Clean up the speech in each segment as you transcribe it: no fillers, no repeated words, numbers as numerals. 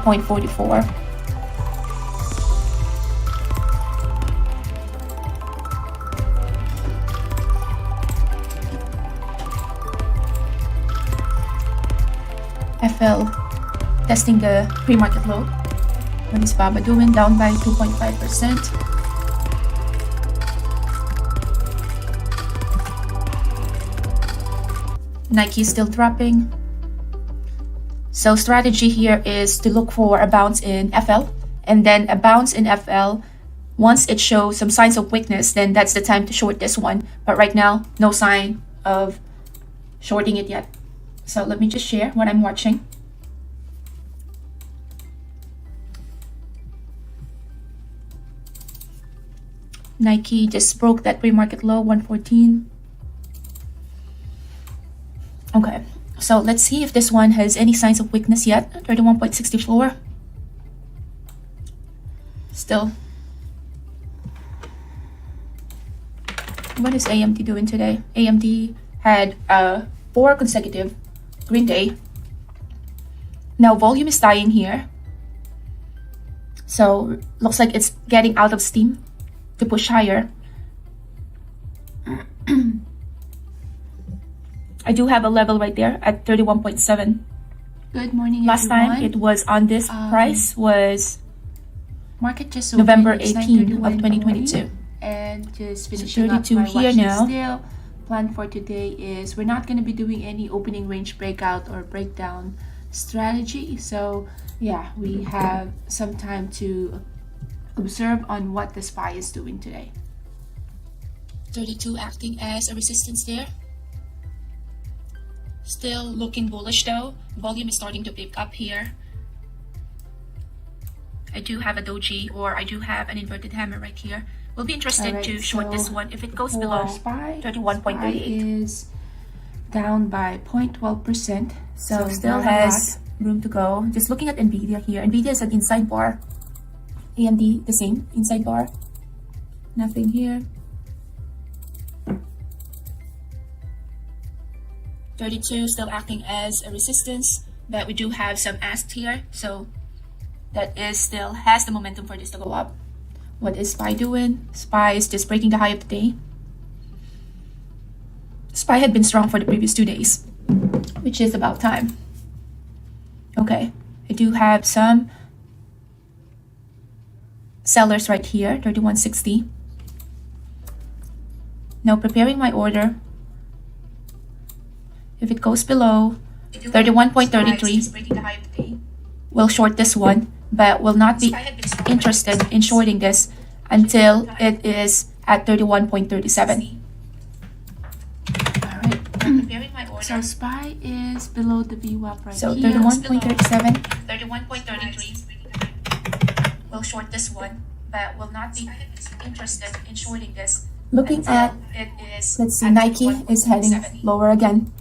2.44. FL testing the pre-market low. What is BABA doing? Down by 2.5%. Nike is still dropping. So strategy here is to look for a bounce in FL, and then a bounce in FL. Once it shows some signs of weakness, then that's the time to short this one. But right now, no sign of shorting it yet. So let me just share what I'm watching. Nike just broke that pre-market low, 114. Okay, so let's see if this one has any signs of weakness yet. 31.64. Still. What is AMD doing today? AMD had 4 consecutive green day. Now volume is dying here. So looks like it's getting out of steam to push higher. I do have a level right there at 31.7. Good morning, Last everyone. time it was on this price was market just November opened. It's 18 of 9:31 in the 2022. morning, and just finishing up 32 my here watch now. still. Plan for today is we're not going to be doing any opening range breakout or breakdown strategy. So yeah, we have some time to observe on what the SPY is doing today. 32 acting as a resistance there. Still looking bullish though. Volume is starting to pick up here. I do have a doji, or I do have an inverted hammer right here. We'll be interested Alright, to short so this one if it goes for below SPY 31.38. is down by 0.12%. So still has room to go. Just looking at Nvidia here. Nvidia is an inside bar. AMD the same inside bar. Nothing here. 32 still acting as a resistance, but we do have some ask here, so that is still has the momentum for this to go up. What is SPY doing? SPY is just breaking the high of the day. SPY had been strong for the previous 2 days, which is about time. Okay, I do have some sellers right here, 31.60. Now preparing my order. If it goes below 31.33, we'll short this one, but will not be interested in shorting this until it is at 31.37. Alright. So SPY is below the VWAP right So here. 31.37, 31.33. We'll short this one, but will not be interested in shorting this. Looking at it is, let's see, Nike is heading lower again.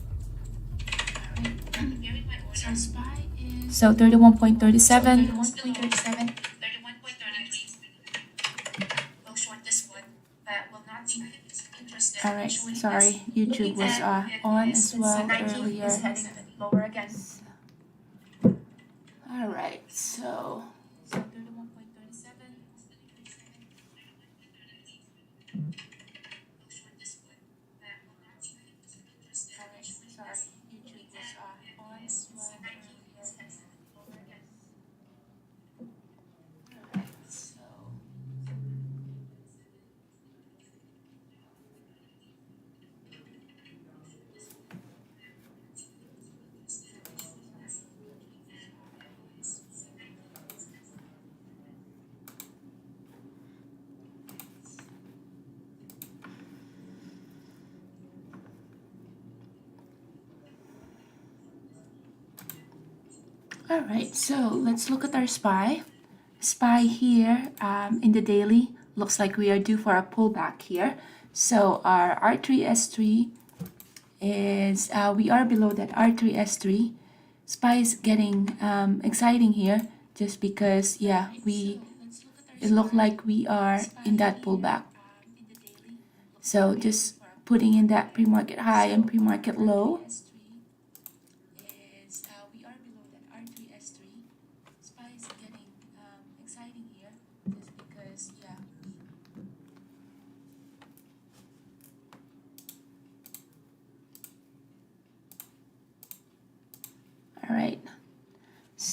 So SPY is So 31.37. 31.37. We'll short this one, but will not be interested. Alright, sorry, YouTube was on as well earlier. Lower again. Alright, so 31.37. alright, sorry, YouTube was on as well earlier. Alright, so alright, so let's look at our SPY. SPY here in the daily looks like we are due for a pullback here. So our R3S3 is we are below that R3S3. SPY is getting exciting here just because it looked like we are in that pullback. So just putting in that pre-market high and pre-market low.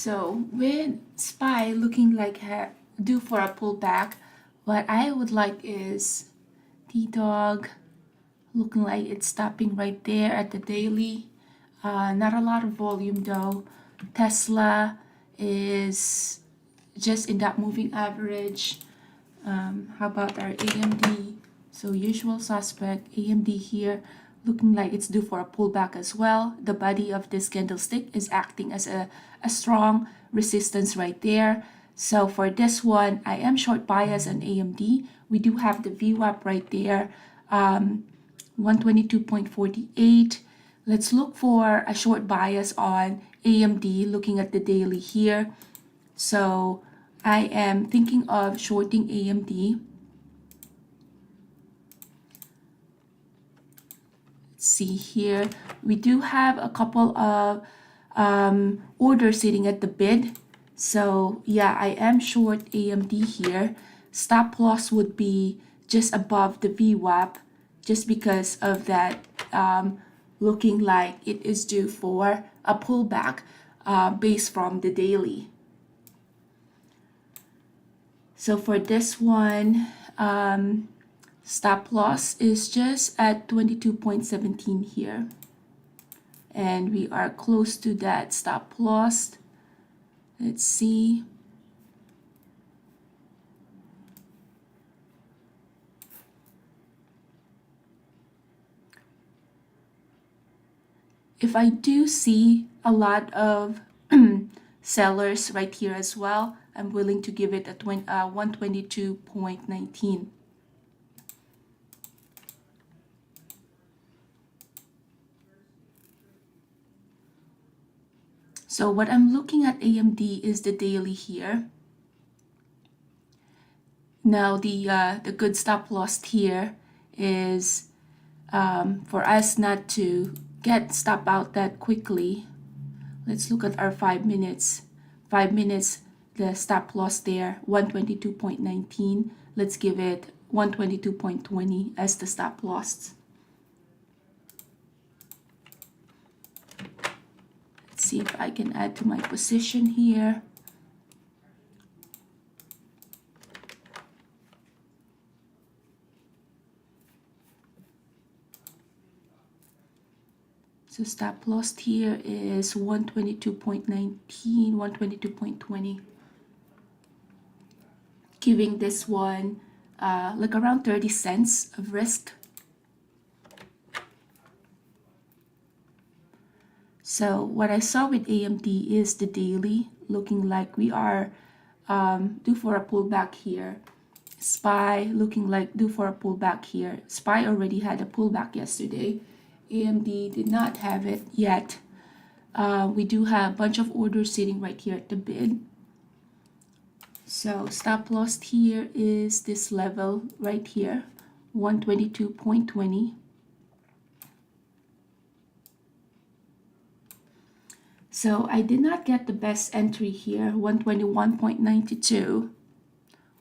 So with SPY looking like due for a pullback, what I would like is T-Dog looking like it's stopping right there at the daily. Not a lot of volume though. Tesla is just in that moving average. How about our AMD? So usual suspect, AMD here looking like it's due for a pullback as well. The body of this candlestick is acting as a strong resistance right there. So for this one, I am short bias on AMD. We do have the VWAP right there, 122.48. Let's look for a short bias on AMD looking at the daily here. So I am thinking of shorting AMD. Let's see here. We do have a couple of orders sitting at the bid. So yeah, I am short AMD here. Stop loss would be just above the VWAP just because of that looking like it is due for a pullback based from the daily. So for this one, stop loss is just at 22.17 here. And we are close to that stop loss. Let's see. If I do see a lot of sellers right here as well, I'm willing to give it a 122.19. So what I'm looking at AMD is the daily here. Now the good stop loss here is for us not to get stop out that quickly. Let's look at our 5 minutes. 5 minutes, the stop loss there, 122.19. Let's give it 122.20 as the stop loss. Let's see if I can add to my position here. So stop loss here is 122.19, 122.20. Giving this one like around 30 cents of risk. So what I saw with AMD is the daily looking like we are due for a pullback here. SPY looking like due for a pullback here. SPY already had a pullback yesterday. AMD did not have it yet. We do have a bunch of orders sitting right here at the bid. So stop loss here is this level right here, 122.20. So I did not get the best entry here. 121.92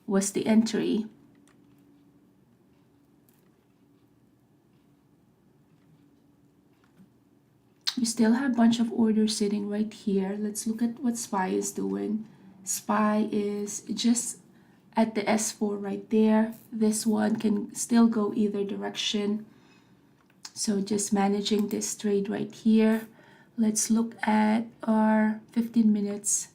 was the entry. We still have a bunch of orders sitting right here. Let's look at what SPY is doing. SPY is just at the S4 right there. This one can still go either direction. So just managing this trade right here. Let's look at our 15 minutes.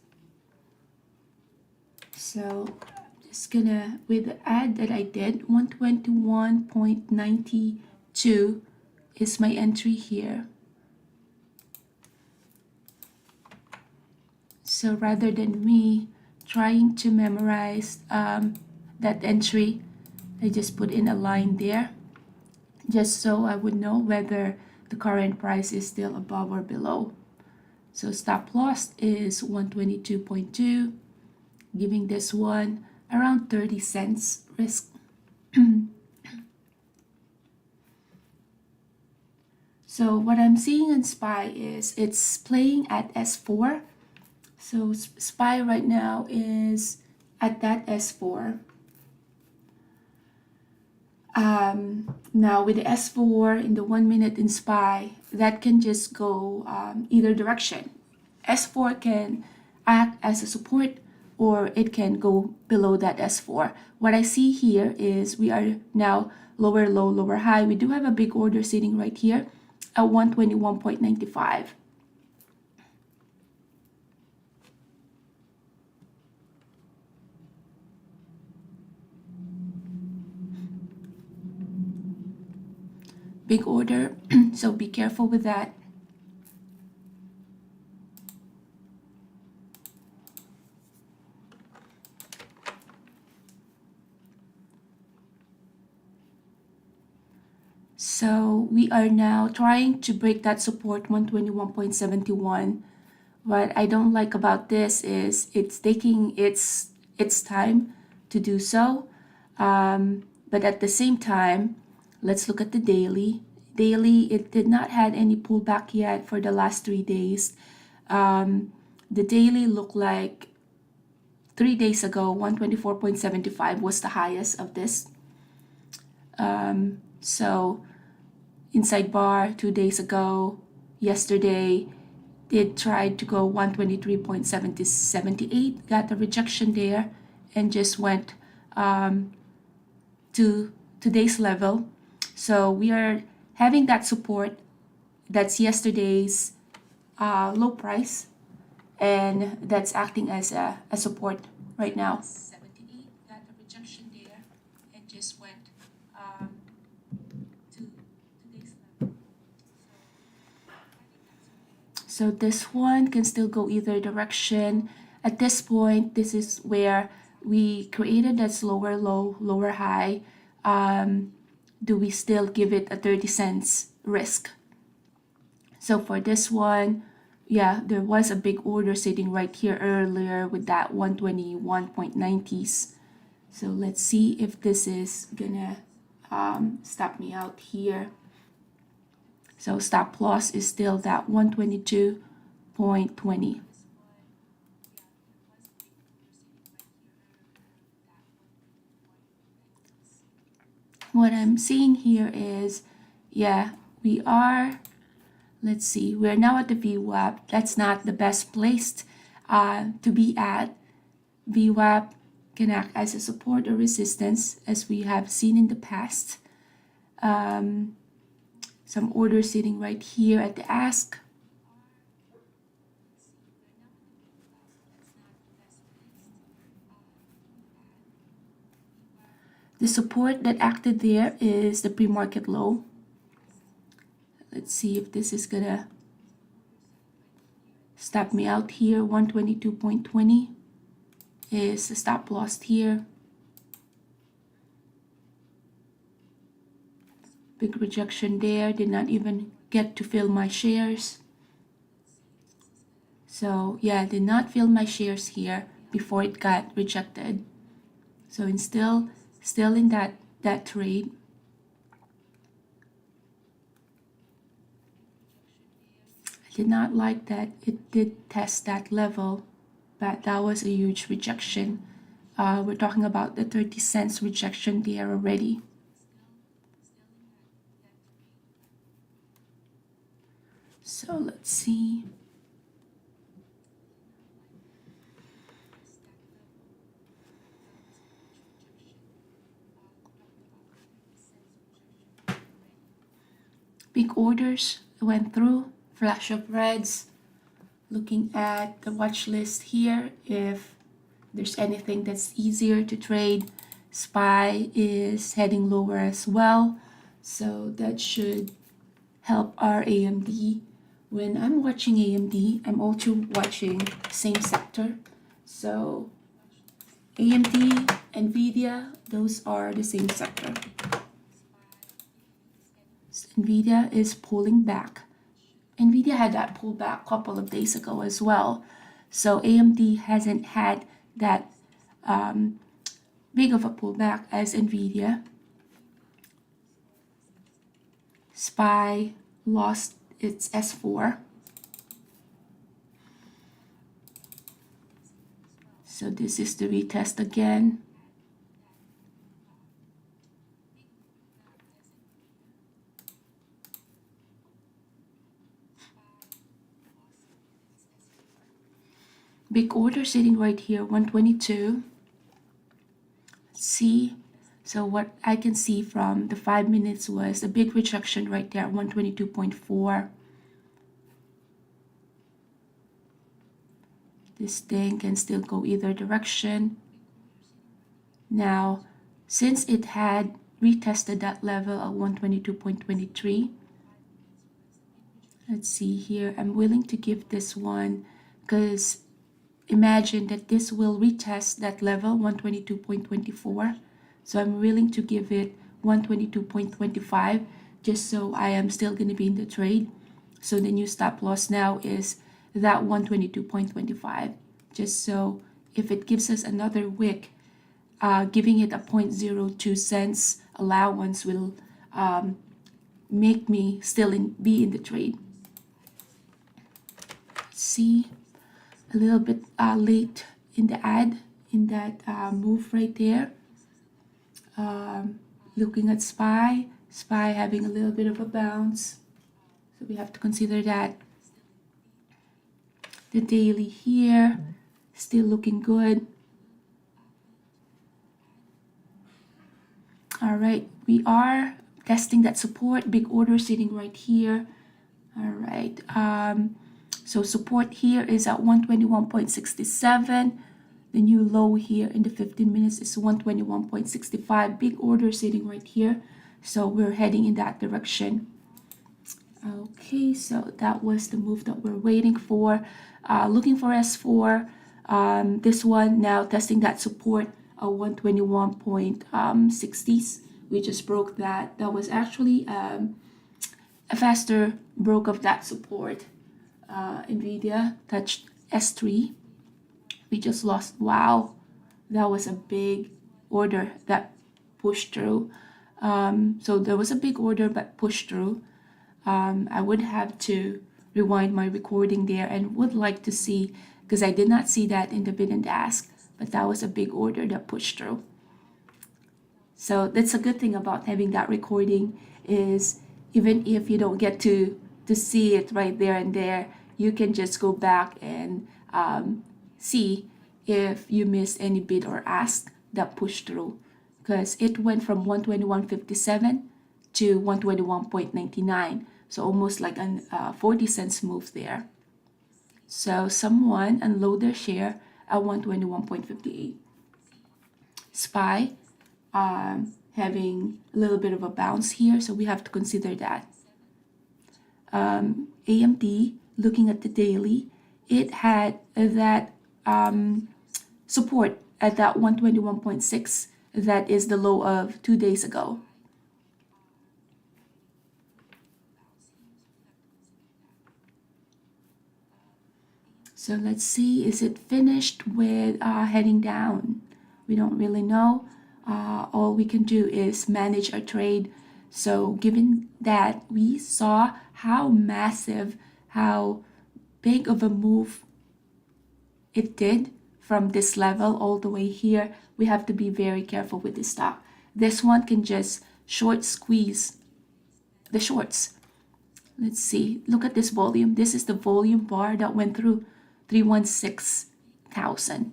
So I'm just gonna, with the add that I did, 121.92 is my entry here. So rather than me trying to memorize that entry, I just put in a line there just so I would know whether the current price is still above or below. So stop loss is 122.2, giving this one around 30 cents risk. So what I'm seeing in SPY is it's playing at S4. So SPY right now is at that S4. Now with the S4 in the 1 minute in SPY, that can just go either direction. S4 can act as a support, or it can go below that S4. What I see here is we are now lower low, lower high. We do have a big order sitting right here at 121.95. Big order, so be careful with that. So we are now trying to break that support 121.71. What I don't like about this is it's taking its time to do so. But at the same time, let's look at the daily. Daily, it did not had any pullback yet for the last 3 days. The daily looked like 3 days ago, 124.75 was the highest of this. So inside bar 2 days ago, yesterday, did try to go 123.78, got a rejection there, and just went to today's level. So we are having that support. That's yesterday's low price, and that's acting as a support right now. 78 got a rejection there and just went to today's level. So this one can still go either direction. At this point, this is where we created that lower low, lower high. Do we still give it a 30 cents risk? So for this one, yeah, there was a big order sitting right here earlier with that 121.90s. So let's see if this is gonna stop me out here. So stop loss is still that 122.20. What I'm seeing here is, yeah, we are, let's see, we're now at the VWAP. That's not the best place to be at. VWAP can act as a support or resistance, as we have seen in the past. Some orders sitting right here at the ask. The support that acted there is the pre-market low. Let's see if this is gonna stop me out here. 122.20 is the stop loss here. Big rejection there, did not even get to fill my shares. So yeah, did not fill my shares here before it got rejected. So it's still in that trade. I did not like that it did test that level, but that was a huge rejection. We're talking about the 30 cents rejection there already. So let's see. Big orders went through, flash of reds. Looking at the watch list here, if there's anything that's easier to trade. SPY is heading lower as well, so that should help our AMD. When I'm watching AMD, I'm also watching same sector. So AMD, Nvidia, those are the same sector. Nvidia is pulling back. Nvidia had that pullback a couple of days ago as well. So AMD hasn't had that big of a pullback as Nvidia. SPY lost its S4. So this is the retest again. big order sitting right here, 122. Let's see. So what I can see from the 5 minutes was a big rejection right there, 122.4. This thing can still go either direction. Now, since it had retested that level at 122.23, let's see here, I'm willing to give this one, because imagine that this will retest that level, 122.24. So I'm willing to give it 122.25, just so I am still going to be in the trade. So the new stop loss now is that 122.25, just so if it gives us another wick, giving it a 0.02 cents allowance will make me still be in the trade. See, a little bit late in the ad, in that move right there. Looking at SPY having a little bit of a bounce, so we have to consider that. The daily here still looking good. All right, we are testing that support, big order sitting right here. All right, so support here is at 121.67. The new low here in the 15 minutes is 121.65. Big order sitting right here, so we're heading in that direction. Okay, so that was the move that we're waiting for. Looking for S4. This one now testing that support, 121.60s. We just broke that. That was actually a faster broke of that support. NVIDIA touched S3. We just lost. Wow, that was a big order that pushed through. So there was a big order but pushed through. I would have to rewind my recording there and would like to see, because I did not see that in the bid and ask, but that was a big order that pushed through. So that's a good thing about having that recording, is even if you don't get to see it right there and there, you can just go back and see if you missed any bid or ask that pushed through, because it went from 121.57 to 121.99, so almost like a 40 cents move there. So someone unload their share at 121.58. SPY having a little bit of a bounce here, so we have to consider that. AMD, looking at the daily, it had that support at that 121.6. That is the low of 2 days ago. So let's see, is it finished with heading down? We don't really know. All we can do is manage our trade. So given that we saw how massive, how big of a move it did from this level all the way here, we have to be very careful with this stock. This one can just short squeeze the shorts. Let's see, look at this volume. This is the volume bar that went through 316,000.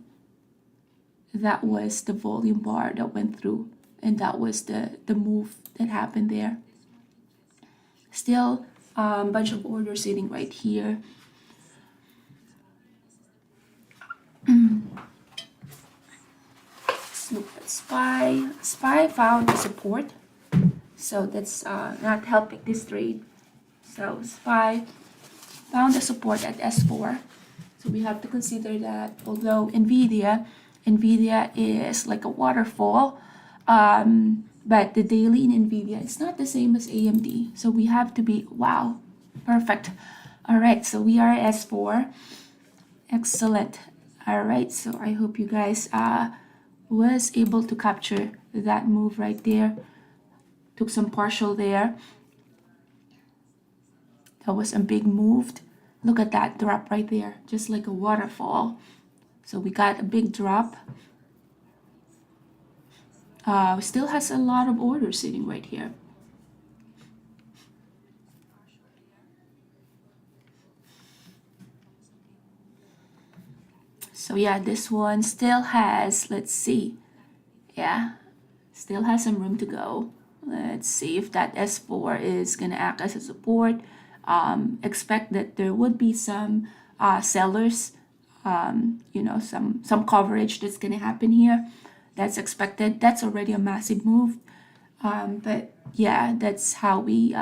That was the volume bar that went through, and that was the move that happened there. Still a bunch of orders sitting right here. Let's look at SPY. SPY found a support, so that's not helping this trade. So SPY found a support at S4, so we have to consider that. Although NVIDIA is like a waterfall, but the daily in NVIDIA is not the same as AMD, so we have to be, wow, perfect. All right, so we are S4. Excellent. All right, so I hope you guys was able to capture that move right there. Took some partial there. That was a big move. Look at that drop right there, just like a waterfall. So we got a big drop. Still has a lot of orders sitting right here. So yeah, this one still has, let's see, yeah, still has some room to go. Let's see if that S4 is gonna act as a support. Expect that there would be some sellers, some coverage that's gonna happen here. That's expected. That's already a massive move. But yeah, that's how we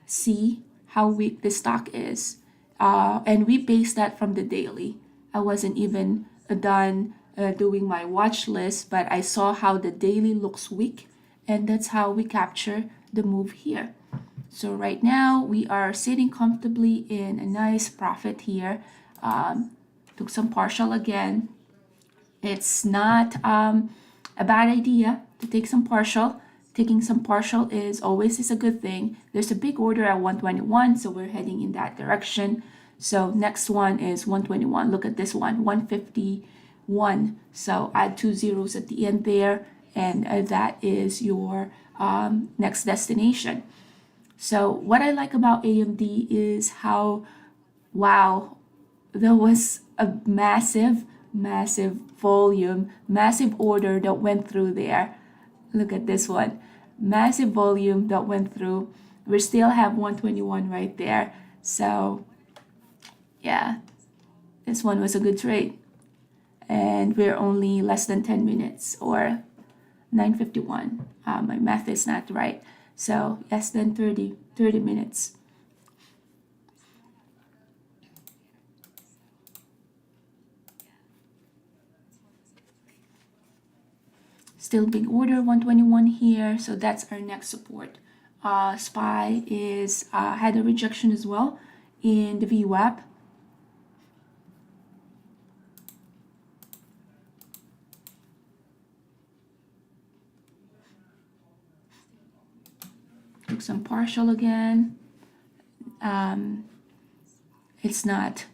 see how weak the stock is. And we base that from the daily. I wasn't even done doing my watch list, but I saw how the daily looks weak, and that's how we capture the move here. So right now we are sitting comfortably in a nice profit here. Took some partial again. It's not a bad idea to take some partial. Taking some partial is always a good thing. There's a big order at 121, so we're heading in that direction. So next one is 121. Look at this one, 151. So add 2 zeros at the end there, and that is your next destination. So what I like about AMD is how, wow, there was a massive volume, massive order that went through there. Look at this one, massive volume that went through. We still have 121 right there. So yeah, this one was a good trade, and we're only less than 10 minutes, or 9:51. My math is not right, so less than 30 minutes. Still big order, 121 here, so that's our next support. SPY is had a rejection as well in the VWAP. Took some partial again. It's not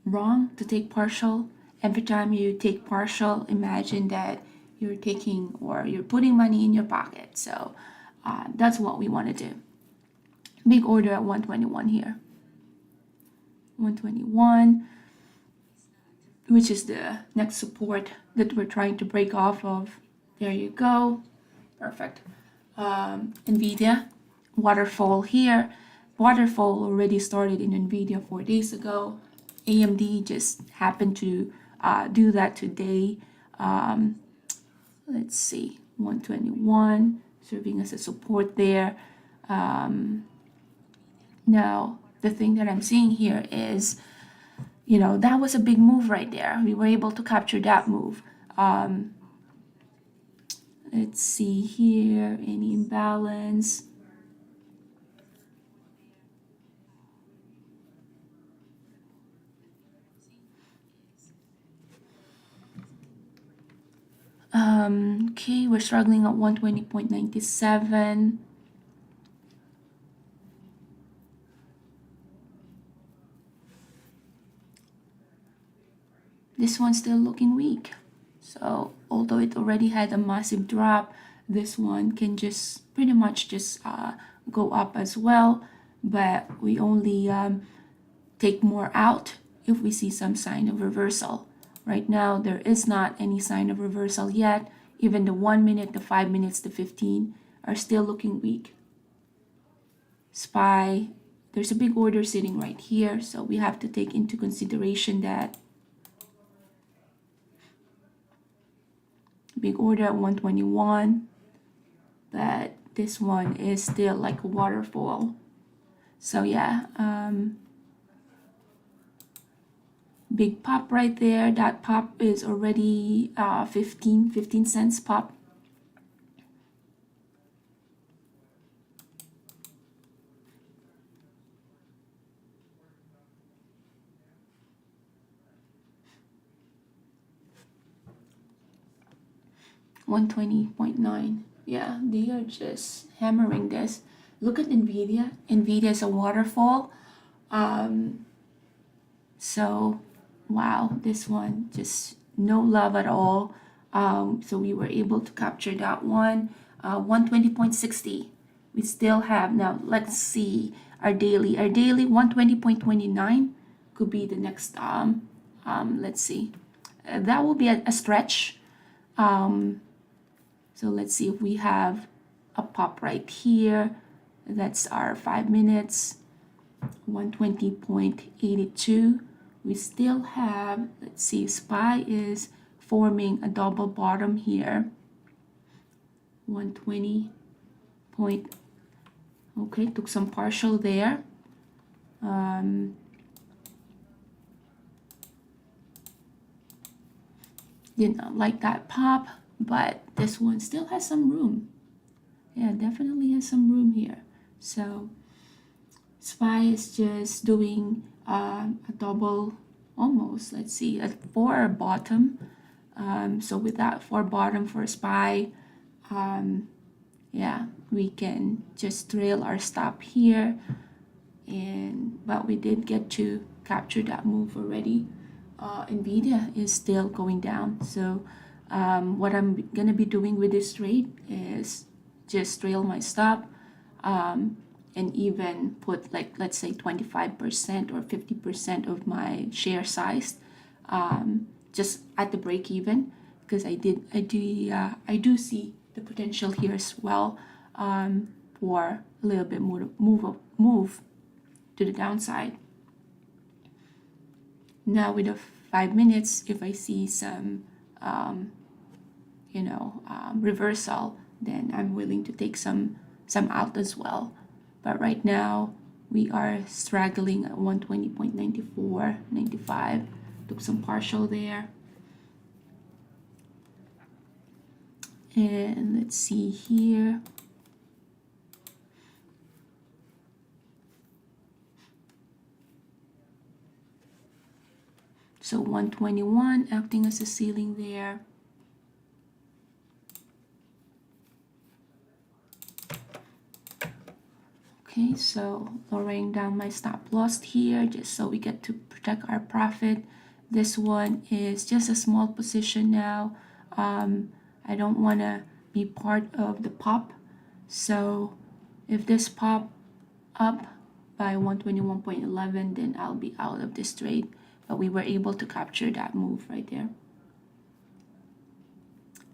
wrong to take partial. Every time you take partial, imagine that you're taking, or you're putting money in your pocket. So that's what we want to do. Big order at 121 here. 121, which is the next support that we're trying to break off of. There you go. Perfect. NVIDIA, waterfall here. Waterfall already started in NVIDIA 4 days ago. AMD just happened to do that today. Let's see, 121 serving as a support there. Now, the thing that I'm seeing here is, that was a big move right there. We were able to capture that move. Let's see here, any imbalance. Okay, we're struggling at 120.97. This one's still looking weak. So although it already had a massive drop, this one can just pretty much just go up as well. But we only take more out if we see some sign of reversal. Right now, there is not any sign of reversal yet. Even the 1 minute, the 5 minutes, the 15 are still looking weak. SPY, there's a big order sitting right here, so we have to take into consideration that. Big order at 121, but this one is still like a waterfall. So yeah, big pop right there. That pop is already 15 cents pop. $120.9. Yeah, they are just hammering this. Look at NVIDIA. NVIDIA is a waterfall. So wow, this one just no love at all. So we were able to capture that one. 120.60. We still have, now let's see our daily. Our daily 120.29 could be the next let's see, that will be a stretch. So let's see if we have a pop right here. That's our 5 minutes, 120.82. We still have, let's see, SPY is forming a double bottom here. 120 point, okay, took some partial there. Did not like that pop, but this one still has some room. Yeah, definitely has some room here. So SPY is just doing a double almost, let's see, a 4 bottom. So with that 4 bottom for SPY, yeah, we can just trail our stop here, but we did get to capture that move already. Nvidia is still going down, so what I'm gonna be doing with this trade is just trail my stop, and even put, like, let's say 25% or 50% of my share size, just at the break even, because I do see the potential here as well, for a little bit move to the downside. Now with the 5 minutes, if I see some reversal, then I'm willing to take some out as well. But right now we are struggling at 120.94, 95. Took some partial there. And let's see here. So 121 acting as a ceiling there. Okay, so lowering down my stop loss here just so we get to protect our profit. This one is just a small position now. I don't want to be part of the pop. So if this pop up by 121.11, then I'll be out of this trade. But we were able to capture that move right there.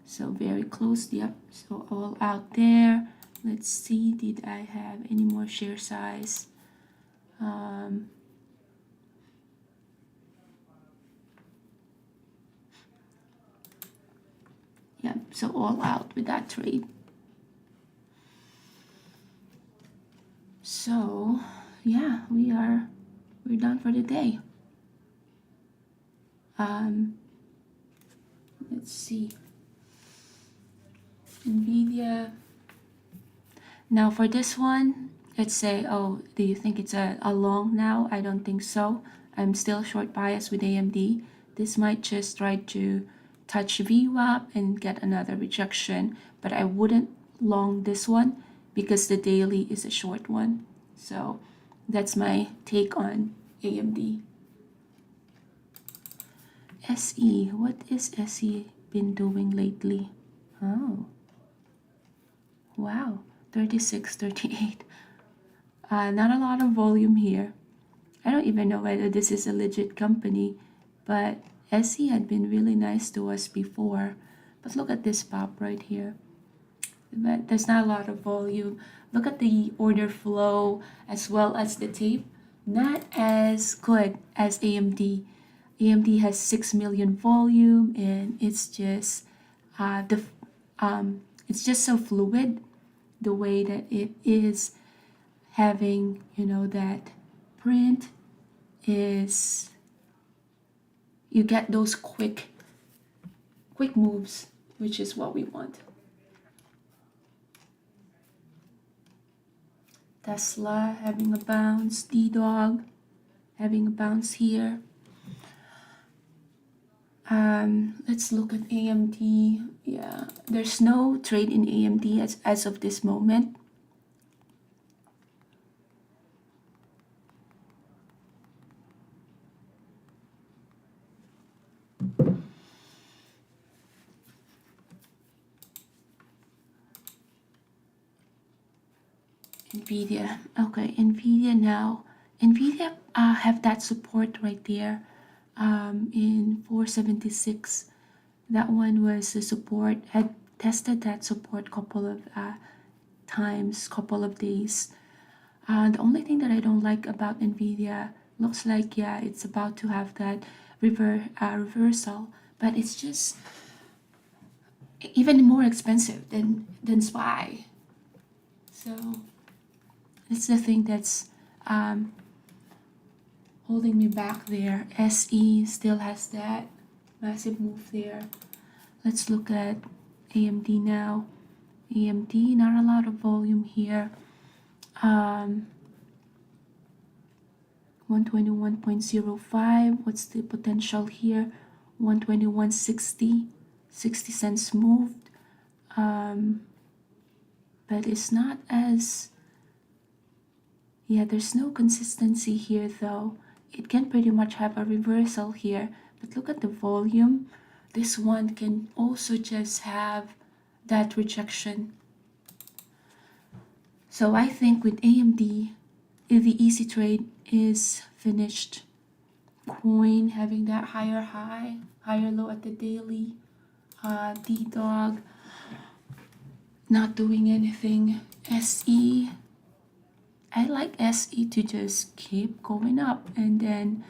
So very close, yep. So all out there. Let's see, did I have any more share size? Yeah, so all out with that trade. So yeah, we're done for the day. Let's see, Nvidia. Now for this one, let's say, oh, do you think it's a long now? I don't think so. I'm still short bias with AMD. This might just try to touch VWAP and get another rejection, but I wouldn't long this one because the daily is a short one. So that's my take on AMD. SE, what is SE been doing lately? Oh, wow, 36, 38. Not a lot of volume here. I don't even know whether this is a legit company, but SE had been really nice to us before. But look at this pop right here. But there's not a lot of volume. Look at the order flow as well as the tape. Not as good as AMD. AMD has 6 million volume, and it's just it's just so fluid, the way that it is having, that print is, you get those quick moves, which is what we want. Tesla having a bounce, D-Dog having a bounce here. Let's look at AMD. Yeah, there's no trade in AMD as of this moment. Nvidia. Okay, Nvidia now. Nvidia have that support right there. in 476. That one was the support. Had tested that support couple of times, couple of days. The only thing that I don't like about Nvidia, looks like, yeah, it's about to have that reversal, but it's just even more expensive than SPY. So it's the thing that's holding me back there. SE still has that massive move there. Let's look at AMD now. AMD, not a lot of volume here. 121.05. What's the potential here? 121.60. 60 cents moved. But it's not as, yeah, there's no consistency here though. It can pretty much have a reversal here, but look at the volume. This one can also just have that rejection. So I think with AMD, the easy trade is finished. Coin having that higher high, higher low at the daily. D-Dog not doing anything. SE, I like SE to just keep going up and then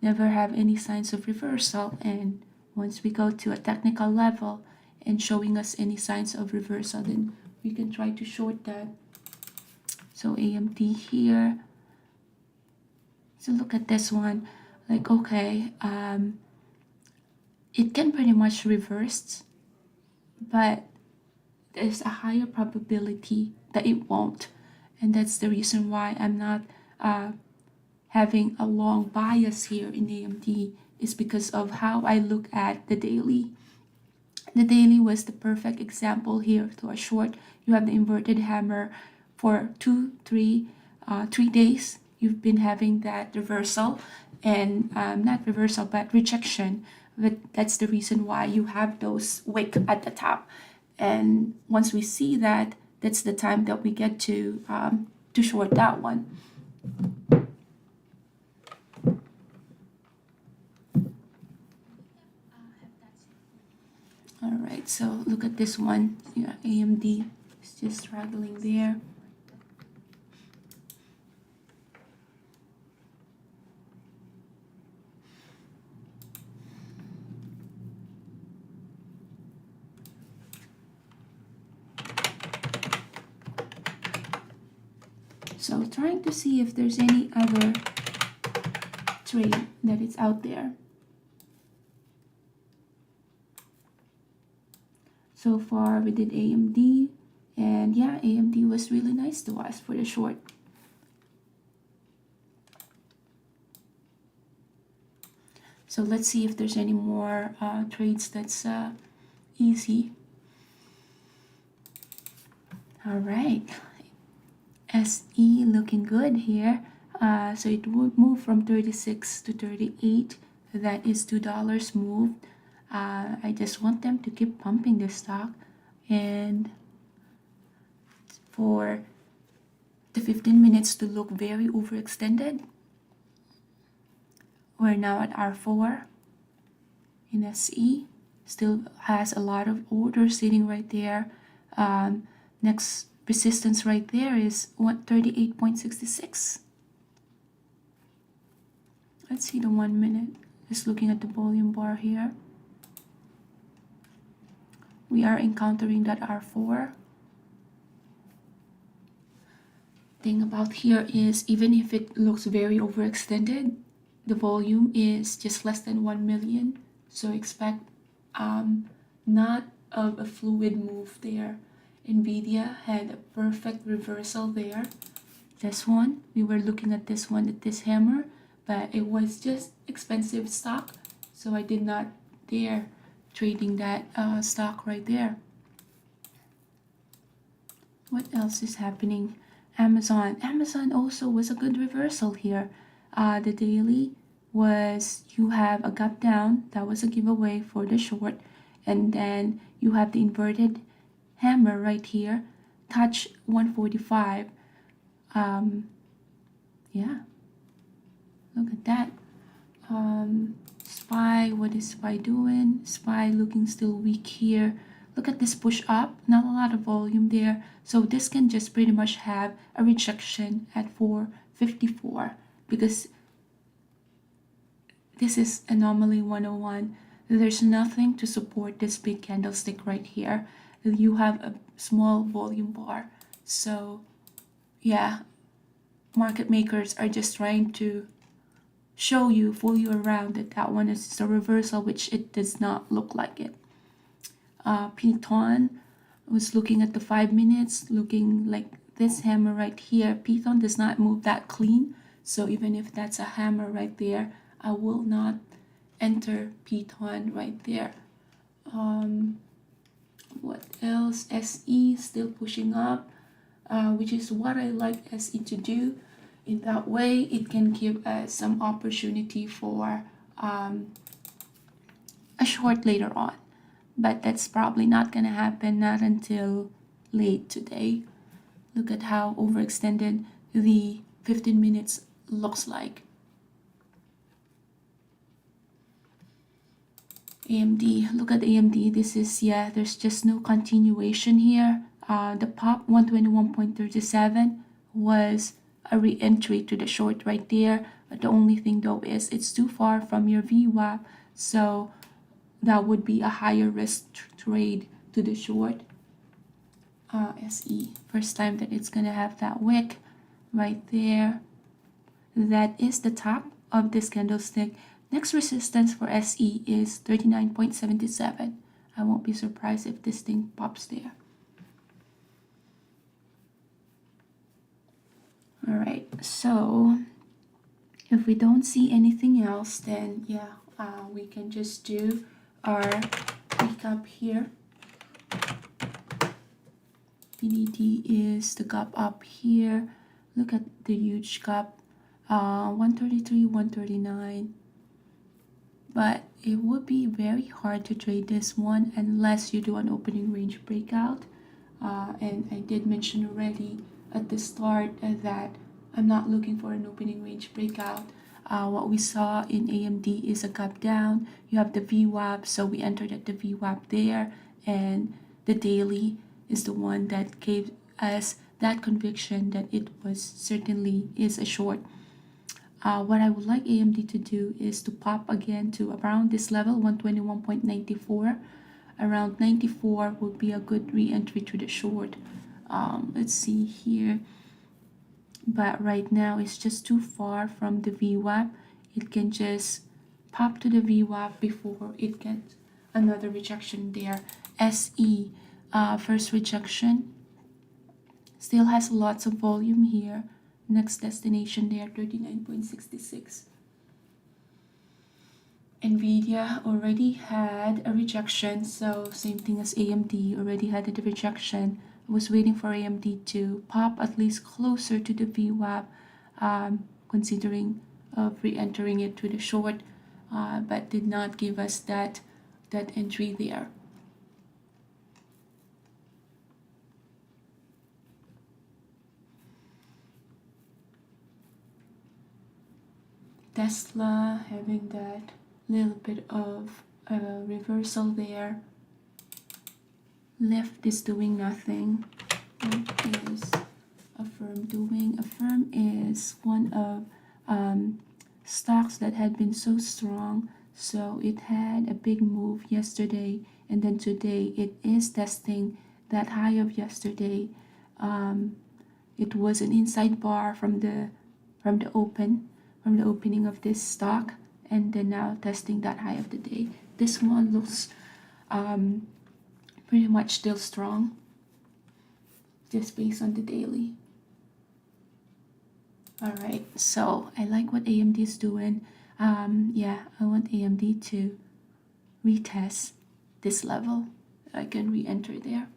never have any signs of reversal. And once we go to a technical level and showing us any signs of reversal, then we can try to short that. So AMD here. So look at this one. Like, okay, it can pretty much reverse, but there's a higher probability that it won't. And that's the reason why I'm not having a long bias here in AMD, is because of how I look at the daily. The daily was the perfect example here to a short. You have the inverted hammer for 3 days. You've been having that reversal and not reversal, but rejection. But that's the reason why you have those wick at the top. And once we see that, that's the time that we get to short that one. All right, so look at this one. Yeah, AMD is just struggling there. So trying to see if there's any other trade that is out there. So far we did AMD, and yeah, AMD was really nice to us for the short. So let's see if there's any more trades that's easy. All right, SE looking good here. So it would move from 36 to 38. That is $2 moved. I just want them to keep pumping the stock, and for the 15 minutes to look very overextended. We're now at R4 in SE. Still has a lot of orders sitting right there. Next resistance right there is 138.66. Let's see the 1 minute. Just looking at the volume bar here. We are encountering that R4. Thing about here is, even if it looks very overextended, the volume is just less than 1 million. So expect not of a fluid move there. Nvidia had a perfect reversal there. This one, we were looking at this one at this hammer, but it was just expensive stock, so I did not dare trading that stock right there. What else is happening? Amazon also was a good reversal here. The daily was, you have a gap down, that was a giveaway for the short, and then you have the inverted hammer right here, touch 145. Yeah, look at that. SPY, what is SPY doing? SPY looking still weak here. Look at this push up, not a lot of volume there. So this can just pretty much have a rejection at 454 because this is anomaly 101. There's nothing to support this big candlestick right here. You have a small volume bar. So yeah, market makers are just trying to show you, fool you around that that one is a reversal, which it does not look like it. Python was looking at the 5 minutes, looking like this hammer right here. Python does not move that clean, so even if that's a hammer right there, I will not enter Python right there. What else? SE still pushing up, which is what I like SE to do. In that way, it can give us some opportunity for a short later on. But that's probably not going to happen, not until late today. Look at how overextended the 15 minutes looks like. AMD, look at AMD. This is, yeah, there's just no continuation here. The pop 121.37 was a re-entry to the short right there. But the only thing though is it's too far from your VWAP, so that would be a higher risk trade to the short. SE, first time that it's gonna have that wick right there. That is the top of this candlestick. Next resistance for SE is 39.77. I won't be surprised if this thing pops there. All right, so if we don't see anything else, then yeah, we can just do our recap here. BDD is the gap up here. Look at the huge gap, 133, 139. But it would be very hard to trade this one unless you do an opening range breakout. And I did mention already at the start that I'm not looking for an opening range breakout. What we saw in AMD is a gap down. You have the VWAP, so we entered at the VWAP there, and the daily is the one that gave us that conviction that it was certainly is a short. What I would like AMD to do is to pop again to around this level, 121.94. Around 94 would be a good re-entry to the short. Let's see here. But right now it's just too far from the VWAP. It can just pop to the VWAP before it gets another rejection there. SE, first rejection, still has lots of volume here. Next destination there, 39.66. Nvidia already had a rejection, so same thing as AMD, already had a rejection. I was waiting for AMD to pop at least closer to the VWAP, considering of re-entering it to the short, but did not give us that entry there. Tesla having that little bit of reversal there. Left is doing nothing. What is Affirm doing? Affirm is one of stocks that had been so strong, so it had a big move yesterday, and then today it is testing that high of yesterday. It was an inside bar from the opening of this stock, and then now testing that high of the day. This one looks pretty much still strong, just based on the daily. All right, so I like what AMD is doing. Yeah, I want AMD to retest this level. I can re-enter there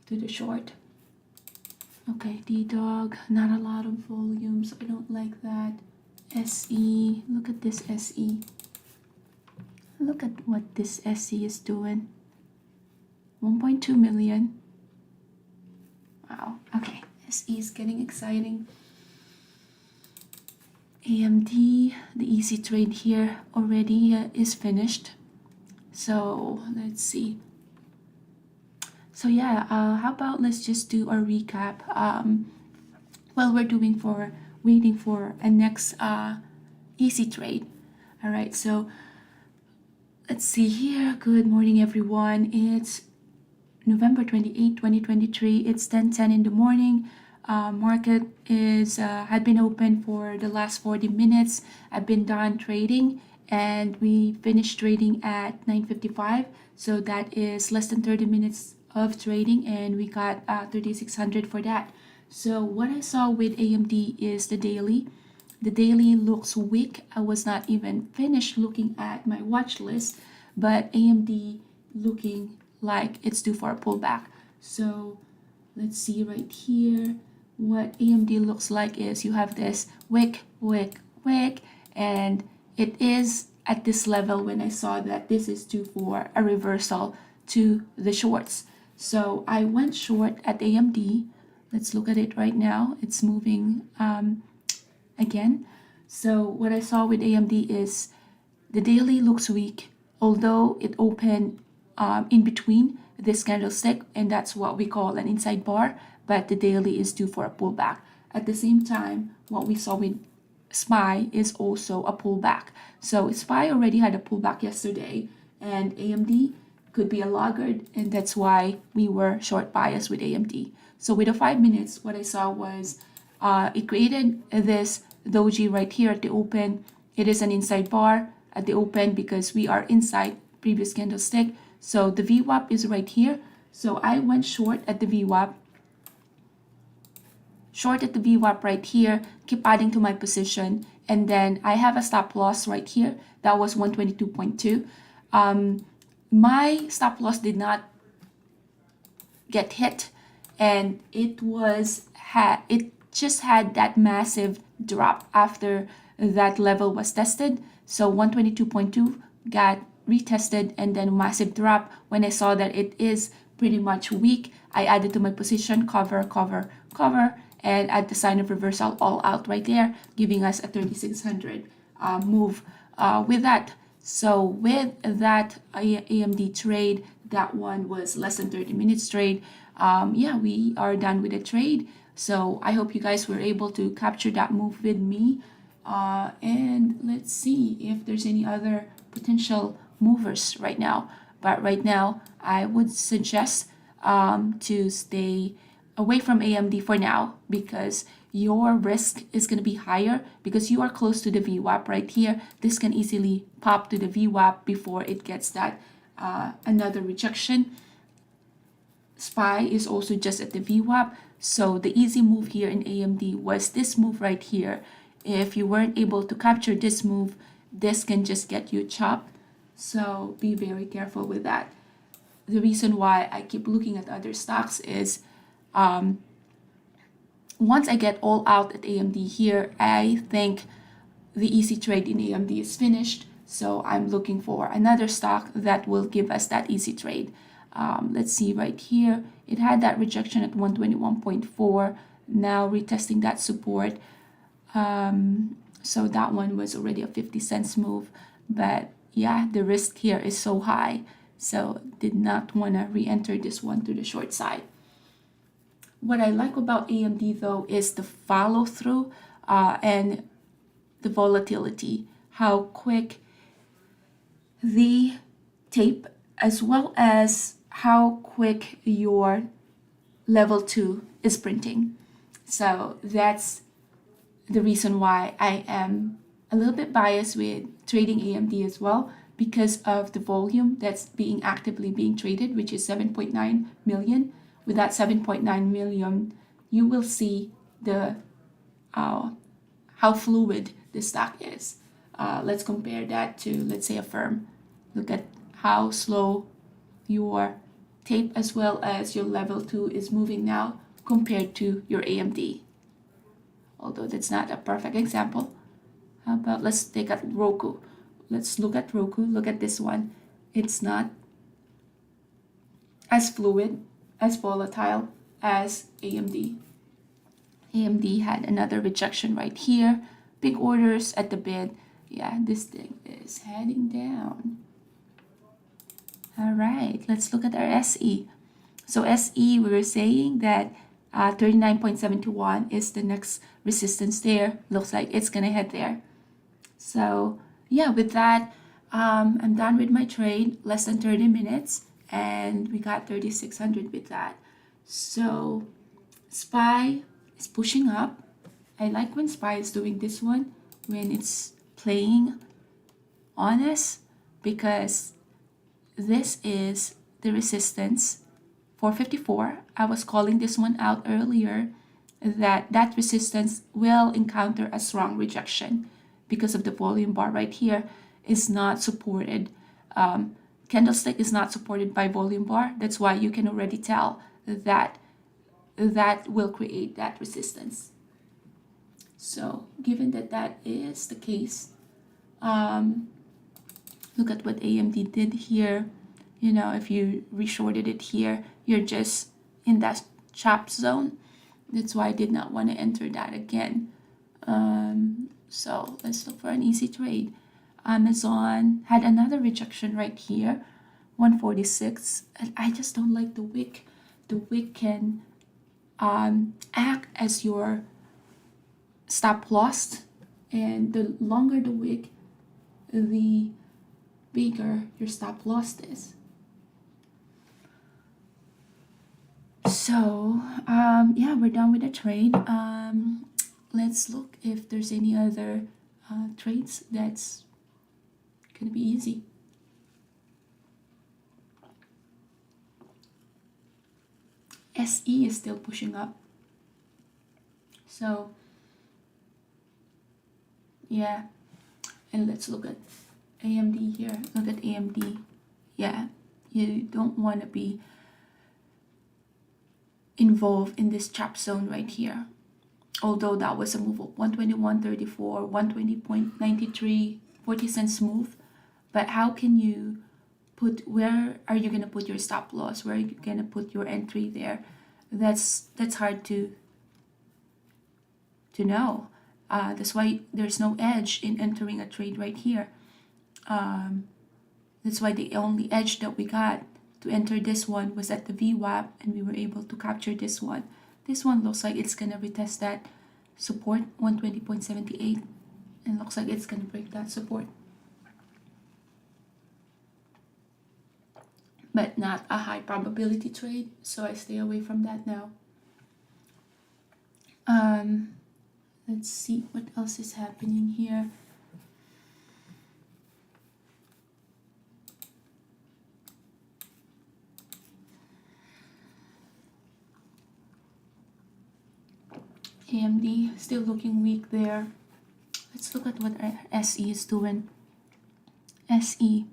to the short. Okay, D-Dog, not a lot of volumes. I don't like that. SE, look at this SE. Look at what this SE is doing. 1.2 million. Wow, okay. SE is getting exciting. AMD, the easy trade here already is finished. So let's see. So yeah, how about let's just do a recap while we're waiting for a next easy trade. All right, so let's see here. Good morning, everyone. It's November 28, 2023. It's 10:10 in the morning. Market had been open for the last 40 minutes. I've been done trading and we finished trading at 9:55. So that is less than 30 minutes of trading and we got 3,600 for that. So what I saw with AMD is the daily. The daily looks weak. I was not even finished looking at my watch list, but AMD looking like it's due for a pullback. So let's see right here. What AMD looks like is you have this wick, and it is at this level when I saw that this is due for a reversal to the shorts. So I went short at AMD. Let's look at it right now. It's moving again. So what I saw with AMD is the daily looks weak, although it opened in between this candlestick, and that's what we call an inside bar, but the daily is due for a pullback. At the same time, what we saw with SPY is also a pullback. So SPY already had a pullback yesterday, and AMD could be a laggard, and that's why we were short bias with AMD. So with the 5 minutes, what I saw was it created this doji right here at the open. It is an inside bar at the open because we are inside previous candlestick. So the VWAP is right here. So I went short at the VWAP. Short at the VWAP right here, keep adding to my position. And then I have a stop loss right here. That was 122.2. My stop loss did not get hit, and it just had that massive drop after that level was tested. So 122.2 got retested and then massive drop. When I saw that it is pretty much weak, I added to my position, cover, and at the sign of reversal, all out right there, giving us a 3,600 move with that. So with that AMD trade, that one was less than 30 minutes trade. Yeah, we are done with the trade. So I hope you guys were able to capture that move with me. And let's see if there's any other potential movers right now. But right now, I would suggest to stay away from AMD for now because your risk is going to be higher because you are close to the VWAP right here. This can easily pop to the VWAP before it gets that another rejection. SPY is also just at the VWAP. So the easy move here in AMD was this move right here. If you weren't able to capture this move, this can just get you chopped. So be very careful with that. The reason why I keep looking at other stocks is once I get all out at AMD here, I think the easy trade in AMD is finished. So I'm looking for another stock that will give us that easy trade. Let's see right here. It had that rejection at 121.4. Now retesting that support. So that one was already a 50 cents move. But yeah, the risk here is so high. So did not want to re-enter this one to the short side. What I like about AMD though is the follow through and the volatility, how quick the tape as well as how quick your level 2 is printing. So that's the reason why I am a little bit biased with trading AMD as well because of the volume that's actively being traded, which is 7.9 million. With that 7.9 million, you will see the how fluid the stock is. Let's compare that to, let's say, a firm. Look at how slow your tape as well as your level 2 is moving now compared to your AMD. Although that's not a perfect example. How about let's take a Roku. Let's look at Roku. Look at this one. It's not as fluid, as volatile as AMD. AMD had another rejection right here. big orders at the bid. Yeah, this thing is heading down. All right, let's look at our SE. So SE, we were saying that 39.71 is the next resistance there. Looks like it's gonna head there. So yeah, with that, I'm done with my trade, less than 30 minutes, and we got 3,600 with that. So SPY is pushing up. I like when SPY is doing this one, when it's playing on us, because this is the resistance 454. I was calling this one out earlier that resistance will encounter a strong rejection because of the volume bar right here is not supported. Candlestick is not supported by volume bar. That's why you can already tell that that will create that resistance. So given that that is the case, look at what AMD did here. You know, if you reshorted it here, you're just in that chop zone. That's why I did not want to enter that again. So let's look for an easy trade. Amazon had another rejection right here, 146. And I just don't like the wick. The wick can act as your stop loss, and the longer the wick, the bigger your stop loss is. So yeah, we're done with the trade. Let's look if there's any other trades that's gonna be easy. SE is still pushing up. So yeah, and let's look at AMD here. Look at AMD. Yeah, you don't want to be involved in this chop zone right here. Although that was a move of 121.34, 120.93, 40 cents move. But how can you put, where are you going to put your stop loss? Where are you going to put your entry there? That's hard to know. That's why there's no edge in entering a trade right here. That's why the only edge that we got to enter this one was at the VWAP, and we were able to capture this one. This one looks like it's gonna retest that support, 120.78, and looks like it's gonna break that support. But not a high probability trade, so I stay away from that now. Let's see what else is happening here. AMD still looking weak there. Let's look at what our SE is doing. SE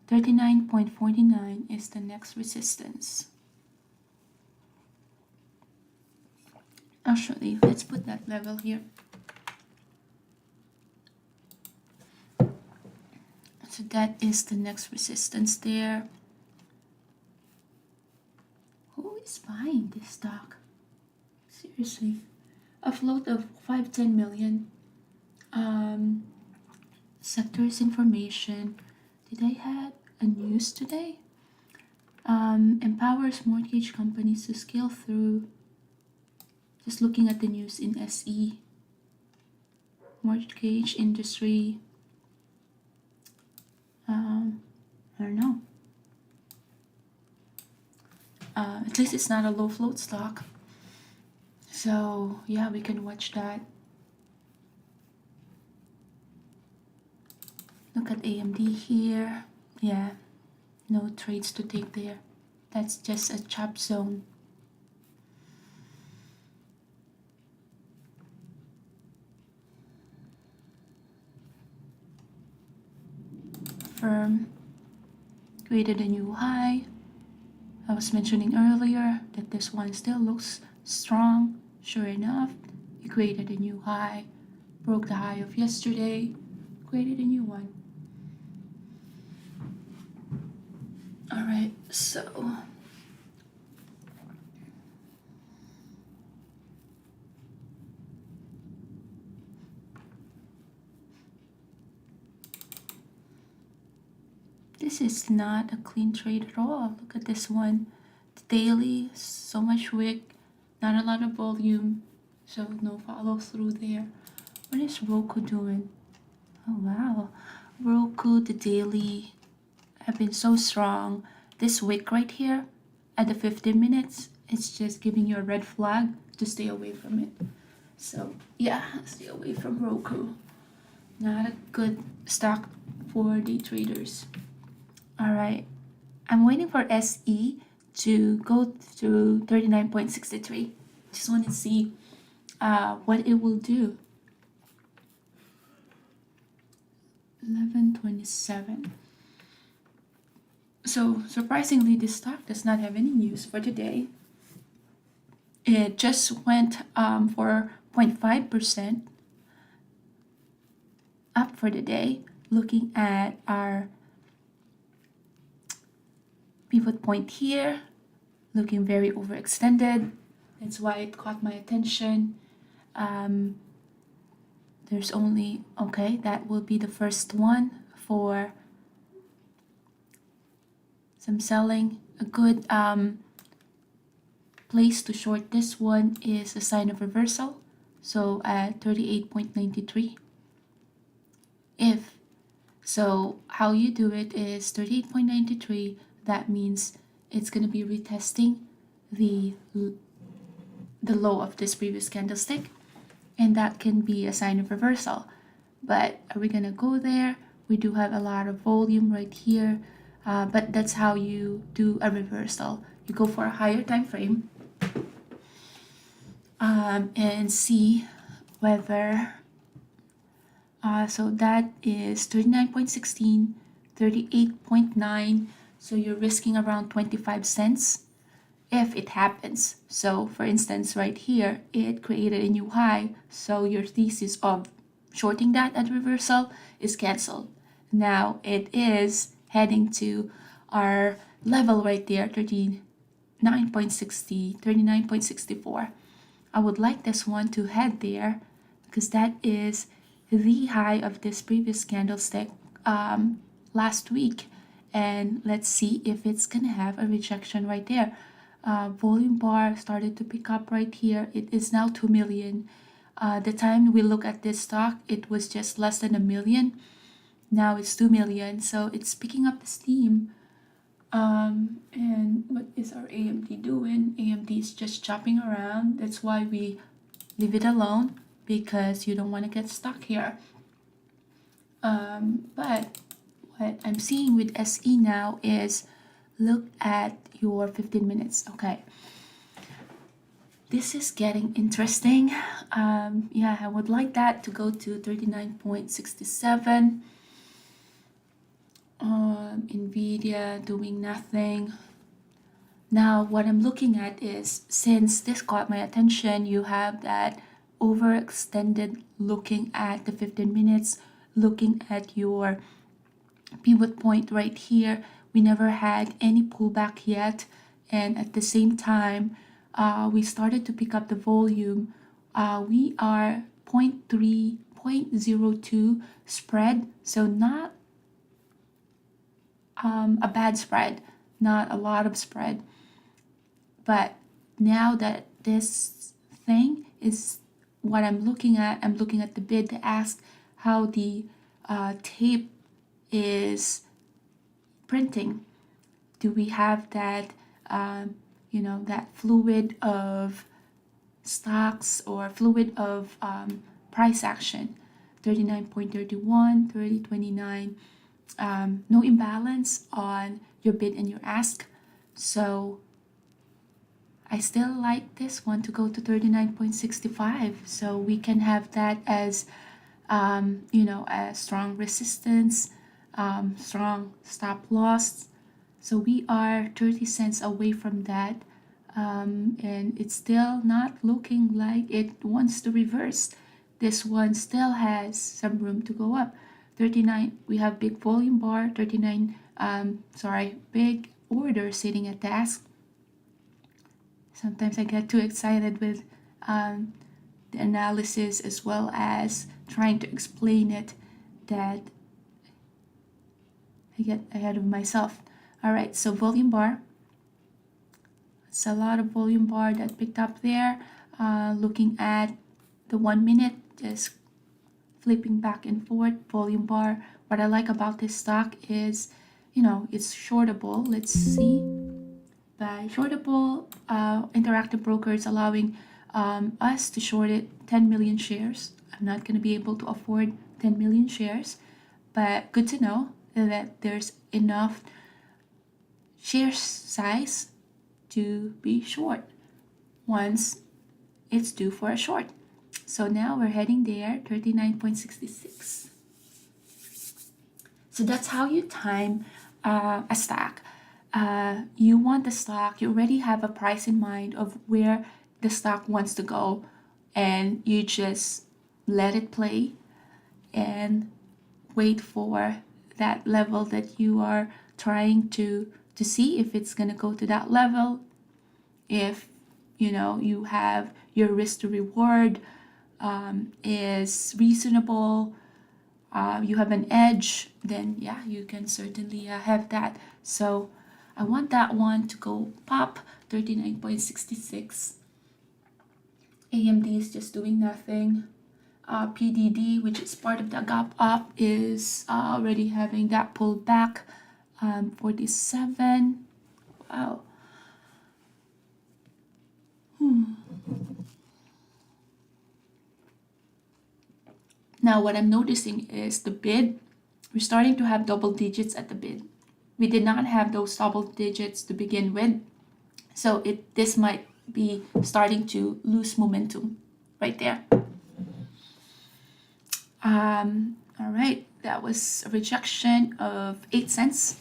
39.49 is the next resistance. Actually, let's put that level here. So that is the next resistance there. Who is buying this stock? Seriously. A float of 5-10 million. Sectors information. Did I have a news today? Empowers mortgage companies to scale through. Just looking at the news in SE. Mortgage industry. I don't know. At least it's not a low float stock. So yeah, we can watch that. Look at AMD here. Yeah, no trades to take there. That's just a chop zone. Firm created a new high. I was mentioning earlier that this one still looks strong. Sure enough, it created a new high, broke the high of yesterday, created a new one. All right, so This is not a clean trade at all. Look at this one. The daily, so much wick, not a lot of volume, so no follow through there. What is Roku doing? Oh wow. Roku, the daily have been so strong. This wick right here at the 15 minutes, it's just giving you a red flag to stay away from it. So yeah, stay away from Roku. Not a good stock for day traders. All right, I'm waiting for SE to go to 39.63. Just want to see what it will do. 11:27. So surprisingly, this stock does not have any news for today. It just went for 0.5% up for the day. Looking at our pivot point here, looking very overextended. That's why it caught my attention. There's only, okay, that will be the first one for some selling. A good place to short this one is a sign of reversal. So at 38.93. So how you do it is 38.93. That means it's going to be retesting the low of this previous candlestick, and that can be a sign of reversal. But are we going to go there? We do have a lot of volume right here, but that's how you do a reversal. You go for a higher time frame and see whether so that is 39.16, 38.9. So you're risking around 25 cents if it happens. So for instance, right here, it created a new high. So your thesis of shorting that at reversal is canceled. Now it is heading to our level right there, 39.64. I would like this one to head there because that is the high of this previous candlestick last week. And let's see if it's gonna have a rejection right there. Volume bar started to pick up right here. It is now 2 million. The time we look at this stock, it was just less than 1 million. Now it's 2 million, so it's picking up the steam. And what is our AMD doing? AMD is just chopping around. That's why we leave it alone, because you don't want to get stuck here. But what I'm seeing with SE now is look at your 15 minutes. Okay, this is getting interesting. Yeah, I would like that to go to 39.67. Nvidia doing nothing. Now what I'm looking at is, since this caught my attention, you have that overextended looking at the 15 minutes, looking at your pivot point right here. We never had any pullback yet, and at the same time we started to pick up the volume. We are 0.02 spread, so not a bad spread, not a lot of spread. But now that this thing is what I'm looking at the bid to ask how the tape is printing. Do we have that, that fluid of stocks or fluid of price action? 39.31, 30.29. No imbalance on your bid and your ask. So I still like this one to go to 39.65. So we can have that as, a strong resistance, strong stop loss. So we are 30 cents away from that. And it's still not looking like it wants to reverse. This one still has some room to go up. 39, we have big volume bar, 39, big order sitting at task. Sometimes I get too excited with the analysis as well as trying to explain it, that I get ahead of myself. All right, so volume bar. It's a lot of volume bar that picked up there. Looking at the 1 minute, just flipping back and forth, volume bar. What I like about this stock is, it's shortable. Let's see. By shortable, Interactive Brokers allowing us to short it 10 million shares. I'm not going to be able to afford 10 million shares, but good to know that there's enough share size to be short once it's due for a short. So now we're heading there, 39.66. So that's how you time a stock. You want the stock, you already have a price in mind of where the stock wants to go, and you just let it play and wait for that level that you are trying to see if it's going to go to that level. If you have your risk to reward is reasonable, you have an edge, then yeah, you can certainly have that. So I want that one to go pop, 39.66. AMD is just doing nothing. PDD, which is part of the gap up, is already having that pull back. 47. Wow. Now what I'm noticing is the bid. We're starting to have double digits at the bid. We did not have those double digits to begin with. So this might be starting to lose momentum right there. All right, that was a rejection of 8 cents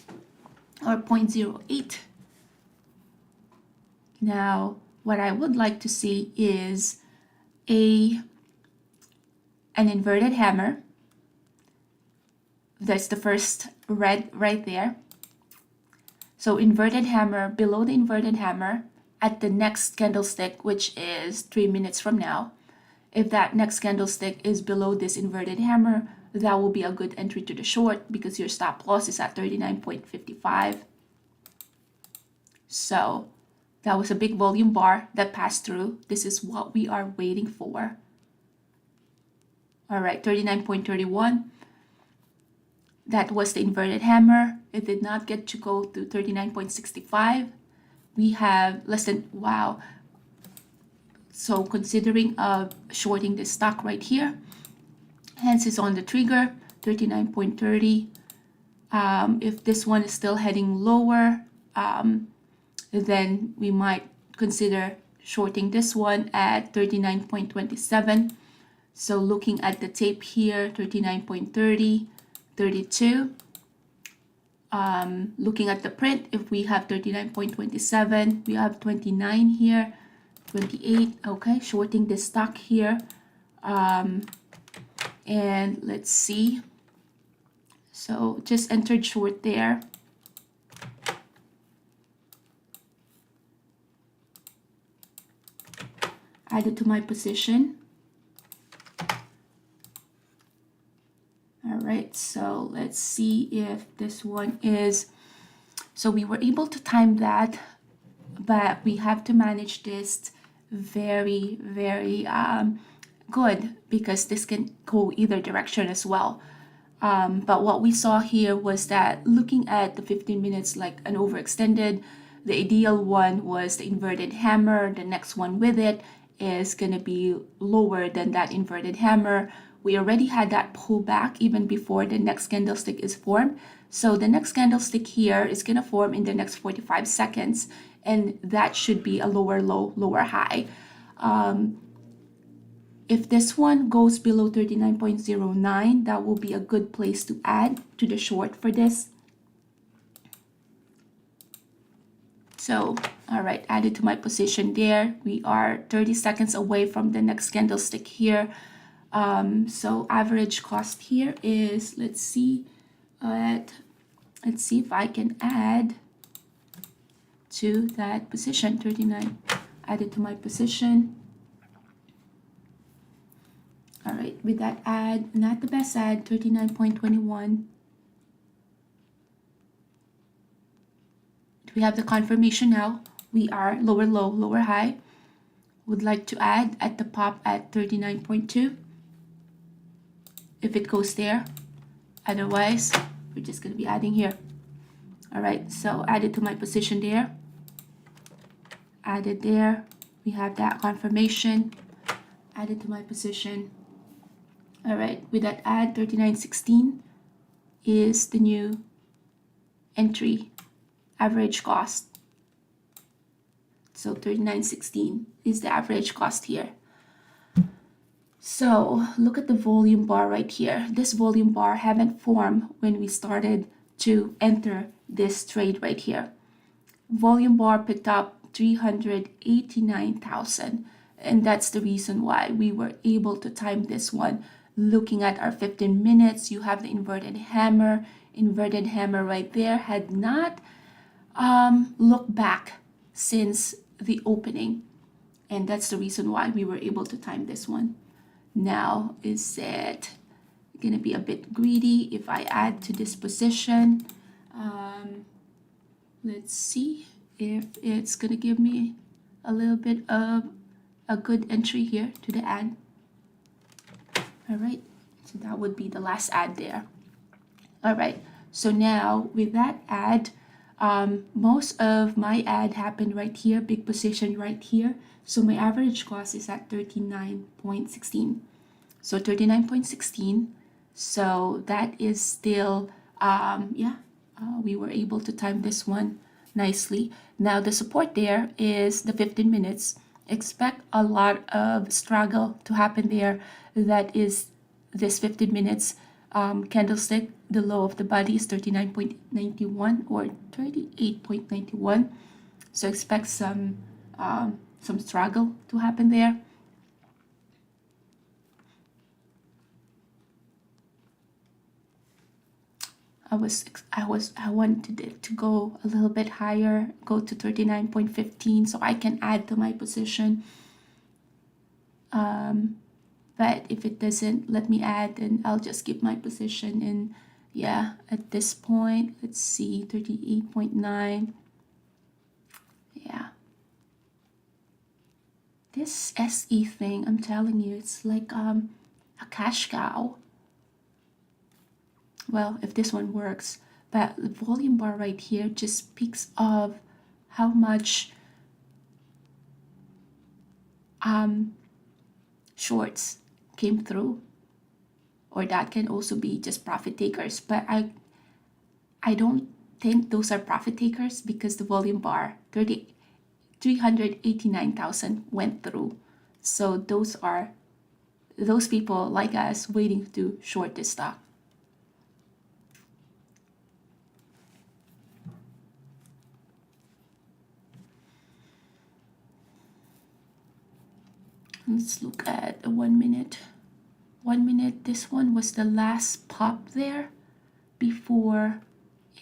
or 0.08. Now, what I would like to see is an inverted hammer. That's the first red right there. So inverted hammer, below the inverted hammer at the next candlestick, which is 3 minutes from now. If that next candlestick is below this inverted hammer, that will be a good entry to the short because your stop loss is at 39.55. So that was a big volume bar that passed through. This is what we are waiting for. All right, 39.31. That was the inverted hammer. It did not get to go to 39.65. We have less than, wow. So considering shorting this stock right here, hence is on the trigger, 39.30. If this one is still heading lower, then we might consider shorting this one at 39.27. So looking at the tape here, 39.30, 32. Looking at the print, if we have 39.27, we have 29 here, 28. Okay, shorting this stock here. And let's see. So just entered short there. Added to my position. All right, so let's see if this one is, so we were able to time that, but we have to manage this very, very good because this can go either direction as well. But what we saw here was that looking at the 15 minutes like an overextended, the ideal one was the inverted hammer. The next one with it is going to be lower than that inverted hammer. We already had that pullback even before the next candlestick is formed. So the next candlestick here is going to form in the next 45 seconds. And that should be a lower low, lower high. If this one goes below 39.09, that will be a good place to add to the short for this. So, all right, added to my position there. We are 30 seconds away from the next candlestick here. So average cost here is, let's see if I can add to that position, 39, added to my position. All right, with that add, not the best add, 39.21. We have the confirmation now. We are lower low, lower high. Would like to add at the pop at 39.2 if it goes there. Otherwise, we're just going to be adding here. All right, so added to my position there. Added there. We have that confirmation. Added to my position. All right, with that add, 39.16 is the new entry average cost. So 39.16 is the average cost here. So look at the volume bar right here. This volume bar haven't formed when we started to enter this trade right here. Volume bar picked up 389,000, and that's the reason why we were able to time this one. Looking at our 15 minutes, you have the inverted hammer. Inverted hammer right there had not looked back since the opening, and that's the reason why we were able to time this one. Now, is it gonna be a bit greedy if I add to this position? Let's see if it's gonna give me a little bit of a good entry here to the add. All right, so that would be the last add there. All right, so now with that add, most of my add happened right here, big position right here. So my average cost is at 39.16. So 39.16. So that is still, we were able to time this one nicely. Now the support there is the 15 minutes. Expect a lot of struggle to happen there. That is this 15 minutes candlestick. The low of the body is 39.91 or 38.91. So expect some struggle to happen there. I wanted it to go a little bit higher, go to 39.15, so I can add to my position. But if it doesn't let me add, then I'll just keep my position. And yeah, at this point, let's see, 38.9. Yeah. This SE thing, I'm telling you, it's like a cash cow. Well, if this one works, but the volume bar right here just speaks of how much shorts came through, or that can also be just profit takers, but I don't think those are profit takers because the volume bar 389,000 went through. So those are those people like us waiting to short this stock. Let's look at the 1 minute. 1 minute, this one was the last pop there before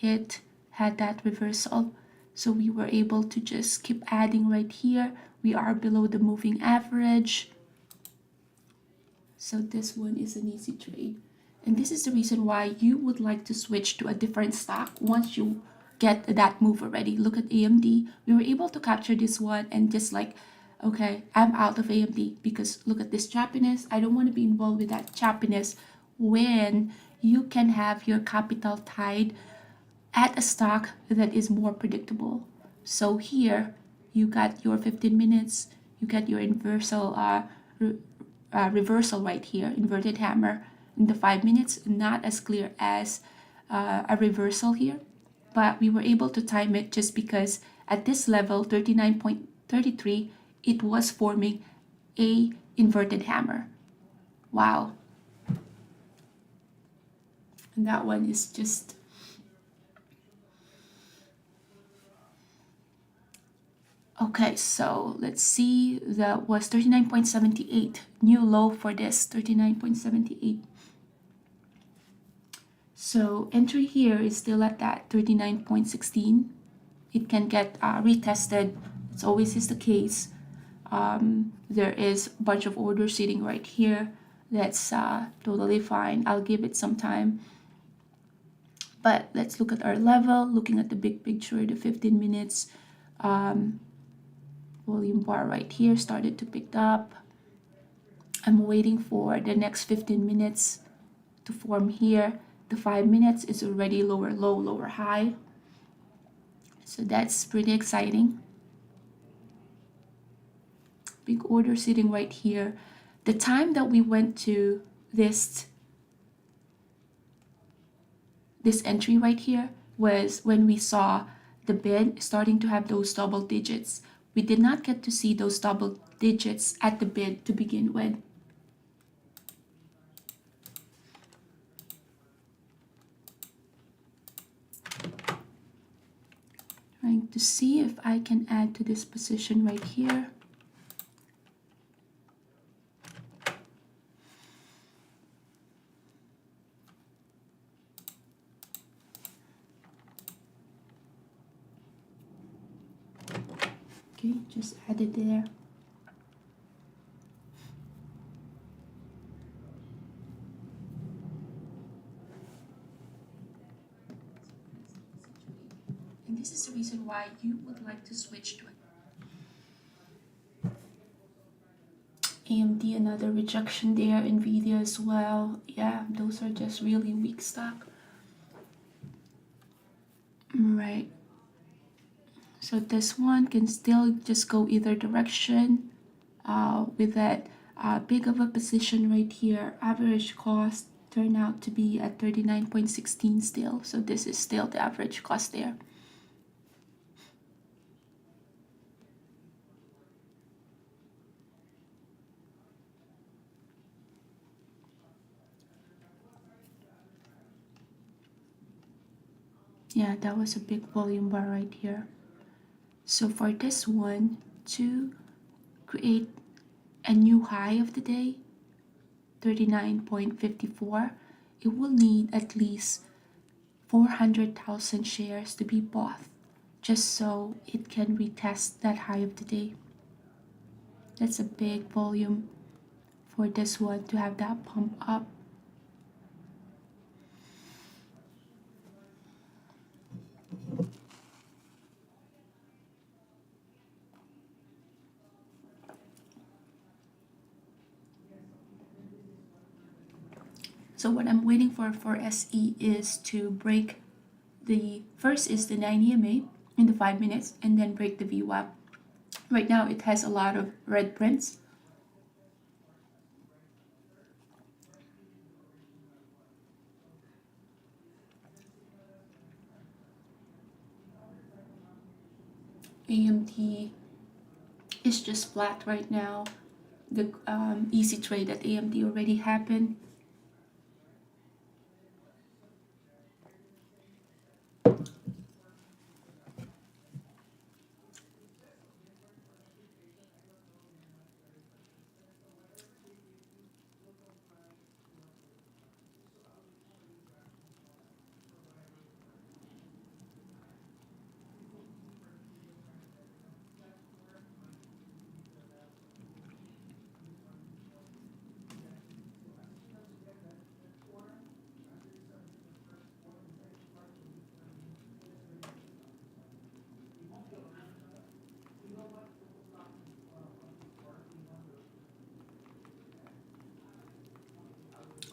it had that reversal. So we were able to just keep adding right here. We are below the moving average. So this one is an easy trade. And this is the reason why you would like to switch to a different stock once you get that move already. Look at AMD. We were able to capture this one and just like, okay, I'm out of AMD because look at this choppiness. I don't want to be involved with that choppiness when you can have your capital tied at a stock that is more predictable. So here you got your 15 minutes, you got your reversal right here, inverted hammer. In the 5 minutes, not as clear as a reversal here, but we were able to time it just because at this level, 39.33, it was forming a inverted hammer. Wow. And that one is just okay. So let's see, that was 39.78, new low for this, 39.78. So entry here is still at that 39.16. It can get retested. It's always is the case. There is a bunch of orders sitting right here. That's totally fine. I'll give it some time. But let's look at our level, looking at the big picture, the 15 minutes volume bar right here started to pick up. I'm waiting for the next 15 minutes to form here. The 5 minutes is already lower low, lower high. So that's pretty exciting. Big order sitting right here. The time that we went to this entry right here was when we saw the bid starting to have those double digits. We did not get to see those double digits at the bid to begin with. Trying to see if I can add to this position right here. Okay, just add it there. And this is the reason why you would like to switch to it. AMD, another rejection there. Nvidia as well. Yeah, those are just really weak stock. Right. So this one can still just go either direction with that big of a position right here. Average cost turned out to be at 39.16 still. So this is still the average cost there. Yeah, that was a big volume bar right here. So for this one to create a new high of the day, 39.54, it will need at least 400,000 shares to be bought just so it can retest that high of the day. That's a big volume for this one to have that pump up. So what I'm waiting for SE is to break the first is the 9 EMA in the 5 minutes and then break the VWAP. Right now it has a lot of red prints. AMD is just flat right now. The easy trade at AMD already happened.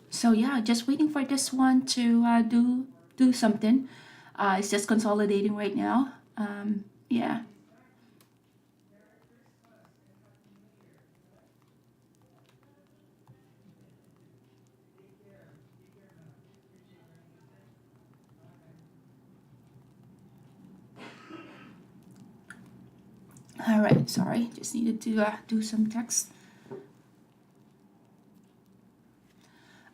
So yeah, just waiting for this one to do something. It's just consolidating right now. Yeah. All right, sorry, just needed to do some text.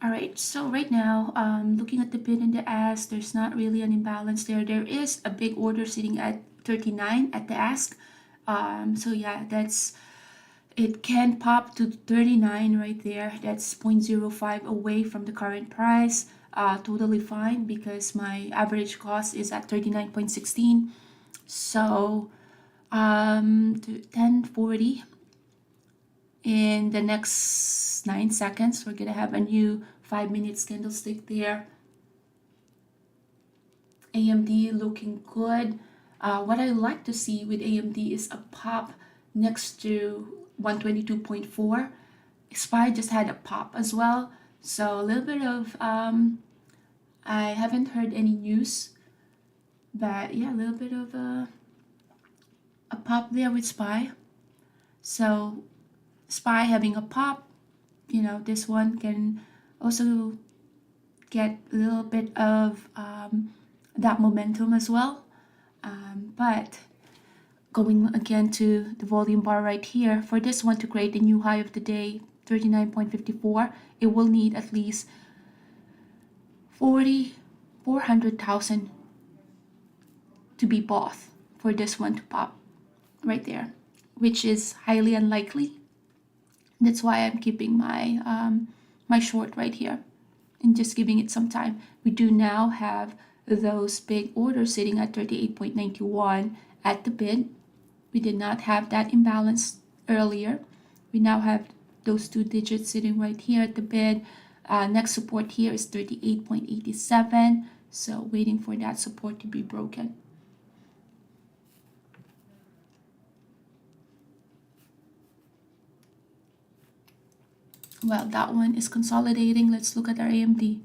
All right, so right now, looking at the bid and the ask, there's not really an imbalance there. There is a big order sitting at 39 at the ask. So yeah, it can pop to 39 right there. That's 0.05 away from the current price. Totally fine because my average cost is at 39.16. So to 1040 in the next 9 seconds we're gonna have a new 5 minute candlestick there. AMD looking good. What I like to see with AMD is a pop next to 122.4. SPY just had a pop as well. So a little bit of, I haven't heard any news, but yeah, a little bit of a pop there with SPY. So SPY having a pop, this one can also get a little bit of that momentum as well. But going again to the volume bar right here, for this one to create a new high of the day, 39.54, it will need at least 400,000 to be bought for this one to pop right there, which is highly unlikely. That's why I'm keeping my short right here and just giving it some time. We do now have those big orders sitting at 38.91 at the bid. We did not have that imbalance earlier. We now have those two digits sitting right here at the bid. Next support here is 38.87. So waiting for that support to be broken. Well, that one is consolidating. Let's look at our AMD.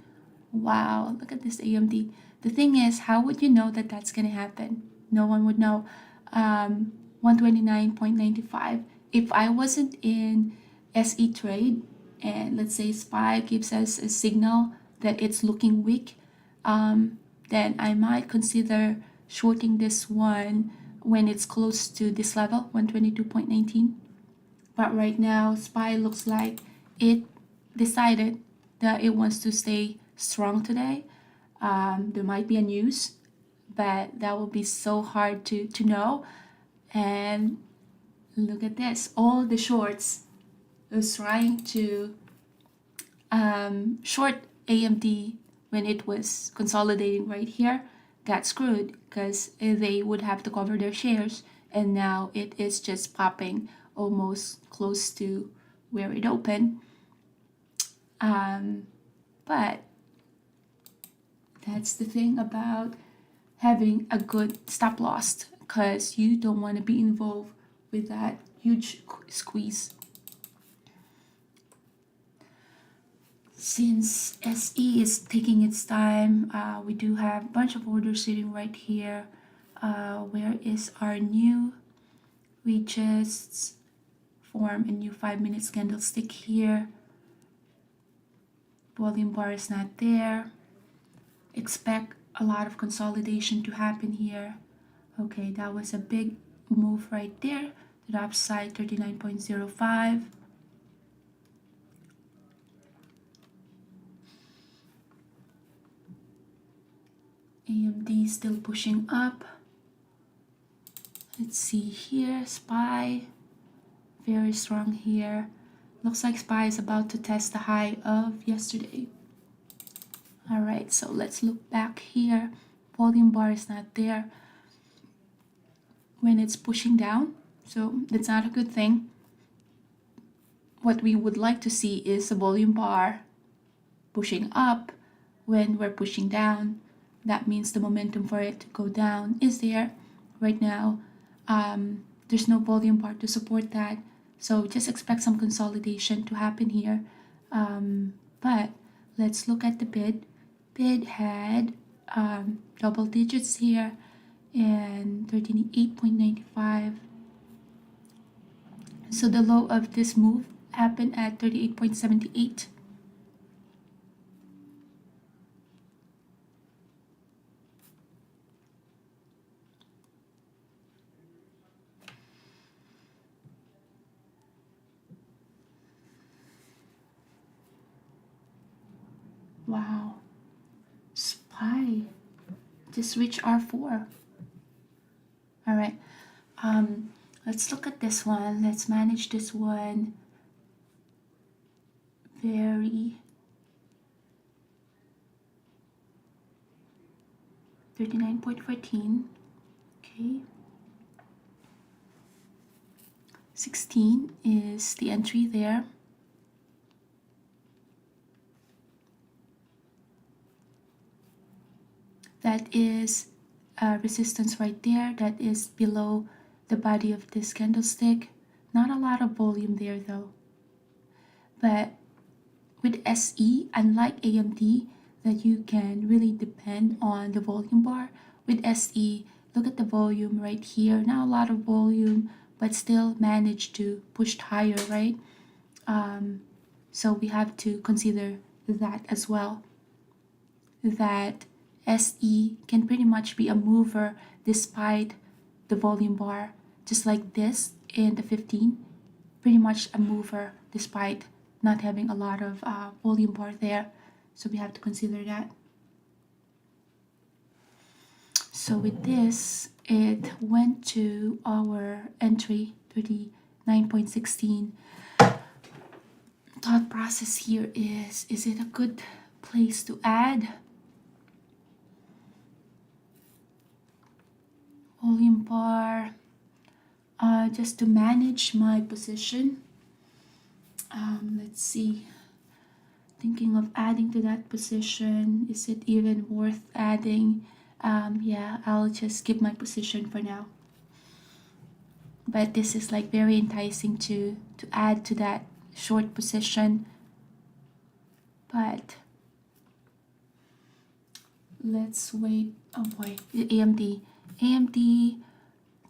Wow, look at this AMD. The thing is, how would you know that that's going to happen? No one would know. 129.95. If I wasn't in SE trade and let's say SPY gives us a signal that it's looking weak, then I might consider shorting this one when it's close to this level, 122.19. But right now, SPY looks like it decided that it wants to stay strong today. There might be a news, but that will be so hard to know. And look at this, all the shorts was trying to short AMD when it was consolidating right here, got screwed because they would have to cover their shares, and now it is just popping almost close to where it opened. But that's the thing about having a good stop loss, because you don't want to be involved with that huge squeeze. Since SE is taking its time, we do have a bunch of orders sitting right here. Where is our new? We just form a new 5-minute candlestick here. Volume bar is not there. Expect a lot of consolidation to happen here. Okay, that was a big move right there. The upside 39.05. AMD still pushing up. Let's see here, SPY, very strong here. Looks like SPY is about to test the high of yesterday. All right, so let's look back here. Volume bar is not there when it's pushing down, so that's not a good thing. What we would like to see is a volume bar pushing up when we're pushing down. That means the momentum for it to go down is there. Right now, there's no volume bar to support that, so just expect some consolidation to happen here. But let's look at the bid. Bid had double digits here and 38.95. So the low of this move happened at 38.78. Wow, SPY just reached R4. All right, let's look at this one. Let's manage this one very 39.14. Okay, 16 is the entry there. That is resistance right there. That is below the body of this candlestick. Not a lot of volume there though. But with SE, unlike AMD, that you can really depend on the volume bar, with SE, look at the volume right here. Not a lot of volume, but still managed to push higher, right? So we have to consider that as well. That SE can pretty much be a mover despite the volume bar, just like this in the 15, pretty much a mover despite not having a lot of volume bar there. So we have to consider that. So with this, it went to our entry 39.16. Thought process here is it a good place to add? Volume bar, just to manage my position. Let's see, thinking of adding to that position. Is it even worth adding? Yeah, I'll just keep my position for now. But this is like very enticing to add to that short position. But let's wait. Oh boy, AMD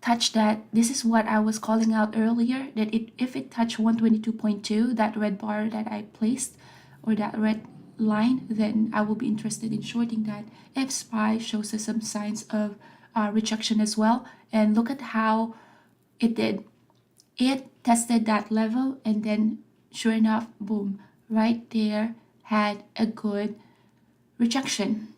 touch that. This is what I was calling out earlier, that if it touched 122.2, that red bar that I placed, or that red line, then I will be interested in shorting that. If SPY shows us some signs of rejection as well, and look at how it did. It tested that level, and then sure enough, boom, right there had a good rejection.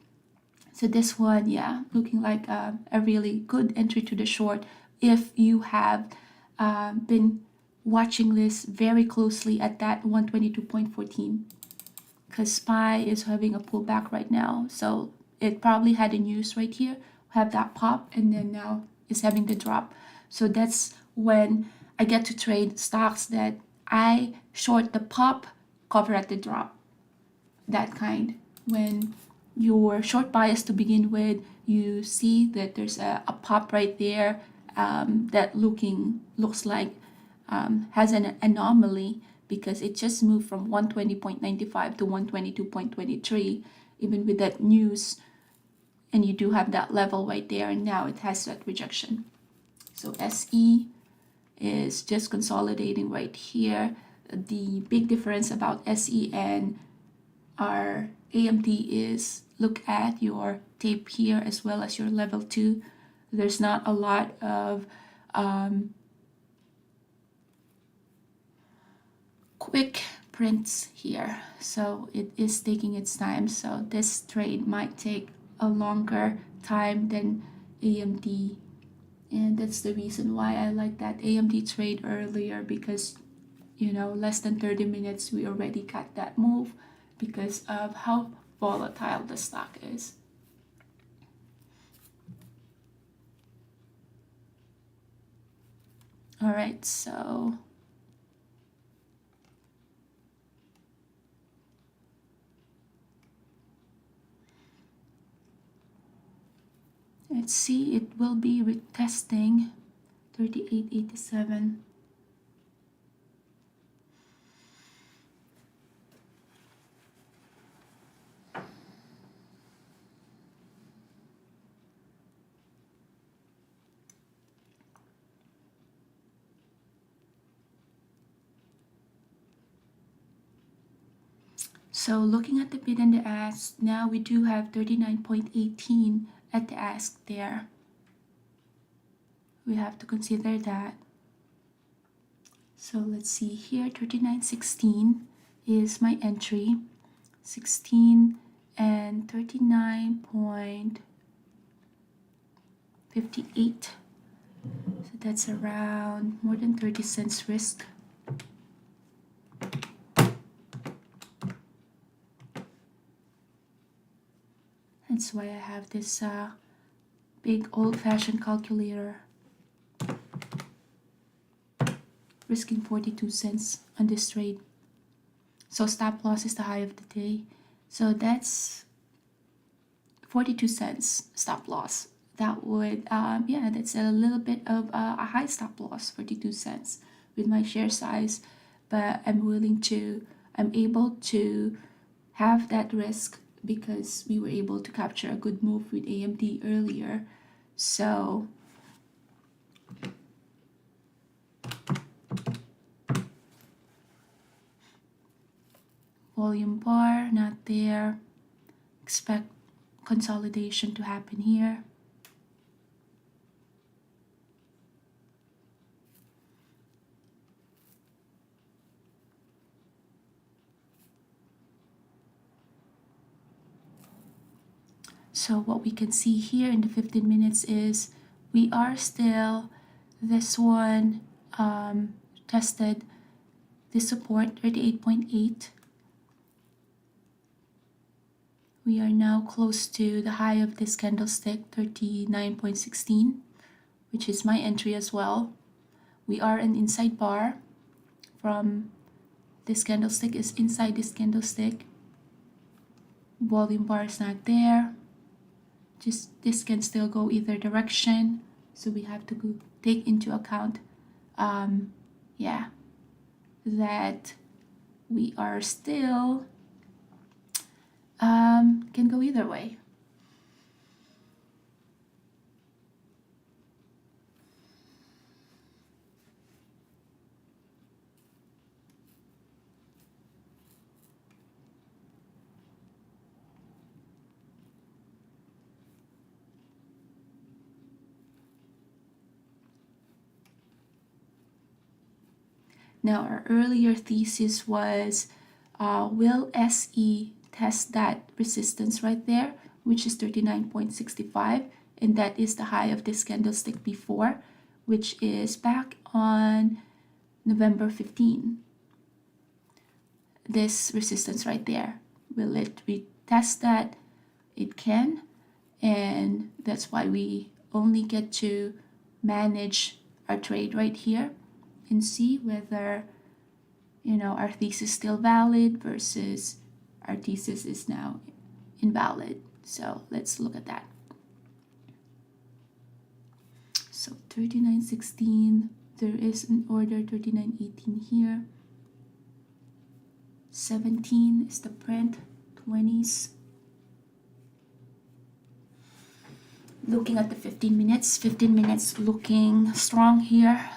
So this one, yeah, looking like a really good entry to the short if you have been watching this very closely at that 122.14, because SPY is having a pullback right now. So it probably had a news right here, have that pop, and then now it's having the drop. So that's when I get to trade stocks that I short the pop, cover at the drop. That kind. When your short bias to begin with, you see that there's a pop right there that looks like has an anomaly, because it just moved from 120.95 to 122.23, even with that news, and you do have that level right there, and now it has that rejection. So SE is just consolidating right here. The big difference about SE and our AMD is, look at your tape here as well as your level 2. There's not a lot of quick prints here, so it is taking its time. So this trade might take a longer time than AMD, and that's the reason why I like that AMD trade earlier, because less than 30 minutes we already got that move because of how volatile the stock is. All right, so let's see, it will be retesting 38.87. So looking at the bid and the ask, now we do have 39.18 at the ask there. We have to consider that. So let's see here, 39.16 is my entry. 16 and 39.58. So that's around more than 30 cents risk. That's why I have this big old-fashioned calculator, risking 42 cents on this trade. So stop loss is the high of the day. So that's 42 cents stop loss. That would, yeah, that's a little bit of a high stop loss, 42 cents with my share size. But I'm able to have that risk because we were able to capture a good move with AMD earlier. So volume bar, not there. Expect consolidation to happen here. So what we can see here in the 15 minutes is we are still, this one tested this support 38.8. We are now close to the high of this candlestick, 39.16, which is my entry as well. We are an inside bar from this candlestick, is inside this candlestick. Volume bar is not there. Just this can still go either direction, so we have to take into account yeah, that we are still can go either way. Now, our earlier thesis was, will SE test that resistance right there, which is 39.65, and that is the high of this candlestick before, which is back on November 15. This resistance right there, will it retest that? It can, and that's why we only get to manage our trade right here and see whether, you know, our thesis is still valid versus our thesis is now invalid. So let's look at that. So 39.16, there is an order 39.18 here. 17 is the print, 20s. Looking at the 15 minutes looking strong here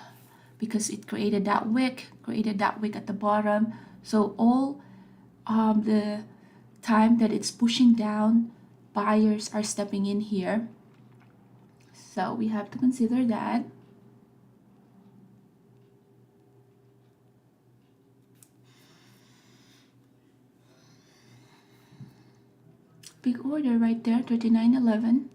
because it created that wick at the bottom. So all the time that it's pushing down, buyers are stepping in here. So we have to consider that. Big order right there, 39.11.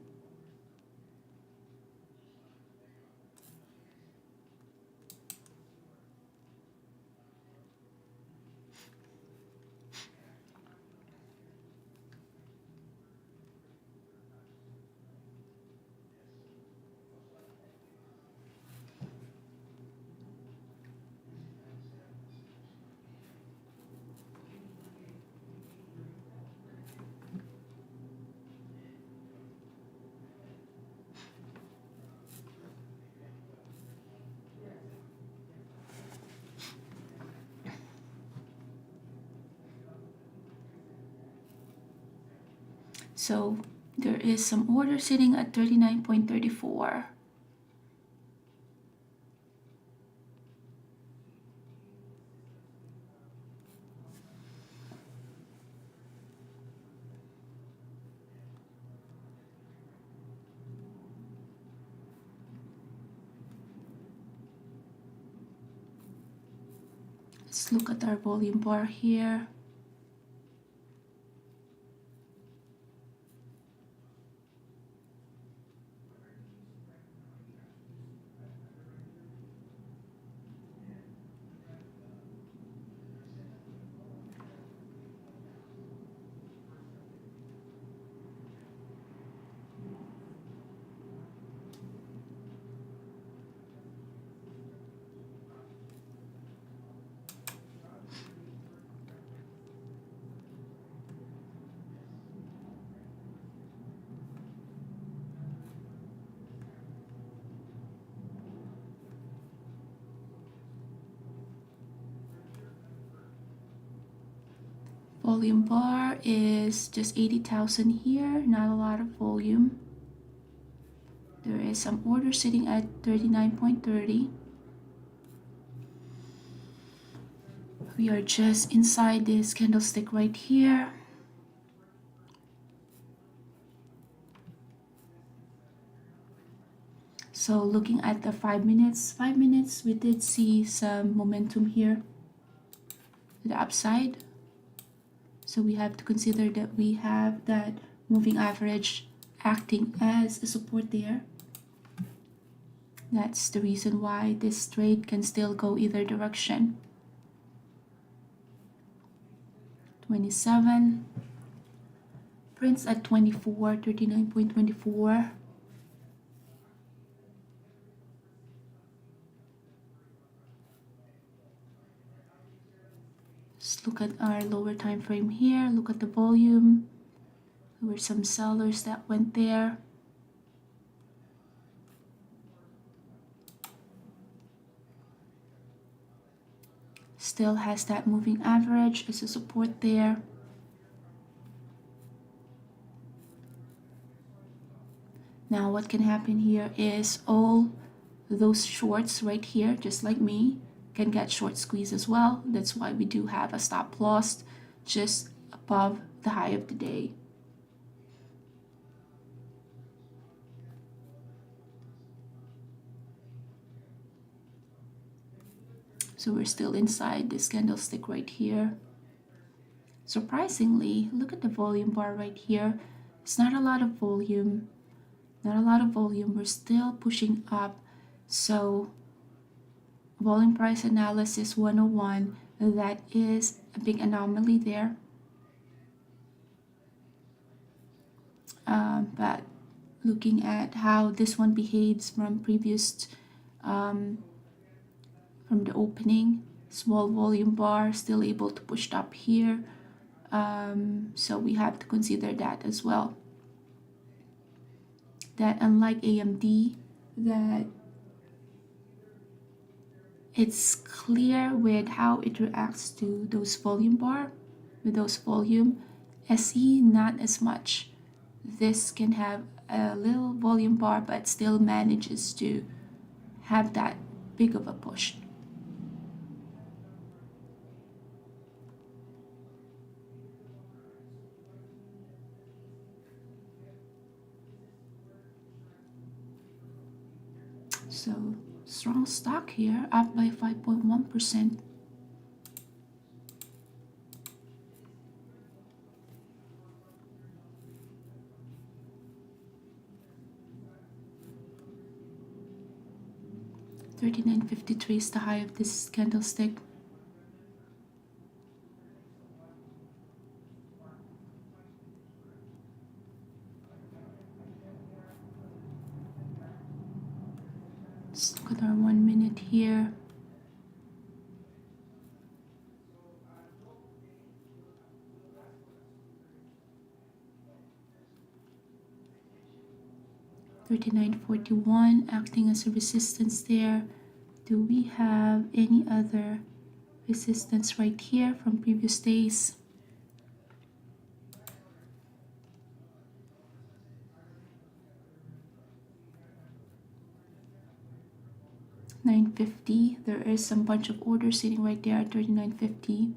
So there is some order sitting at 39.34. Let's look at our volume bar here. volume bar is just 80,000 here, not a lot of volume. There is some order sitting at 39.30. We are just inside this candlestick right here. So looking at the 5 minutes, we did see some momentum here to the upside. So we have to consider that we have that moving average acting as a support there. That's the reason why this trade can still go either direction. 27, prints at 24, 39.24. Let's look at our lower time frame here. Look at the volume. There were some sellers that went there. Still has that moving average as a support there. Now what can happen here is all those shorts right here, just like me, can get short squeeze as well. That's why we do have a stop loss just above the high of the day. So we're still inside this candlestick right here. Surprisingly, look at the volume bar right here. It's not a lot of volume. Not a lot of volume. We're still pushing up. So volume price analysis 101, that is a big anomaly there. But looking at how this one behaves from previous from the opening, small volume bar, still able to push up here. So we have to consider that as well. That unlike AMD, that it's clear with how it reacts to those volume bar, with those volume. SE, not as much. This can have a little volume bar, but still manages to have that big of a push. So strong stock here, up by 5.1%. $39.53 is the high of this candlestick. Let's look at our 1 minute here. $39.41 acting as a resistance there. Do we have any other resistance right here from previous days? $9.50. There is some bunch of orders sitting right there at $39.50.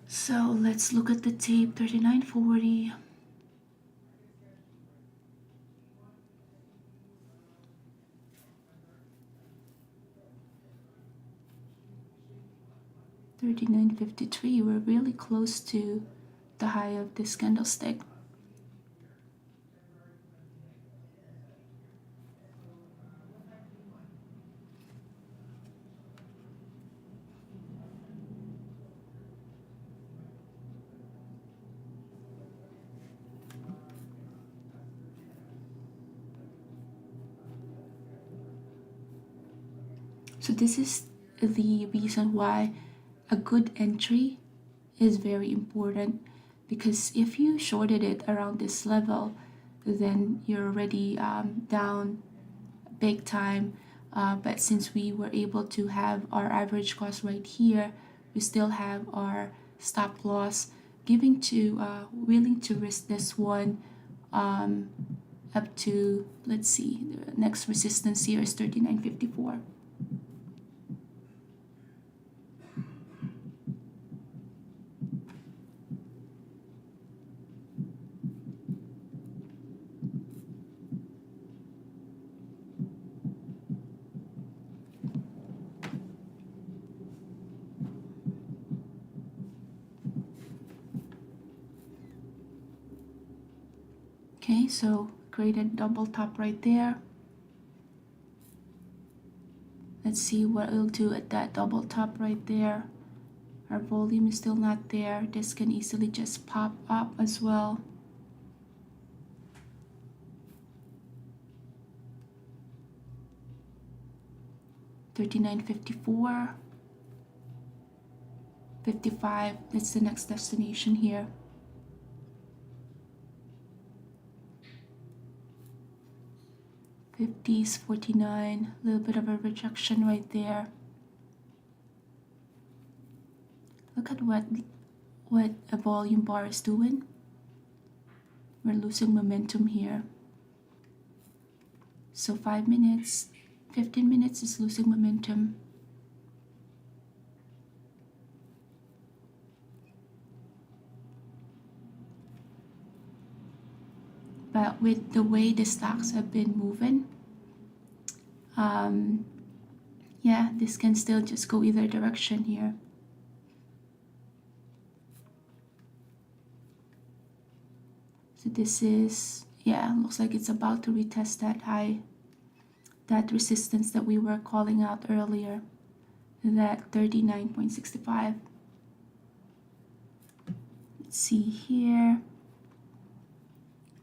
So let's look at the tape. $39.40. $39.53. We're really close to the high of this candlestick. So this is the reason why a good entry is very important. because if you shorted it around this level, then you're already down big time. But since we were able to have our average cost right here, we still have our stop loss, willing to risk this one up to, let's see, the next resistance here is 39.54. Okay, so created double top right there. Let's see what it'll do at that double top right there. Our volume is still not there. This can easily just pop up as well. $39.54, 55. That's the next destination here. $50s, 49. A little bit of a rejection right there. Look at what a volume bar is doing. We're losing momentum here. So 5 minutes, 15 minutes is losing momentum. But with the way the stocks have been moving, yeah, this can still just go either direction here. So this is, yeah, looks like it's about to retest that high, that resistance that we were calling out earlier, that 39.65. Let's see here.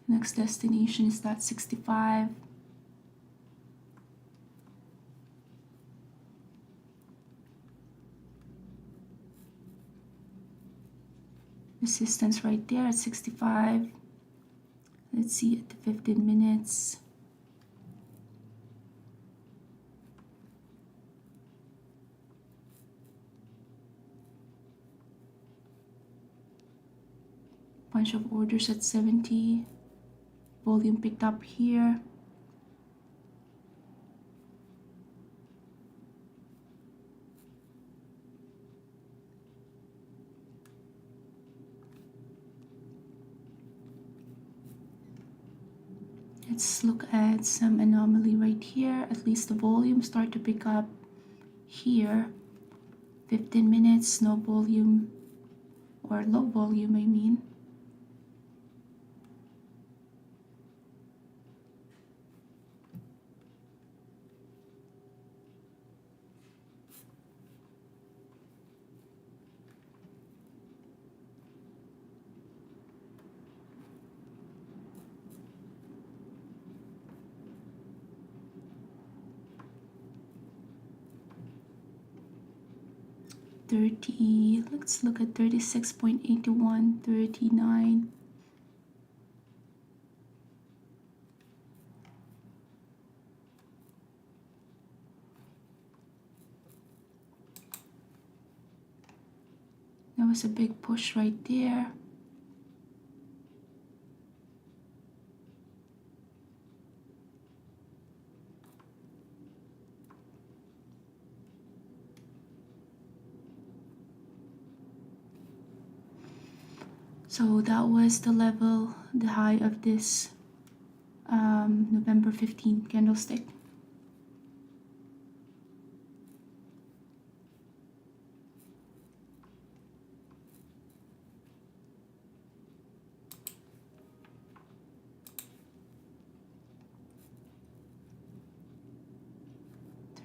Next destination is that 65. Resistance right there at 65. Let's see at the 15 minutes. Bunch of orders at 70. Volume picked up here. Let's look at some anomaly right here. At least the volume start to pick up here. 15 minutes, no volume, or low volume, I mean. Let's look at 36.81, 39. That was a big push right there. So that was the level, the high of this November 15 candlestick.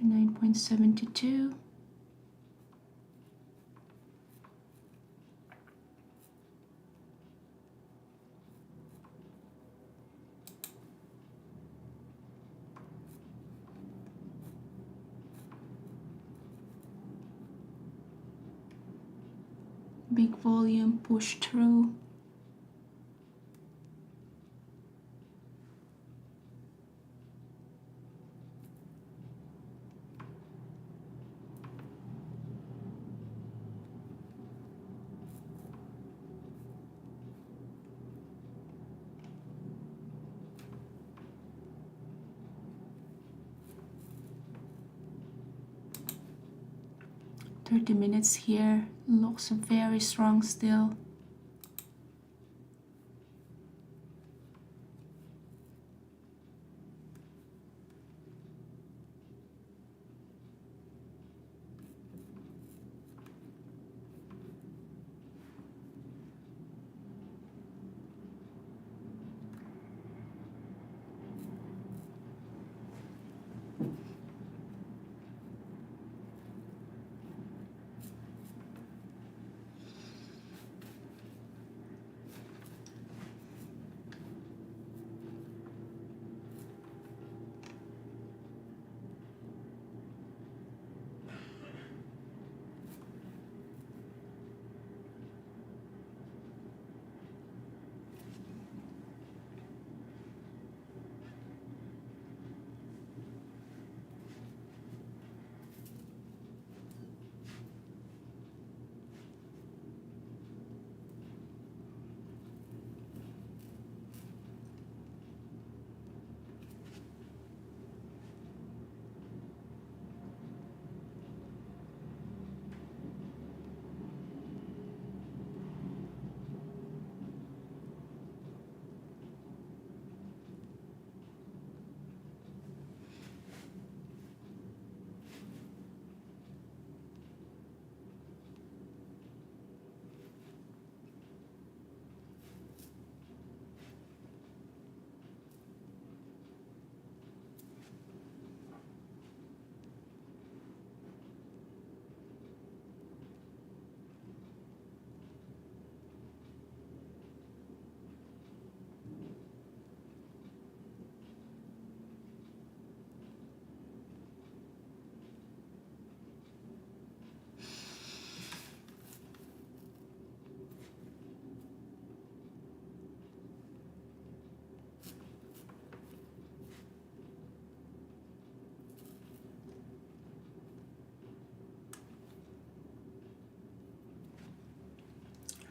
$39.72. Big volume push through. 30 minutes here looks very strong still.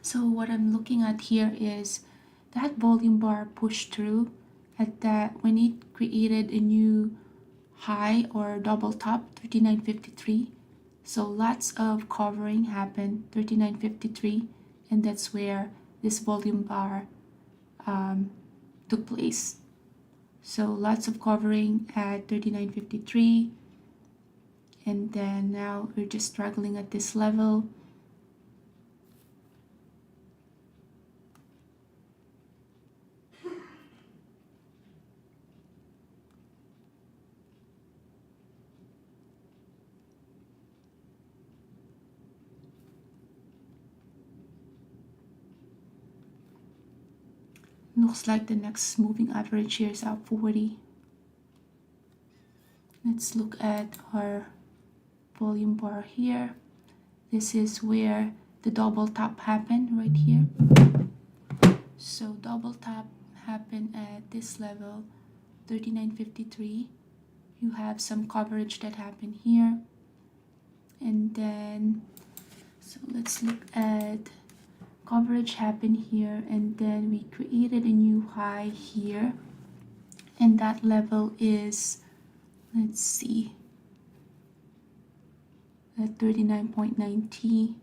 So what I'm looking at here is that volume bar pushed through at that when it created a new high or double top 39.53. So lots of covering happened 39.53, and that's where this volume bar took place. So lots of covering at 39.53, and then now we're just struggling at this level. Looks like the next moving average here is up 40. Let's look at our volume bar here. This is where the double top happened right here. So double top happened at this level, 39.53. You have some coverage that happened here. And then, so let's look at coverage happened here, and then we created a new high here, and that level is, let's see, at 39.90.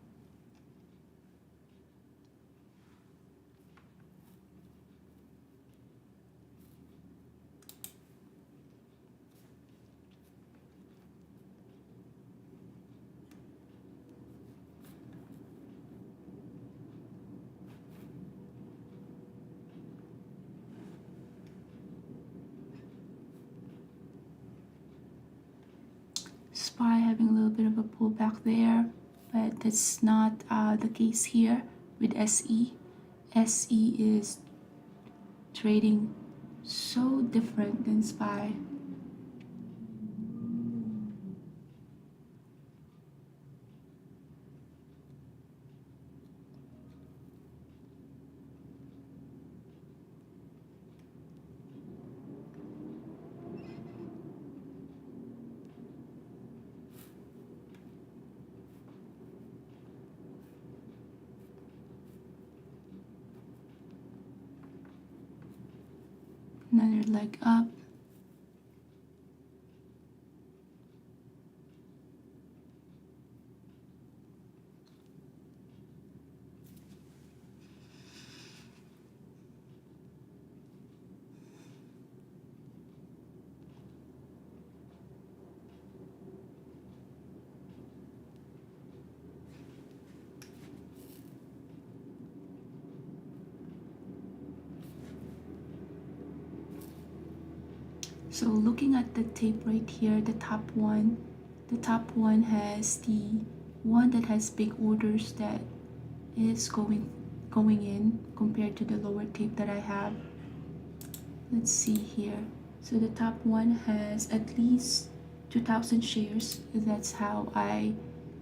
SPY having a little bit of a pullback there, but that's not the case here with SE. SE is trading so different than SPY. Another leg up. So looking at the tape right here, the top one has the one that has big orders that is going in compared to the lower tape that I have. Let's see here. So the top one has at least 2,000 shares. That's how I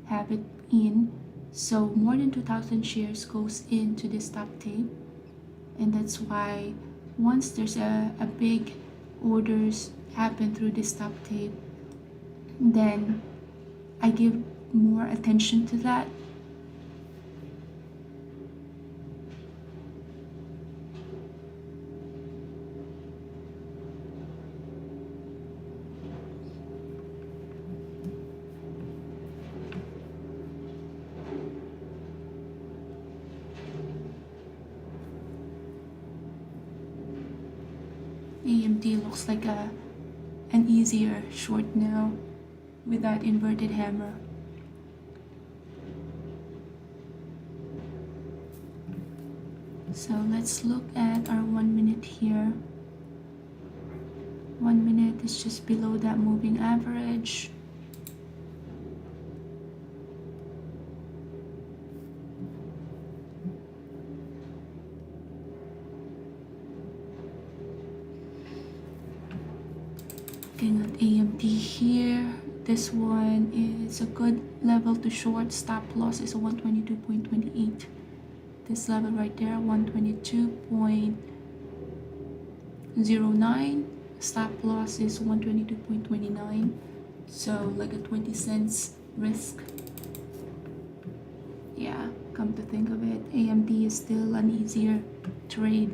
have it in. So more than 2,000 shares goes into this top tape, and that's why once there's a big orders happen through this top tape, then I give more attention to that. AMD looks like an easier short now with that inverted hammer. So let's look at our 1 minute here. 1 minute is just below that moving average. Looking at AMD here, this one is a good level to short. Stop loss is a 122.28. This level right there, 122.09. Stop loss is 122.29. So like a 20 cents risk. Yeah, come to think of it, AMD is still an easier trade.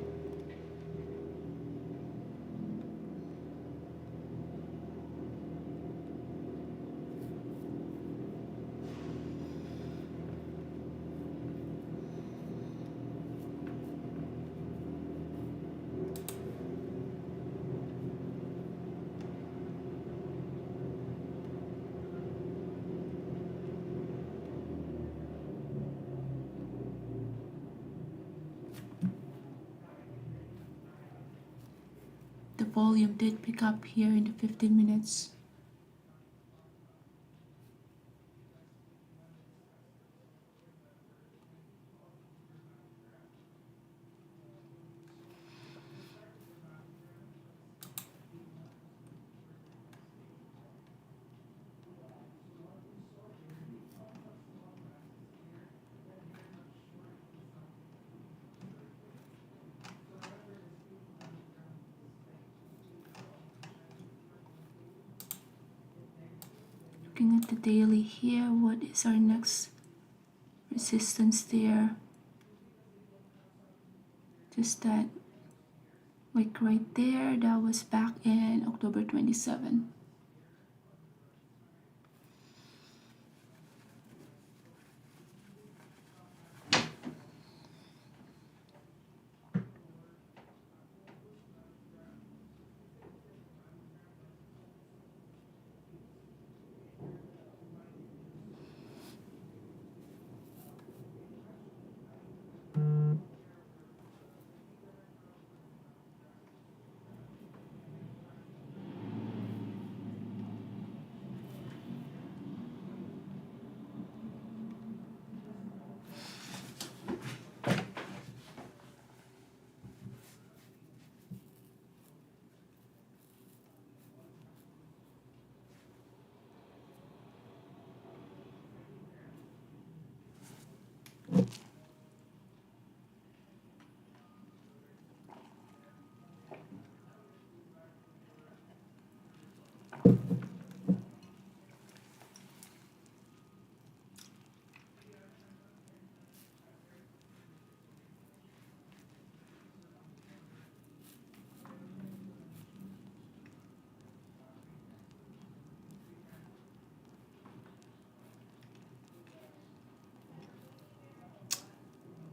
The volume did pick up here in the 15 minutes. Looking at the daily here, what is our next resistance there? Just that wick right there, that was back in October 27.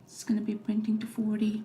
It's gonna be printing to 40.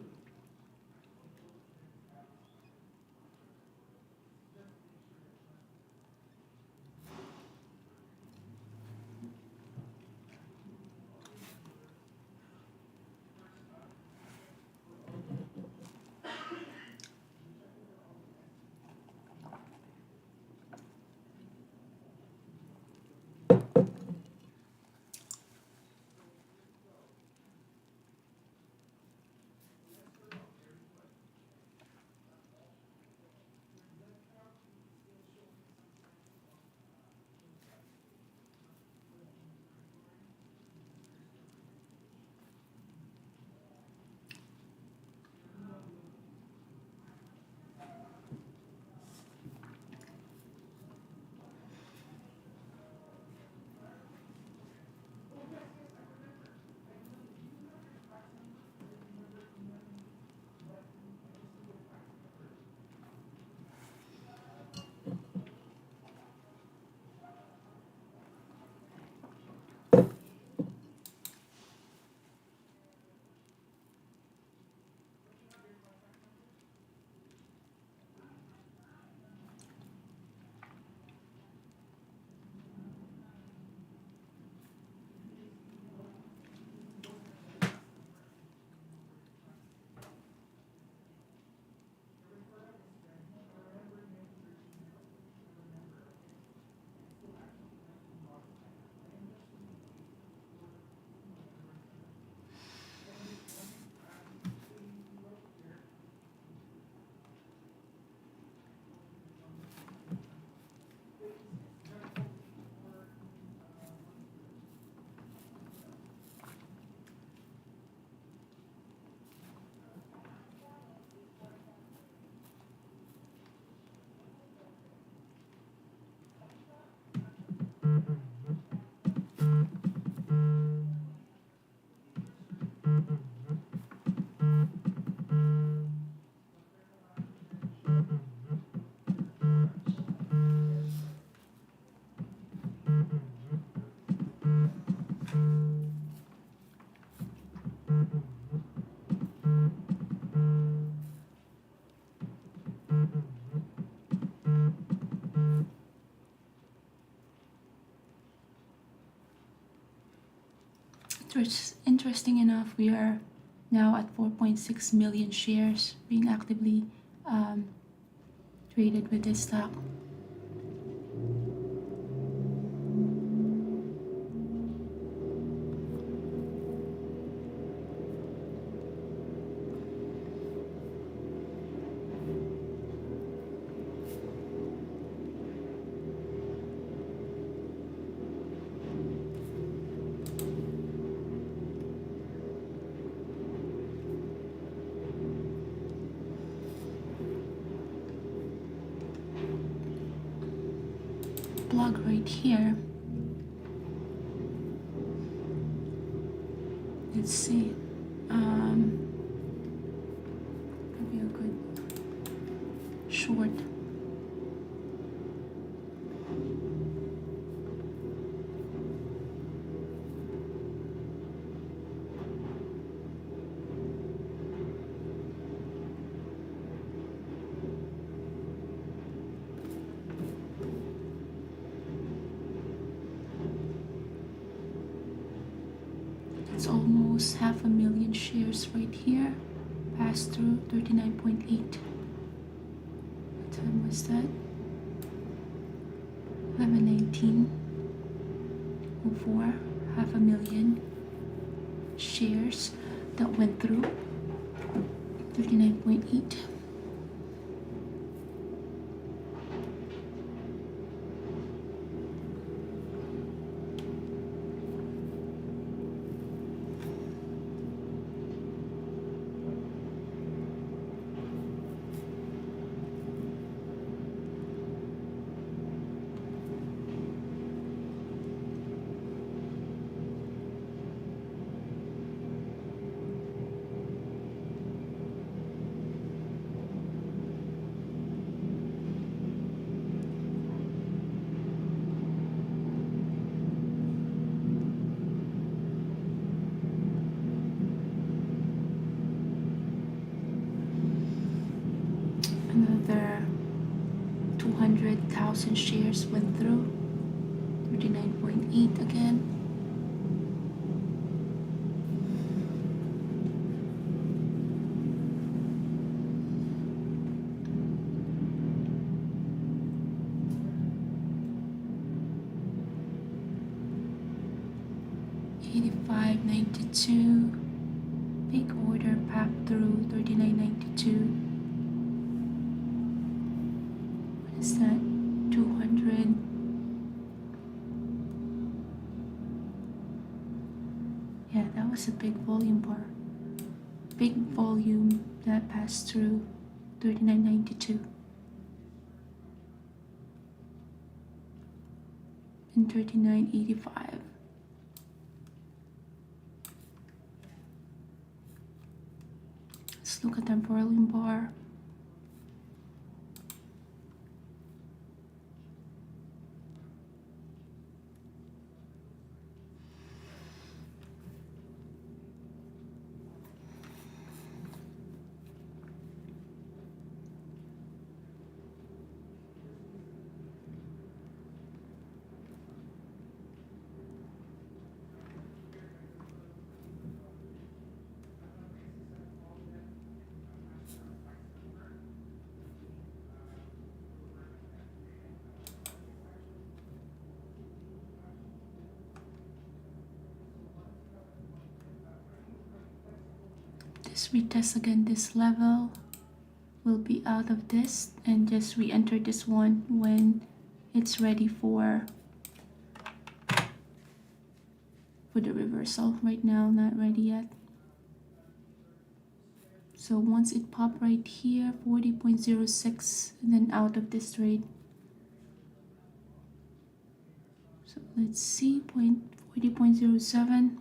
Interesting enough, we are now at 4.6 million shares being actively traded with this stock. Plug right here. Let's see. Could be a good short. It's almost 500,000 shares right here. Pass through 39.8. What time was that? 11:19:04. 500,000 shares that went through 39.8. Another 200,000 shares went through 39.8 again. $85.92. Big order packed through 39.92. Is that 200? Yeah, that was a big volume bar. Big volume that passed through 39.92 and 39.85. Let's look at the volume bar. Just retest again this level. We'll be out of this and just re-enter this one when it's ready for the reversal. Right now, not ready yet. So once it pop right here, 40.06, and then out of this trade. So let's see, 40.07.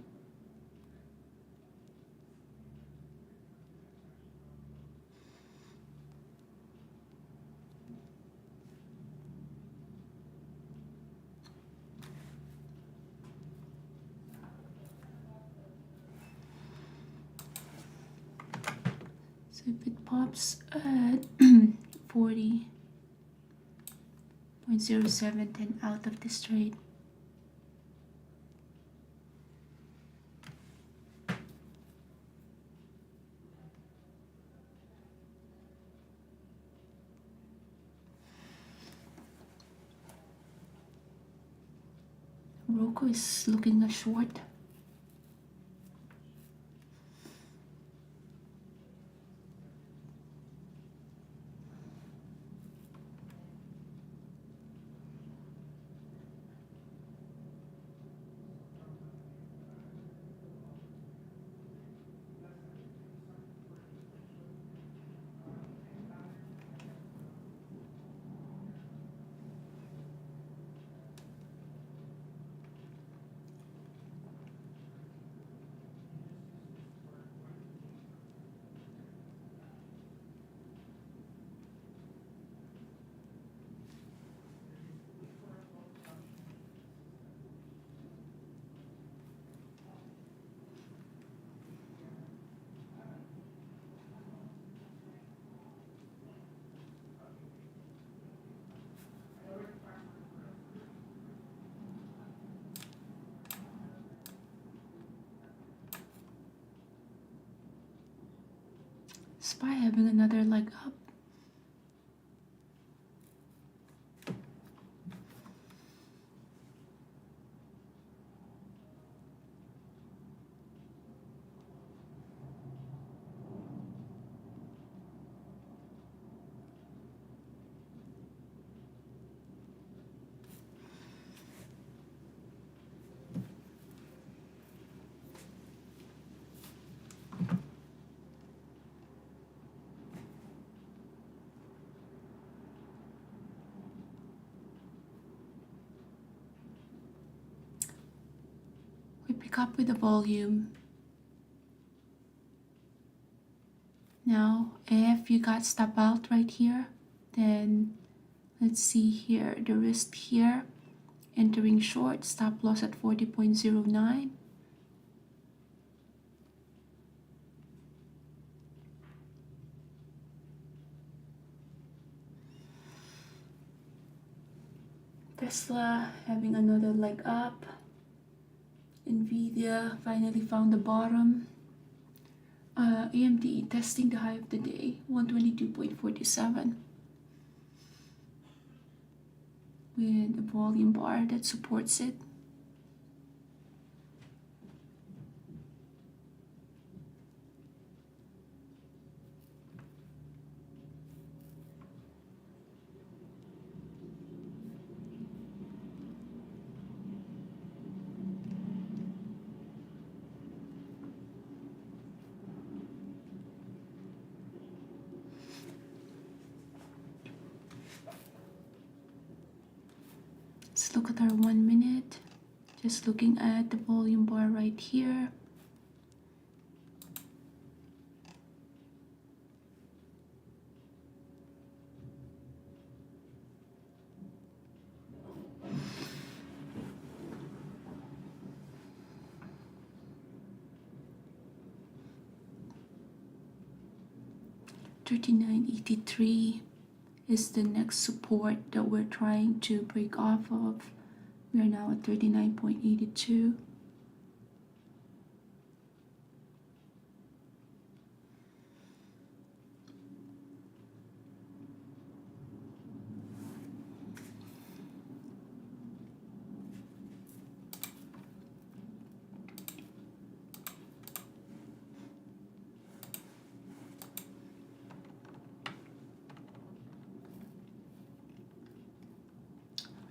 So if it pops at 40.07, then out of this trade. Roku is looking a short. SPY having another leg up. We pick up with the volume. Now, if you got stop out right here, then let's see here, the risk here, entering short, stop loss at 40.09. Tesla having another leg up. Nvidia finally found the bottom. AMD testing the high of the day, 122.47, with a volume bar that supports it. Let's look at our 1 minute. Just looking at the volume bar right here. $39.83 is the next support that we're trying to break off of. We are now at 39.82.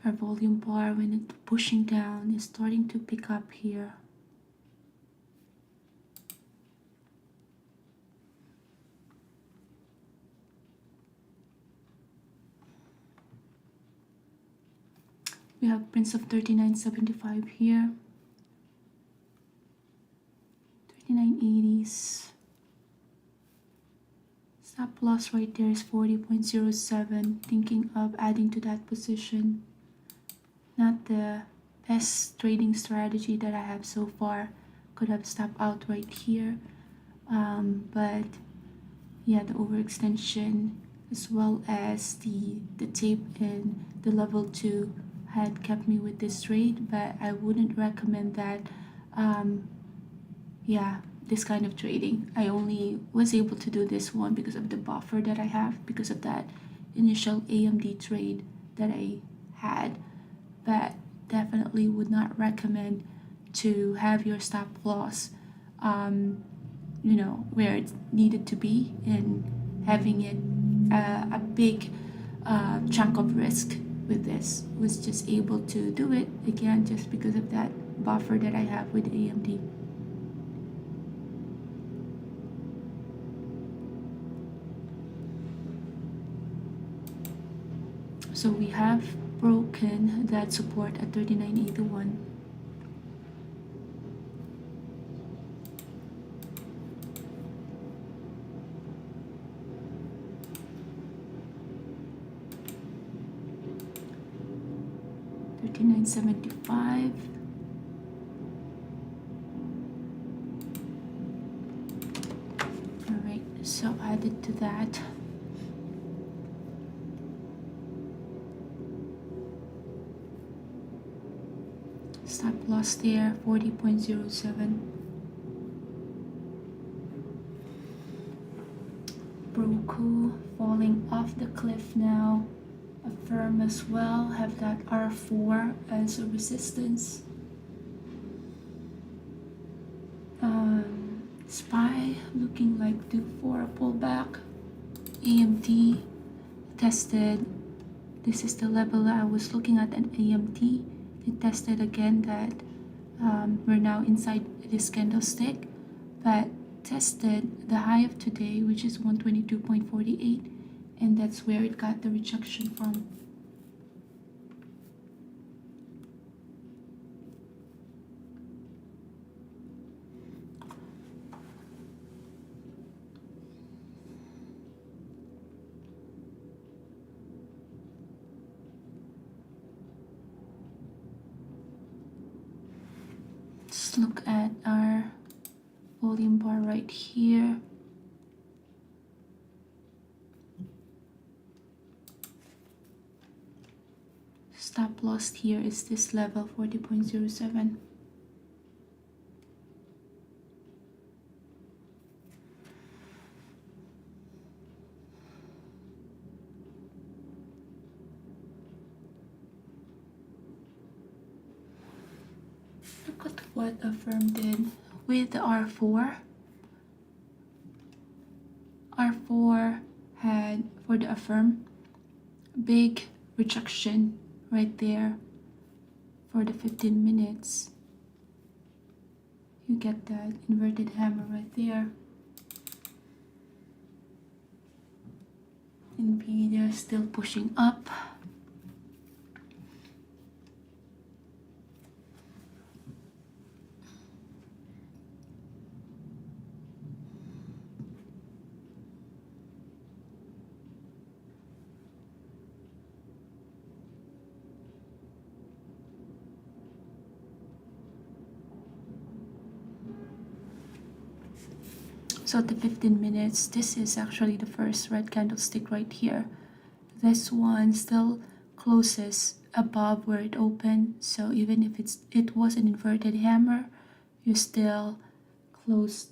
Our volume bar, when it's pushing down, is starting to pick up here. We have Prince of 39.75 here. 39.80s. Stop loss right there is 40.07. Thinking of adding to that position. Not the best trading strategy that I have so far. Could have stopped out right here. But yeah, the overextension as well as the tape in the level 2 had kept me with this trade, but I wouldn't recommend that. Yeah, this kind of trading. I only was able to do this one because of the buffer that I have, because of that initial AMD trade that I had. But definitely would not recommend to have your stop loss where it's needed to be, and having it a big chunk of risk with this. Was just able to do it again just because of that buffer that I have with AMD. So we have broken that support at 39.81. $39.75. All right, so added to that. Stop loss there, 40.07. Roku falling off the cliff now. Affirm as well, have that R4 as a resistance. SPY looking like due for a pullback. AMD tested, this is the level that I was looking at AMD. It tested again that we're now inside this candlestick, but tested the high of today, which is 122.48, and that's where it got the rejection from. Let's look at our volume bar right here. Stop loss here is this level, 40.07. Look at what Affirm did with the R4. R4 had, for the Affirm, big rejection right there for the 15 minutes. You get that inverted hammer right there. Nvidia still pushing up. So the 15 minutes, this is actually the first red candlestick right here. This one still closes above where it opened. So even if it was an inverted hammer, you still closed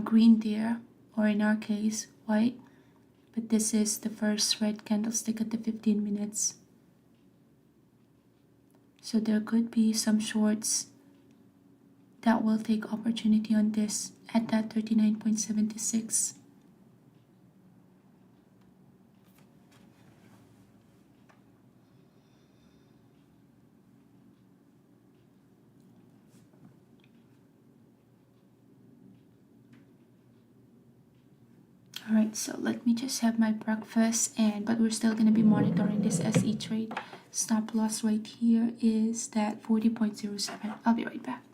green there, or in our case, white. But this is the first red candlestick at the 15 minutes. So there could be some shorts that will take opportunity on this at that 39.76. All right, so let me just have my breakfast, but we're still gonna be monitoring this SE trade. Stop loss right here is that 40.07. I'll be right back.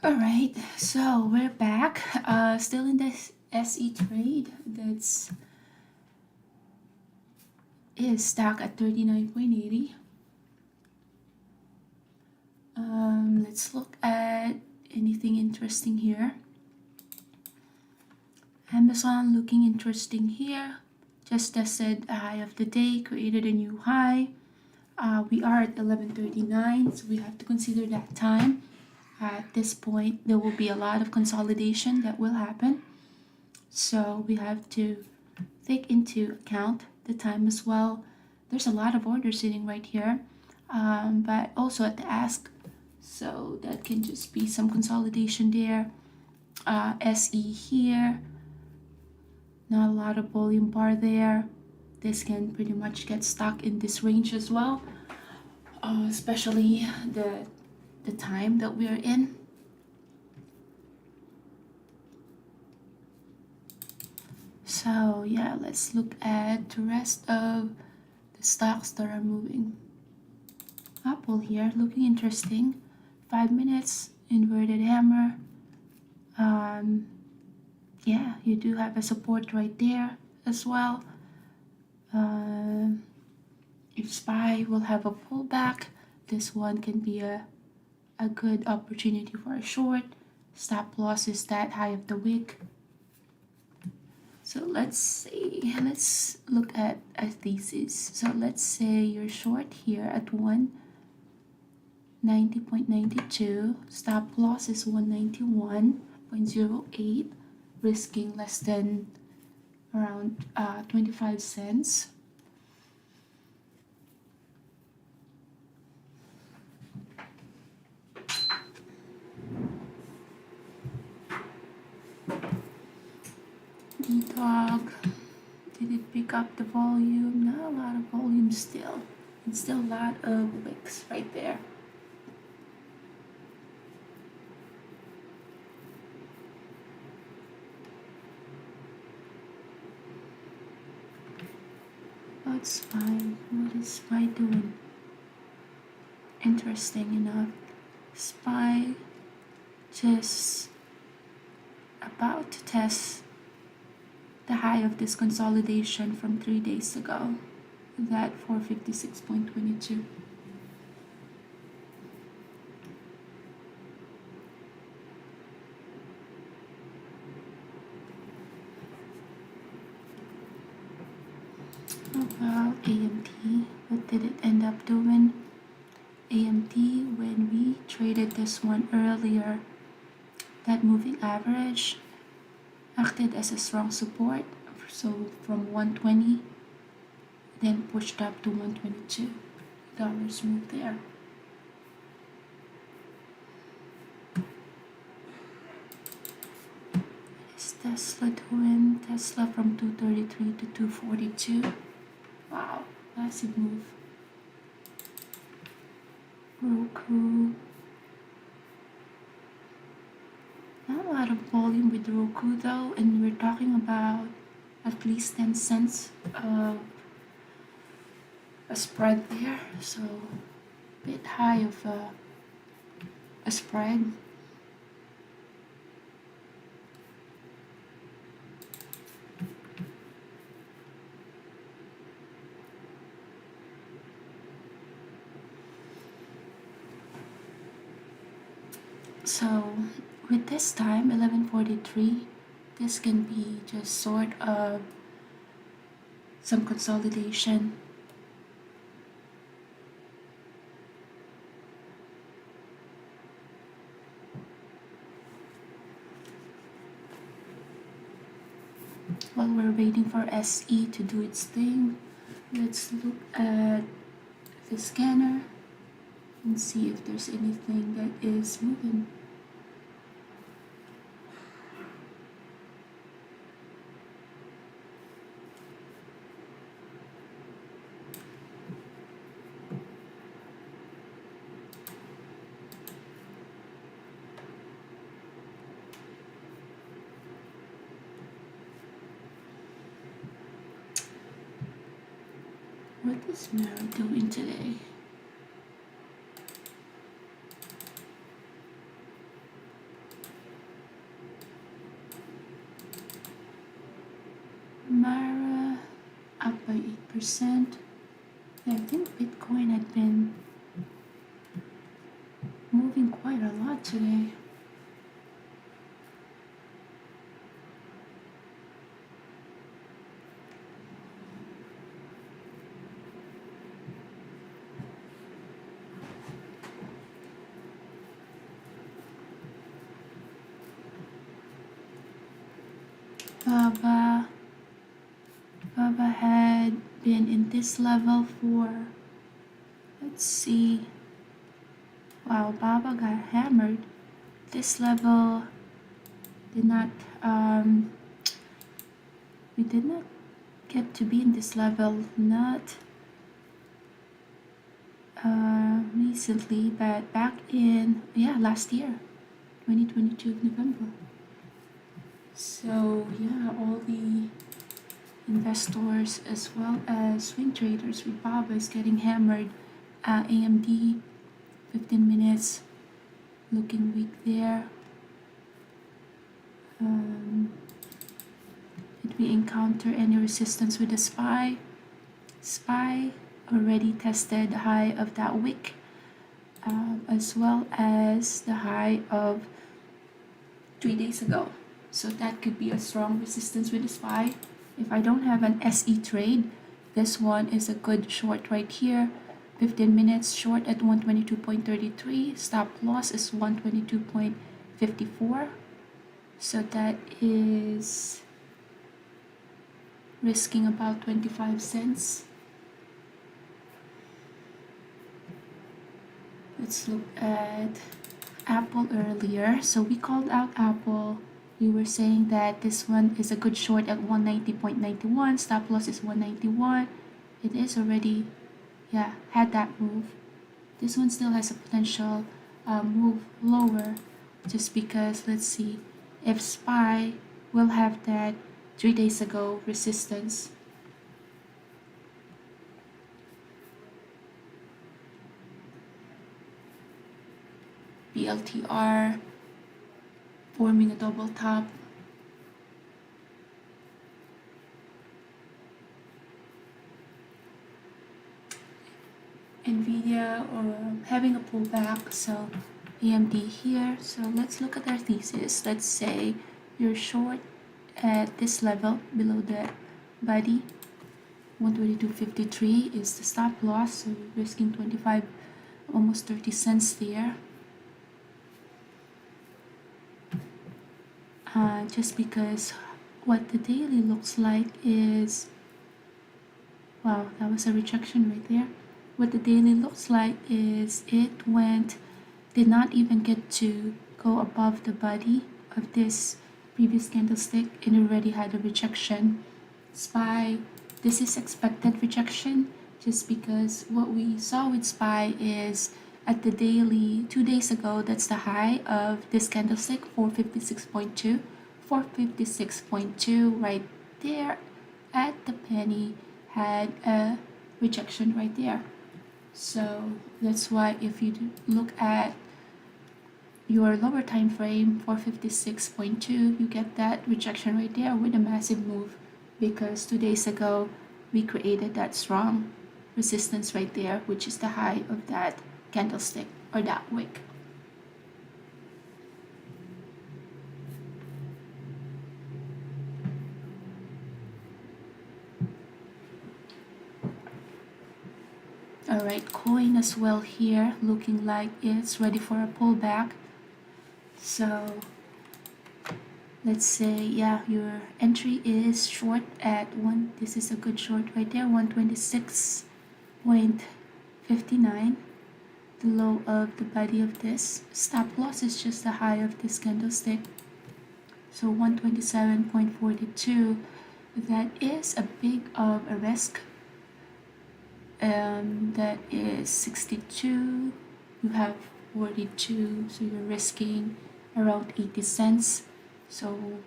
All right, so we're back. Still in this SE trade that's is stuck at 39.80. Let's look at anything interesting here. Amazon looking interesting here. Just tested a high of the day, created a new high. We are at 11:39, so we have to consider that time. At this point, there will be a lot of consolidation that will happen. So we have to take into account the time as well. There's a lot of orders sitting right here, but also at the ask. So that can just be some consolidation there. SE here, not a lot of volume bar there. This can pretty much get stuck in this range as well, especially the time that we are in. So yeah, let's look at the rest of the stocks that are moving. Apple here looking interesting. 5 minutes inverted hammer. Yeah, you do have a support right there as well. If SPY will have a pullback, this one can be a good opportunity for a short. Stop loss is that high of the wick. So let's see, let's look at a thesis. So let's say you're short here at 190.92. Stop loss is 191.08, risking less than around 25 cents. Dog, did it pick up the volume? Not a lot of volume still. And still a lot of wicks right there. What's SPY? What is SPY doing? Interesting enough. SPY just about to test the high of this consolidation from 3 days ago, that 456.22. About AMT, what did it end up doing? AMT, when we traded this one earlier, that moving average acted as a strong support, so from 120 then pushed up to 122 dollars move there. What is Tesla doing? Tesla from 233 to 242. Wow, massive move. Roku, not a lot of volume with Roku though, and we're talking about at least 10 cents of a spread there, so a bit high of a spread. So with this time 11:43, this can be just sort of some consolidation. While we're waiting for SE to do its thing, let's look at the scanner and see if there's anything that is moving. What is Mara doing today? 1%. Yeah, I think Bitcoin had been moving quite a lot today. Baba had been in this level for, let's see, wow, Baba got hammered. This level did not, we did not get to be in this level, not recently, but back in, yeah, last year, 2022 November. So yeah, all the investors as well as swing traders with Baba is getting hammered. AMD 15 minutes looking weak there. Did we encounter any resistance with the SPY? SPY already tested the high of that wick, as well as the high of 3 days ago. So that could be a strong resistance with the SPY. If I don't have an SE trade, this one is a good short right here. 15 minutes short at 122.33. Stop loss is 122.54. So that is risking about 25 cents. Let's look at Apple earlier. So we called out Apple. We were saying that this one is a good short at 190.91. Stop loss is 191. It is already, yeah, had that move. This one still has a potential move lower, just because, let's see, if SPY will have that 3 days ago resistance. BLTR forming a double top. Nvidia or having a pullback, so AMD here. So let's look at our thesis. Let's say you're short at this level below the body. 122.53 is the stop loss, so you're risking 25, almost 30 cents there. Just because what the daily looks like is, wow, that was a rejection right there. What the daily looks like is it did not even get to go above the body of this previous candlestick and already had a rejection. SPY, this is expected rejection, just because what we saw with SPY is at the daily 2 days ago, that's the high of this candlestick, 456.2. 456.2 right there at the penny had a rejection right there. So that's why if you look at your lower time frame, 456.2, you get that rejection right there with a massive move, because 2 days ago we created that strong resistance right there, which is the high of that candlestick or that wick. All right, coin as well here, looking like it's ready for a pullback. So let's say, yeah, your entry is short at one. This is a good short right there, 126.59. The low of the body of this. Stop loss is just the high of this candlestick. So 127.42. That is a big of a risk. That is 62. You have 42, so you're risking around 80 cents. So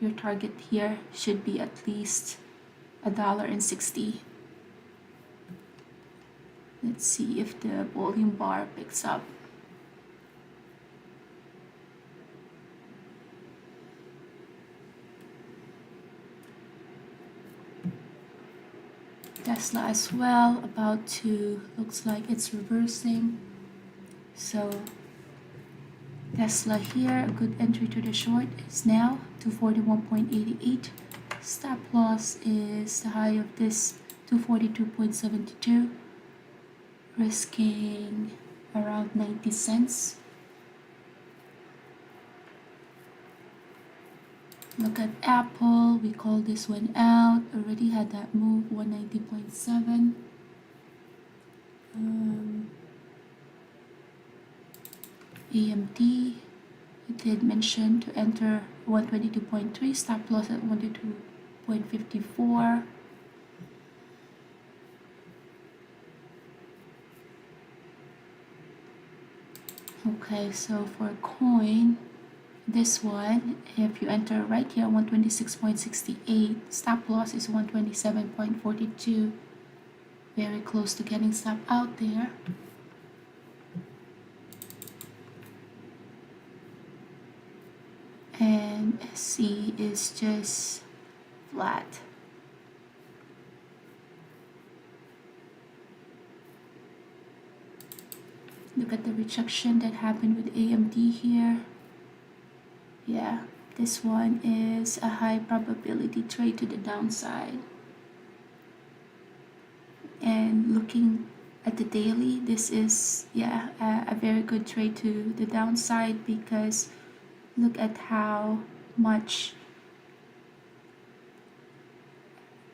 your target here should be at least $1.60. Let's see if the volume bar picks up. Tesla as well, about to, looks like it's reversing. So Tesla here, a good entry to the short is now 241.88. Stop loss is the high of this 242.72, risking around 90 cents. Look at Apple, we call this one out, already had that move, 190.7. AMD, it did mention to enter 122.3, stop loss at 122.54. Okay, so for coin, this one, if you enter right here 126.68, stop loss is 127.42, very close to getting stop out there. And SC is just flat. Look at the rejection that happened with AMD here. Yeah, this one is a high probability trade to the downside. And looking at the daily, this is, yeah, a very good trade to the downside, because look at how much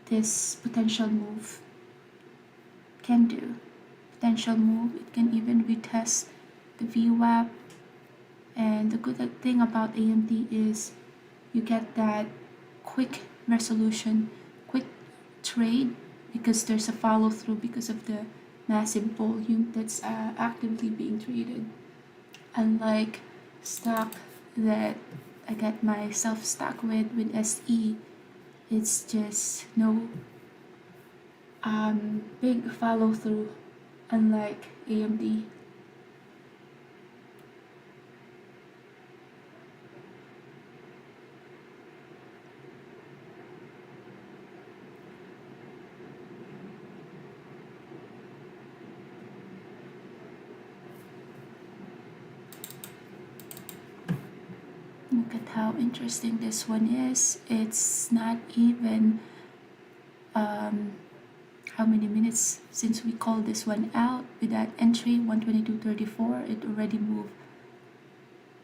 this potential move can do. Potential move, it can even retest the VWAP. And the good thing about AMD is you get that quick resolution, quick trade, because there's a follow through because of the massive volume that's actively being traded. Unlike stock that I got myself stuck with SE, it's just no big follow through, unlike AMD. Look at how interesting this one is. It's not even how many minutes since we called this one out with that entry 122.34. It already moved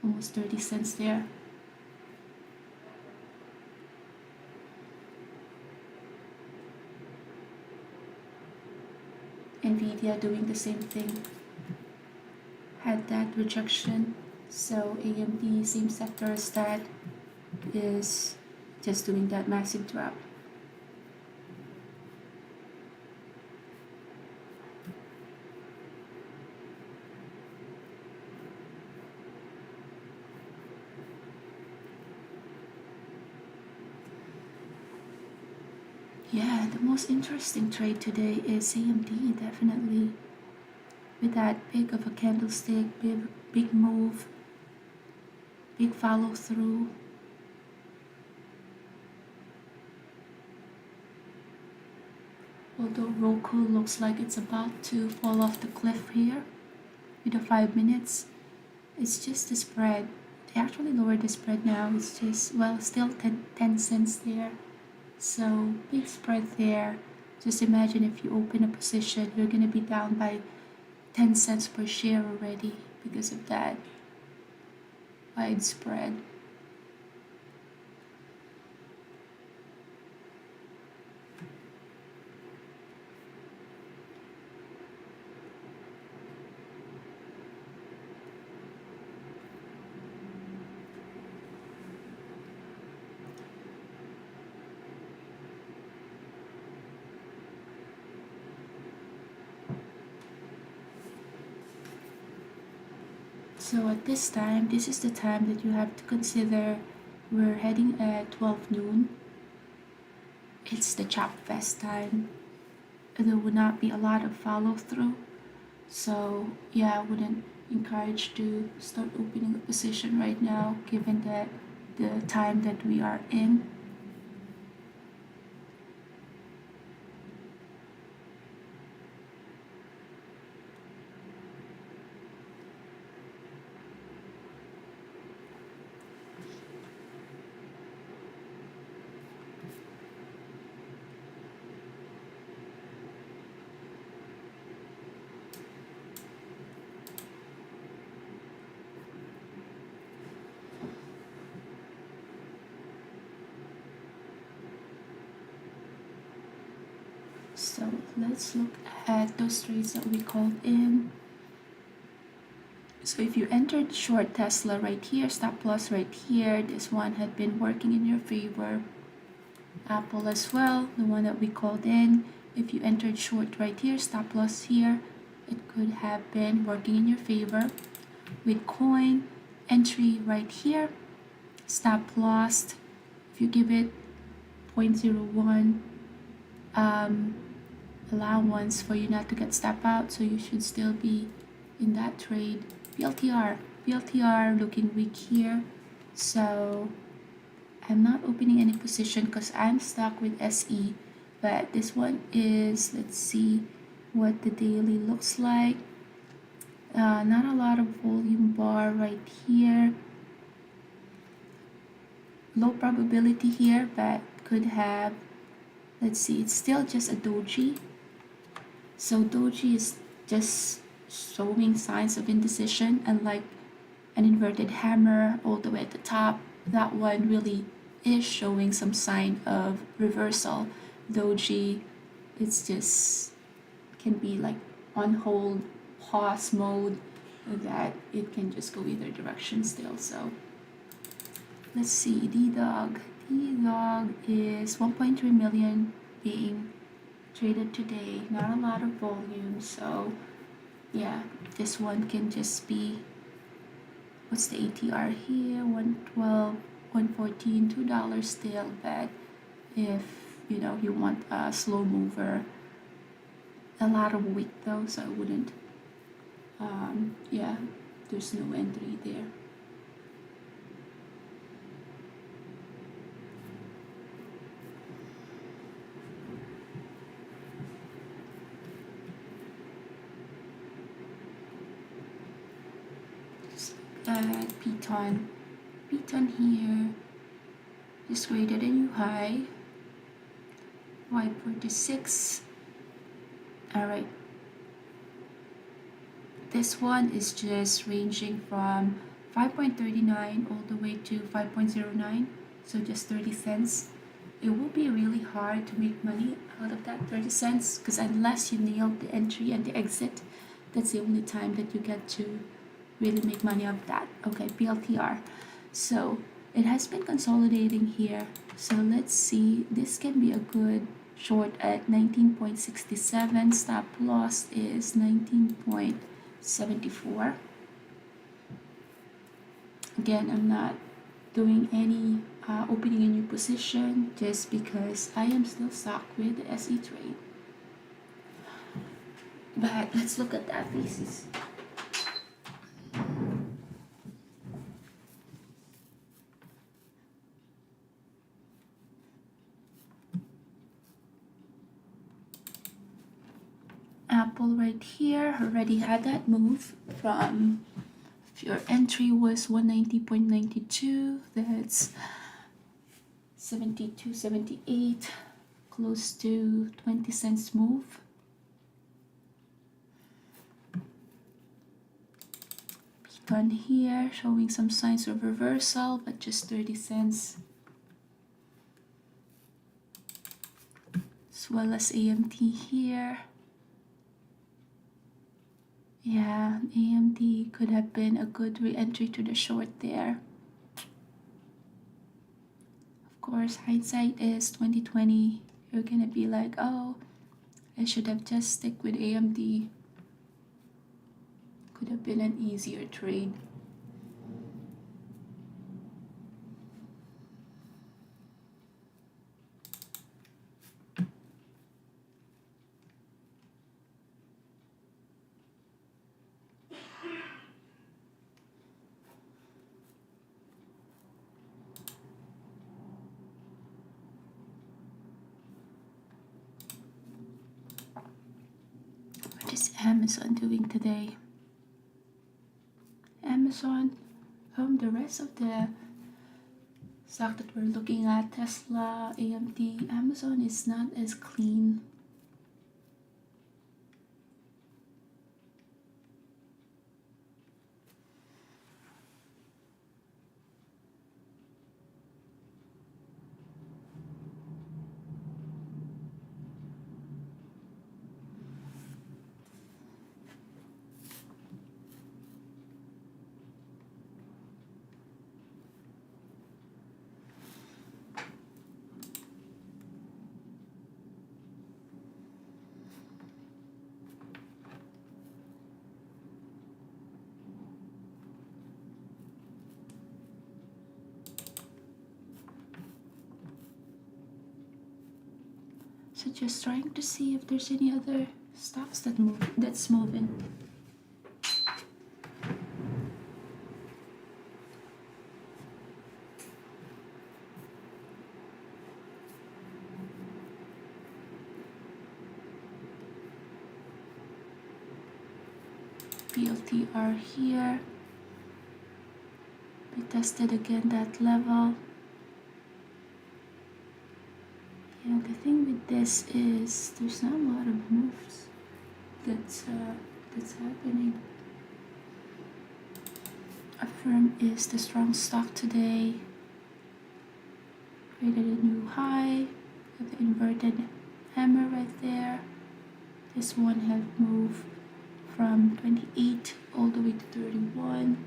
almost 30 cents there. Nvidia doing the same thing, had that rejection. So AMD, same sector as that, is just doing that massive drop. Yeah, the most interesting trade today is AMD, definitely. With that big of a candlestick, big move, big follow through. Although Roku looks like it's about to fall off the cliff here with the 5 minutes, it's just the spread. They actually lowered the spread now. It's just, well, still 10 cents there. So big spread there. Just imagine if you open a position, you're gonna be down by 10 cents per share already because of that wide spread. So at this time, this is the time that you have to consider. We're heading at 12 noon. It's the chop fest time. There would not be a lot of follow through. So yeah, I wouldn't encourage to start opening a position right now, given that the time that we are in. let's look at those trades that we called in. So if you entered short Tesla right here, stop loss right here, this one had been working in your favor. Apple as well, the one that we called in. If you entered short right here, stop loss here, it could have been working in your favor. Bitcoin, entry right here, stop loss. If you give it 0.01 allowance for you not to get step out, so you should still be in that trade. BLTR looking weak here, so I'm not opening any position because I'm stuck with SE. But this one is, let's see what the daily looks like. Not a lot of volume bar right here, low probability here, but could have, let's see, it's still just a doji. So doji is just showing signs of indecision, and like an inverted hammer all the way at the top, that one really is showing some sign of reversal. Doji, it's just can be like on hold, pause mode, that it can just go either direction still. So let's see, D-Dog is 1.3 million being traded today, not a lot of volume, so yeah, this one can just be, what's the ATR here, 112, 114, $2 still. But if you want a slow mover, a lot of wick though, so I wouldn't, yeah, there's no entry there. Piton here just created a new high, Y46. All right, this one is just ranging from 5.39 all the way to 5.09, so just 30 cents. It will be really hard to make money out of that 30 cents, because unless you nail the entry and the exit, that's the only time that you get to really make money off that. Okay, BLTR. So it has been consolidating here. So let's see, this can be a good short at 19.67. Stop loss is 19.74. Again, I'm not doing any opening a new position, just because I am still stuck with the SE trade. But let's look at that basis. Apple right here already had that move from, if your entry was 190.92, that's 72.78, close to 20 cents move. Beacon here showing some signs of reversal, but just 30 cents. As well as AMT here. Yeah, AMD could have been a good re-entry to the short there. Of course, hindsight is 2020. You're gonna be like, oh, I should have just stick with AMD. Could have been an easier trade. What is Amazon doing today? Amazon, the rest of the stock that we're looking at, Tesla, AMD, Amazon is not as clean. So just trying to see if there's any other stocks that's moving. PLTR here. We tested again that level. Yeah, the thing with this is there's not a lot of moves that's happening. Affirm is the strong stock today. Created a new high with the inverted hammer right there. This one have moved from 28 all the way to 31.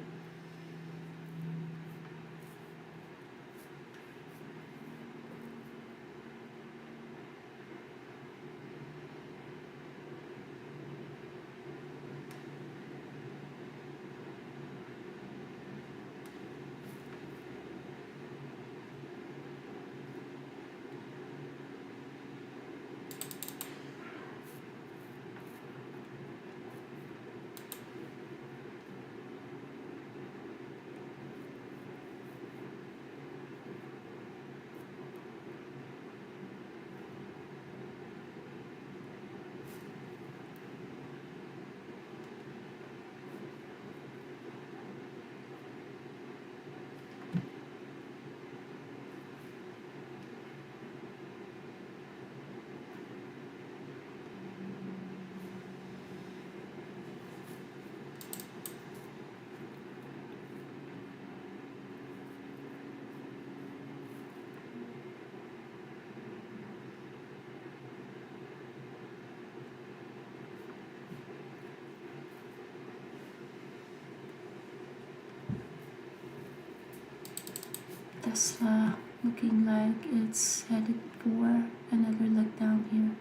Tesla looking like it's headed for another leg down here.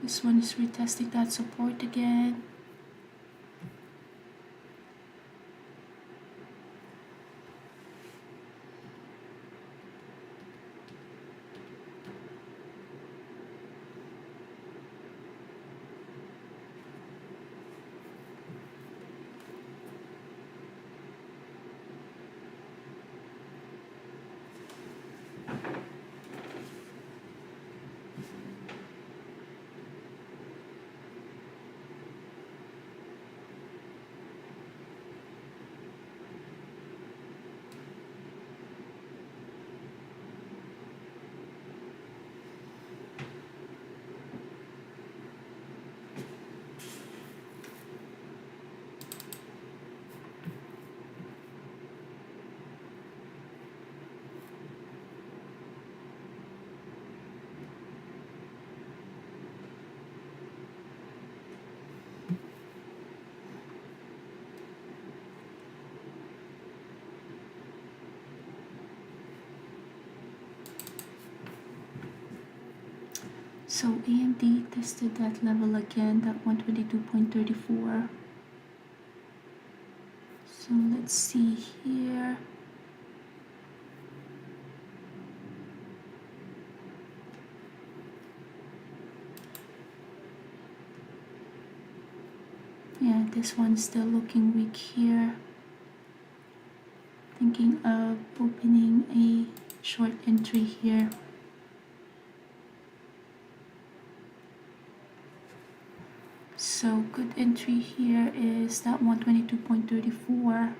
This one is retesting that support again. So AMD tested that level again, that 122.34. So let's see here. Yeah, this one's still looking weak here. Thinking of opening a short entry here. So good entry here is that 122.34.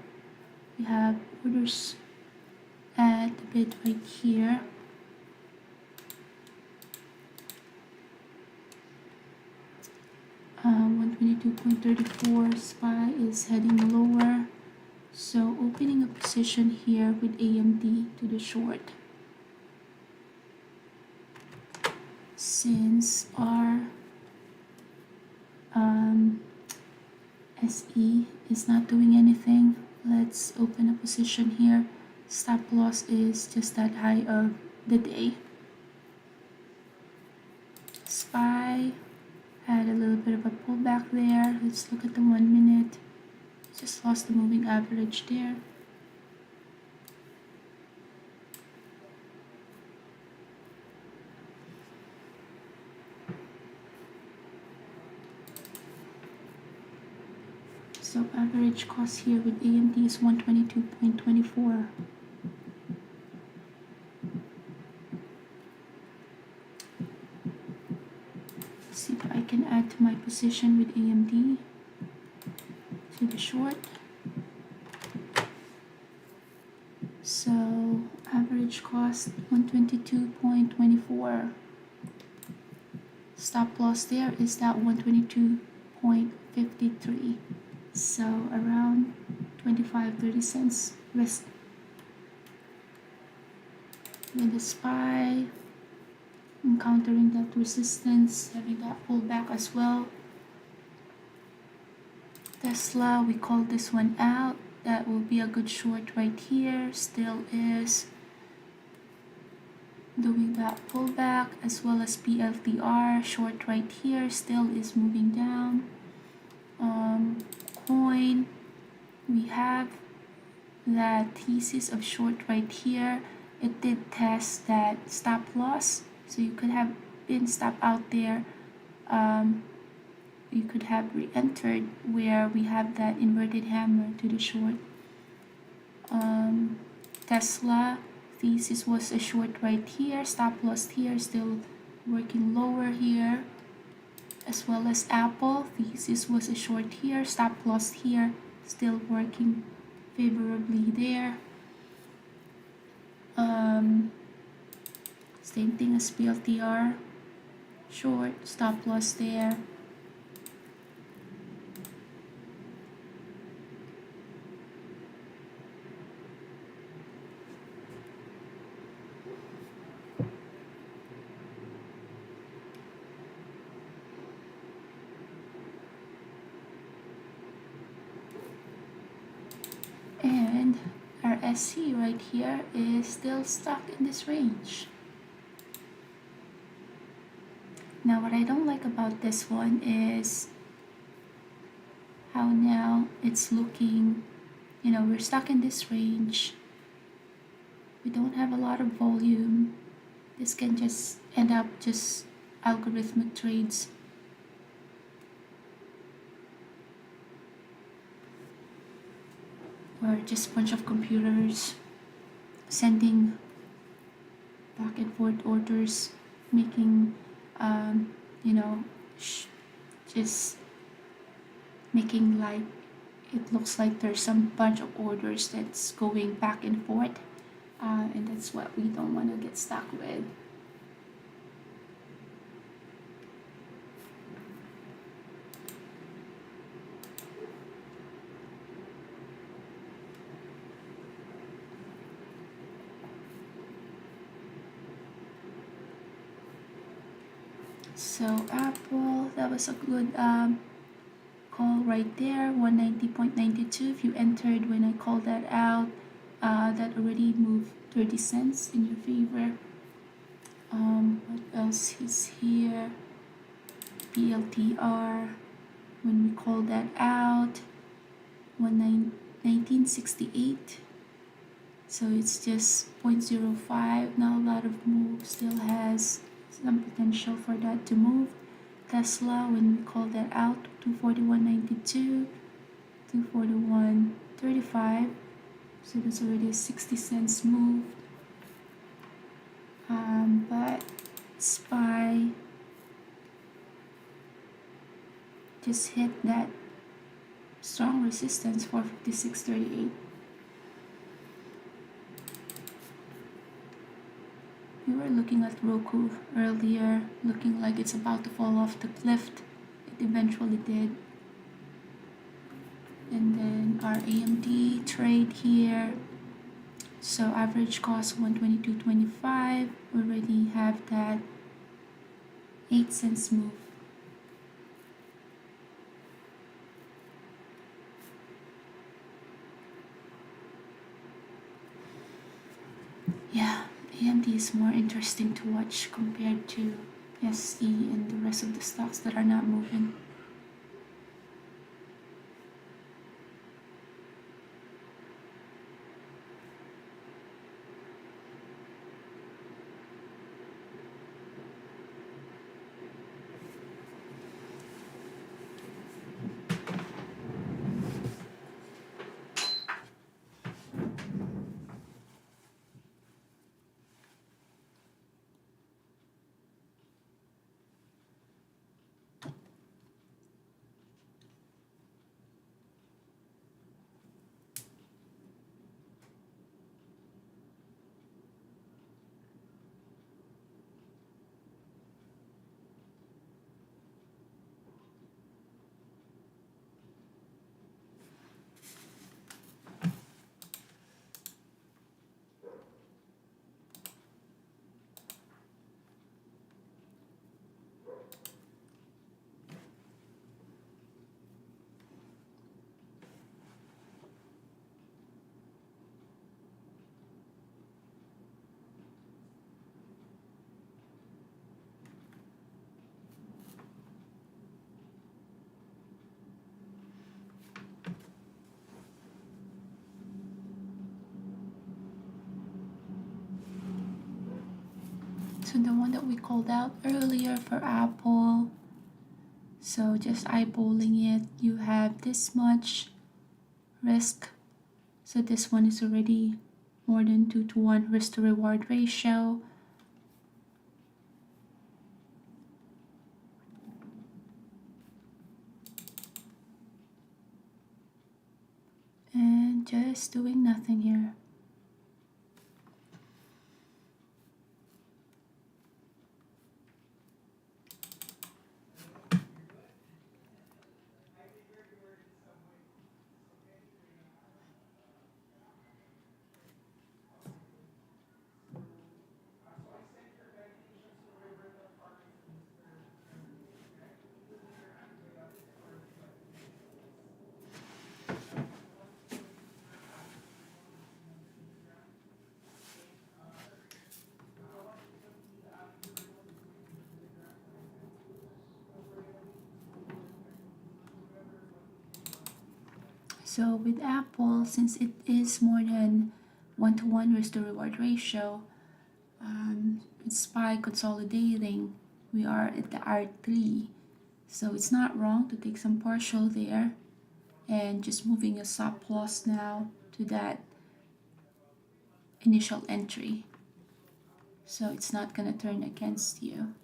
We have orders at the bid right here. 122.34. SPY is heading lower. So opening a position here with AMD to the short. Since our SE is not doing anything, let's open a position here. Stop loss is just that high of the day. SPY had a little bit of a pullback there. Let's look at the 1 minute. Just lost the moving average there. So average cost here with AMD is 122.24. See if I can add to my position with AMD to the short. So average cost 122.24. Stop loss there is that 122.53. So around 25-30 cents risk. With the SPY encountering that resistance, having that pullback as well. Tesla, we call this one out. That will be a good short right here. Still is doing that pullback, as well as PLTR short right here. Still is moving down. Coin, we have that thesis of short right here. It did test that stop loss, so you could have been stopped out there. You could have re-entered where we have that inverted hammer to the short. Tesla thesis was a short right here, stop loss here, still working lower here. As well as Apple, thesis was a short here, stop loss here, still working favorably there. Same thing as PLTR, short, stop loss there. And our SC right here is still stuck in this range. Now what I don't like about this one is how now it's looking, we're stuck in this range. We don't have a lot of volume. This can just end up just algorithmic trades. Or just a bunch of computers sending back and forth orders, making, just making like it looks like there's some bunch of orders that's going back and forth, and that's what we don't want to get stuck with. So Apple, that was a good call right there, 190.92. If you entered when I called that out, that already moved 30 cents in your favor. What else is here? PLTR, when we call that out, 1968. So it's just 0.05, not a lot of move, still has some potential for that to move. Tesla, when we call that out, 241.92, 241.35. So that's already a 60 cents move. But SPY just hit that strong resistance for 56.38. We were looking at Roku earlier, looking like it's about to fall off the cliff. It eventually did. our AMD trade here. So average cost 122.25. Already have that 8 cents move. Yeah, AMD is more interesting to watch compared to SE and the rest of the stocks that are not moving. So the one that we called out earlier for Apple, so just eyeballing it, you have this much risk. So this one is already more than 2-to-1 risk to reward ratio. And just doing nothing here. So with Apple, since it is more than 1-to-1 risk to reward ratio, with SPY consolidating, we are at the R3. So it's not wrong to take some partial there and just moving a stop loss now to that initial entry. So it's not gonna turn against you.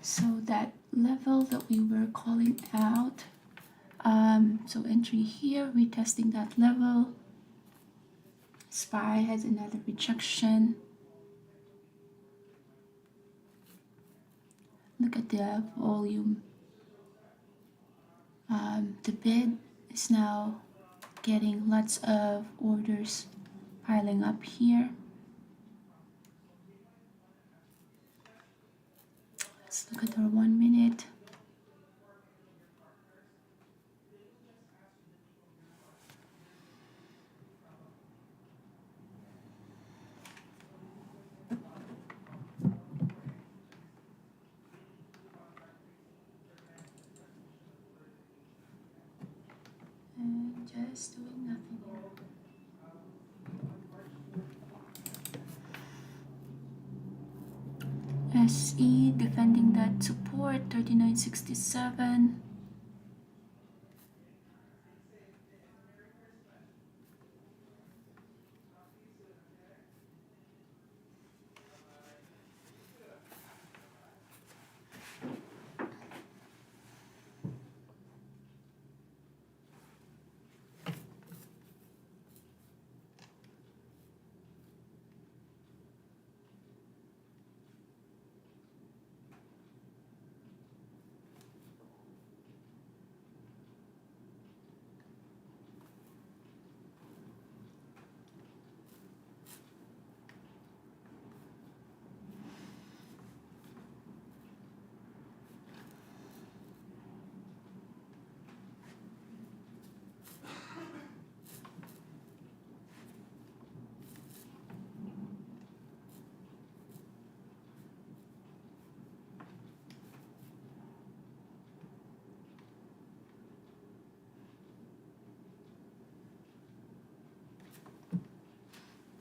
So that level that we were calling out, so entry here, retesting that level. SPY has another rejection. Look at the volume. The bid is now getting lots of orders piling up here. Let's look at our 1 minute. And just doing nothing here. SE defending that support 39.67.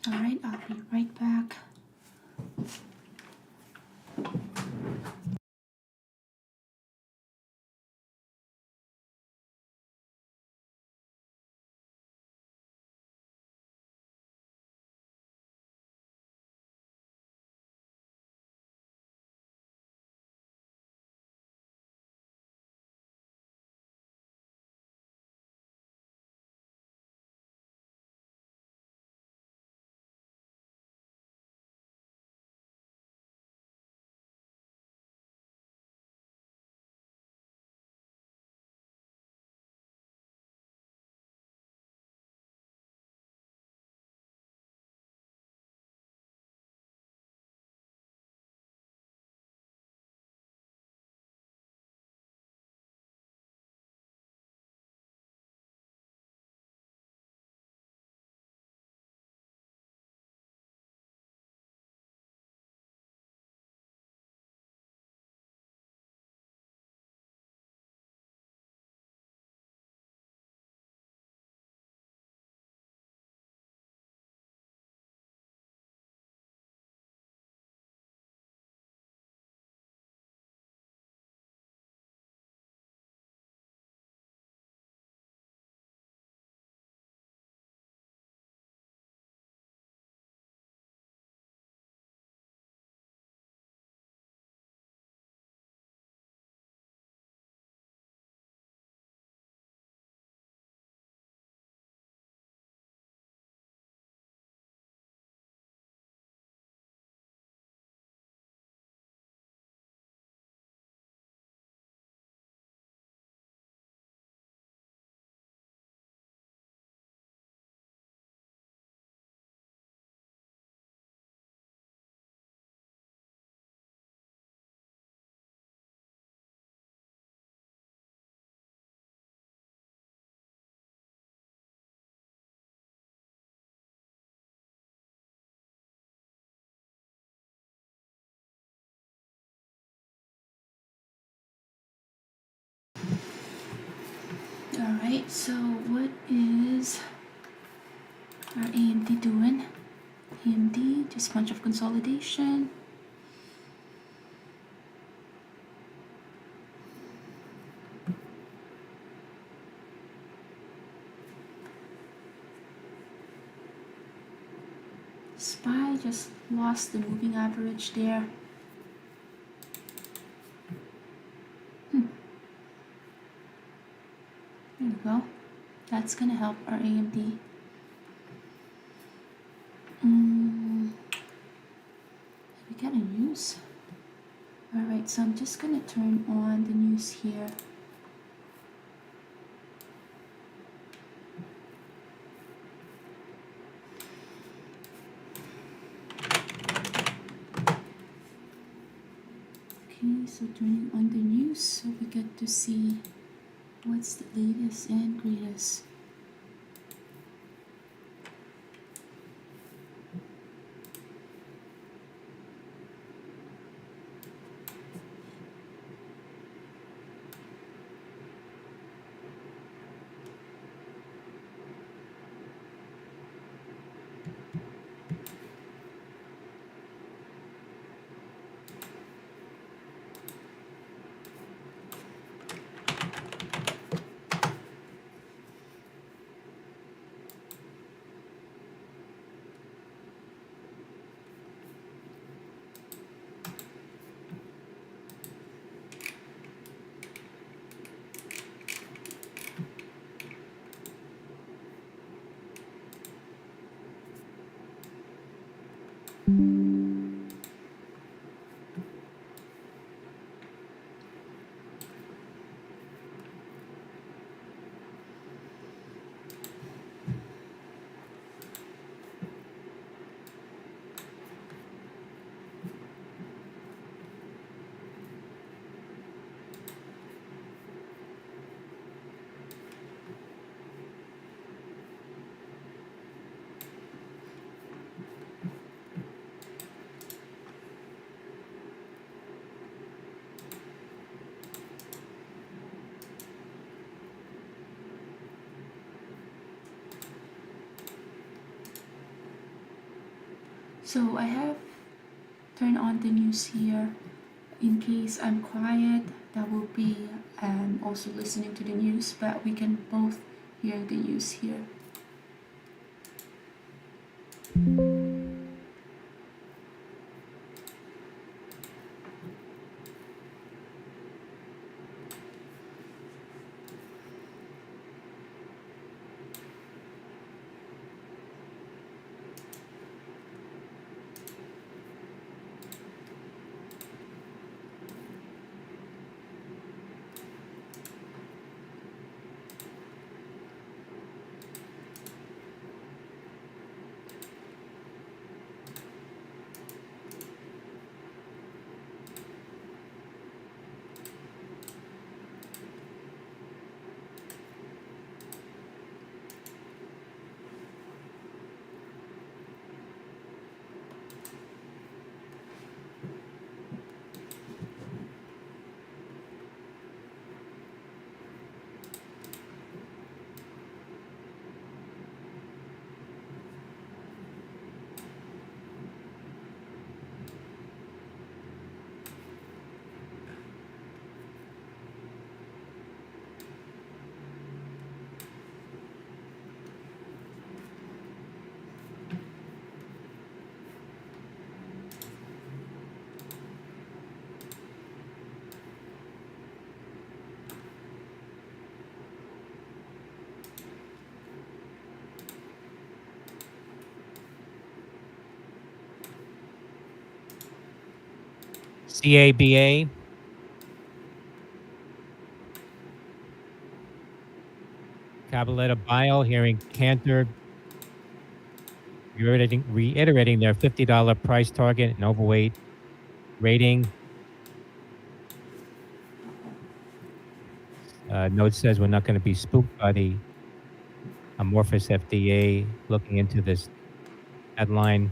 All right, I'll be right back. All right, so what is our AMD doing? AMD, just a bunch of consolidation. SPY just lost the moving average there. There you go. That's gonna help our AMD. We get a news. All right, so I'm just gonna turn on the news here. Okay, so turning on the news so we get to see what's the latest and greatest. So I have turned on the news here. In case I'm quiet, that will be also listening to the news, but we can both hear the news here. CABA, Cabaletta Bio hearing Cantor reiterating their $50 price target and overweight rating. Note says we're not going to be spooked by the amorphous FDA looking into this headline.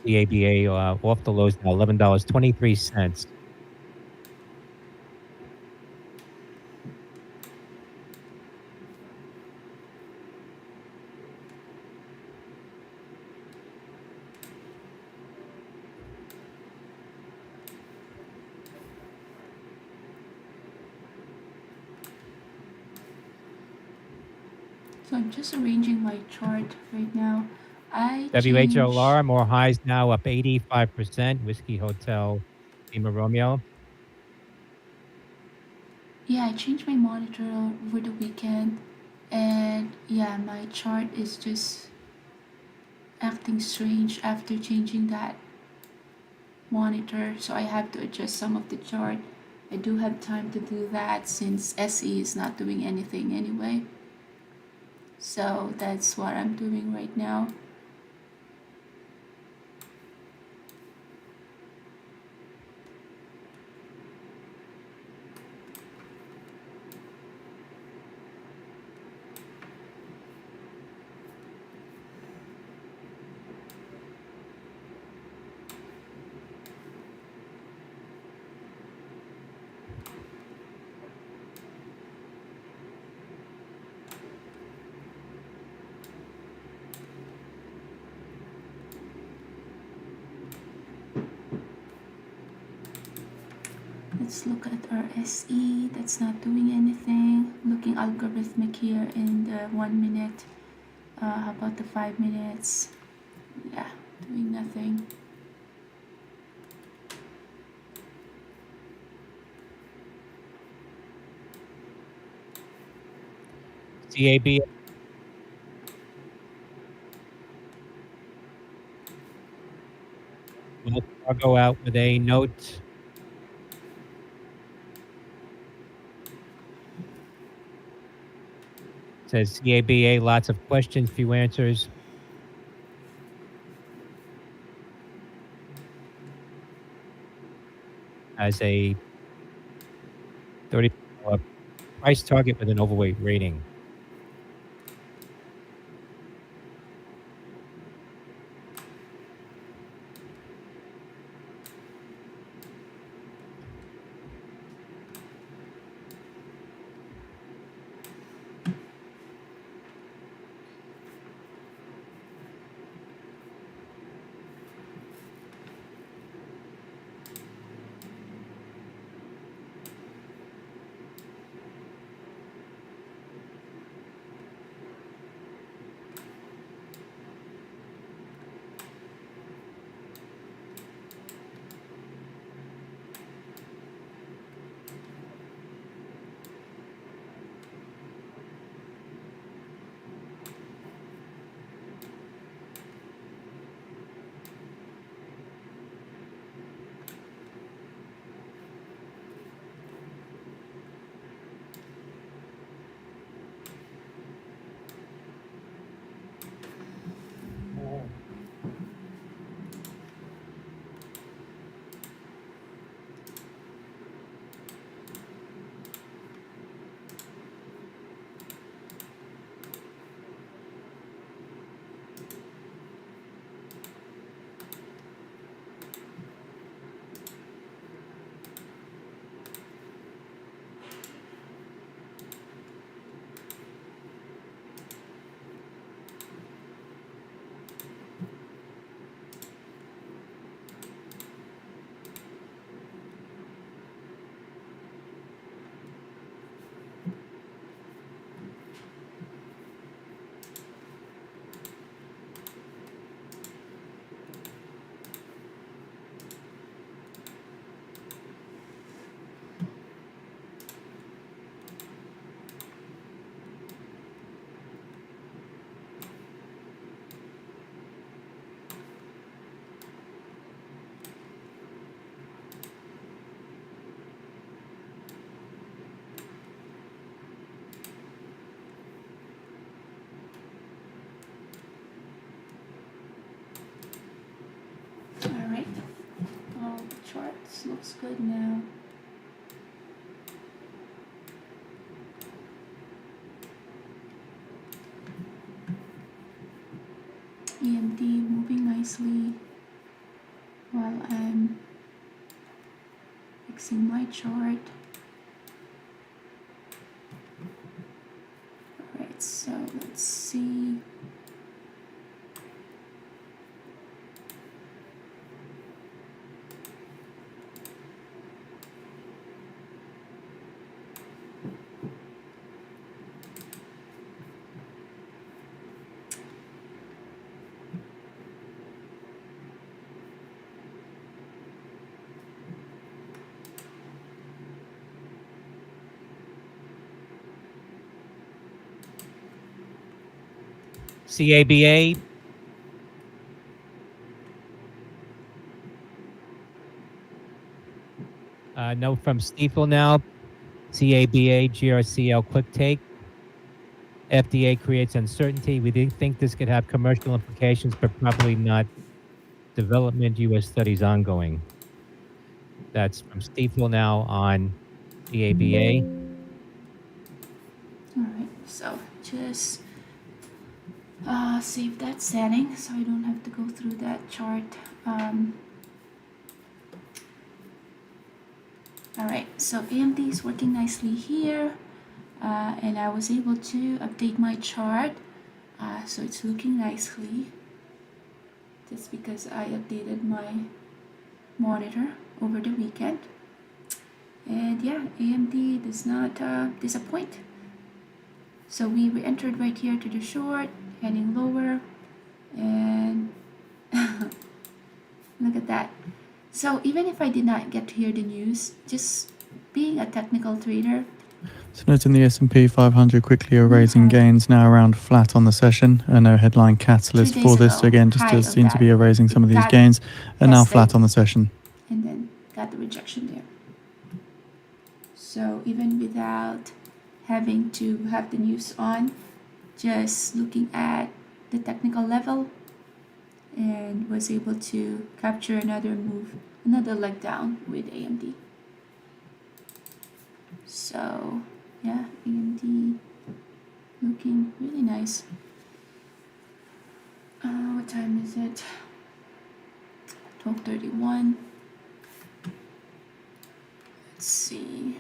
CABA off the lows now, $11.23. So I'm just arranging my chart right now. WHOR, more highs now, up 85%. Whiskey Hotel, Lima Romeo. Yeah, I changed my monitor over the weekend, and yeah, my chart is just acting strange after changing that monitor, so I have to adjust some of the chart. I do have time to do that since SE is not doing anything anyway. So that's what I'm doing right now. Let's look at our SE. That's not doing anything. Looking algorithmic here in the 1 minute. How about the 5 minutes? Yeah, doing nothing. CAB. Wells Fargo out with a note. Says CABA, lots of questions, few answers. As a $30 price target with an overweight rating. looks good now. EMD moving nicely while I'm fixing my chart. Alright, so let's see. CABA. Note from Stifel now. CABA, GRCL quick take. FDA creates uncertainty. We did think this could have commercial implications, but probably not. Development U.S. studies ongoing. That's from Stifel now on CABA. Alright, so just save that setting so I don't have to go through that chart. Alright, so AMD is working nicely here, and I was able to update my chart, so it's looking nicely. That's because I updated my monitor over the weekend. And yeah, AMD does not disappoint. So we re-entered right here to the short, heading lower, and look at that. So even if I did not get to hear the news, just being a technical trader. So noting the S&P 500 quickly erasing gains, now around flat on the session. No headline catalyst for this. So again, just does seem to be erasing some of these gains, and now flat on the session. And then got the rejection there. So even without having to have the news on, just looking at the technical level, and was able to capture another move, another leg down with AMD. So yeah, AMD looking really nice. What time is it? 12:31. Let's see.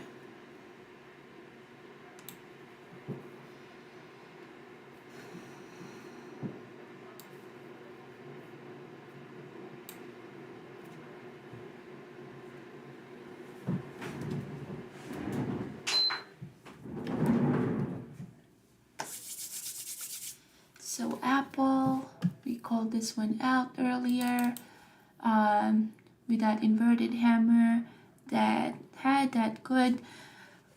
So Apple, we called this one out earlier, with that inverted hammer that had that good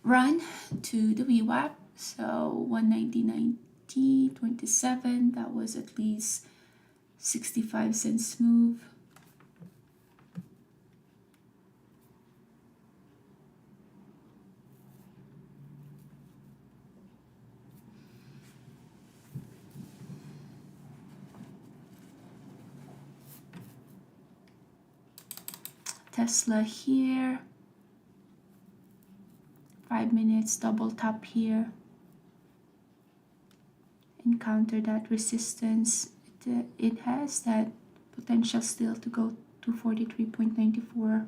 run to the VWAP. So 190.27, that was at least 65 cents move. Tesla here, 5 minutes double top here, encounter that resistance. It has that potential still to go to 43.94.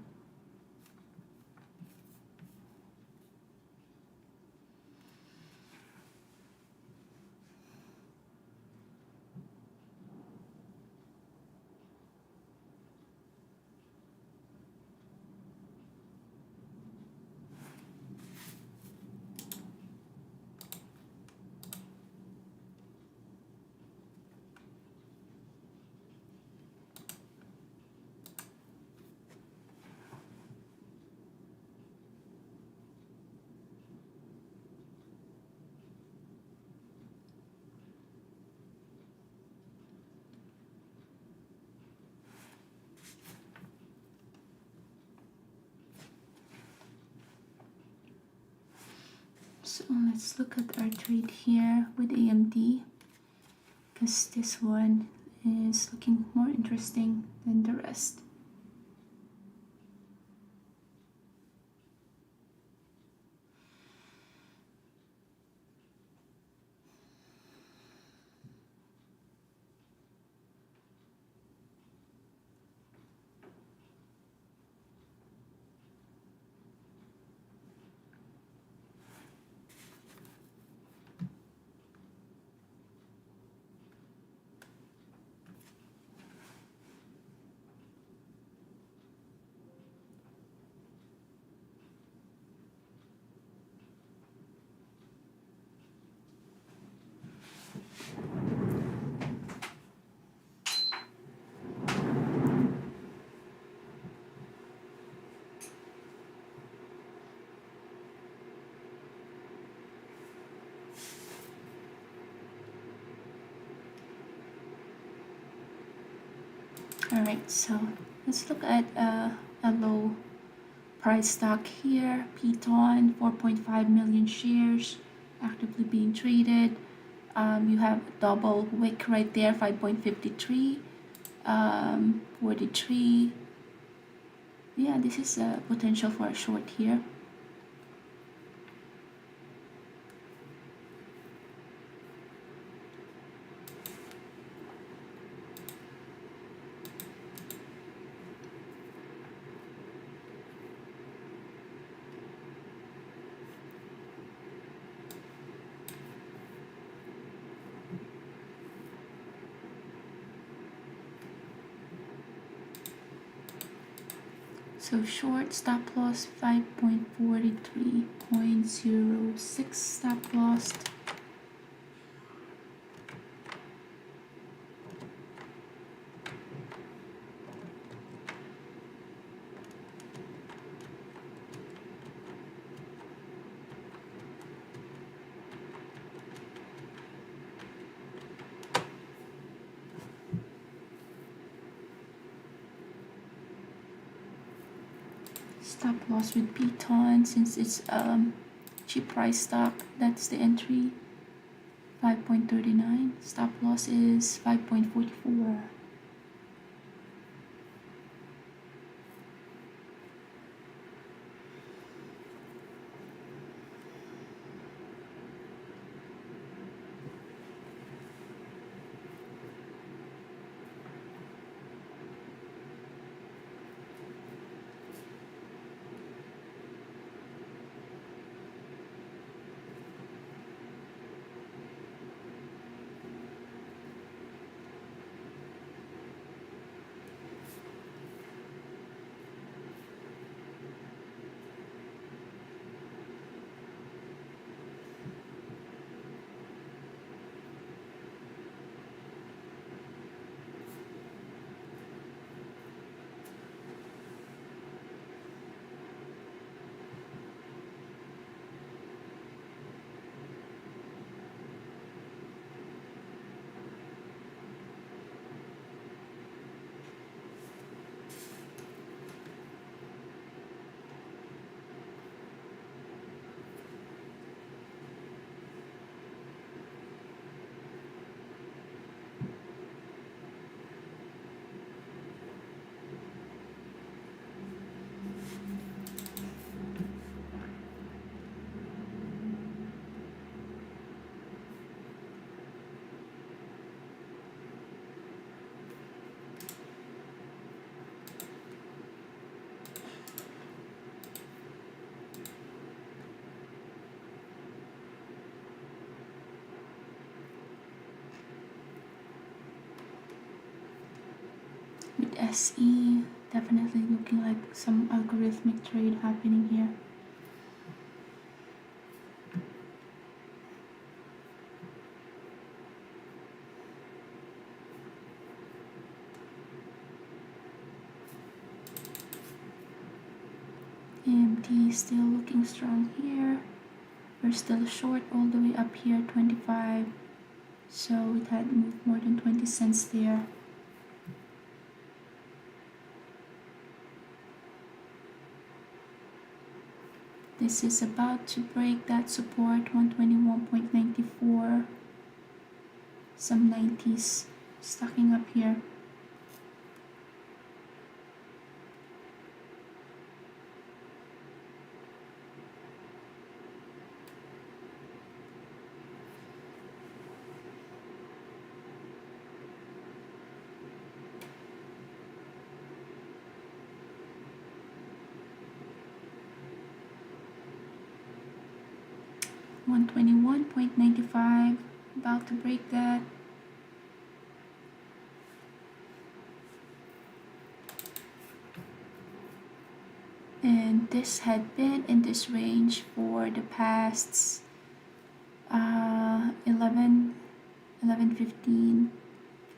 So let's look at our trade here with AMD, because this one is looking more interesting than the rest. All right, so let's look at a low price stock here. Piton, 4.5 million shares actively being traded. You have double wick right there, 5.53, 43. Yeah, this is a potential for a short here. So short stop loss 5.43.06 stop loss. Stop loss with Piton, since it's cheap price stock, that's the entry, 5.39. Stop loss is 5.44. With SE, definitely looking like some algorithmic trade happening here. AMD still looking strong here. We're still short all the way up here, 25. So it had moved more than 20 cents there. This is about to break that support, 121.94. Some 90s stacking up here. $121.95, about to break that. And this had been in this range for the past 11:15,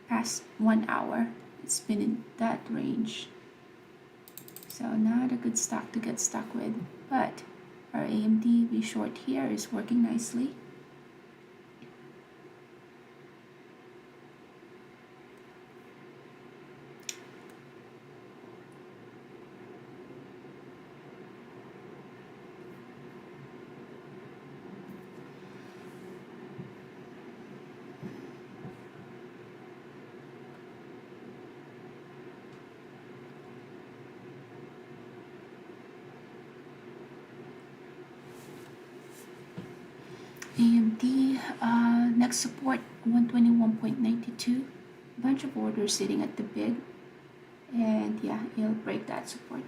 past 1 hour. It's been in that range. So not a good stock to get stuck with, but our AMD we short here is working nicely. AMD, next support 121.92. Bunch of orders sitting at the bid, and yeah, it'll break that support.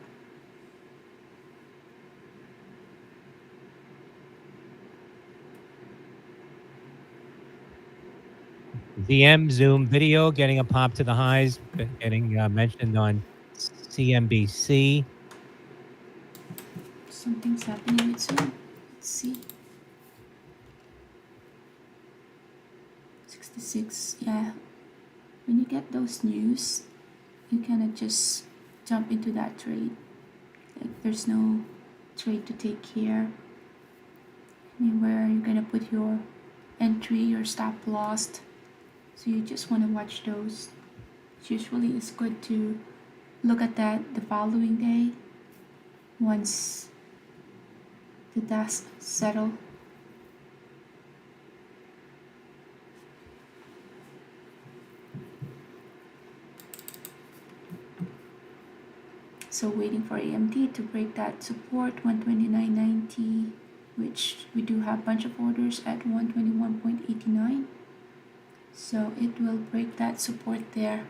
ZM Zoom video getting a pop to the highs, getting mentioned on CNBC. Something's happening with Zoom. Let's see. 66. Yeah. When you get those news, you cannot just jump into that trade. Like there's no trade to take here. I mean, where you're gonna put your entry or stop loss. So you just want to watch those. Usually it's good to look at that the following day once the dust settle. So waiting for AMD to break that support 129.90, which we do have a bunch of orders at 121.89. So it will break that support there.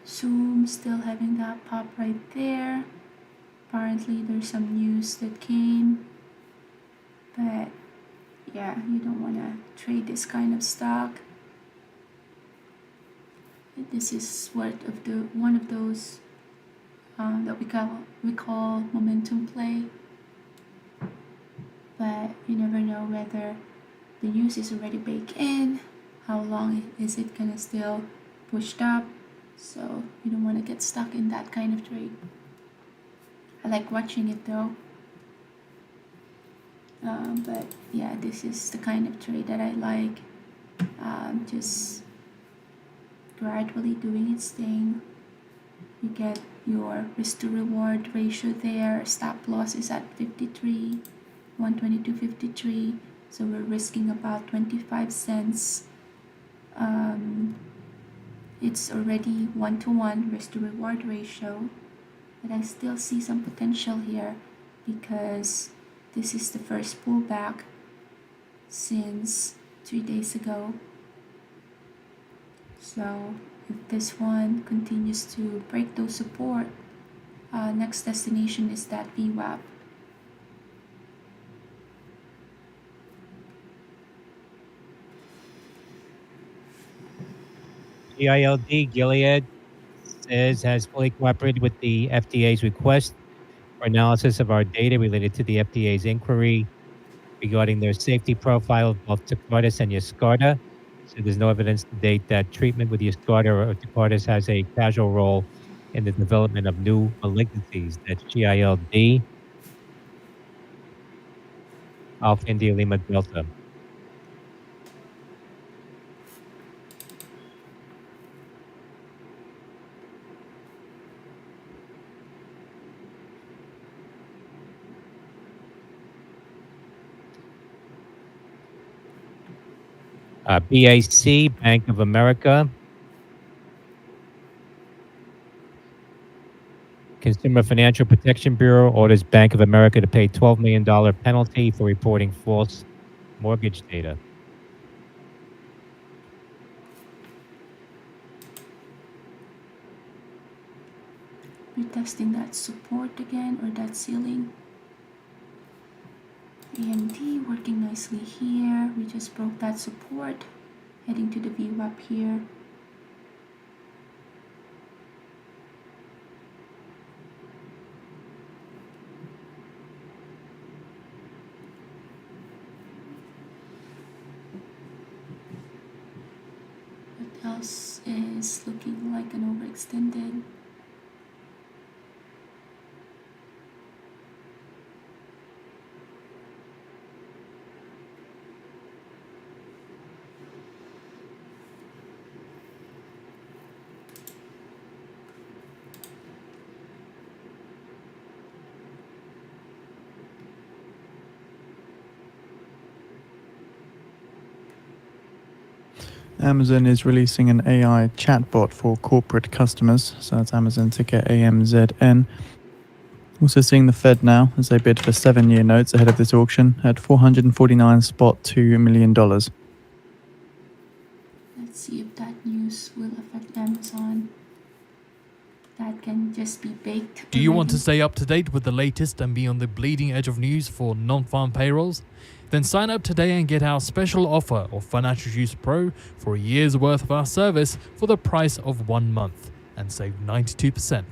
Zoom still having that pop right there. Apparently there's some news that came, but yeah, you don't want to trade this kind of stock. This is one of those that we call momentum play, but you never know whether the news is already baked in, how long is it gonna still pushed up, so you don't want to get stuck in that kind of trade. I like watching it though, but yeah, this is the kind of trade that I like, just gradually doing its thing. You get your risk to reward ratio there. Stop loss is at 53, 122.53, so we're risking about 25 cents. It's already 1-to-1 risk to reward ratio, but I still see some potential here because this is the first pullback since 3 days ago. So if this one continues to break those support, next destination is that VWAP. GILD, Gilead, says has fully cooperated with the FDA's request for analysis of our data related to the FDA's inquiry regarding their safety profile of both Tecartus and Yescarta. So there's no evidence to date that treatment with Yescarta or Tecartus has a causal role in the development of new malignancies. That's GILD, Alpha India Lima Delta. BAC, Bank of America. Consumer Financial Protection Bureau orders Bank of America to pay $12 million penalty for reporting false mortgage data. Retesting that support again, or that ceiling. AMD working nicely here. We just broke that support, heading to the VWAP here. What else is looking like an overextended? Amazon is releasing an AI chatbot for corporate customers. So that's Amazon ticker AMZN. Also seeing the Fed now as they bid for 7-year notes ahead of this auction at $449.2 million. Let's see if that news will affect Amazon. That can just be baked. Do you want to stay up to date with the latest and be on the bleeding edge of news for non-farm payrolls? Then sign up today and get our special offer of Financial Juice Pro for a year's worth of our service for the price of 1 month and save 92%.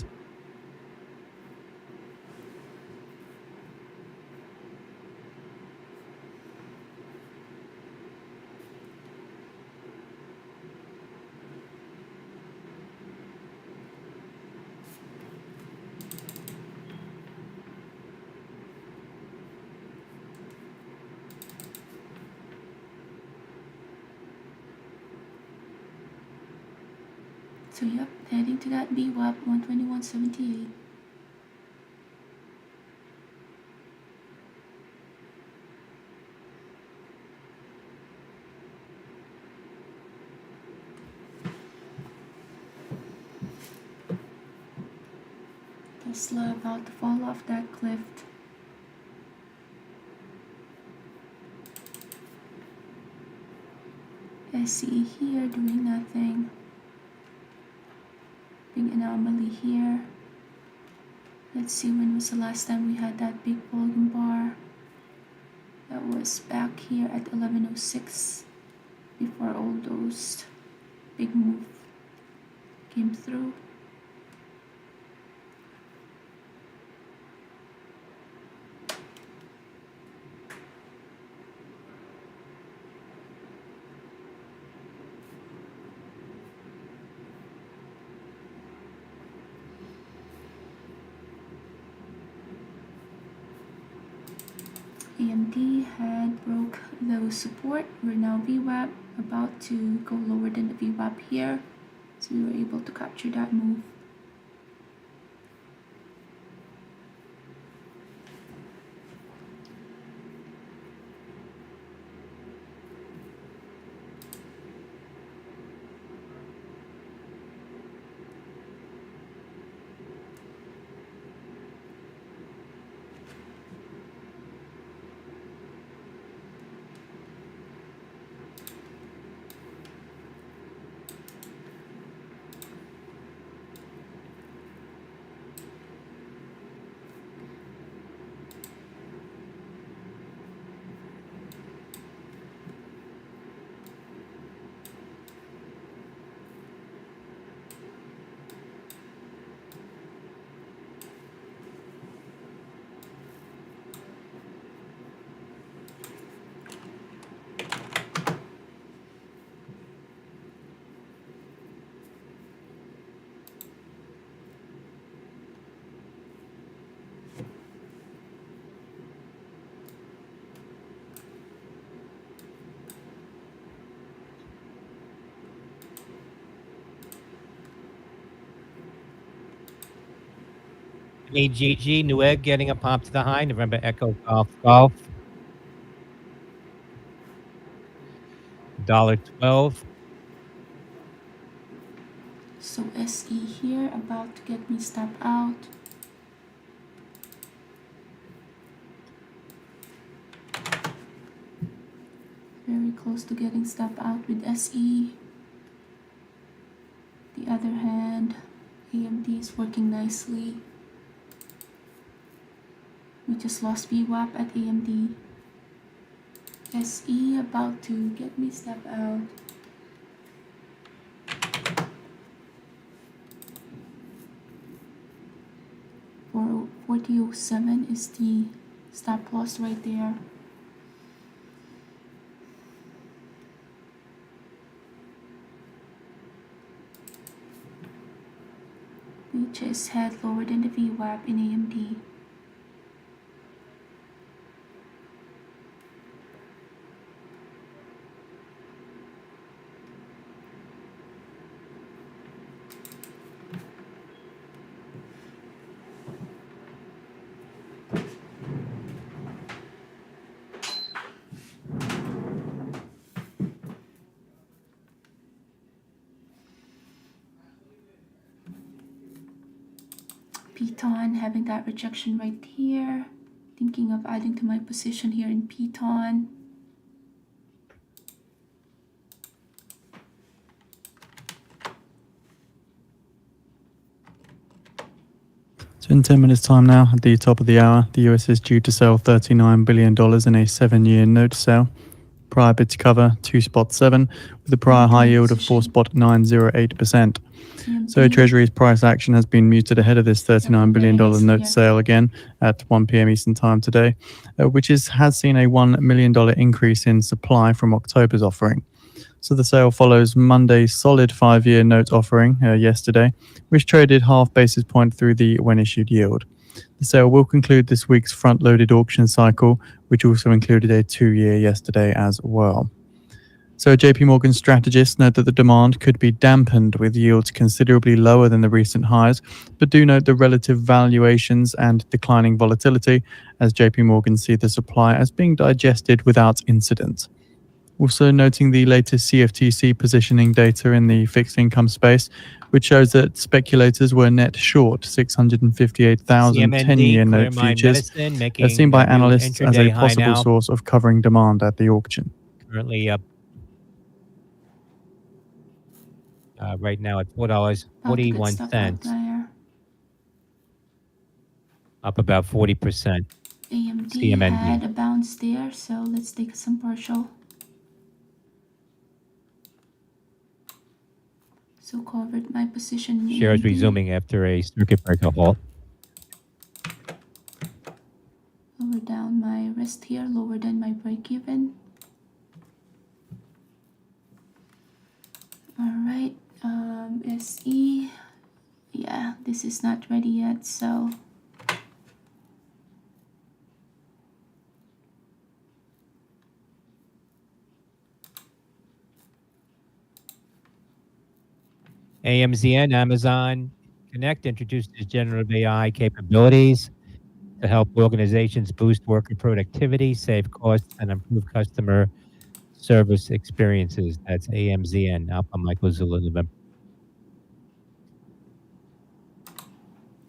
So yep, heading to that VWAP 121.78. Tesla about to fall off that cliff. SE here doing nothing. Big anomaly here. Let's see, when was the last time we had that big volume bar? That was back here at 11:06 before all those big move came through. AMD had broke those support. We're now VWAP, about to go lower than the VWAP here, so we were able to capture that move. AGG, Newegg getting a pop to the high. November Echo Golf Golf. $1.12. So SE here about to get me stop out. Very close to getting stop out with SE. The other hand, AMD is working nicely. We just lost VWAP at AMD. SE about to get me step out. For 40.07 is the stop loss right there. We just had lower than the VWAP in AMD. Piton having that rejection right here. Thinking of adding to my position here in Piton. So in 10 minutes time now, at the top of the hour, the US is due to sell $39 billion in a 7-year note sale. Prior bid to cover 2.7 with a prior high yield of 4.908%. So Treasury's price action has been muted ahead of this $39 billion note sale again at 1 p.m. Eastern Time today, which has seen a $1 million increase in supply from October's offering. So the sale follows Monday's solid 5-year note offering yesterday, which traded half basis point through the when issued yield. The sale will conclude this week's front-loaded auction cycle, which also included a 2-year yesterday as well. So JP Morgan strategists note that the demand could be dampened with yields considerably lower than the recent highs, but do note the relative valuations and declining volatility as JP Morgan see the supply as being digested without incident. Also noting the latest CFTC positioning data in the fixed income space, which shows that speculators were net short 658,000 10-year note futures, as seen by analysts as a possible source of covering demand at the auction. Currently up right now at $4.41, up about 40%. AMD CMND. had a bounce there, so let's take some partial. So covered my position in Shares AMD. resuming after a circuit breaker halt. Lower down my risk here, lower than my break even. Alright, SE. Yeah, this is not ready yet, so AMZN, Amazon Connect introduces generative AI capabilities to help organizations boost worker productivity, save costs, and improve customer service experiences. That's AMZN, Alpha Michael Zulu November.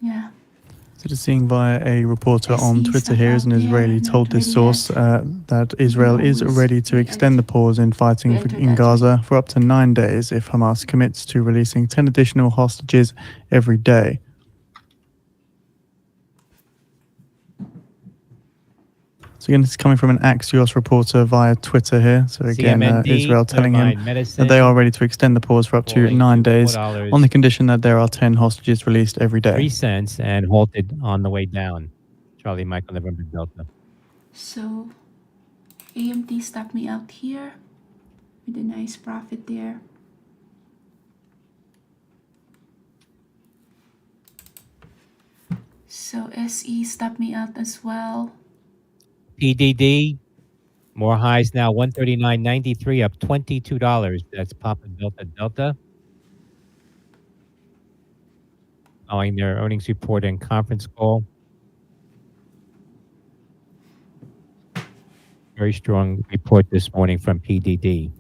yeah. So just seeing via a reporter on SE Twitter here, as an stuff out Israeli there, told not this ready source that Israel is always ready to extend the pause in fighting re-enter in that Gaza for up to 9 days if Hamas commits to releasing 10 additional hostages every day. So again, this is coming from an Axios reporter via Twitter here. So again, CMND, Israel telling him Clearmind Medicine, that they are ready to extend the pause for up to falling 9 to days $4. on the condition that there are 10 hostages released every day. 3 cents and halted on the way down. Charlie Michael November Delta. So AMD stopped me out here with a nice profit there. So SE stopped me out as well. PDD, more highs now, 139.93, up $22. That's Papa Delta Delta. Following their earnings report and conference call. Very strong report this morning from PDD.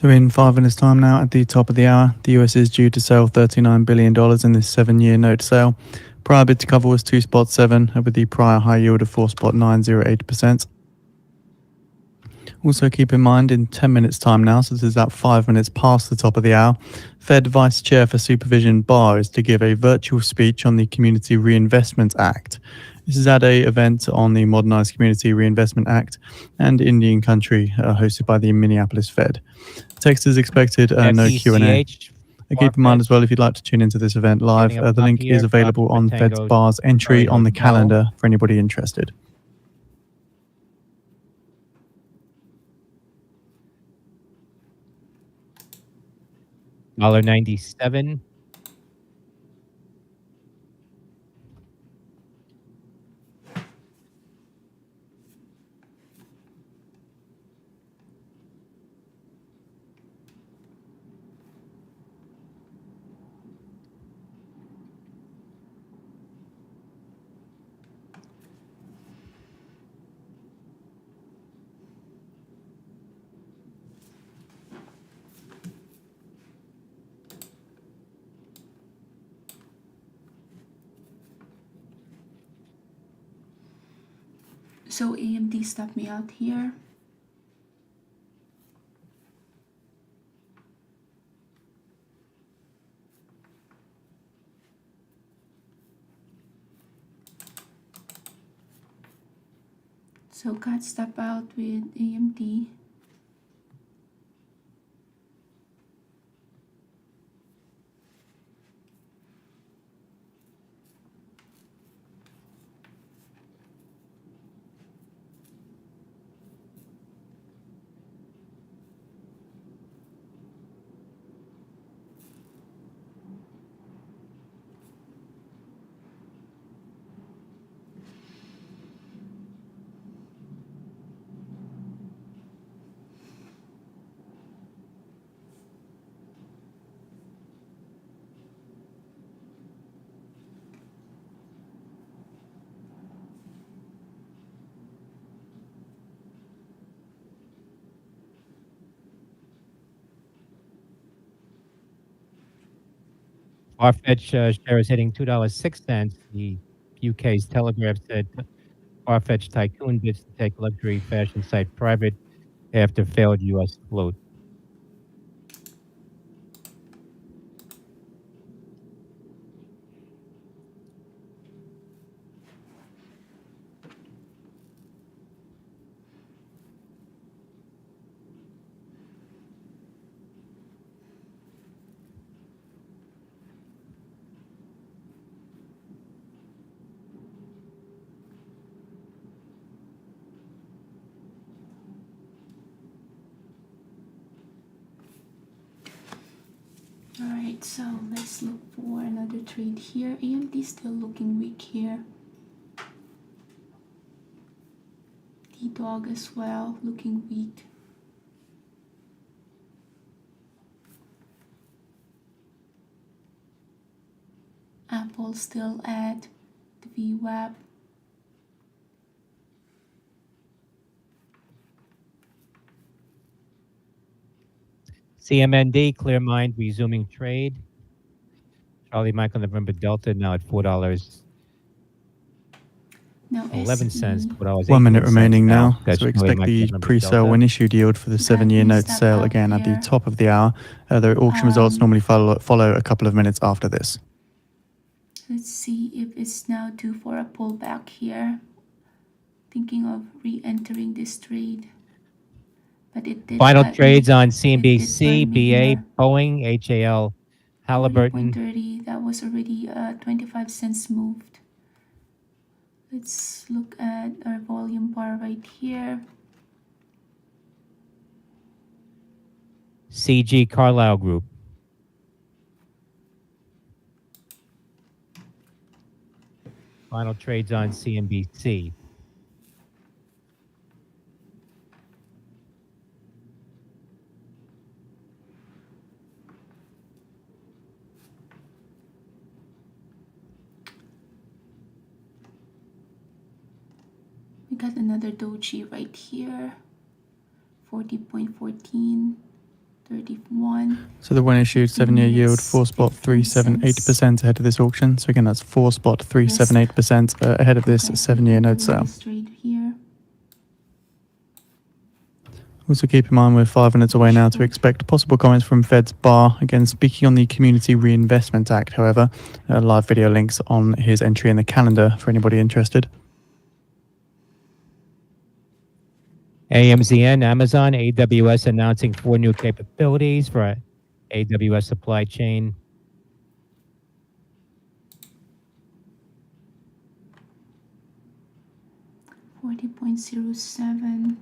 So in 5 minutes' time now, at the top of the hour, the US is due to sell $39 billion in this 7-year note sale. Prior bid to cover was 2.7, with the prior high yield of 4.908%. Also keep in mind, in 10 minutes' time now, so this is about 5 minutes past the top of the hour, Fed Vice Chair for Supervision Barr is to give a virtual speech on the Community Reinvestment Act. This is at an event on the Modernized Community Reinvestment Act and Indian Country, hosted by the Minneapolis Fed. Text is expected, no Q&A. FECH, Keep in mind as well, if you'd like to tune into this event live, Getting up the top link here, is available Fox on Tango, Fed's Bar's entry on the Hotel. calendar for anybody interested. $1.97. So AMD stopped me out here. So got stop out with AMD. Farfetch share is hitting $2.06. The UK's Telegraph said Farfetch tycoon bids to take luxury fashion site private after failed U.S. float. Alright, so let's look for another trade here. AMD still looking weak here. D-Dog as well, looking weak. Apple still at the VWAP. CMND, Clearmind resuming trade. Charlie Michael November Delta now at $4.11. Now SE. $4.18 1 minute remaining now, That's so we Charlie expect Michael the November pre-sale Delta. when issued yield for the Got 7-year me note step sale out again at the here. top of the hour. The auction results normally follow a couple of minutes after this. Let's see if it's now due for a pullback here. Thinking of re-entering this trade. But it did Final cut trades me. on It CNBC, did burn me BA, here. Boeing, HAL, Halliburton. 40.30, that was already 25 cents moved. Let's look at our volume bar right here. CG Carlyle Group. Final trades on CNBC. We got another doji right here. 40.14. 31. So the when issued 7-year yield 4.378% ahead of this auction. So again, that's 4.378% ahead of this Okay, 7-year note sale. this trade here. Also keep in mind we're 5 minutes away now to expect possible comments from Fed's Barr. Again, speaking on the Community Reinvestment Act, however, live video links on his entry in the calendar for anybody interested. AMZN, Amazon, AWS announcing 4 new capabilities for AWS supply chain. $40.07.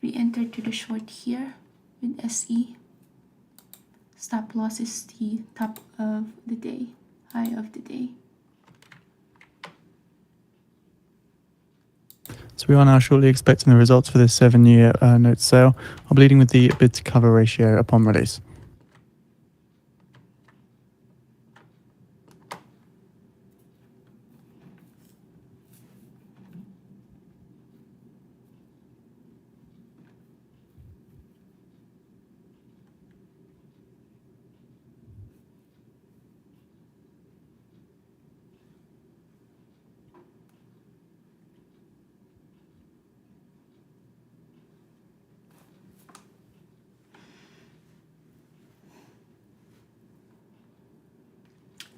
Re-enter to the short here with SE. Stop loss is the top of the day, high of the day. So we are now shortly expecting the results for this 7-year note sale. I'll be leading with the bid to cover ratio upon release.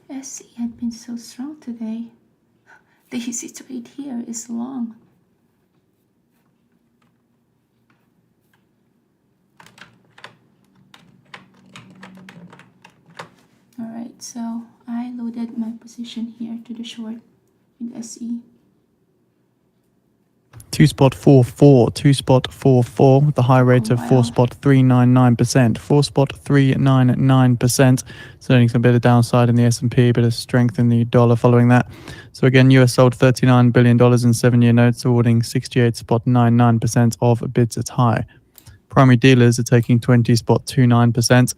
SE had been so strong today. The easy trade here is long. Alright, so I loaded my position here to the short with SE. 2.44, 2.44 with the high rate of wow. 4.399%, 4.399%. So earning some bit of downside in the S&P, bit of strength in the dollar following that. So again, US sold $39 billion in 7-year notes, awarding 68.99% of bids at high. Primary dealers are taking 20.29%.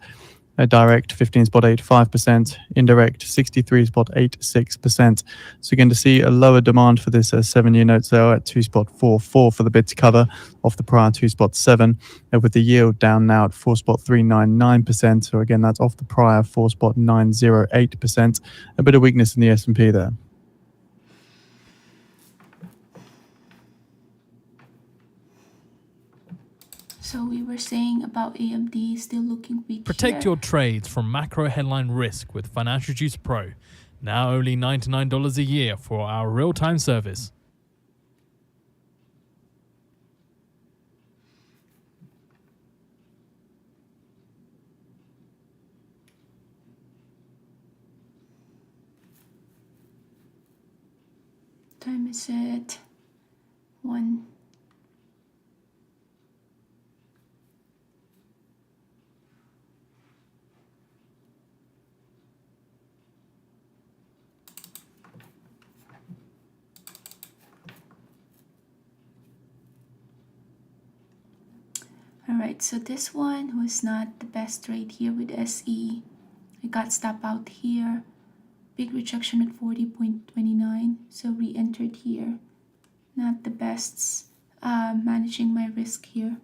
Direct 15.85%, indirect 63.86%. So again, to see a lower demand for this 7-year note sale at 2.44 for the bid to cover off the prior 2.7, with the yield down now at 4.399%. So again, that's off the prior 4.908%. A bit of weakness in the S&P there. So we were saying about AMD still looking weak. Protect here. your trades from macro headline risk with Financial Juice Pro. Now only $99 a year for our real-time service. Time is at 1. Alright, so this one was not the best trade here with SE. I got stop out here. Big rejection at 40.29, so re-entered here. Not the best managing my risk here.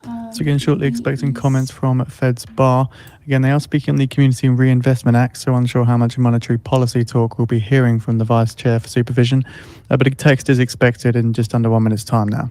So again, shortly expecting comments from Fed's Barr. Again, they are speaking on the Community Reinvestment Act, so unsure how much monetary policy talk we'll be hearing from the Vice Chair for Supervision. But a text is expected in just under 1 minute's time now.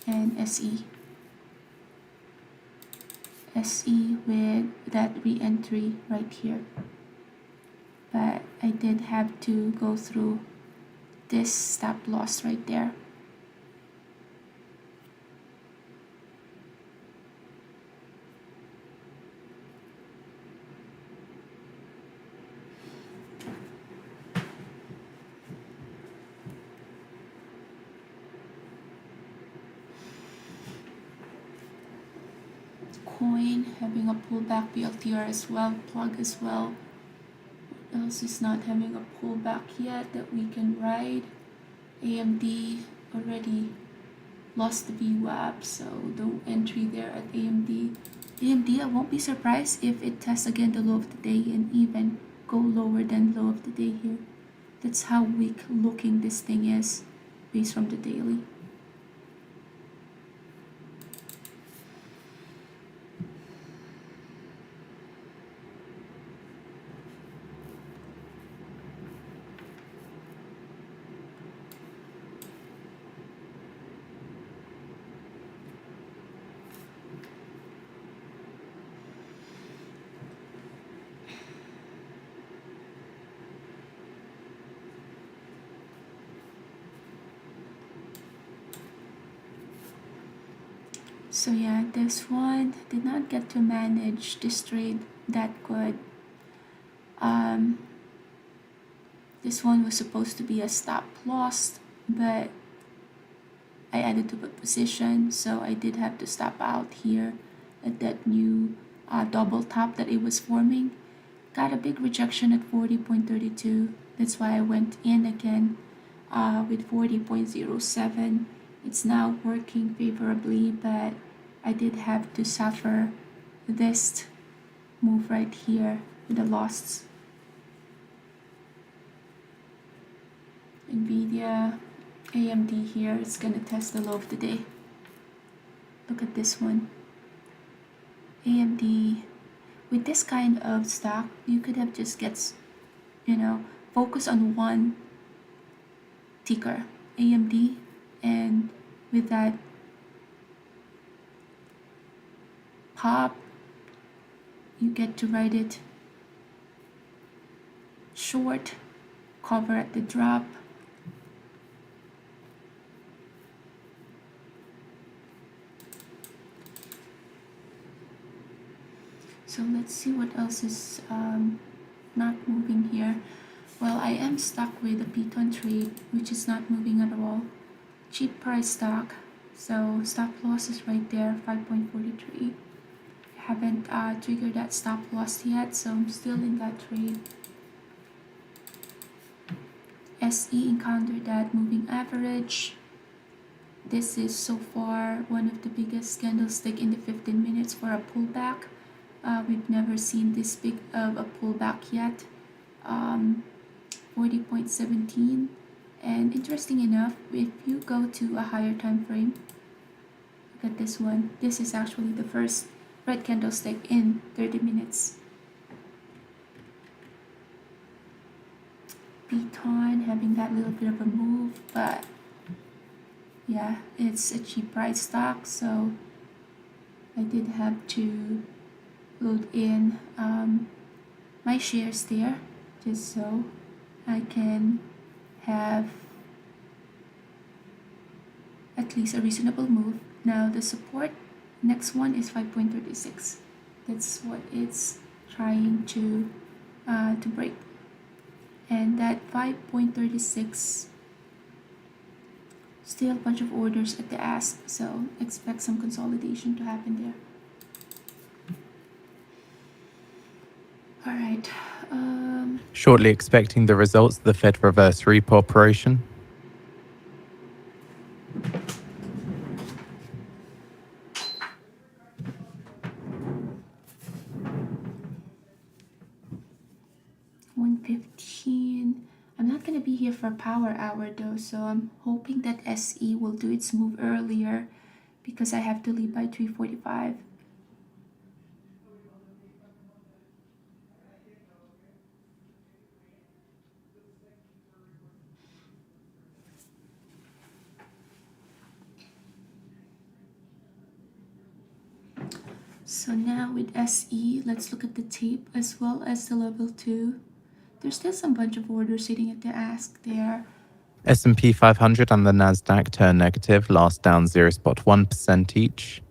and SE. SE with that re-entry right here. But I did have to go through this stop loss right there. Coin having a pullback, BLTR as well, plug as well. What else is not having a pullback yet that we can ride? AMD already lost the VWAP, so no entry there at AMD. AMD, I won't be surprised if it tests again the low of the day and even go lower than low of the day here. That's how weak looking this thing is based from the daily. So yeah, this one did not get to manage this trade that good. This one was supposed to be a stop loss, but I added to the position, so I did have to stop out here at that new double top that it was forming. Got a big rejection at 40.32. That's why I went in again with 40.07. It's now working favorably, but I did have to suffer this move right here with the loss. Nvidia, AMD here is gonna test the low of the day. Look at this one. AMD, with this kind of stock, you could have just focus on one ticker, AMD, and with that pop, you get to ride it short, cover at the drop. So let's see what else is not moving here. Well, I am stuck with a Piton trade, which is not moving at all. Cheap price stock, so stop loss is right there, 5.43. Haven't triggered that stop loss yet, so I'm still in that trade. SE encountered that moving average. This is so far one of the biggest candlestick in the 15 minutes for a pullback. We've never seen this big of a pullback yet. 40.17. And interesting enough, if you go to a higher time frame, look at this one. This is actually the first red candlestick in 30 minutes. Piton having that little bit of a move, but yeah, it's a cheap price stock, so I did have to load in my shares there just so I can have at least a reasonable move. Now the support, next one is 5.36. That's what it's trying to break, and that 5.36, still a bunch of orders at the ask, so expect some consolidation to happen there. All right. Shortly expecting the results of the Fed reverse repo operation. $115. I'm not gonna be here for power hour though, so I'm hoping that SE will do its move earlier because I have to leave by 3:45. So now with SE, let's look at the tape as well as the level 2. There's still some bunch of orders sitting at the ask there. S&P 500 and the Nasdaq turn negative, last down 0.1% each.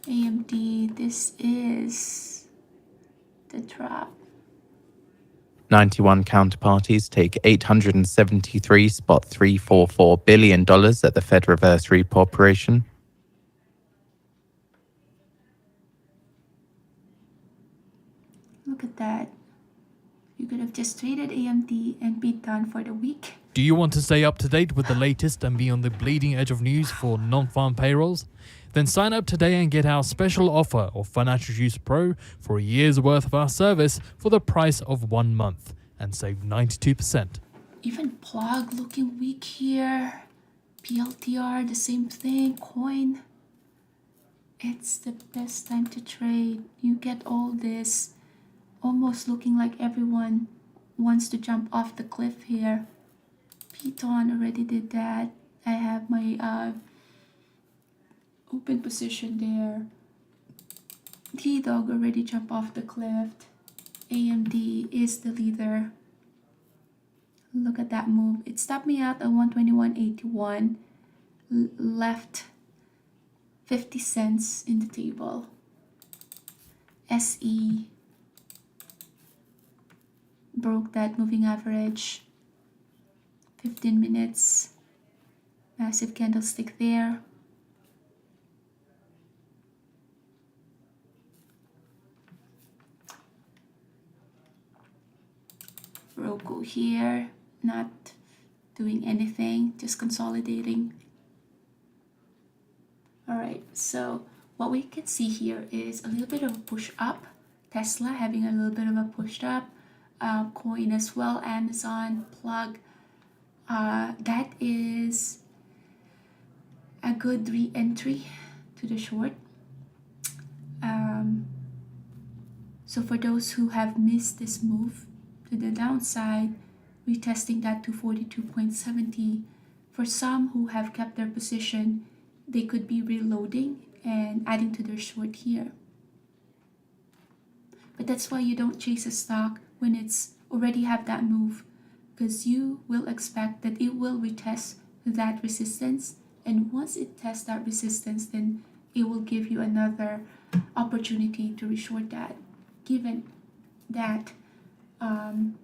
AMD, this is the drop. 91 counterparties take $873.344 billion at the Fed reverse repo operation. Look at that. You could have just traded AMD and be done for the week. Do you want to stay up to date with the latest and be on the bleeding edge of news for non-farm payrolls? Then sign up today and get our special offer of Financial Juice Pro for a year's worth of our service for the price of 1 month and save 92%. Even Plug looking weak here. PLTR, the same thing. Coin. It's the best time to trade. You get all this. Almost looking like everyone wants to jump off the cliff here. Piton already did that. I have my open position there. T-Dog already jumped off the cliff. AMD is the leader. Look at that move. It stopped me out at 121.81. Left 50 cents in the table. SE broke that moving average. 15 minutes. Massive candlestick there. Roku here, not doing anything, just consolidating. Alright, so what we can see here is a little bit of a push up. Tesla having a little bit of a push up. Coin as well, Amazon, Plug. That is a good re-entry to the short. So for those who have missed this move to the downside, retesting that to 42.70. For some who have kept their position, they could be reloading and adding to their short here. But that's why you don't chase a stock when it's already have that move, because you will expect that it will retest that resistance, and once it tests that resistance, then it will give you another opportunity to reshort that, given that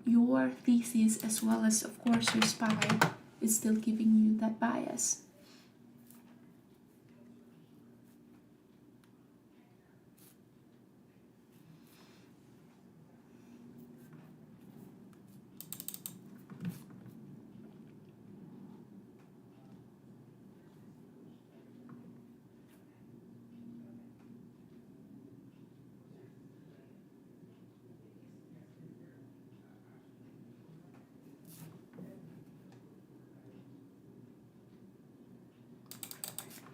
your thesis as well as of course your SPY is still giving you that bias.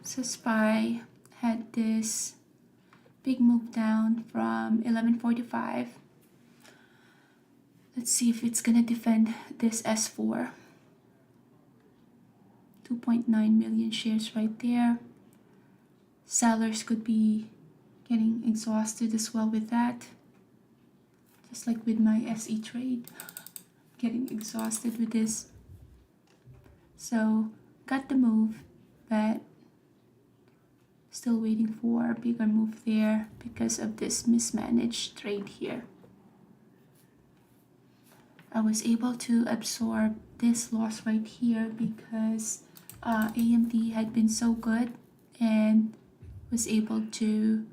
So SPY had this big move down from 1145. Let's see if it's gonna defend this S4. 2.9 million shares right there. Sellers could be getting exhausted as well with that. Just like with my SE trade, getting exhausted with this. So got the move, but still waiting for a bigger move there because of this mismanaged trade here. I was able to absorb this loss right here because AMD had been so good and was able to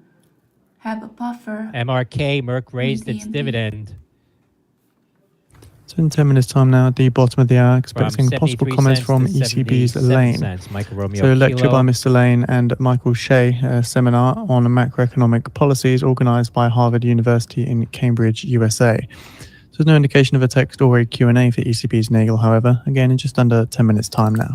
have a buffer. MRK, Merck raised its AMD. dividend So in 10 minutes time now, at the bottom of the hour, from expecting possible 73 comments cents from to ECB's 77 Lane. cents. Michael Romeo So a lecture Kilo. by Mr. Lane and Michael Shea, a seminar on macroeconomic policies organised by Harvard University in Cambridge, USA. So there's no indication of a text or a Q&A for ECB's Nagel, however, again in just under 10 minutes time now.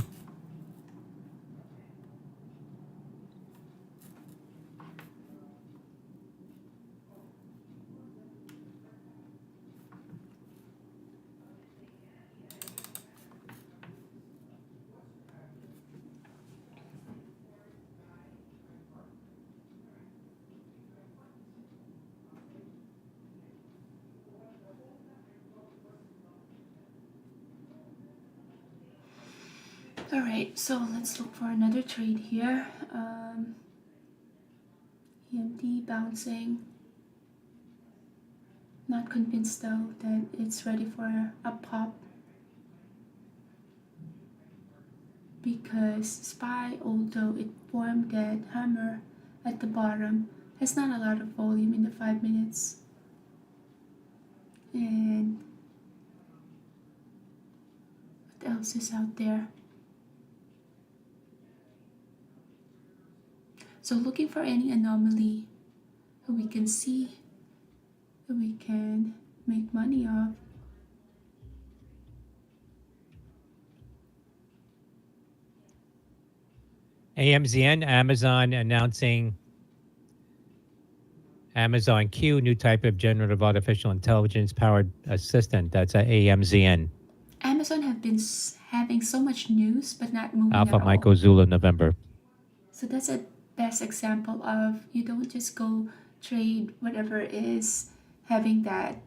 All right, so let's look for another trade here. EMD bouncing. Not convinced though that it's ready for a pop, because SPY, although it formed that hammer at the bottom, has not a lot of volume in the 5 minutes. And what else is out there? So looking for any anomaly that we can see, that we can make money off. AMZN, Amazon announcing Amazon Q, new type of generative artificial intelligence powered assistant. That's a AMZN. Amazon have been having so much news but not moving Alpha at all. Michael Zulu, November. So that's a best example of you don't just go trade whatever is having that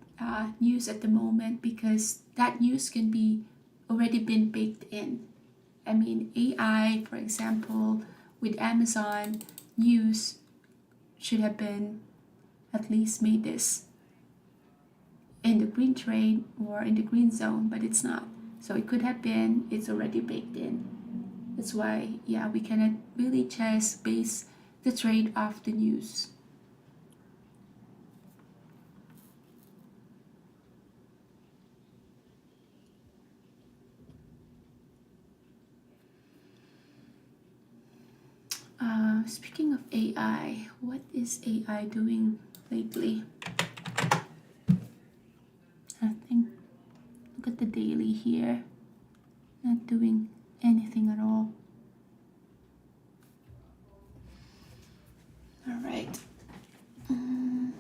news at the moment, because that news can be already been baked in. I mean, AI, for example, with Amazon news should have been at least made this in the green trade or in the green zone, but it's not. So it could have been, it's already baked in. That's why, yeah, we cannot really just base the trade off the news. Speaking of AI, what is AI doing lately? Nothing. Look at the daily here. Not doing anything at all. All right. 130.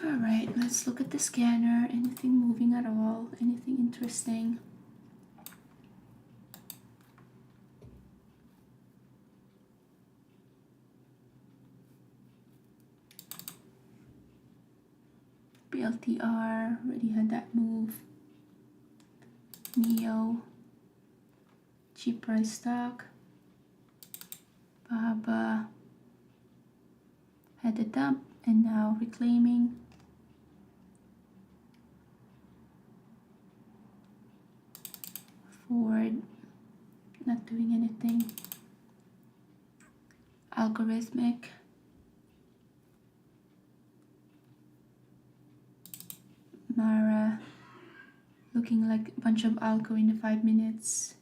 All right, let's look at the scanner. Anything moving at all? Anything interesting? BLTR, already had that move. NEO, cheap price stock. BABA had a dump and now reclaiming. Ford, not doing anything. Algorithmic. Mara, looking like a bunch of algo in the 5 minutes.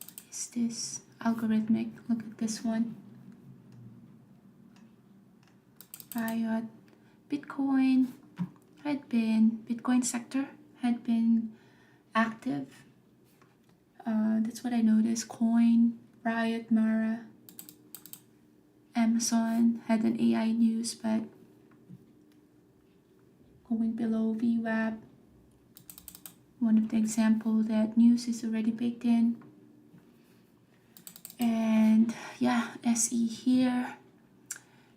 What is this? Algorithmic, look at this one. Riot, Bitcoin Bitcoin sector had been active. That's what I noticed. Coin, Riot, Mara, Amazon had an AI news, but going below VWAP. One of the example that news is already baked in. And yeah, SE here,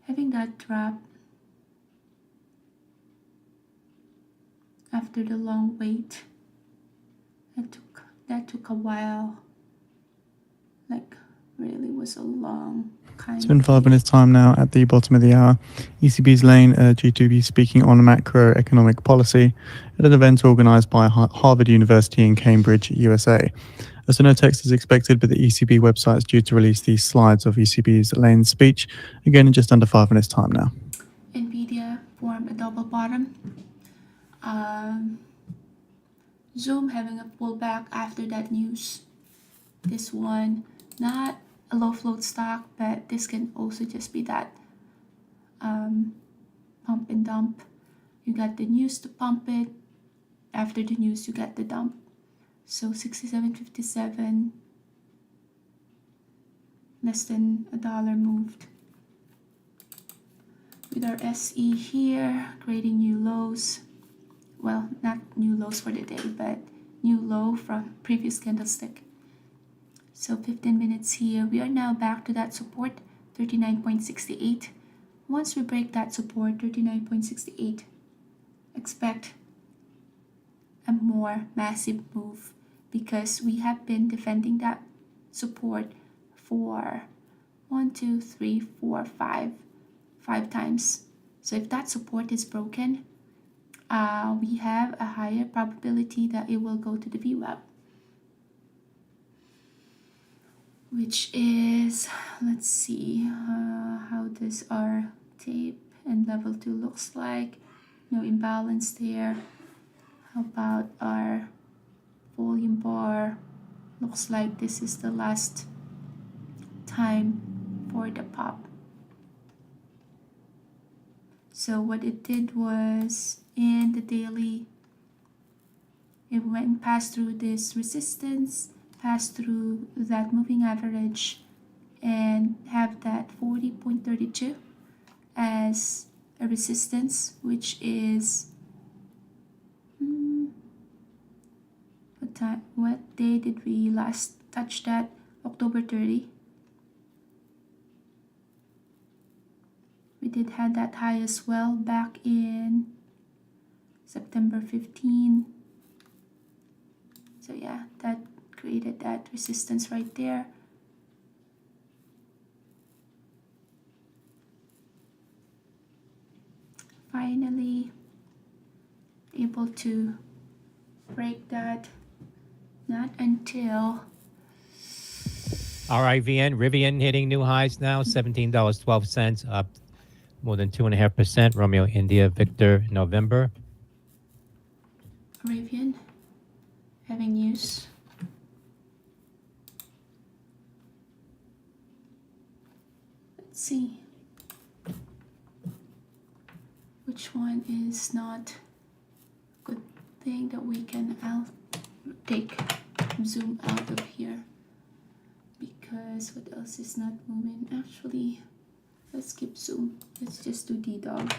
having that drop after the long wait. That took a while. Like, really was a long kind It's been of 5 minutes time now at the bottom of the hour. ECB's Lane due to be speaking on macroeconomic policy at an event organised by Harvard University in Cambridge, USA. So no text is expected, but the ECB website is due to release these slides of ECB's Lane speech, again in just under 5 minutes time now. NVIDIA formed a double bottom. Zoom having a pullback after that news. This one, not a low float stock, but this can also just be that pump and dump. You got the news to pump it. After the news, you get the dump. So 67.57, less than $1 moved. with our SE here, creating new lows. Well, not new lows for the day, but new low from previous candlestick. So 15 minutes here. We are now back to that support, 39.68. Once we break that support, 39.68, expect a more massive move because we have been defending that support for 5 times. So if that support is broken, we have a higher probability that it will go to the VWAP, which is, let's see, how does our tape and level 2 looks like. No imbalance there. How about our volume bar? Looks like this is the last time for the pop. So what it did was, in the daily, it went past through this resistance, passed through that moving average, and have that 40.32 as a resistance, which is what day did we last touch that? October 30. We did have that high as well back in September 15. So yeah, that created that resistance right there. Finally able to break that. Not until Rivian hitting new highs now, $17.12, up more than 2.5%. Romeo India Victor November. Rivian having news. Let's see which one is not a good thing that we can take zoom out of here, because what else is not moving? Actually, let's skip zoom. Let's just do D-Dog.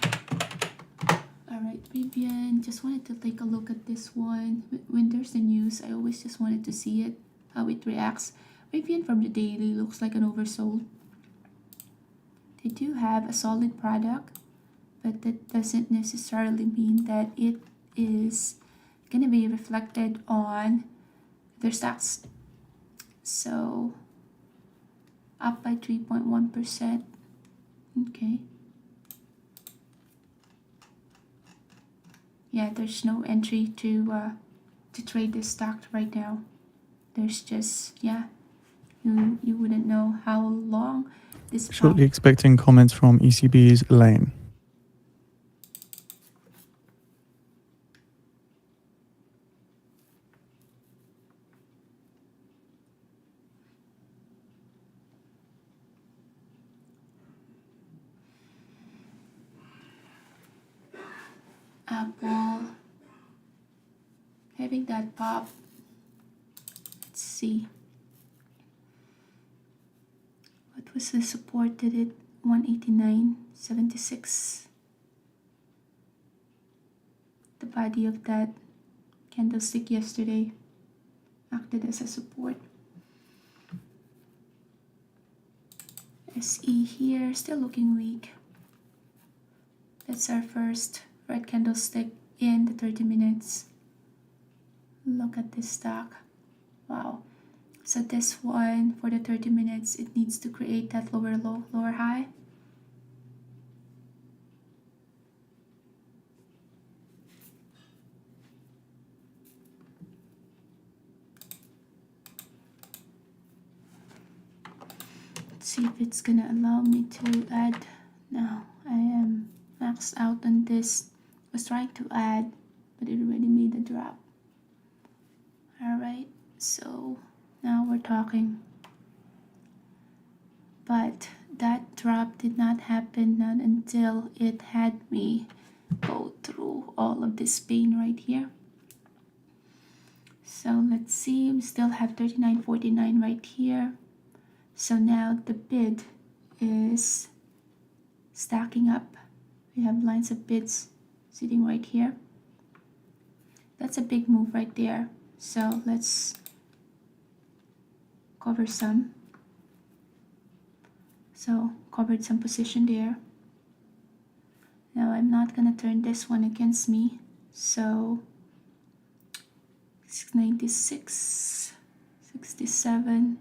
Alright, Rivian, just wanted to take a look at this one. When there's the news, I always just wanted to see it, how it reacts. Rivian from the daily looks like an oversold. They do have a solid product, but that doesn't necessarily mean that it is going to be reflected on their stocks. So up by 3.1%. Okay. Yeah, there's no entry to trade this stock right now. There's just, yeah, you wouldn't know how long this Shortly expecting comments from ECB's Lane. Apple having that pop. Let's see. What was the support? Did it 189.76? The body of that candlestick yesterday acted as a support. SE here, still looking weak. That's our first red candlestick in the 30 minutes. Look at this stock. Wow. So this one, for the 30 minutes, it needs to create that lower low, lower high. Let's see if it's gonna allow me to add. No, I am maxed out on this. I was trying to add, but it already made a drop. Alright, so now we're talking. But that drop did not happen, not until it had me go through all of this pain right here. So let's see, we still have 39.49 right here. So now the bid is stacking up We have lines of bids sitting right here. That's a big move right there. So let's cover some. So covered some position there. Now I'm not gonna turn this one against me. So 96, 67.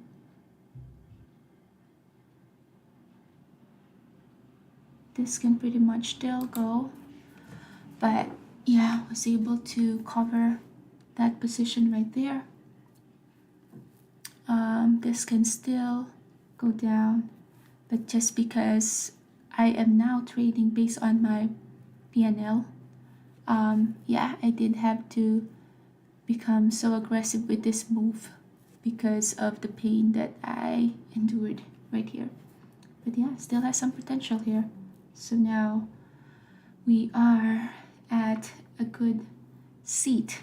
This can pretty much still go. But yeah, I was able to cover that position right there. This can still go down, but just because I am now trading based on my PNL, yeah, I did have to become so aggressive with this move because of the pain that I endured right here. But yeah, still has some potential here. So now we are at a good seat.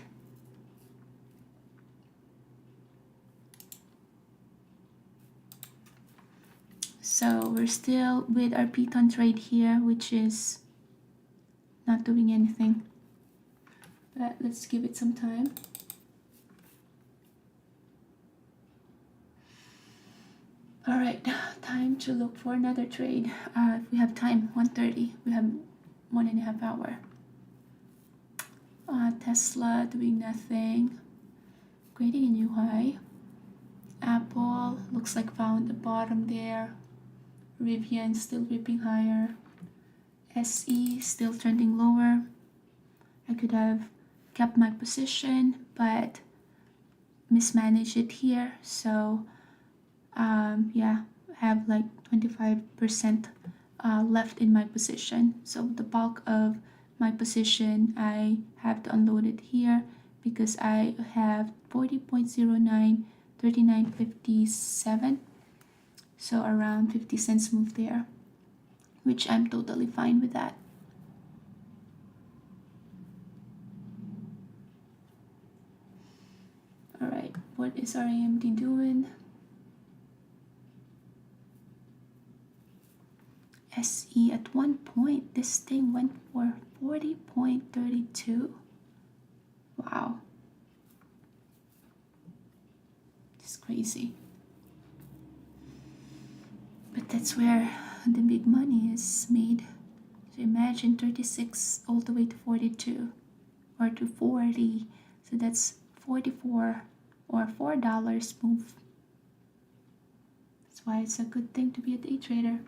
So we're still with our Python trade here, which is not doing anything. But let's give it some time. All right, time to look for another trade. If we have time, 1:30, we have 1.5 hours. Tesla doing nothing, creating a new high. Apple looks like found the bottom there. Rivian still ripping higher. SE still trending lower. I could have kept my position, but mismanaged it here. So yeah, I have like 25% left in my position. So the bulk of my position I have to unload it here because I have 40.09, 39.57. So around 50 cents move there, which I'm totally fine with that. All right, what is our AMD doing? SE at one point, this thing went for 40.32. Wow. It's crazy. But that's where the big money is made. So imagine 36 all the way to 42 or to 40. So that's 44 or $4 move. That's why it's a good thing to be a day trader.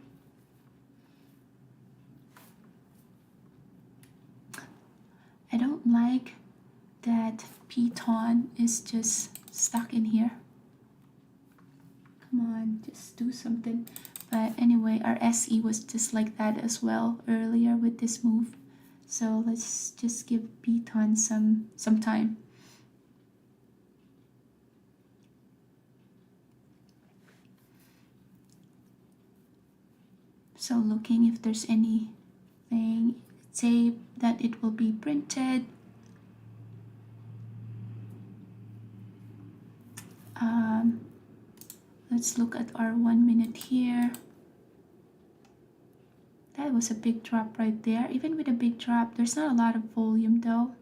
I don't like that Python is just stuck in here. Come on, just do something. But anyway, our SE was just like that as well earlier with this move. So let's just give Python some time. So looking if there's anything, say that it will be printed. Let's look at our 1 minute here. That was a big drop right there. Even with a big drop, there's not a lot of volume though.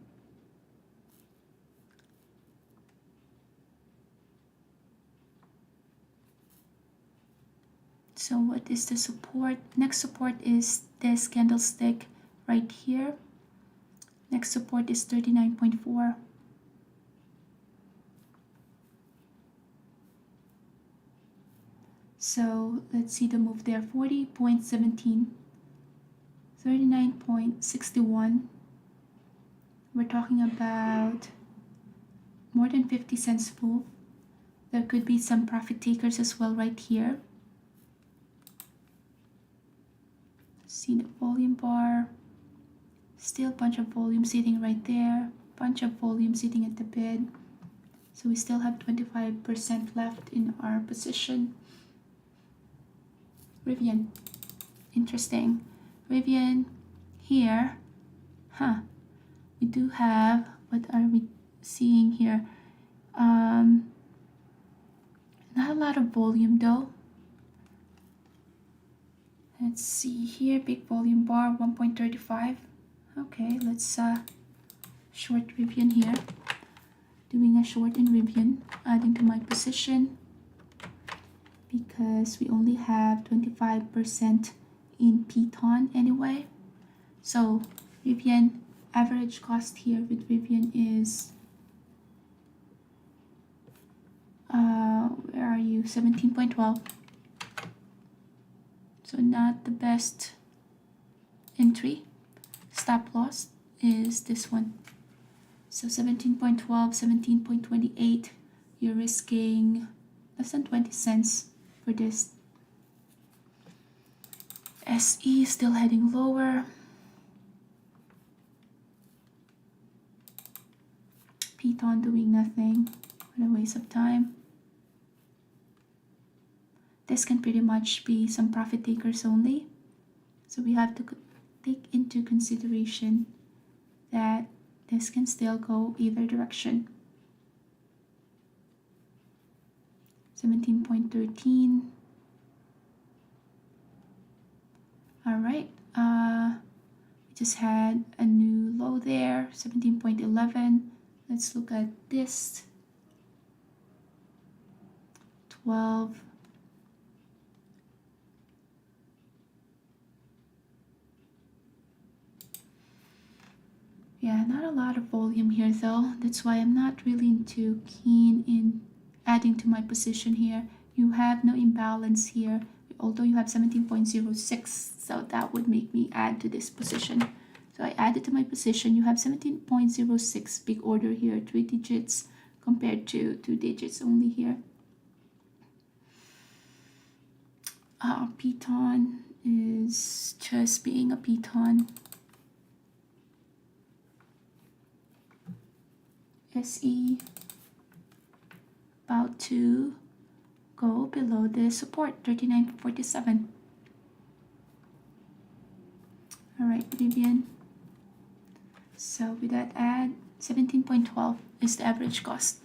So what is the support? Next support is this candlestick right here. Next support is 39.4. So let's see the move there, 40.17, 39.61. We're talking about more than 50 cents move. There could be some profit takers as well right here. See the volume bar, still a bunch of volume sitting right there, bunch of volume sitting at the bid. So we still have 25% left in our position. Rivian, interesting. Rivian here, we do have, what are we seeing here? Not a lot of volume though. Let's see here, big volume bar 1.35. Okay, let's short Rivian here. Doing a short in Rivian, adding to my position because we only have 25% in Piton anyway. So Rivian average cost here with Rivian is where are you? 17.12. So not the best entry. Stop loss is this one. So 17.12, 17.28. You're risking less than 20 cents for this. SE still heading lower. Piton doing nothing. What a waste of time. This can pretty much be some profit takers only. So we have to take into consideration that this can still go either direction. 17.13. All right. We just had a new low there, 17.11. Let's look at this. 12. Yeah, not a lot of volume here though. That's why I'm not really too keen in adding to my position here. You have no imbalance here, although you have 17.06, so that would make me add to this position. So I added to my position. You have 17.06, big order here, 3 digits compared to 2 digits only here. Piton is just being a Piton. SE about to go below the support, 39.47. All right, Rivian. So with that add, 17.12 is the average cost.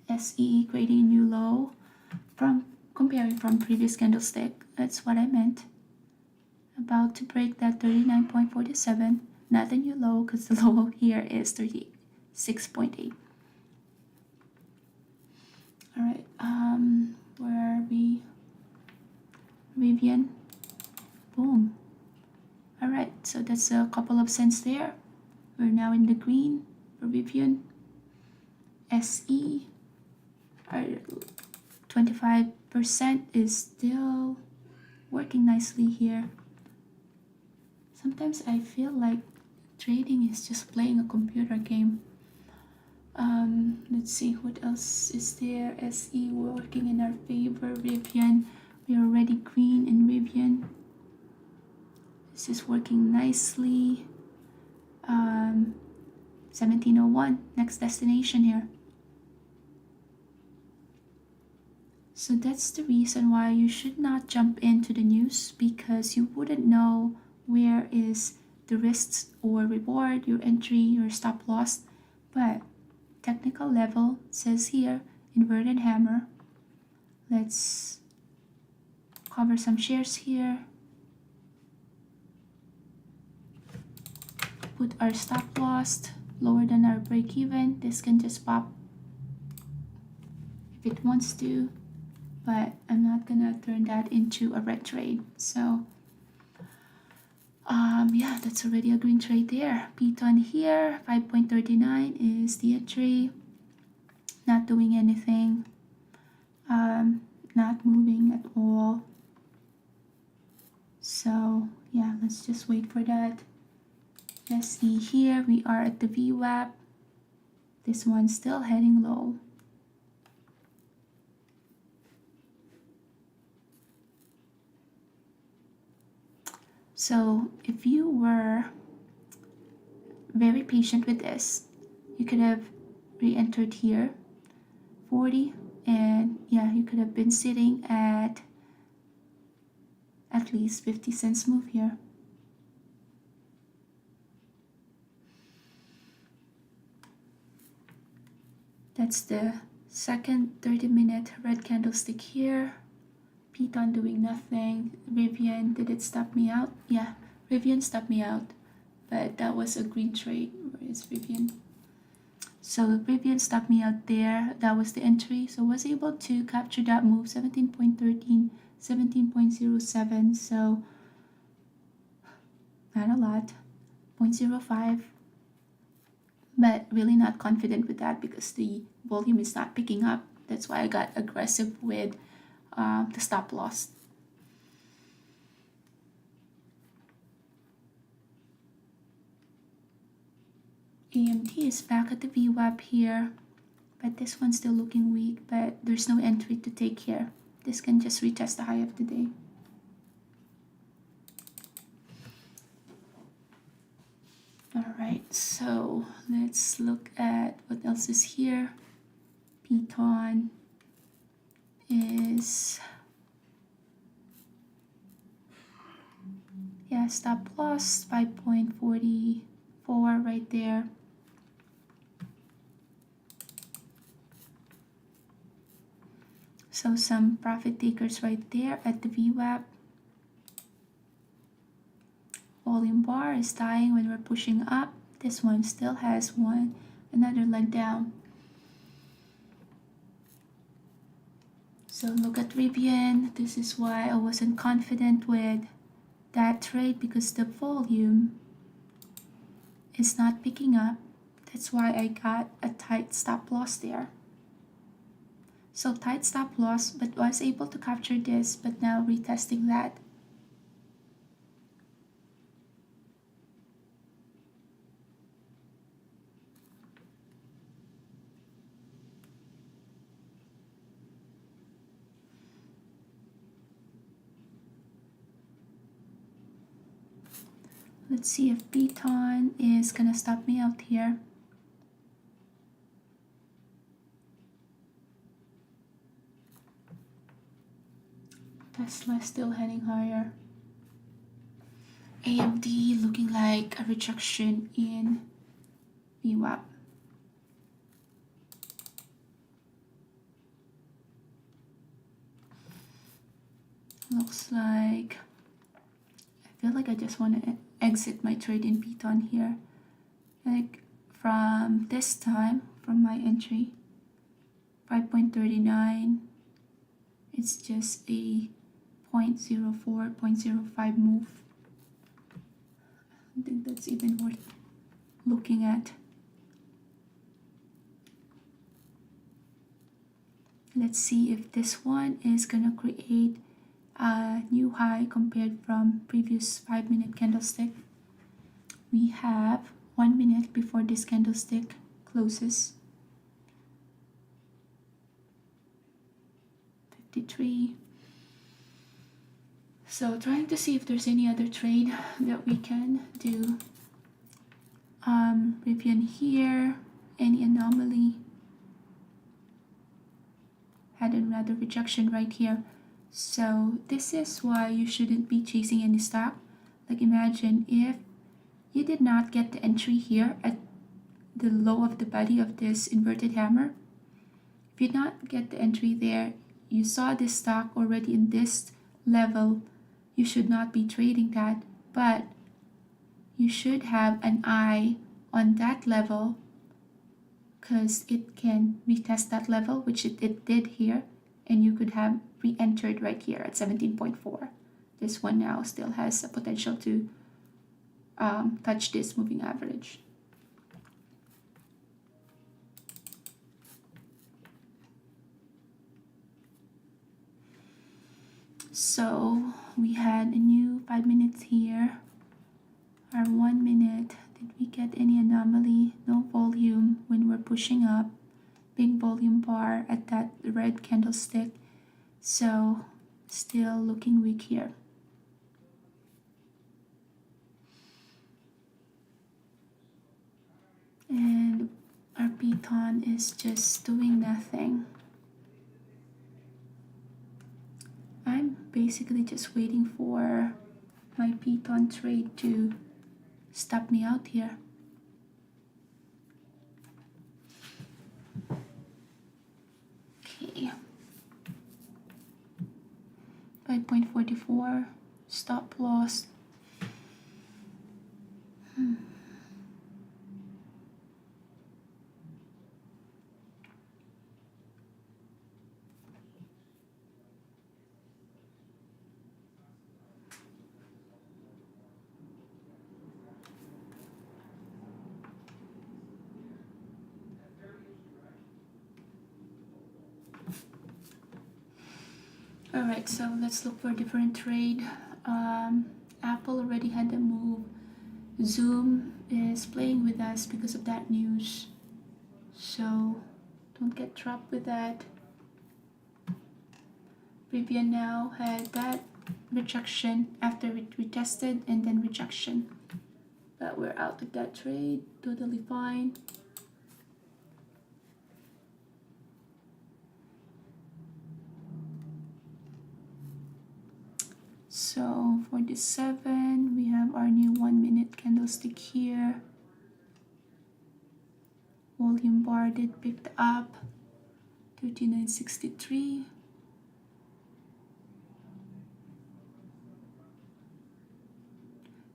SE creating a new low from comparing from previous candlestick. That's what I meant. About to break that 39.47. Not the new low because the low here is 36.8. All right, where are we? Rivian. Boom. All right, so that's a couple of cents there. We're now in the green for Rivian. SE, our 25% is still working nicely here. Sometimes I feel like trading is just playing a computer game. Let's see what else is there. SE working in our favor. Rivian, we are already green in Rivian. This is working nicely. 1701, next destination here. So that's the reason why you should not jump into the news, because you wouldn't know where is the risks or reward, your entry, your stop loss. But technical level says here, inverted hammer. Let's cover some shares here. Put our stop loss lower than our break even. This can just pop if it wants to, but I'm not gonna turn that into a red trade. So yeah, that's already a green trade there. Piton here, 5.39 is the entry. Not doing anything. Not moving at all. So yeah, let's just wait for that. SE here, we are at the VWAP. This one's still heading low. So if you were very patient with this, you could have re-entered here 40, and yeah, you could have been sitting at least 50 cents move here. That's the Second 30-minute red candlestick here. Piton doing nothing. Rivian, did it stop me out? Yeah, Rivian stopped me out, but that was a green trade. Where is Rivian? So Rivian stopped me out there. That was the entry. So was able to capture that move, 17.13, 17.07. So not a lot, 0.05. But really not confident with that because the volume is not picking up. That's why I got aggressive with the stop loss. AMD is back at the VWAP here, but this one's still looking weak, but there's no entry to take here. This can just retest the high of the day. Alright, so let's look at what else is here. Piton is, yeah, stop loss 5.44 right there. So some profit takers right there at the VWAP. Volume bar is dying when we're pushing up. This one still has another leg down. So look at Rivian. This is why I wasn't confident with that trade because the volume is not picking up. That's why I got a tight stop loss there. So tight stop loss, but was able to capture this, but now retesting that. Let's see if Piton is gonna stop me out here. Tesla still heading higher. AMD looking like a rejection in VWAP. Looks like I feel like I just want to exit my trade in Piton here. Like from this time, from my entry, 5.39, it's just a 0.04, 0.05 move. I think that's even worth looking at. Let's see if this one is gonna create a new high compared from previous 5-minute candlestick. We have 1 minute before this candlestick closes. 53. So trying to see if there's any other trade that we can do. Rivian here, any anomaly. Had another rejection right here. So this is why you shouldn't be chasing any stock. Like imagine if you did not get the entry here at the low of the body of this inverted hammer. If you did not get the entry there, you saw this stock already in this level, you should not be trading that, but you should have an eye on that level because it can retest that level, which it did here, and you could have re-entered right here at 17.4. This one now still has a potential to touch this moving average. So we had a new 5 minutes here. Our 1 minute, did we get any anomaly? No volume when we're pushing up. Big volume bar at that red candlestick. So still looking weak here. And our Piton is just doing nothing. I'm basically just waiting for my Piton trade to stop me out here. 5.44 stop loss. All right, so let's look for a different trade. Apple already had a move. Zoom is playing with us because of that news, so don't get trapped with that. Rivian now had that rejection after it retested and then rejection, but we're out of that trade, totally fine. So for the 7, we have our new 1-minute candlestick here. Volume bar did picked up 39.63.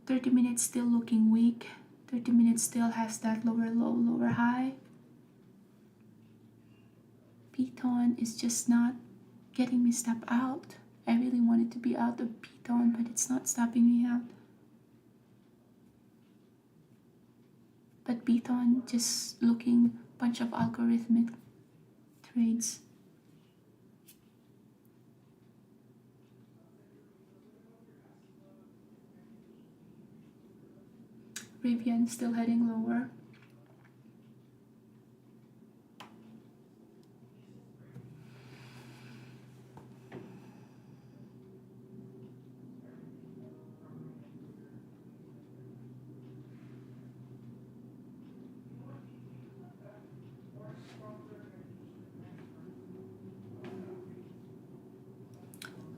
"30 minutes still looking weak. 30 minutes still has that lower low, lower high. Piton is just not getting me step out. I really wanted to be out of Piton, but it's not stopping me out. But Piton just looking bunch of algorithmic trades. Rivian still heading lower.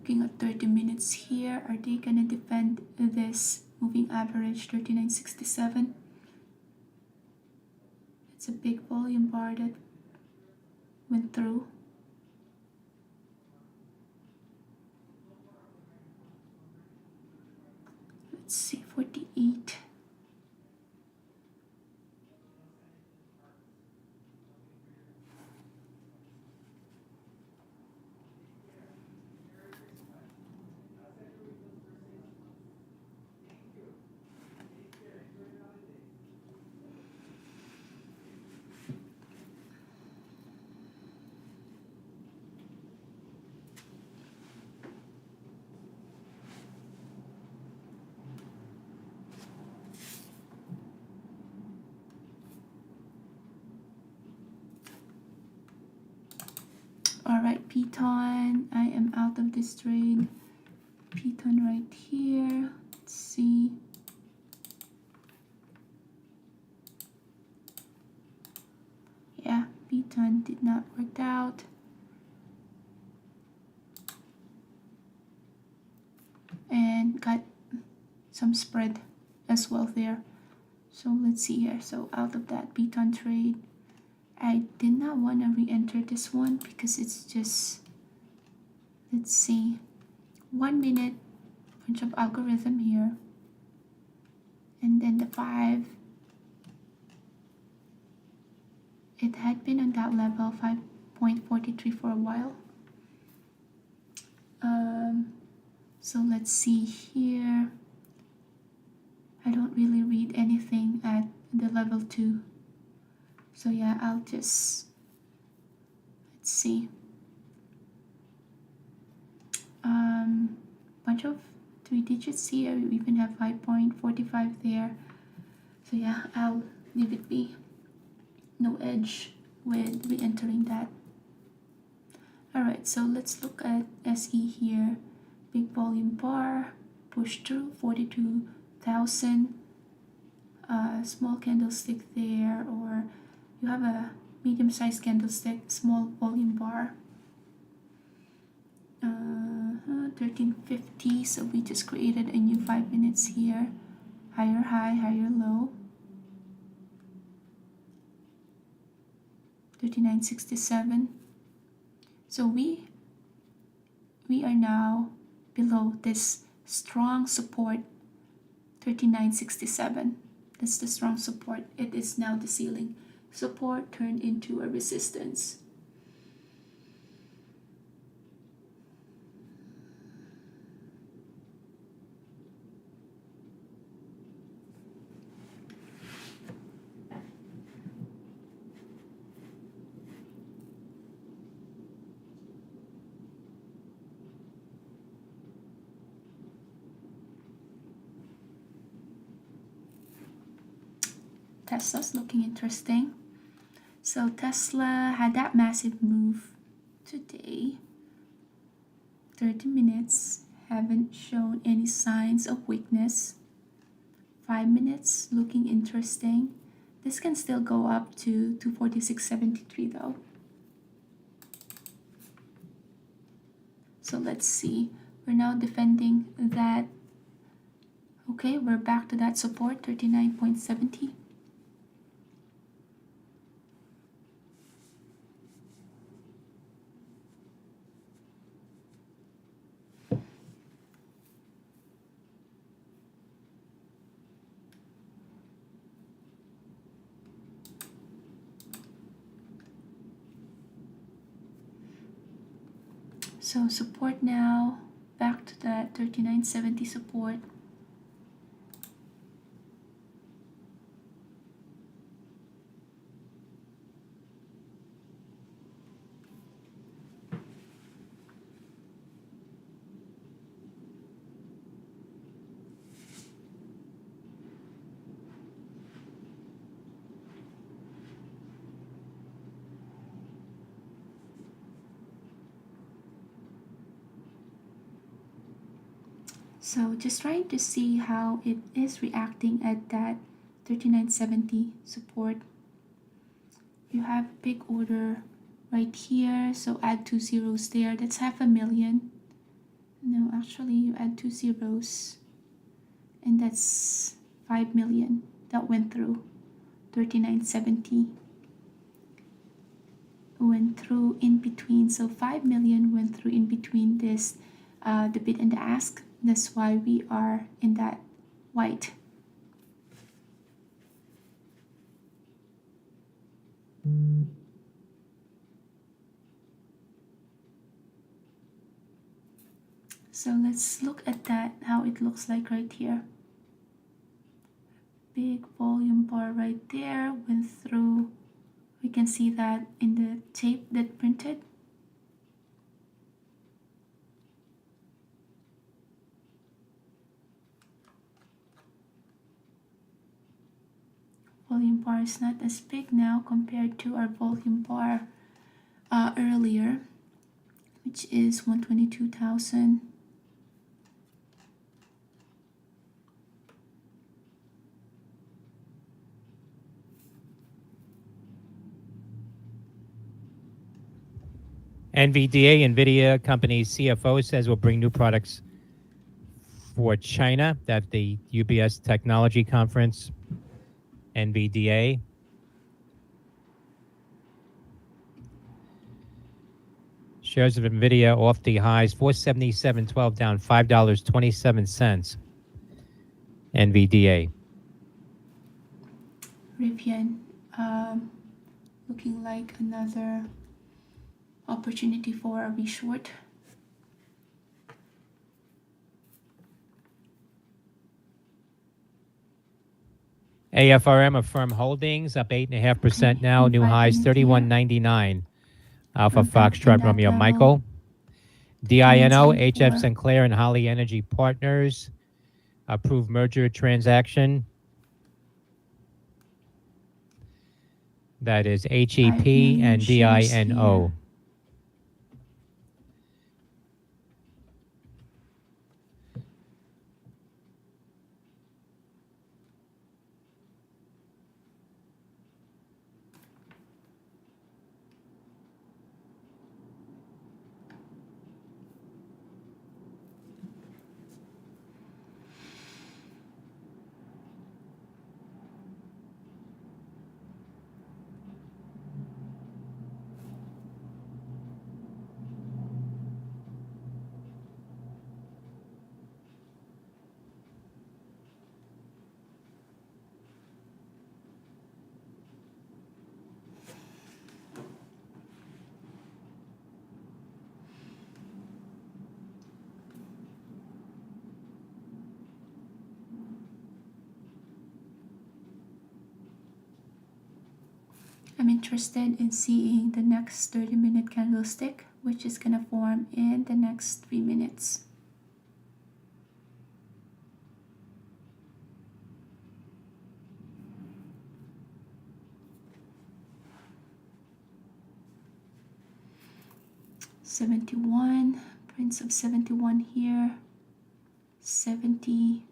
Looking at 30 minutes here, are they gonna defend this moving average 39.67? It's a big volume bar that went through. Let's see, 48. Alright, Piton, I am out of this trade. Piton right here. Let's see. Yeah, Piton did not work out. And got some spread as well there. So let's see here. So out of that Piton trade, I did not want to re-enter this one because it's just, let's see, 1 minute, bunch of algorithm here, and then the 5, it had been on that level 5.43 for a while. So let's see here. I don't really read anything at the level 2. So yeah, I'll just, let's see. Bunch of 3 digits here. We even have 5.45 there. So yeah, I'll leave it be. No edge with re-entering that. Alright, so let's look at SE here. Big volume bar, push through 42,000. Small candlestick there, or you have a medium-sized candlestick, small volume bar. 1350, so we just created a new 5 minutes here. Higher high, higher low. 39.67. So we are now below this strong support 39.67. That's the strong support. It is now the ceiling. Support turned into a resistance. Tesla's looking interesting. So Tesla had that massive move today. 30 minutes, haven't shown any signs of weakness. 5 minutes, looking interesting. This can still go up to 246.73 though. So let's see. We're now defending that. Okay, we're back to that support, 39.70. So support now, back to that 39.70 support. So just trying to see how it is reacting at that 39.70 support. You have big order right here, so add 2 zeros there. That's 500,000. No, actually you add 2 zeros, and that's 5 million that went through. 39.70 went through in between, so 5 million went through in between this, the bid and the ask. That's why we are in that white. So let's look at that, how it looks like right here. Big volume bar right there went through. We can see that in the tape that printed. Volume bar is not as big now compared to our volume bar earlier, which is 122,000. NVIDIA company's CFO says will bring new products for China at the UBS Technology Conference. NVDA. Shares of NVIDIA off the highs, 477.12 down $5.27. NVDA. Rivian, looking like another opportunity for a reshort. AFRM Affirm Holdings up 8.5% now. New highs 31.99. Alpha Foxtrot Romeo Michael. DINO, HF Sinclair and Holly Energy Partners. Approved merger transaction. That is HEP and DINO. I'm interested in seeing the next 30-minute candlestick, which is going to form in the next 3 minutes. $71, prints of 71 here, 70.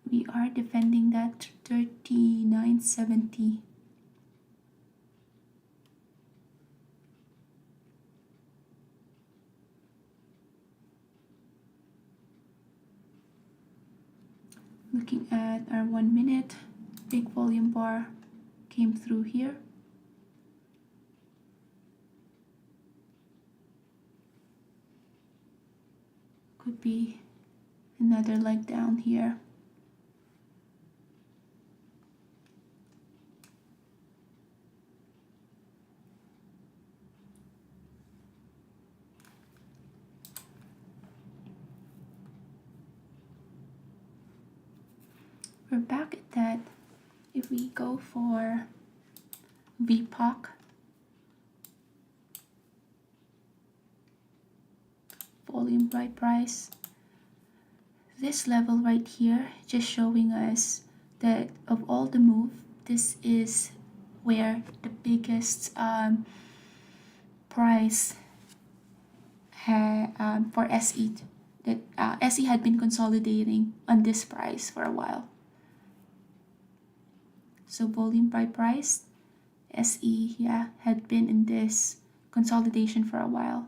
We are defending that 39.70. Looking at our 1 minute, big volume bar came through here. Could be another leg down here. We're back at that. If we go for VPOC, volume by price, this level right here just showing us that of all the move, this is where the biggest price for SE, that SE had been consolidating on this price for a while. So volume by price, SE, yeah, had been in this consolidation for a while.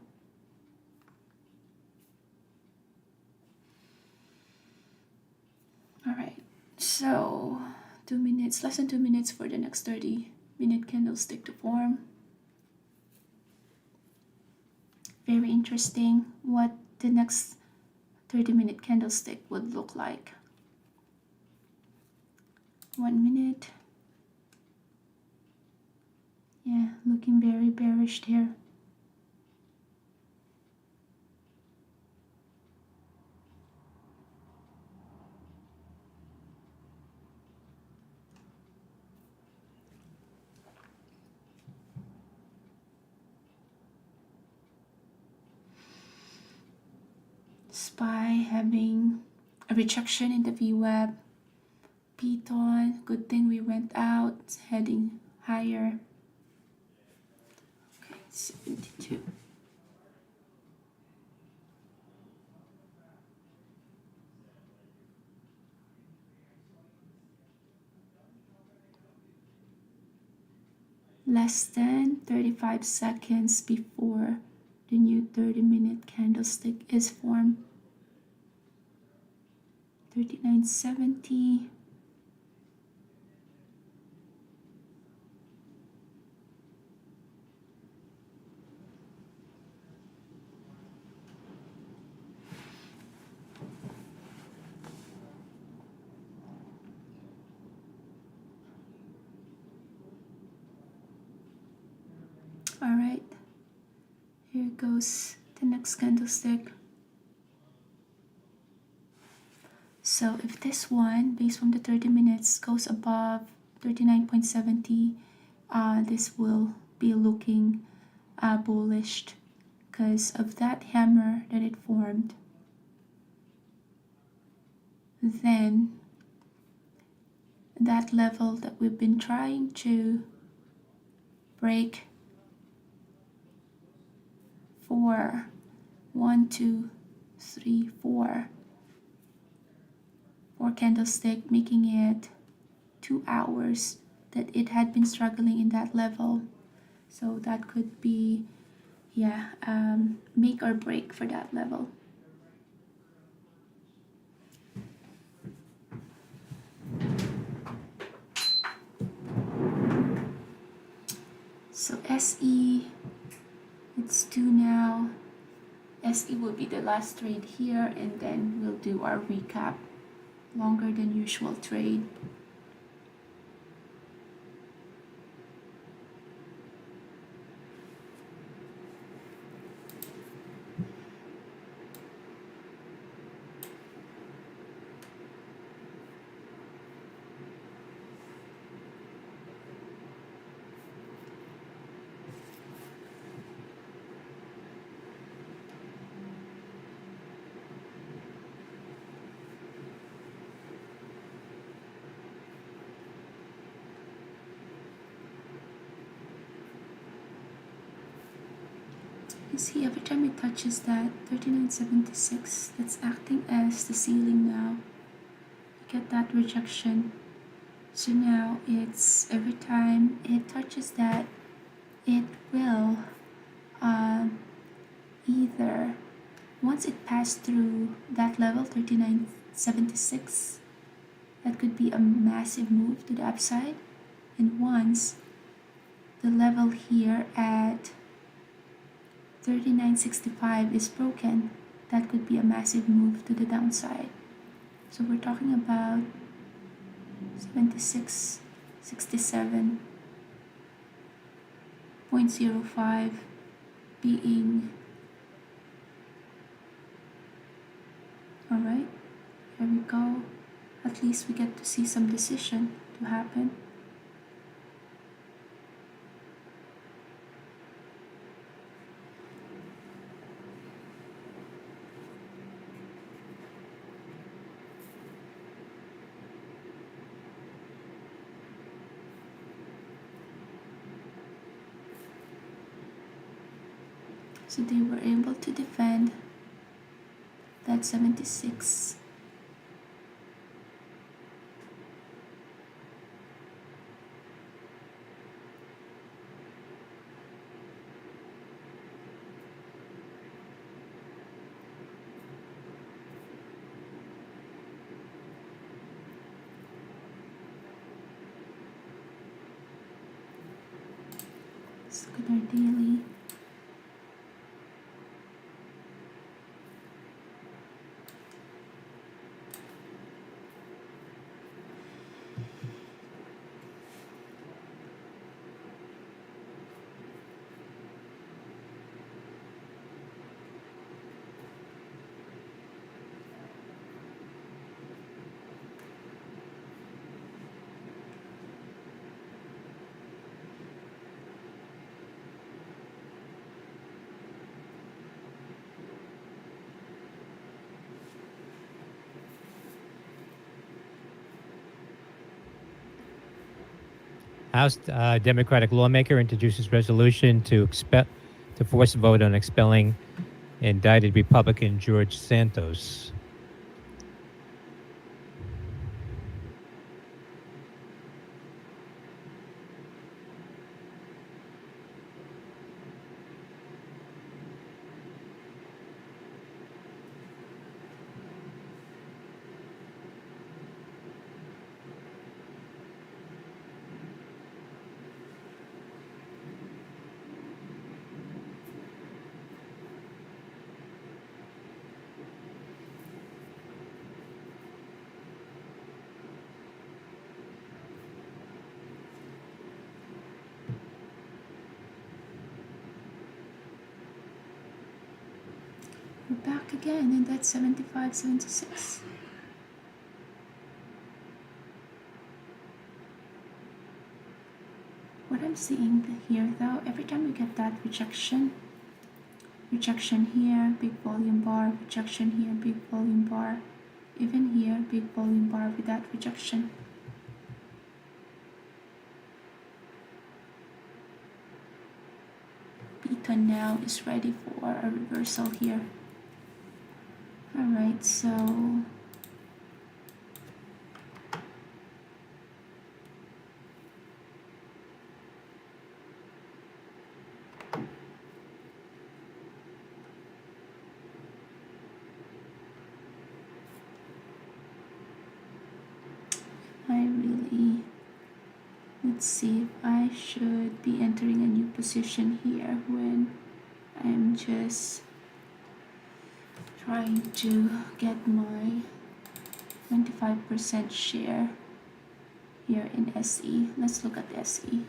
All right, so 2 minutes, less than 2 minutes for the next 30-minute candlestick to form. Very interesting what the next 30-minute candlestick would look like. 1 minute. Yeah, looking very bearish there. SPY having a rejection in the VWAP. Python, good thing we went out, heading higher. Okay, 72. Less than 35 seconds before the new 30-minute candlestick is formed. 39.70. All right, here goes the next candlestick. So if this one, based on the 30 minutes, goes above 39.70, this will be looking bullish because of that hammer that it formed. Then that level that we've been trying to break for 1, 2, 3, 4 candlestick, making it 2 hours that it had been struggling in that level. So that could be, yeah, make or break for that level. So SE, it's 2 now. SE will be the last trade here, and then we'll do our recap. Longer than usual trade. See, every time it touches that 39.76, that's acting as the ceiling now. You get that rejection. So now it's every time it touches that, it will either, once it passed through that level 39.76, that could be a massive move to the upside. And once the level here at 39.65 is broken, that could be a massive move to the downside. So we're talking about 76.67.05 being all right. Here we go. At least we get to see some decision to happen. So they were able to defend that 76. Let's look at our daily. House Democratic lawmaker introduces resolution to force a vote on expelling indicted Republican George Santos. We're back again in that 75.76. What I'm seeing here though, every time we get that rejection here, big volume bar, rejection here, big volume bar, even here, big volume bar with that rejection. Beacon now is ready for a reversal here. Alright, so let's see if I should be entering a new position here when I'm just trying to get my 25% share here in SE. Let's look at SE.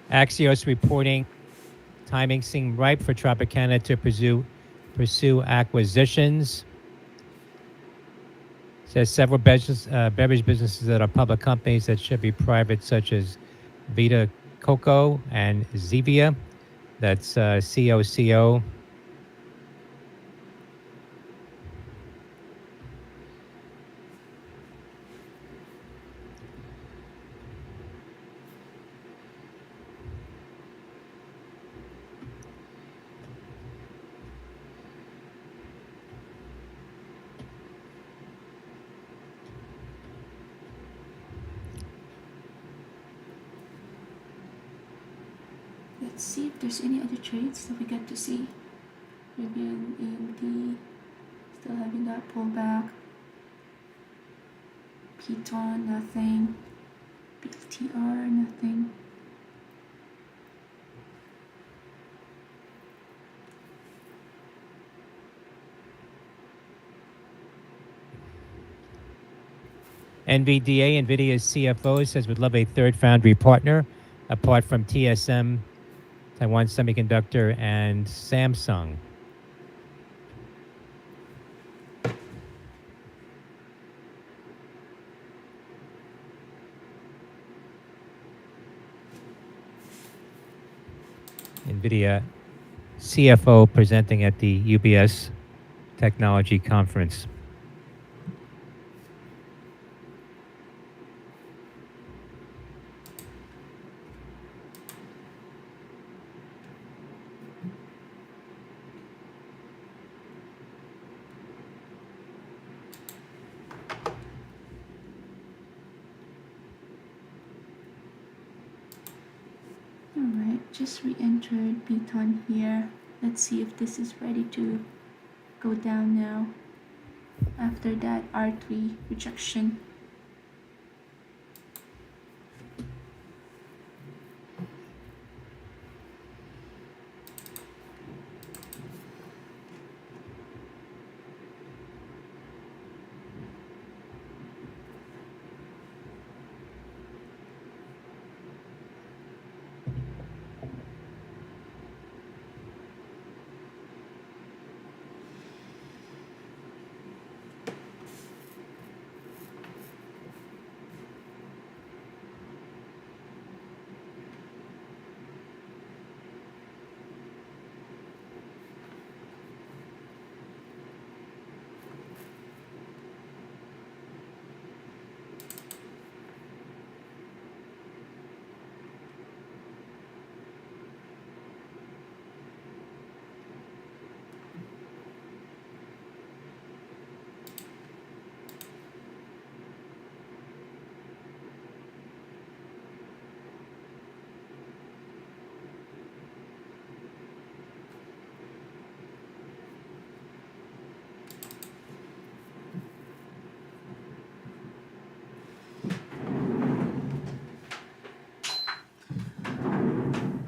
Axios reporting timing seemed ripe for Tropicana to pursue acquisitions. Says several beverage businesses that are public companies that should be private, such as Vita Coco and Zevia. That's COCO. Let's see if there's any other trades that we get to see. Rivian, AMD, still having that pullback. Piton, nothing. BLTR, nothing. NVDA, NVIDIA's CFO, says would love a third foundry partner apart from TSM, Taiwan Semiconductor, and Samsung. NVIDIA CFO presenting at the UBS Technology Conference. Alright, just re-entered Piton here. Let's see if this is ready to go down now. After that R3 rejection.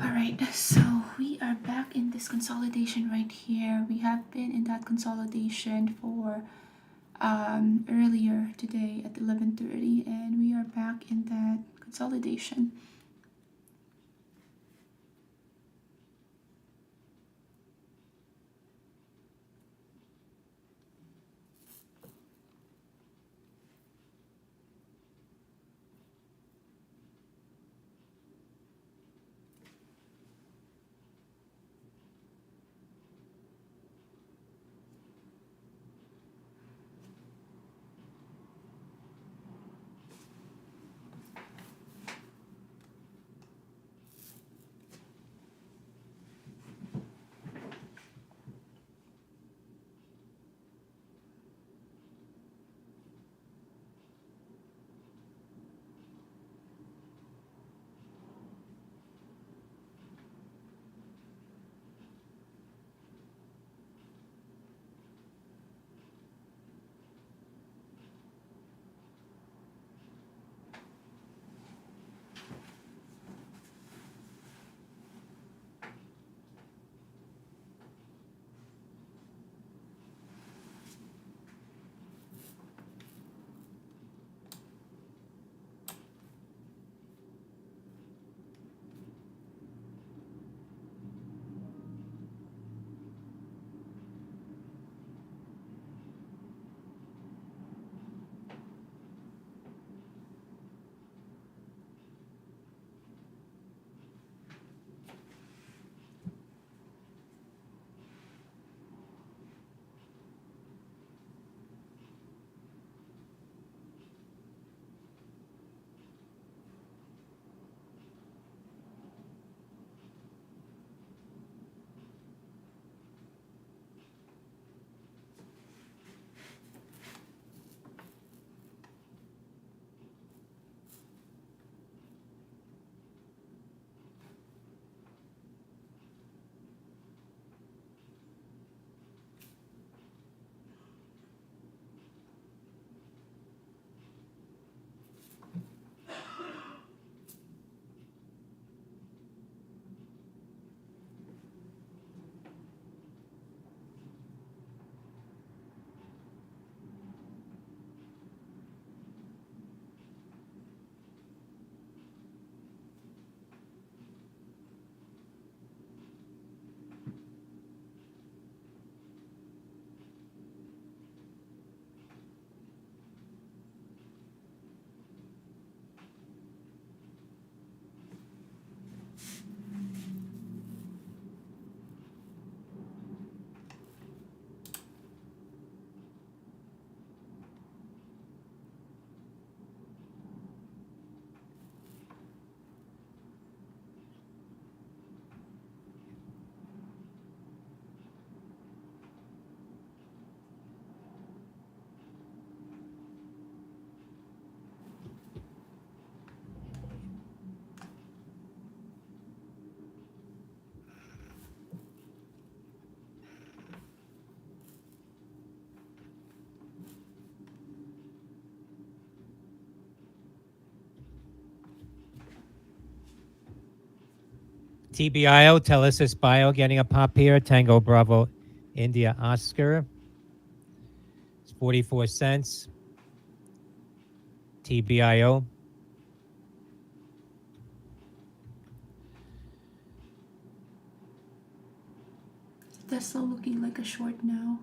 Alright, so we are back in this consolidation right here. We have been in that consolidation for earlier today at 11:30, and we are back in that consolidation. TBIO, Telesis Bio getting a pop here. Tango Bravo India Oscar. It's 44 cents. TBIO. Tesla looking like a short now.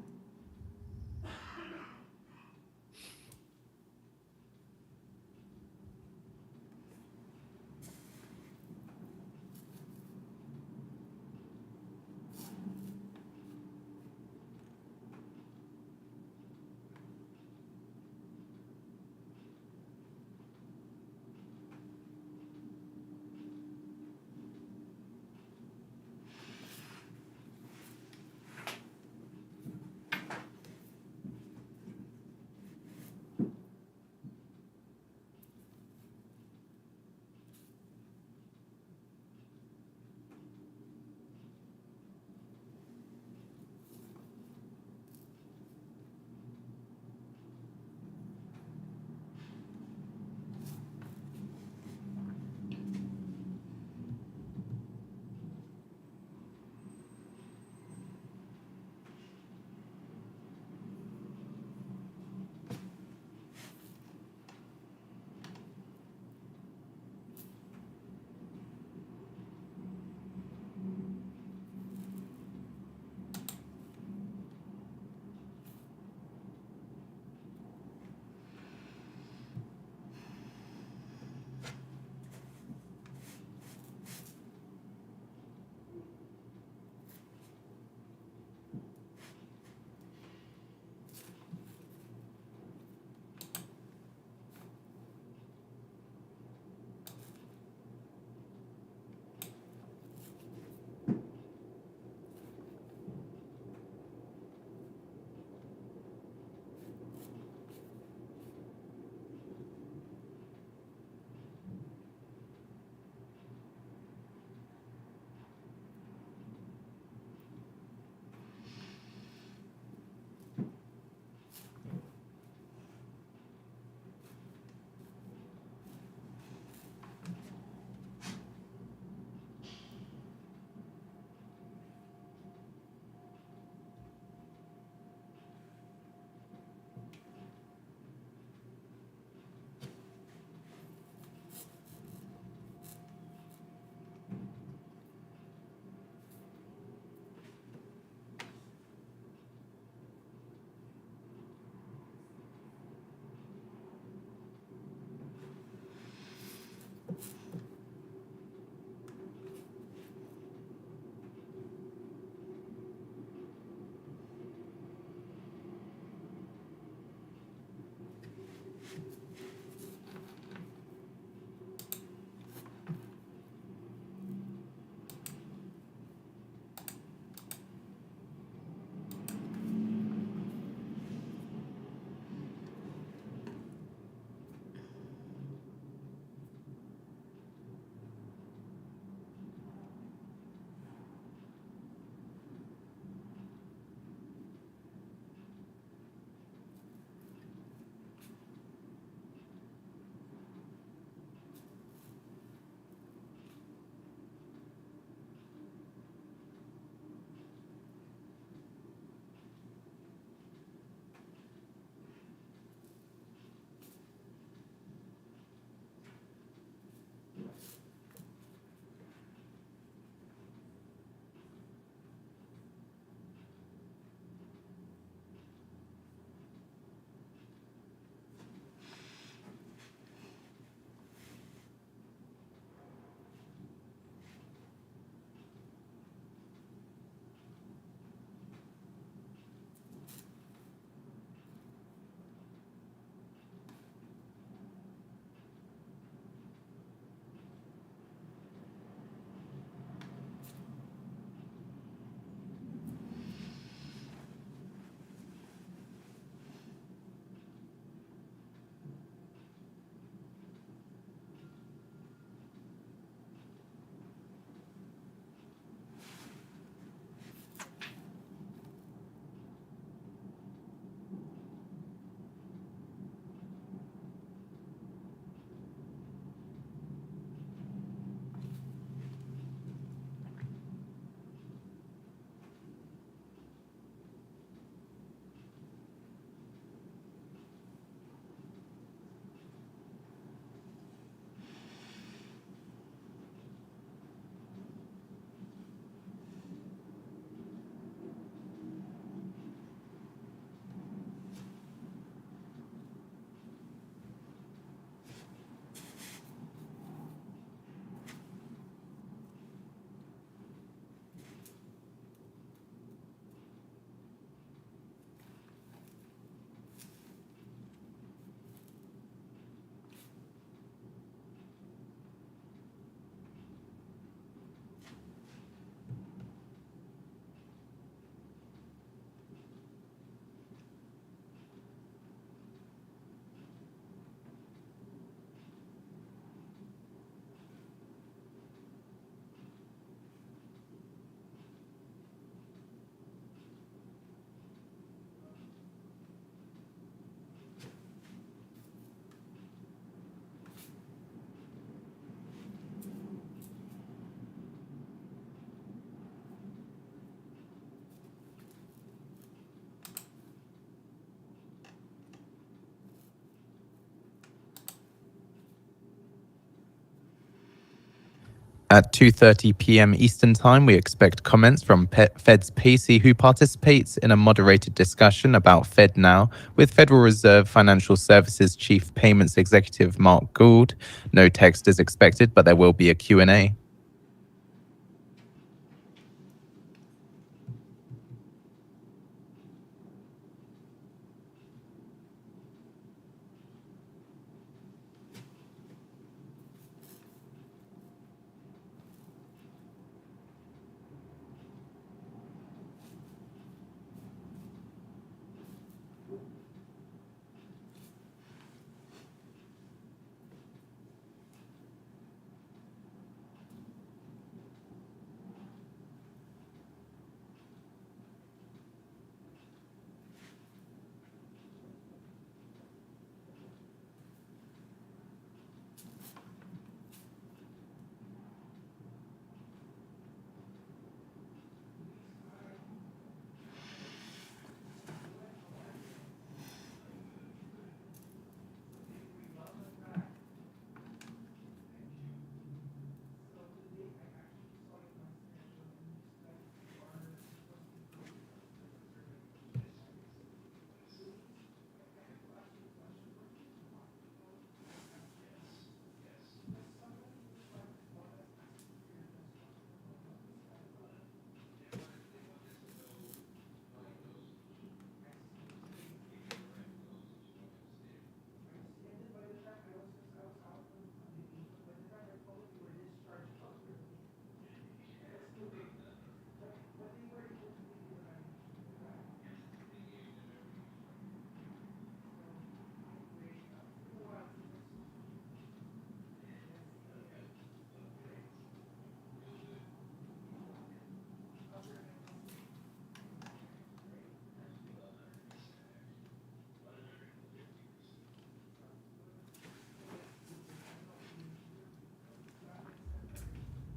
At 2:30 p.m. Eastern Time, we expect comments from Fed's Pacey, who participates in a moderated discussion about FedNow with Federal Reserve Financial Services Chief Payments Executive Mark Gould. No text is expected, but there will be a Q&A.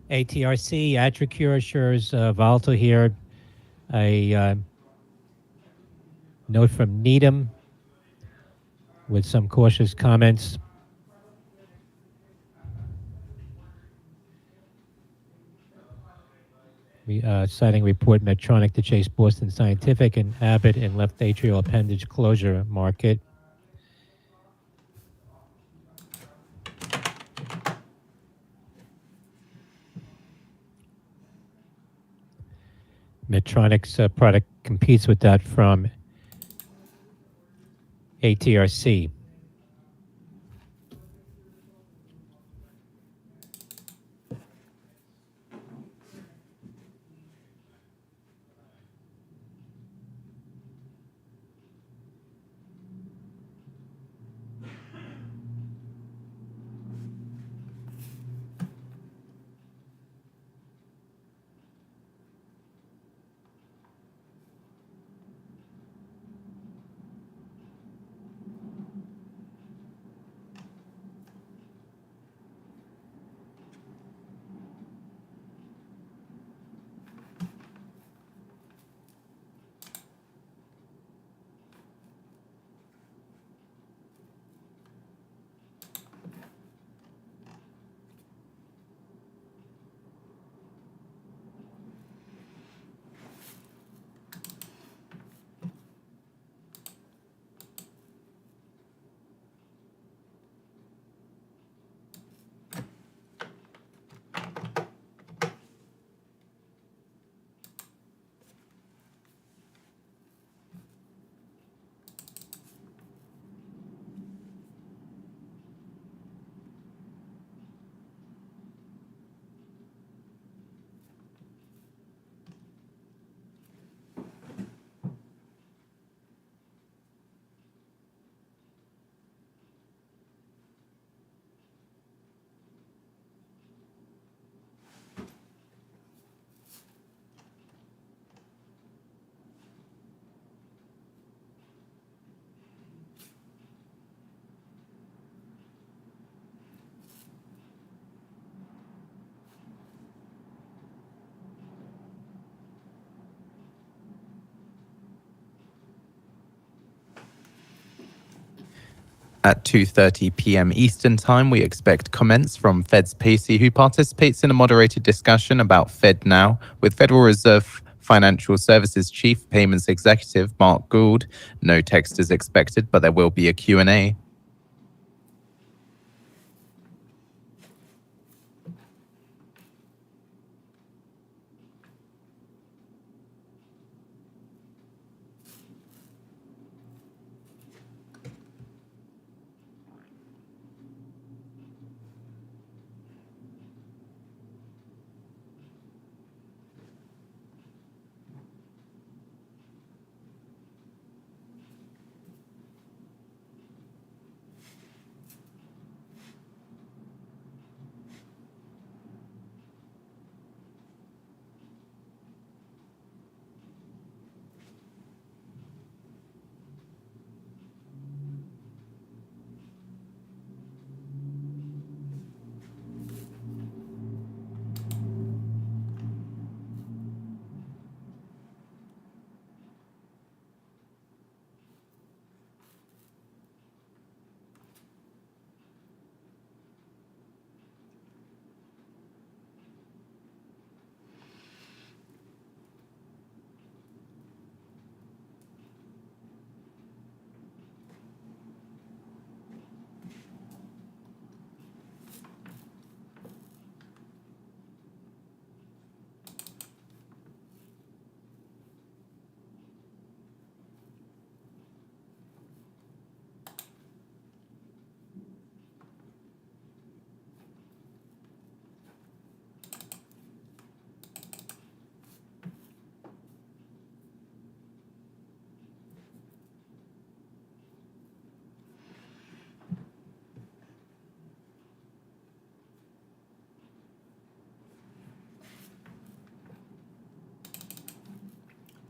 ATRC, AtriCure shares volatile here. A note from Needham with some cautious comments. Citing report Medtronic to chase Boston Scientific and Abbott in left atrial appendage closure market. Medtronic's product competes with that from ATRC. At 2:30 p.m. Eastern Time, we expect comments from Fed's Pacey, who participates in a moderated discussion about Fed Now with Federal Reserve Financial Services Chief Payments Executive Mark Gould. No text is expected, but there will be a Q&A.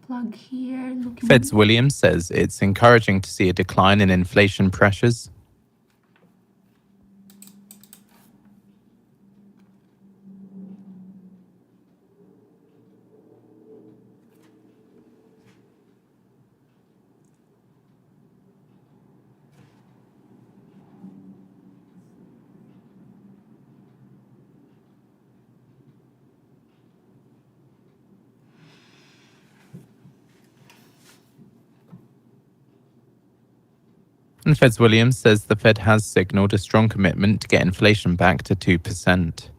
Plug here. Looking. Fed's Williams says it's encouraging to see a decline in inflation pressures. And Fed's Williams says the Fed has signaled a strong commitment to get inflation back to 2%.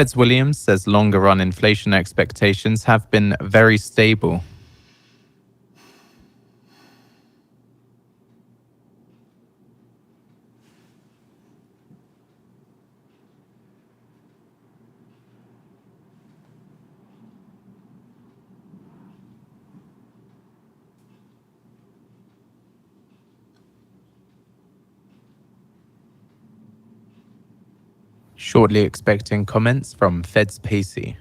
Fed's Williams says longer run inflation expectations have been very stable. Shortly expecting comments from Fed's Pacey.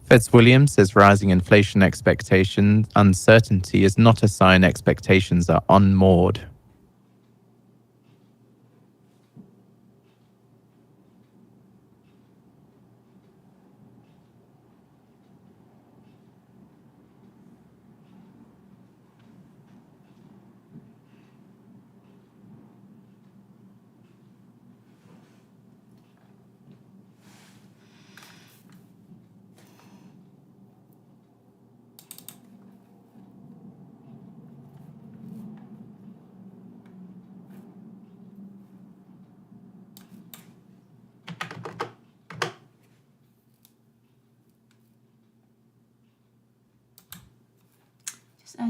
Fed's Williams says rising inflation expectation uncertainty is not a sign expectations are unmoored.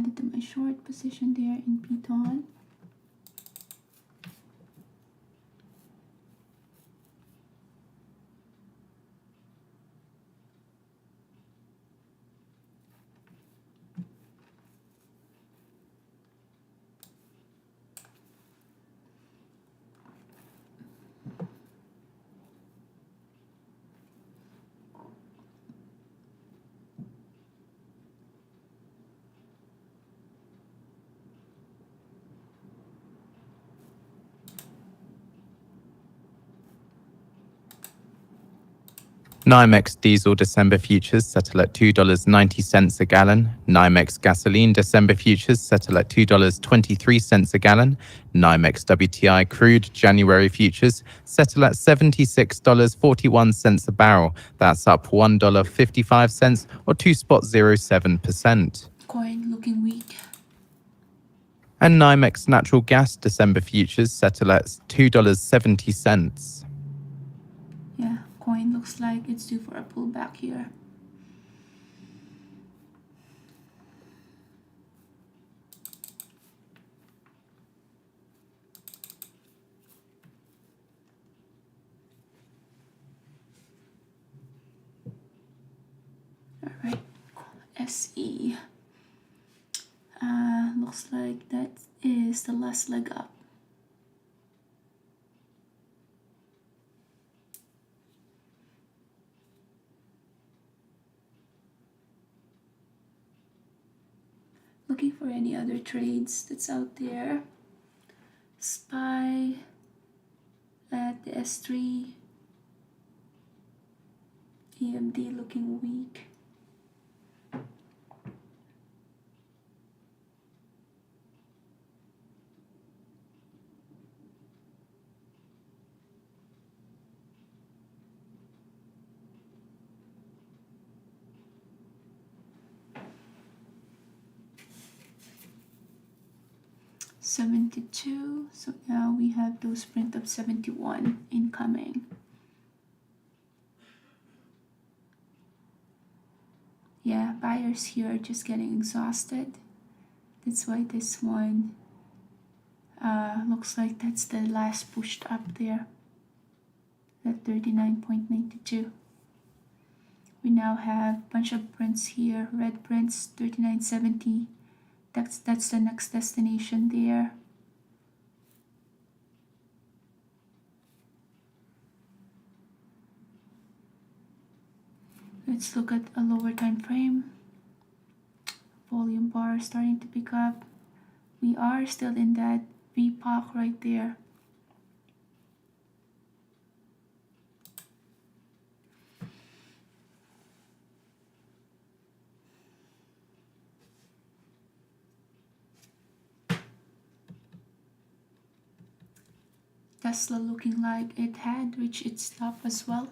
added to my short position there in Piton. NYMEX diesel December futures settle at $2.90 a gallon. NYMEX gasoline December futures settle at $2.23 a gallon. NYMEX WTI crude January futures settle at $76.41 a barrel. That's up $1.55 or 2.07%. Coin looking weak. And NYMEX natural gas December futures settle at $2.70. Yeah, coin looks like it's due for a pullback here. All right, SE. Looks like that is the last leg up. Looking for any other trades that's out there. SPY at the S3. EMD looking weak. $72, so now we have those print of 71 incoming. Yeah, buyers here are just getting exhausted. That's why this one looks like that's the last pushed up there at 39.92. We now have a bunch of prints here, red prints 39.70. That's the next destination there. Let's look at a lower time frame. Volume bar starting to pick up. We are still in that VPOC right there. Tesla looking like it had reached its top as well.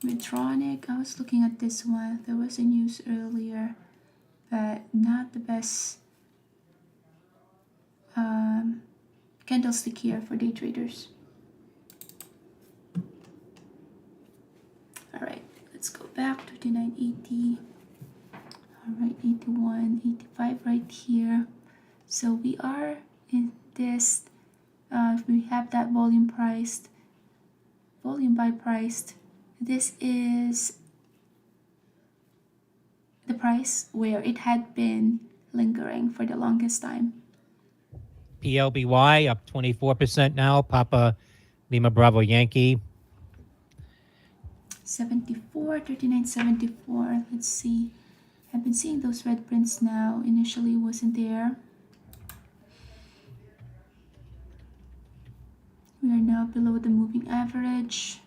Medtronic, I was looking at this one. There was a news earlier, but not the best candlestick here for day traders. All right, let's go back to 39.80. All right, 81, 85 right here. So we are in this. We have that volume buy priced. This is the price where it had been lingering for the longest time. PLBY up 24% now. Papa Lima Bravo Yankee. 74, 39.74. Let's see. I've been seeing those red prints now. Initially wasn't there. We are now below the moving average.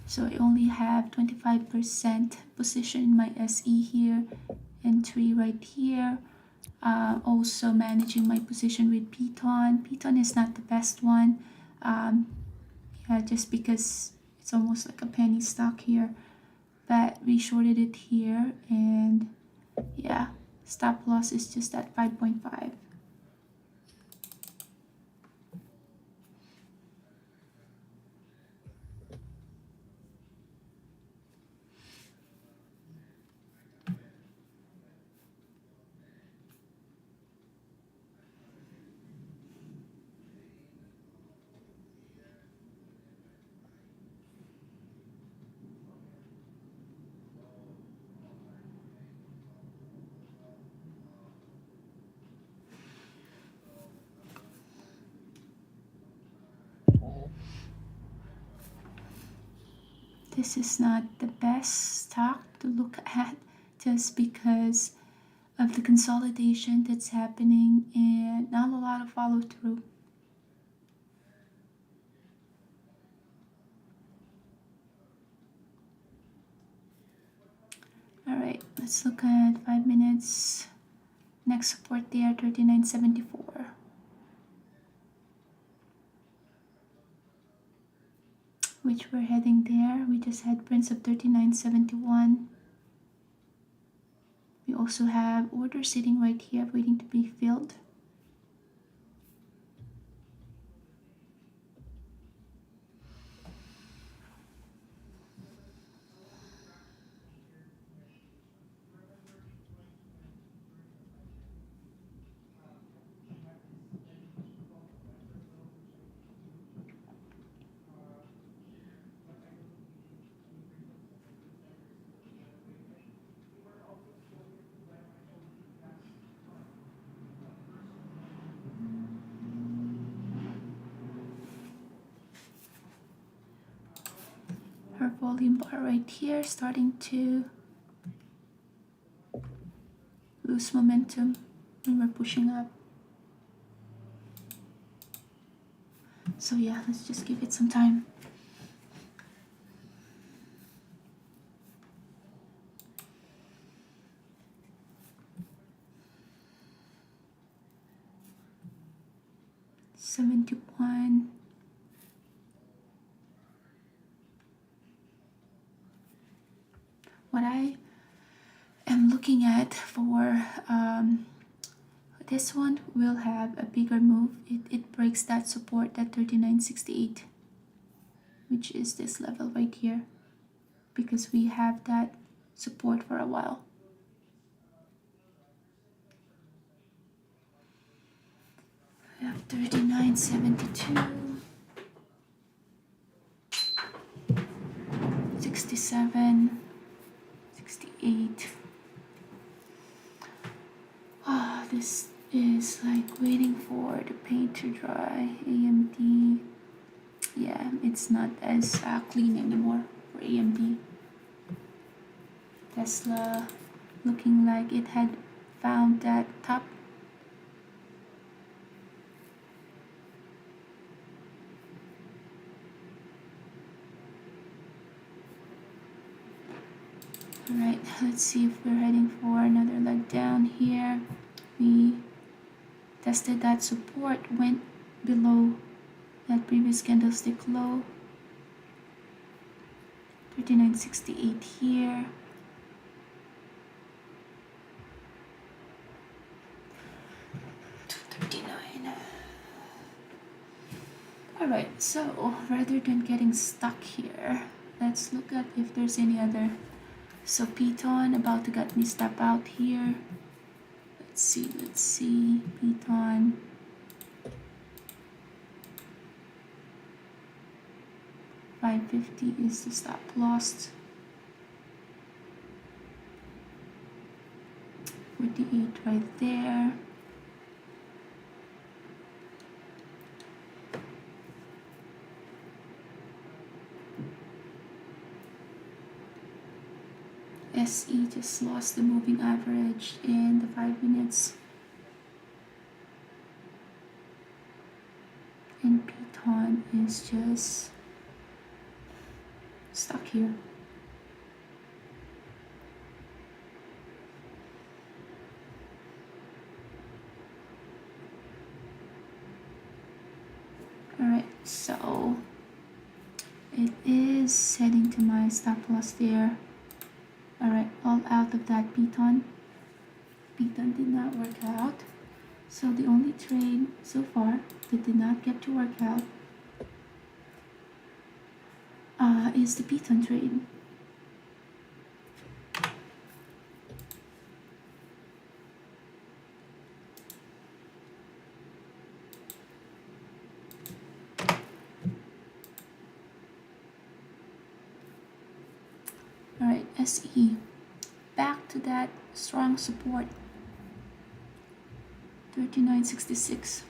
So I only have 25% position in my SE here, entry right here. Also managing my position with Piton. Piton is not the best one. Yeah, just because it's almost like a penny stock here. But we shorted it here, and yeah, stop loss is just at 5.5. This is not the best stock to look at just because of the consolidation that's happening and not a lot of follow through. All right, let's look at 5 minutes. Next support there, 39.74. Which we're heading there. We just had prints of 39.71. We also have orders sitting right here waiting to be filled. Our volume bar right here starting to lose momentum when we're pushing up. So yeah, let's just give it some time. $71. What I am looking at for this one will have a bigger move. It breaks that support at 39.68, which is this level right here, because we have that support for a while. We have 39.72, 67, 68. Ah, this is like waiting for the paint to dry. AMD, yeah, it's not as clean anymore for AMD. Tesla looking like it had found that top. Alright, let's see if we're heading for another leg down here. We tested that support, went below that previous candlestick low. 39.68 here. Alright, so rather than getting stuck here, let's look at if there's any other. So Piton about to get me step out here. Let's see, Piton. $5.50 is the stop loss. 48 right there. SE just lost the moving average in the 5 minutes. And Piton is just stuck here. Alright, so it is heading to my stop loss there. Alright, all out of that Piton. Piton did not work out. So the only trade so far that did not get to work out is the Piton trade. Alright, SE. Back to that strong support. 39.66.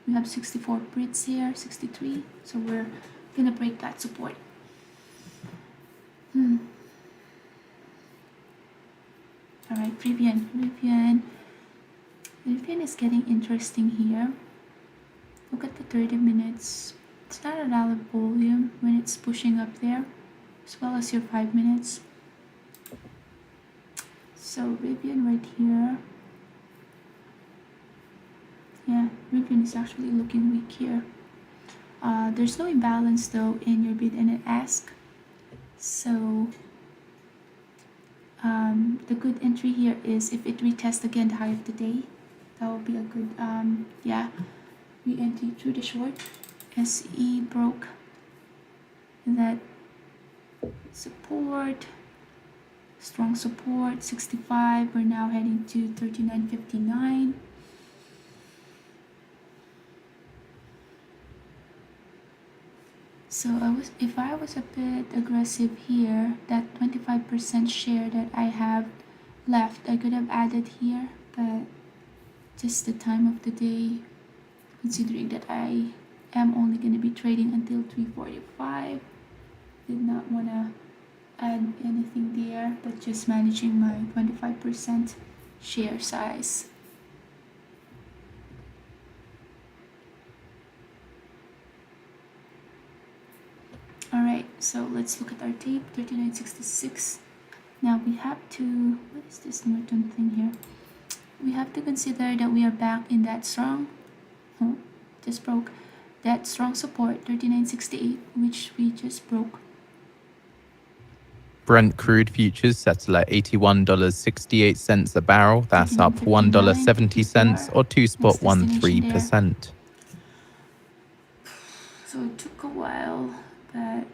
We have 64 Brits here, 63. So we're gonna break that support. All right, Rivian is getting interesting here. Look at the 30 minutes. It's not a lot of volume when it's pushing up there, as well as your 5 minutes. So Rivian right here. Yeah, Rivian is actually looking weak here. There's no imbalance though in your bid and ask. So the good entry here is if it retests again the high of the day. That will be a good re-entry through the short. SE broke that support, strong support 65. We're now heading to 39.59. So if I was a bit aggressive here, that 25% share that I have left, I could have added here, but just the time of the day, considering that I am only going to be trading until 3:45, did not want to add anything there, but just managing my 25% share size. Alright, so let's look at our tape, 39.66. Now we have to, what is this Norton thing here? We have to consider that we are back in that strong, just broke, that strong support, 39.68, which we just broke. Brent crude futures settle at $81.68 a barrel. That's up $1.70 or 2.13%. So it took a while, but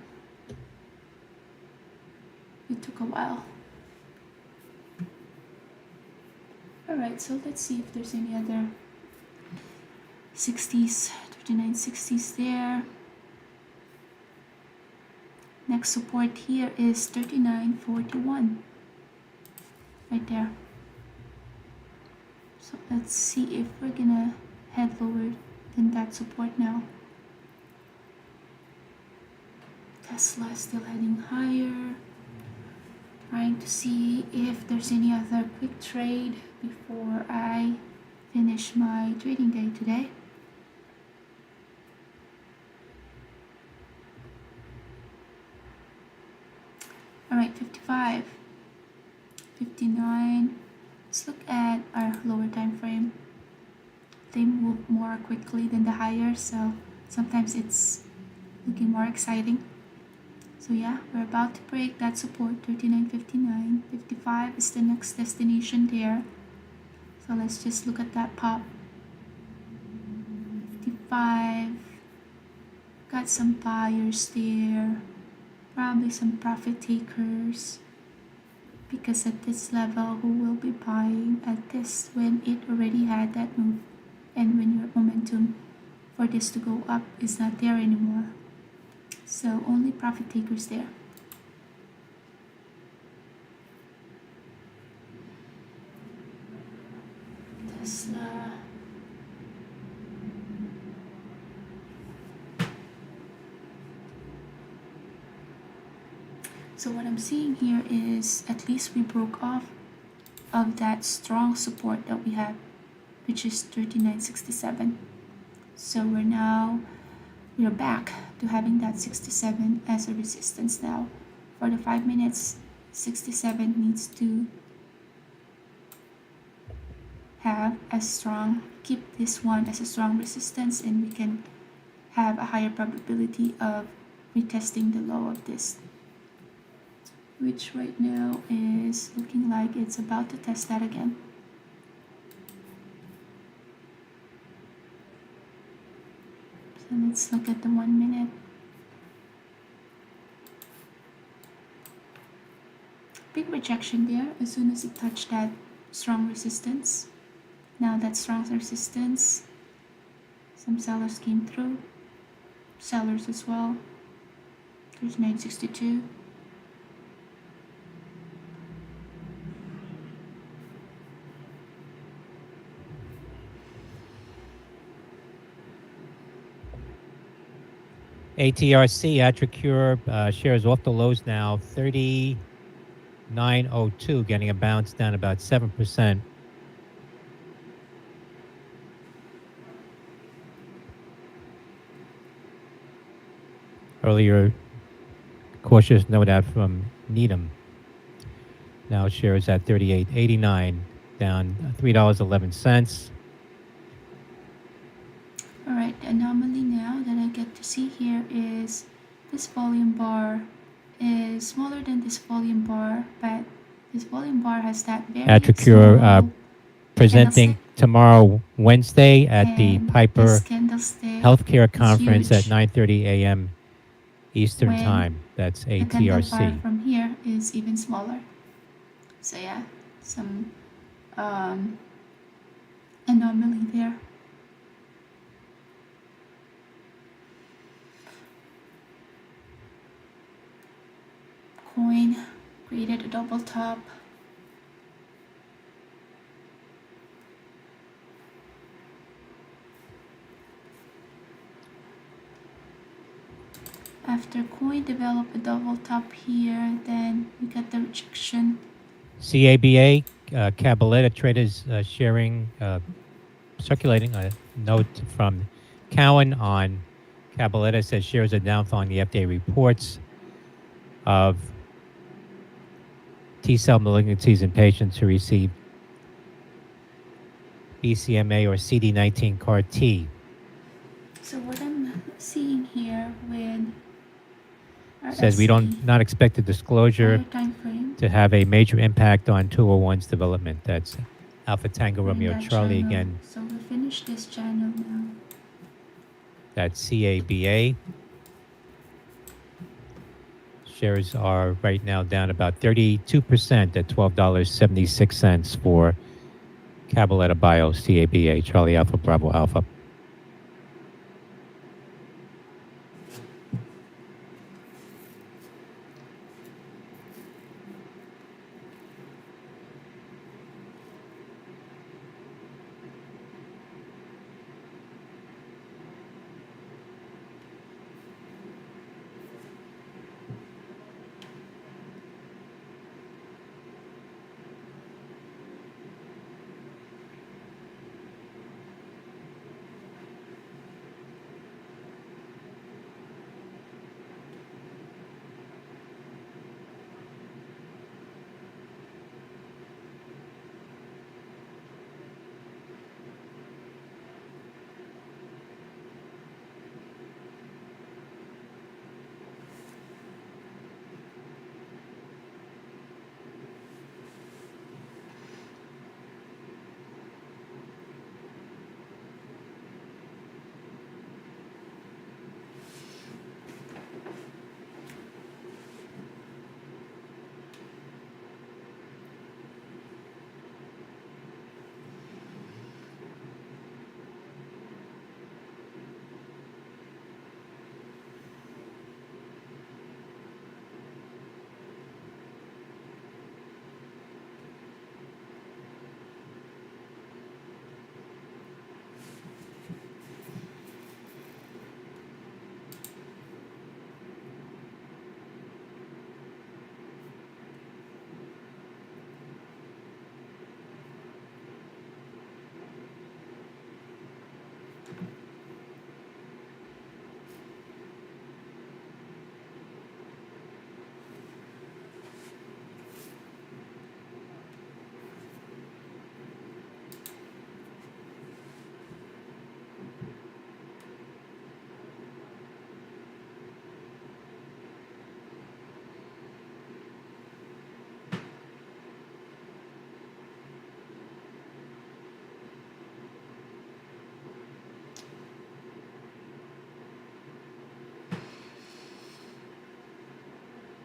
Alright, so let's see if there's any other 60s, 39.60s there. Next support here is 39.41, right there. So let's see if we're gonna head lower than that support now. Tesla is still heading higher. Trying to see if there's any other quick trade before I finish my trading day today. Alright, 55, 59. Let's look at our lower time frame. They move more quickly than the higher, so sometimes it's looking more exciting. So yeah, we're about to break that support, 39.59. 55 is the next destination there. So let's just look at that pop. 55. Got some buyers there. Probably some profit takers. Because at this level, who will be buying at this when it already had that move? And when your momentum for this to go up is not there anymore. So only profit takers there. Tesla. So what I'm seeing here is at least we broke off of that strong support that we have, which is 39.67. So we're back to having that 67 as a resistance now. For the 5 minutes, 67 needs to have a strong, keep this one as a strong resistance, and we can have a higher probability of retesting the low of this, which right now is looking like it's about to test that again. So let's look at the 1 minute. Big rejection there as soon as it touched that strong resistance. Now that strong resistance, some sellers came through. Sellers as well. There's 962. ATRC, Atricure, shares off the lows now, 39.02, getting a bounce down about 7%. Earlier, cautious note out from Needham. Now shares at 38.89, down $3.11. All right, the anomaly now that I get to see here is this volume bar is smaller than this volume bar, but this volume bar has that very Atricure, small presenting candlestick, tomorrow, Wednesday, at the and Piper this candlestick Healthcare is Conference at huge. 9:30 a.m. Eastern When Time. That's the candle bar ATRC. from here is even smaller. So yeah, some anomaly there. Coin created a double top. After coin developed a double top here, then we got the rejection. CABA, Cabaletta traders sharing, circulating a note from Cowen on Cabaletta, says shares are down following the FDA reports of T-cell malignancies in patients who receive BCMA or CD19 CAR T. So what I'm seeing here with Says we don't not expect the disclosure higher time frame to have a major impact on 201's development. That's Alpha Tango in Romeo that Charlie channel. again. So we finish this channel now. That's CABA. Shares are right now down about 32% at $12.76 for Cabaletta Bio, CABA, Charlie Alpha Bravo Alpha.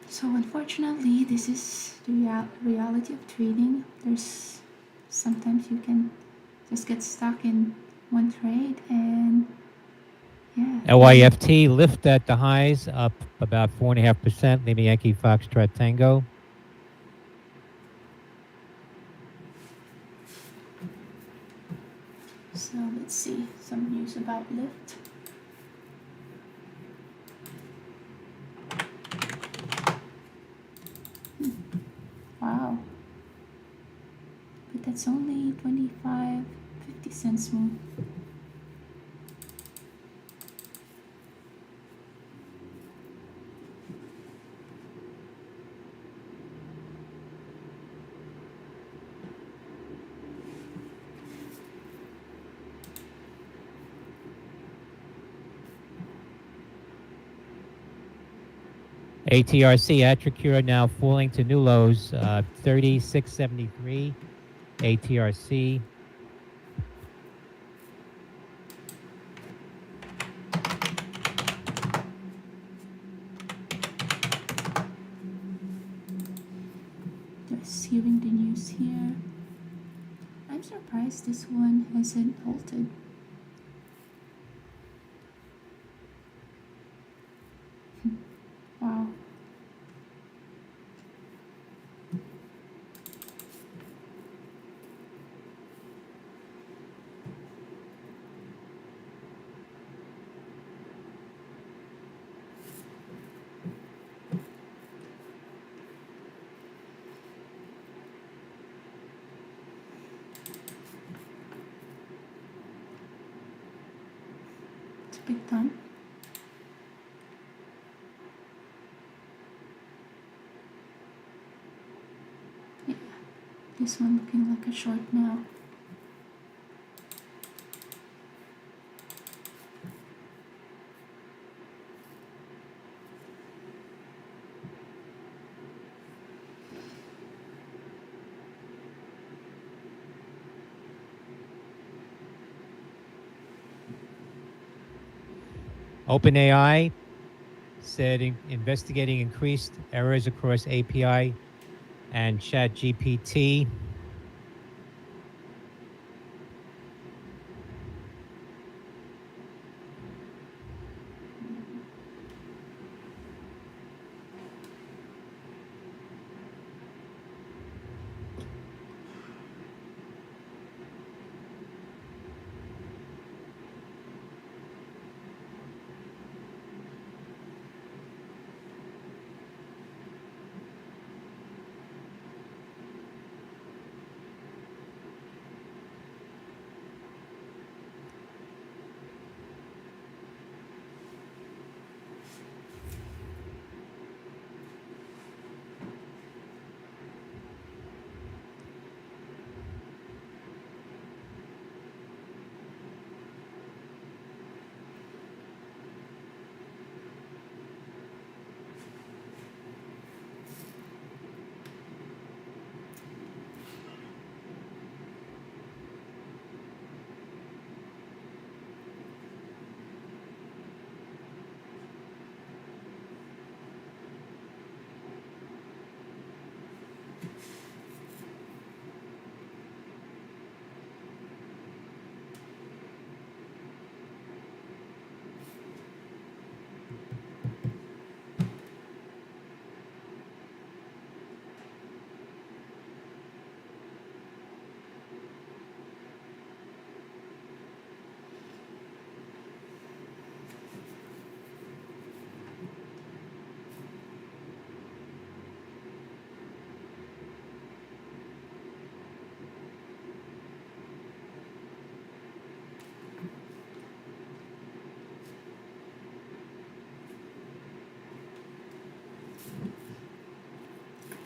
So unfortunately, this is the reality of trading. There's sometimes you can just get stuck in one trade and yeah. LYFT lift at the highs, up about 4.5%. Lima Yankee Foxtrot Tango. So let's see some news about Lyft. it's only 25.50 more. ATRC Atracure now falling to new lows, 36.73. ATRC. Just hearing the news here. I'm surprised this one hasn't halted. Wow. It's a big dump. Yeah, this one looking like a short now. OpenAI said investigating increased errors across API and ChatGPT.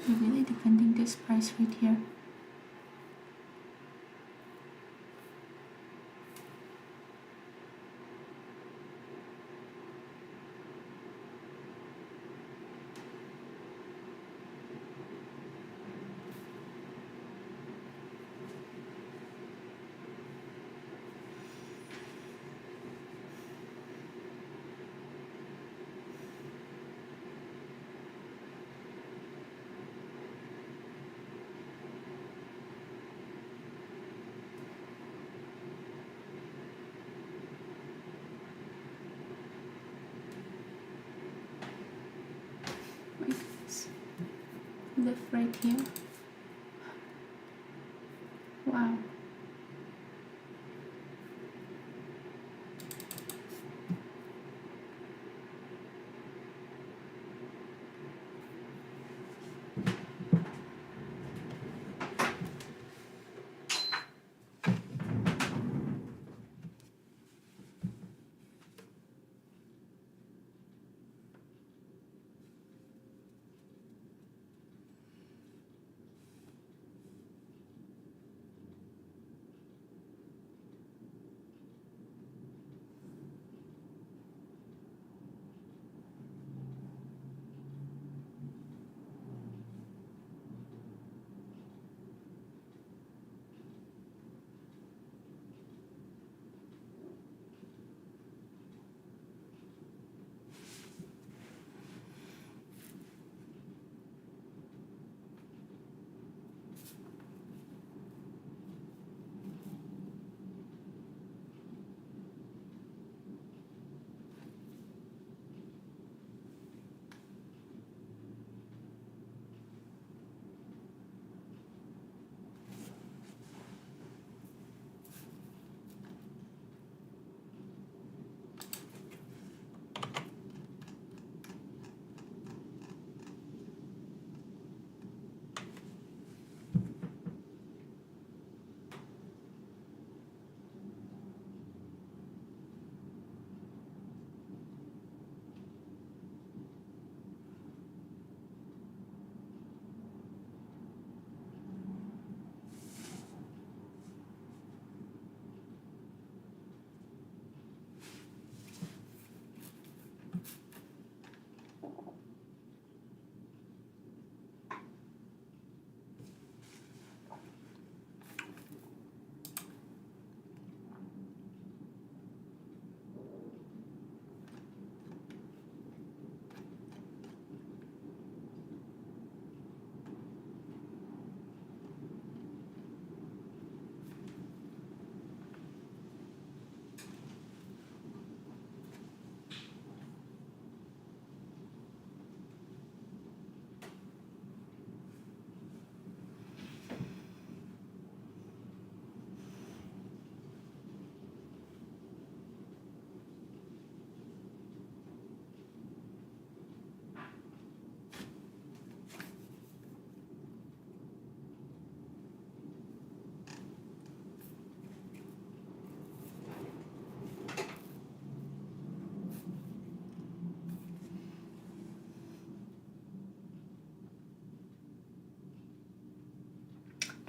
You're really defending this price right here. Wait, let's lift right here. Wow.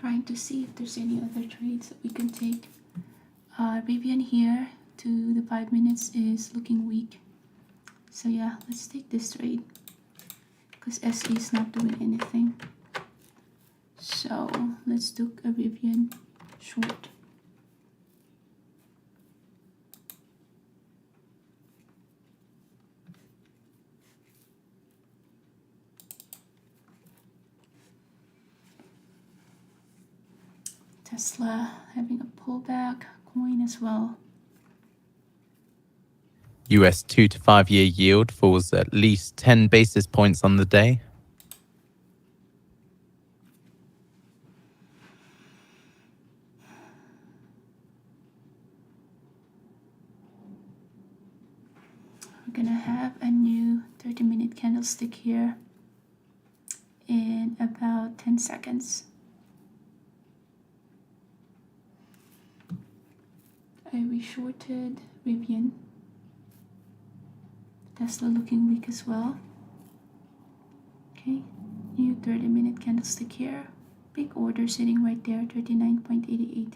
Trying to see if there's any other trades that we can take. Rivian here to the 5 minutes is looking weak. So yeah, let's take this trade because SE is not doing anything. So let's do a Rivian short. Tesla having a pullback, coin as well. US 2 to 5 year yield falls at least 10 basis points on the day. We're gonna have a new 30-minute candlestick here in about 10 seconds. We shorted Rivian. Tesla looking weak as well. Okay, new 30-minute candlestick here. Big order sitting right there, 39.88.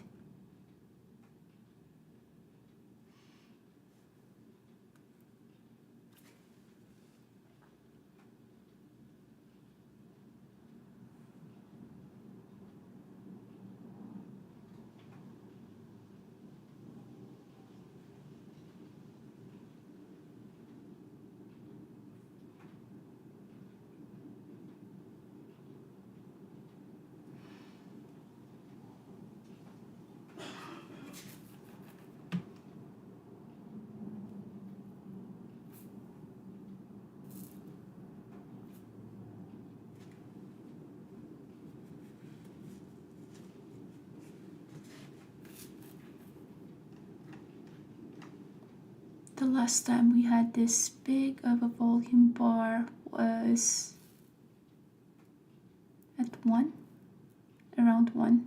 The last time we had this big of a volume bar was at 1, around 1.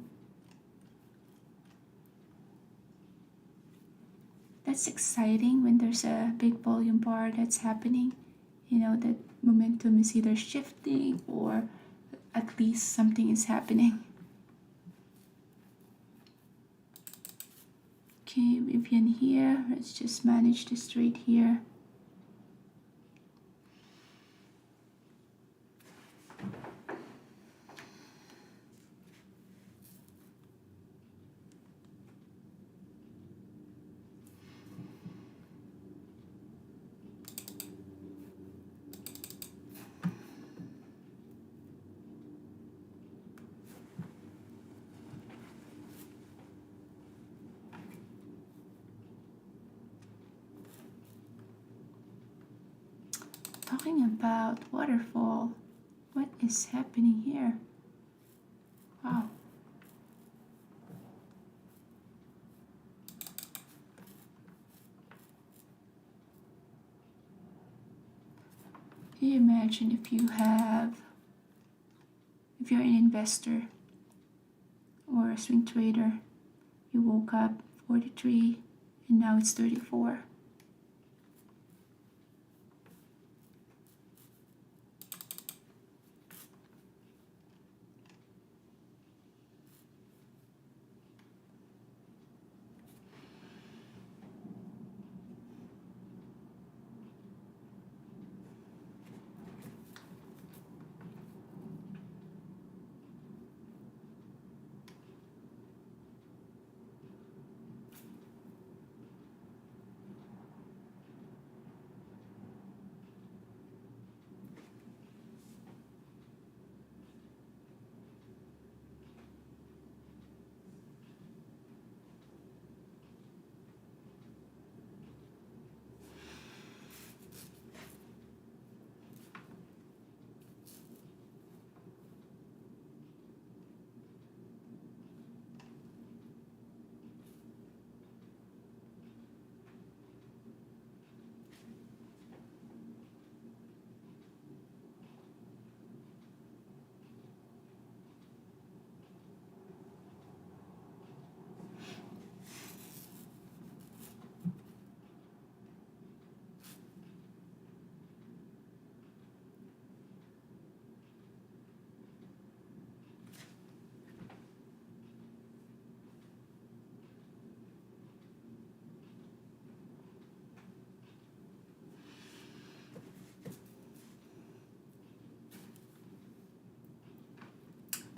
That's exciting when there's a big volume bar that's happening. You know, that momentum is either shifting or at least something is happening. Okay, Rivian here. Let's just manage this trade here. Talking about waterfall, what is happening here? Wow. Can you imagine if you're an investor or a swing trader, you woke up 43 and now it's 34.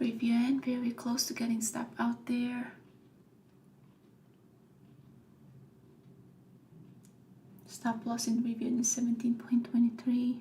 Rivian, very close to getting stop out there. Stop loss in Rivian is 17.23.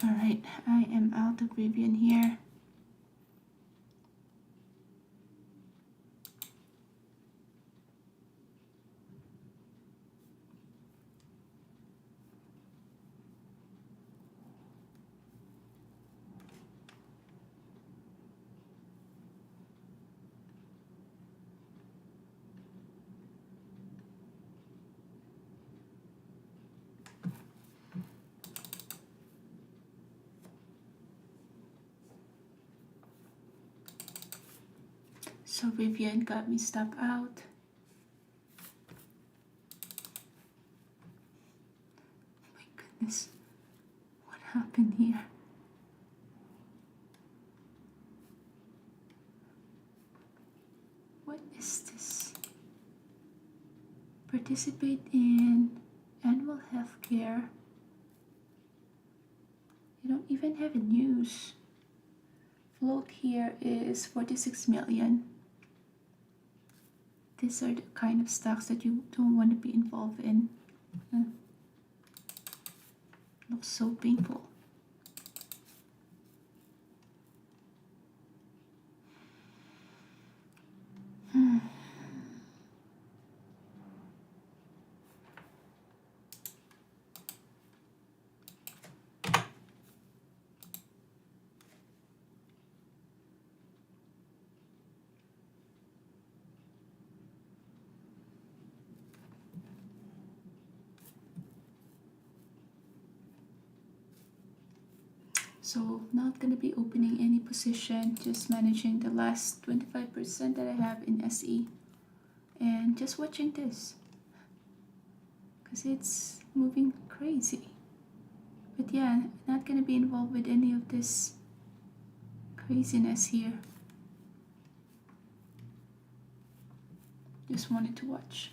All right, I am out of Rivian here. So Rivian got me stop out. My goodness, what happened here? What is this? Participate in annual health care. You don't even have a news. Float here is 46 million. These are the kind of stocks that you don't want to be involved in. Looks so painful. So not gonna be opening any position, just managing the last 25% that I have in SE. And just watching this. Because it's moving crazy. But yeah, not gonna be involved with any of this craziness here. Just wanted to watch.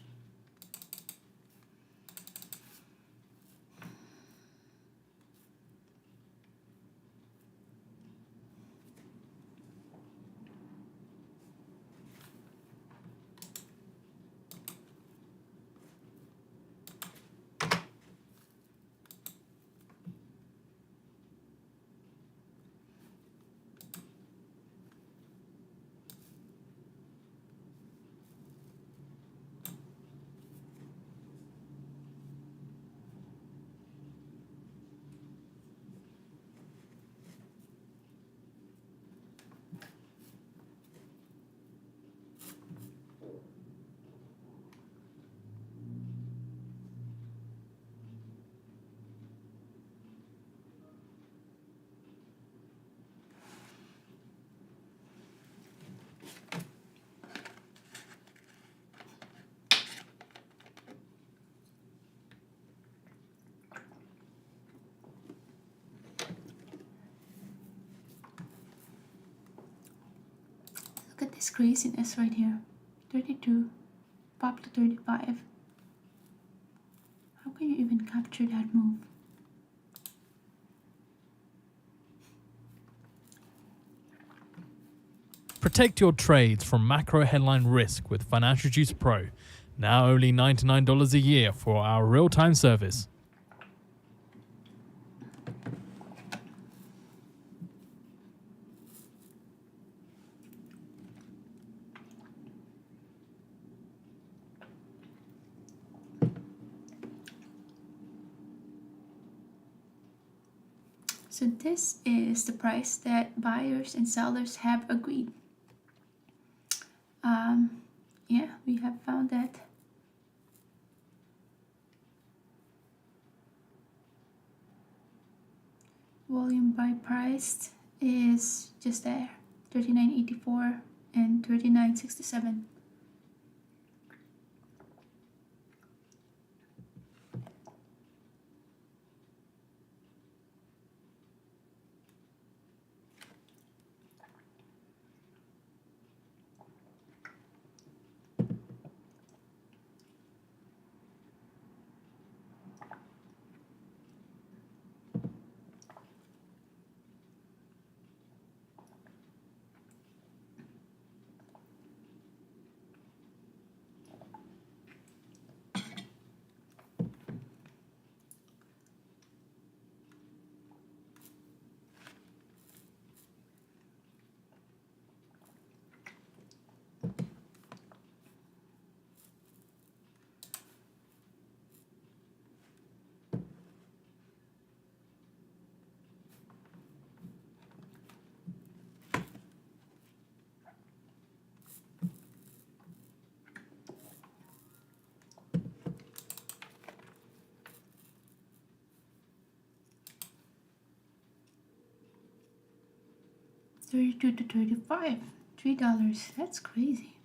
Look at this craziness right here. 32, pop to 35. How can you even capture that move? Protect your trades from macro headline risk with Financial Juice Pro. Now only $99 a year for our real-time service. So this is the price that buyers and sellers have agreed. Yeah, we have found that. Volume by price is just there, 39.84 and 39.67. $32 to $35, $3. That's crazy.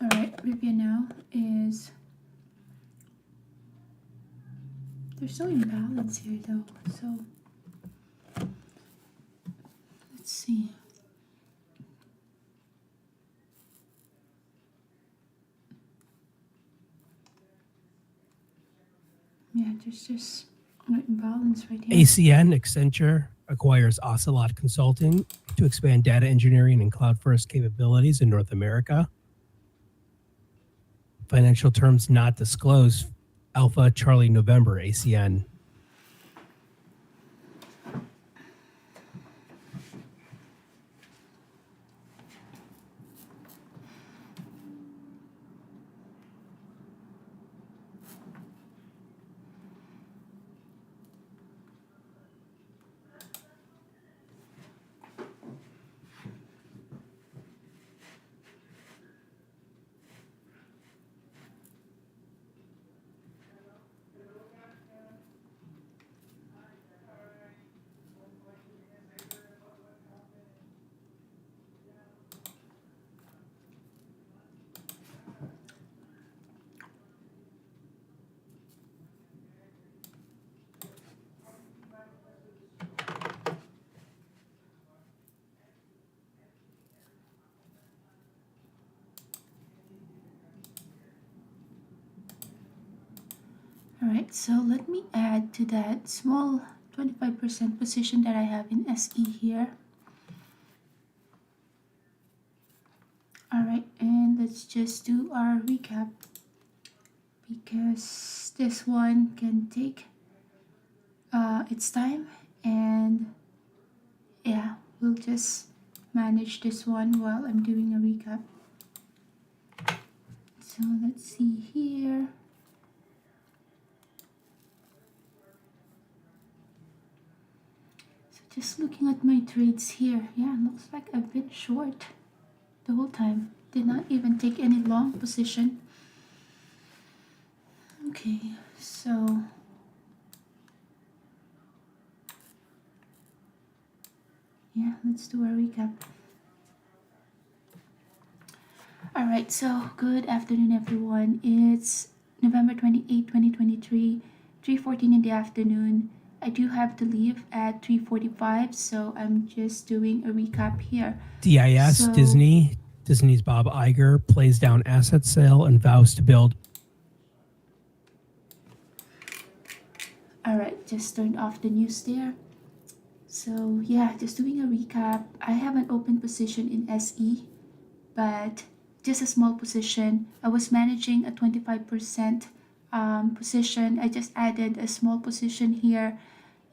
All right, review now is, there's no imbalance here though, so let's see. Yeah, there's just no imbalance right here. ACN, Accenture, acquires Ocelot Consulting to expand data engineering and cloud-first capabilities in North America. Financial terms not disclosed. Alpha Charlie November, ACN. All right, so let me add to that small 25% position that I have in SE here. All right, and let's just do our recap because this one can take its time, and yeah, we'll just manage this one while I'm doing a recap. So let's see here. So just looking at my trades here, yeah, looks like I've been short the whole time. Did not even take any long position. Okay, so yeah, let's let's do a recap. All right, so good afternoon, everyone. It's November 28, 2023, 3:14 in the afternoon. I do have to leave at 3:45, so I'm just doing a recap here. DIS, So- Disney's Bob Iger plays down asset sale and vows to build. All right, just turned off the news there. So yeah, just doing a recap. I have an open position in SE, but just a small position. I was managing a 25% position. I just added a small position here,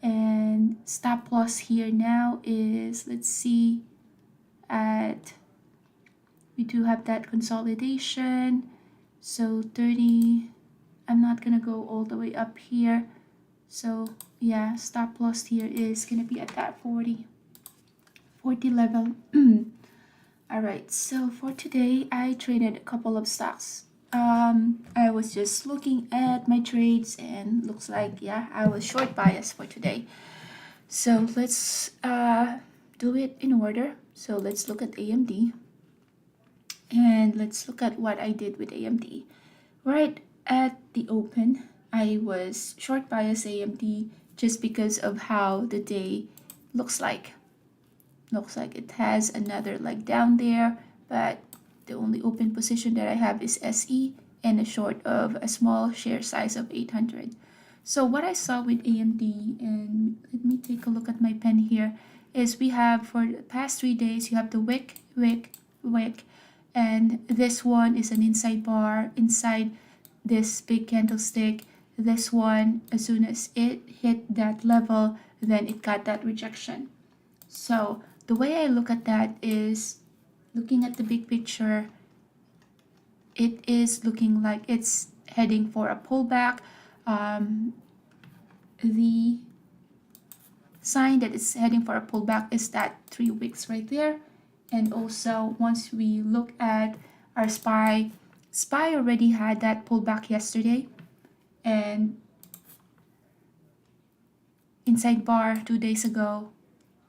and stop loss here now is, let's see, we do have that consolidation. So 30, I'm not gonna go all the way up here. So yeah, stop loss here is gonna be at that 40 level. All right, so for today, I traded a couple of stocks. I was just looking at my trades and looks like, yeah, I was short bias for today. So let's do it in order. So let's look at AMD. And let's look at what I did with AMD. Right at the open, I was short bias AMD just because of how the day looks like. Looks like it has another leg down there, but the only open position that I have is SE and a short of a small share size of 800. So what I saw with AMD, and let me take a look at my pen here, is we have for the past 3 days, you have the wick, and this one is an inside bar inside this big candlestick. This one, as soon as it hit that level, then it got that rejection. So the way I look at that is, looking at the big picture, it is looking like it's heading for a pullback. The sign that it's heading for a pullback is that 3 wicks right there. And also, once we look at our SPY already had that pullback yesterday. And inside bar 2 days ago,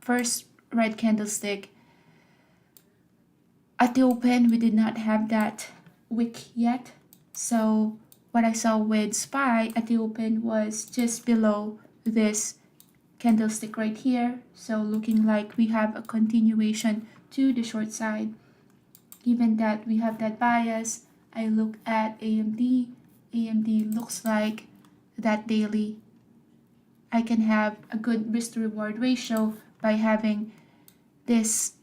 first red candlestick. At the open, we did not have that wick yet. So what I saw with SPY at the open was just below this candlestick right here. So looking like we have a continuation to the short side. Given that we have that bias, I look at AMD. AMD looks like that daily. I can have a good risk to reward ratio by having this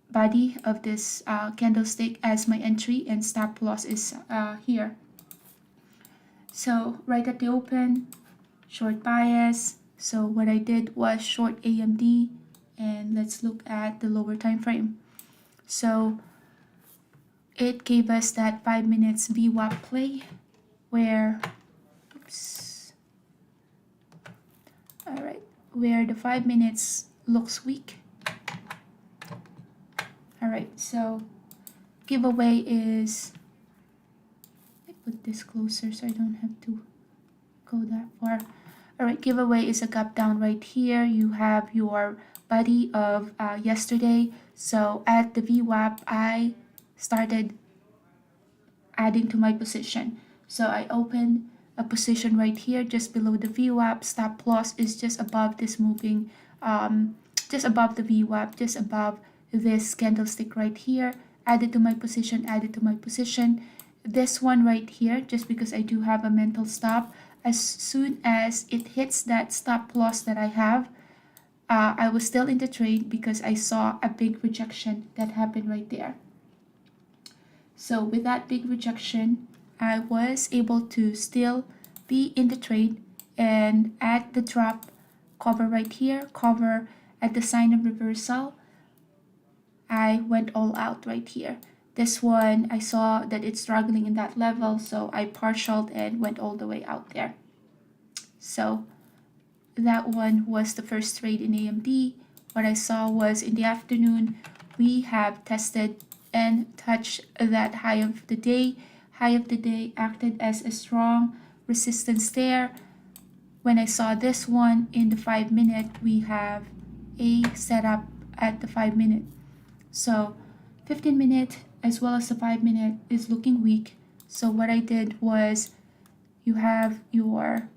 body of this candlestick as my entry, and stop loss is here. So right at the open, short bias. So what I did was short AMD, and let's look at the lower time frame. So it gave us that 5 minutes VWAP play where, where the 5 minutes looks weak. All right, so giveaway is, I put this closer so I don't have to go that far. All right, giveaway is a gap down right here. You have your body of yesterday. So at the VWAP, I started adding to my position. So I opened a position right here just below the VWAP. Stop loss is just above this moving, just above the VWAP, just above this candlestick right here. Added to my position, added to my position. This one right here, just because I do have a mental stop, as soon as it hits that stop loss that I have, I was still in the trade because I saw a big rejection that happened right there. So with that big rejection, I was able to still be in the trade, and at the drop, cover right here, cover at the sign of reversal, I went all out right here. This one, I saw that it's struggling in that level, so I partialed and went all the way out there. So that one was the first trade in AMD. What I saw was in the afternoon, we have tested and touched that high of the day. High of the day acted as a strong resistance there. When I saw this one in the 5 minute, we have a setup at the 5 minute. So 15 minute as well as the 5 minute is looking weak. So what I did was, you have your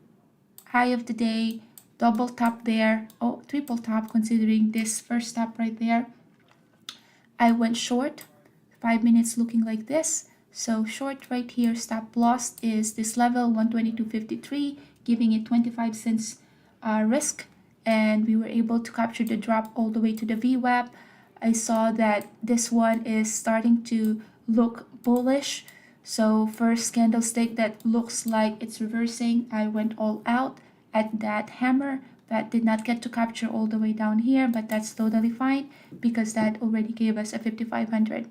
high of the day, double top there, oh, triple top considering this first top right there. I went short, 5 minutes looking like this. So short right here, stop loss is this level 122.53, giving it 25 cents risk, and we were able to capture the drop all the way to the VWAP. I saw that this one is starting to look bullish. So first candlestick that looks like it's reversing, I went all out at that hammer, but did not get to capture all the way down here, but that's totally fine because that already gave us a 5,500.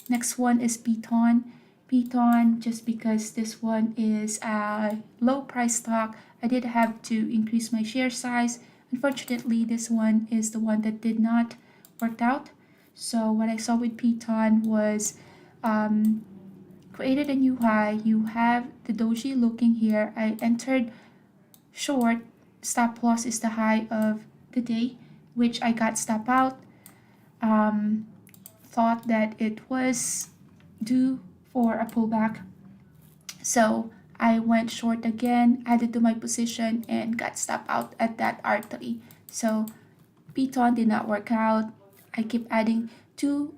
Next one is Piton. Piton, just because this one is a low price stock, I did have to increase my share size. Unfortunately, this one is the one that did not work out. So what I saw with Piton was created a new high. You have the doji looking here. I entered short. Stop loss is the high of the day, which I got stop out. Thought that it was due for a pullback. So I went short again, added to my position, and got stop out at that R3. So Piton did not work out. I keep adding 2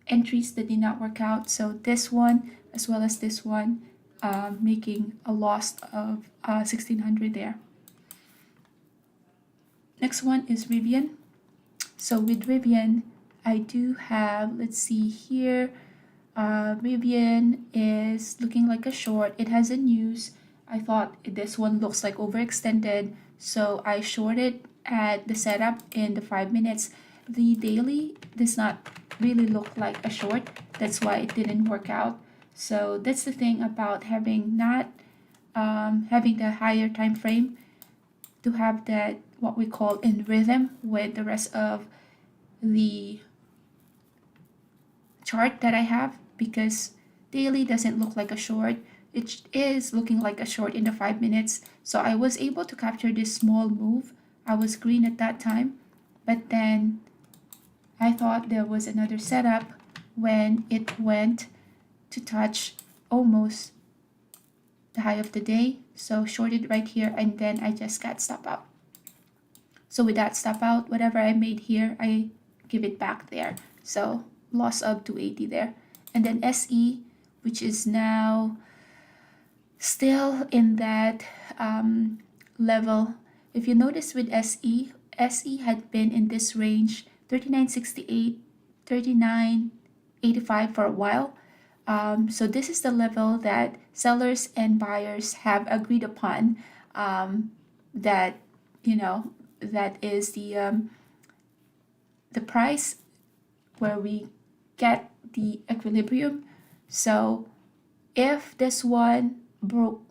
entries that did not work out. So this one as well as this one, making a loss of 1,600 there. Next one is Rivian. So with Rivian, I do have, let's see here, Rivian is looking like a short. It has a news. I thought this one looks like overextended, so I shorted at the setup in the 5 minutes. The daily does not really look like a short. That's why it didn't work out. So that's the thing about having not having the higher time frame, to have that what we call in rhythm with the rest of the chart that I have, because daily doesn't look like a short. It is looking like a short in the 5 minutes. So I was able to capture this small move. I was green at that time, but then I thought there was another setup when it went to touch almost the high of the day. So shorted right here, and then I just got stop out. So with that stop out, whatever I made here, I give it back there. So loss of 280 there. And then SE, which is now still in that level. If you notice with SE, SE had been in this range 39.68, 39.85 for a while. So this is the level that sellers and buyers have agreed upon, that, you know, that is the price where we get the equilibrium. So if this one broke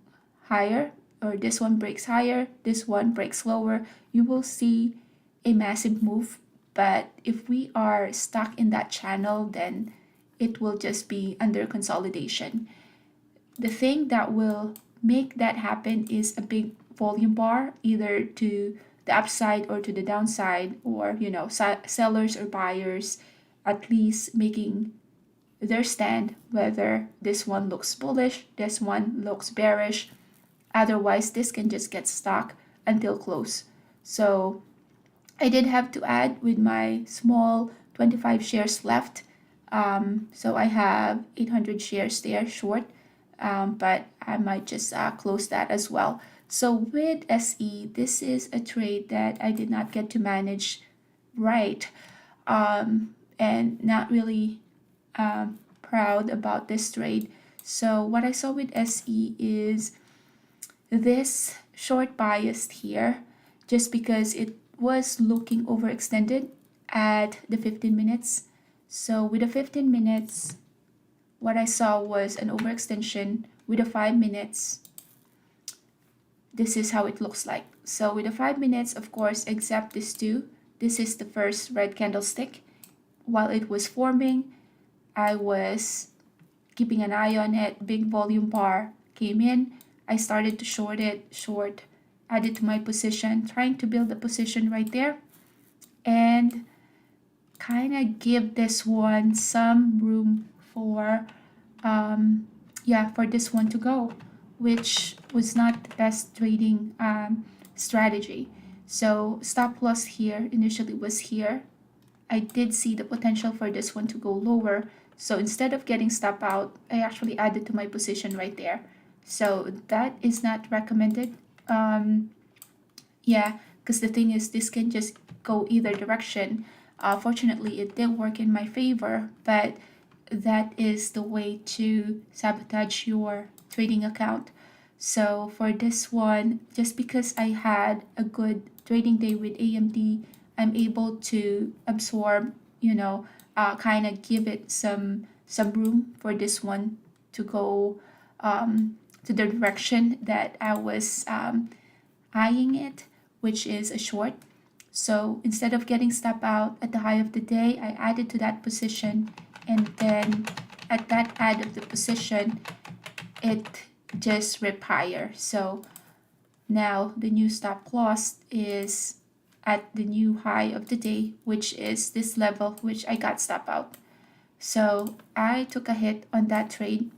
higher, or this one breaks higher, this one breaks lower, you will see a massive move. But if we are stuck in that channel, then it will just be under consolidation. The thing that will make that happen is a big volume bar, either to the upside or to the downside, or, you know, sellers or buyers at least making their stand, whether this one looks bullish, this one looks bearish. Otherwise, this can just get stuck until close. So I did have to add with my small 25 shares left. So I have 800 shares there short, but I might just close that as well. So with SE, this is a trade that I did not get to manage right, and not really proud about this trade. So what I saw with SE is this short biased here, just because it was looking overextended at the 15 minutes. So with the 15 minutes, what I saw was an overextension. With the 5 minutes, this is how it looks like. So with the 5 minutes, of course, except this two, this is the first red candlestick. While it was forming, I was keeping an eye on it. Big volume bar came in. I started to short it, added to my position, trying to build a position right there. And kind of give this one some room for for this one to go, which was not the best trading strategy. So stop loss here initially was here. I did see the potential for this one to go lower. So instead of getting stop out, I actually added to my position right there. So that is not recommended. Because the thing is, this can just go either direction. Fortunately, it did work in my favor, but that is the way to sabotage your trading account. So for this one, just because I had a good trading day with AMD, I'm able to absorb, kind of give it some room for this one to go to the direction that I was eyeing it, which is a short. So instead of getting stop out at the high of the day, I added to that position, and then at that add of the position, it just ripped higher. So now the new stop loss is at the new high of the day, which is this level, which I got stop out. So I took a hit on that trade.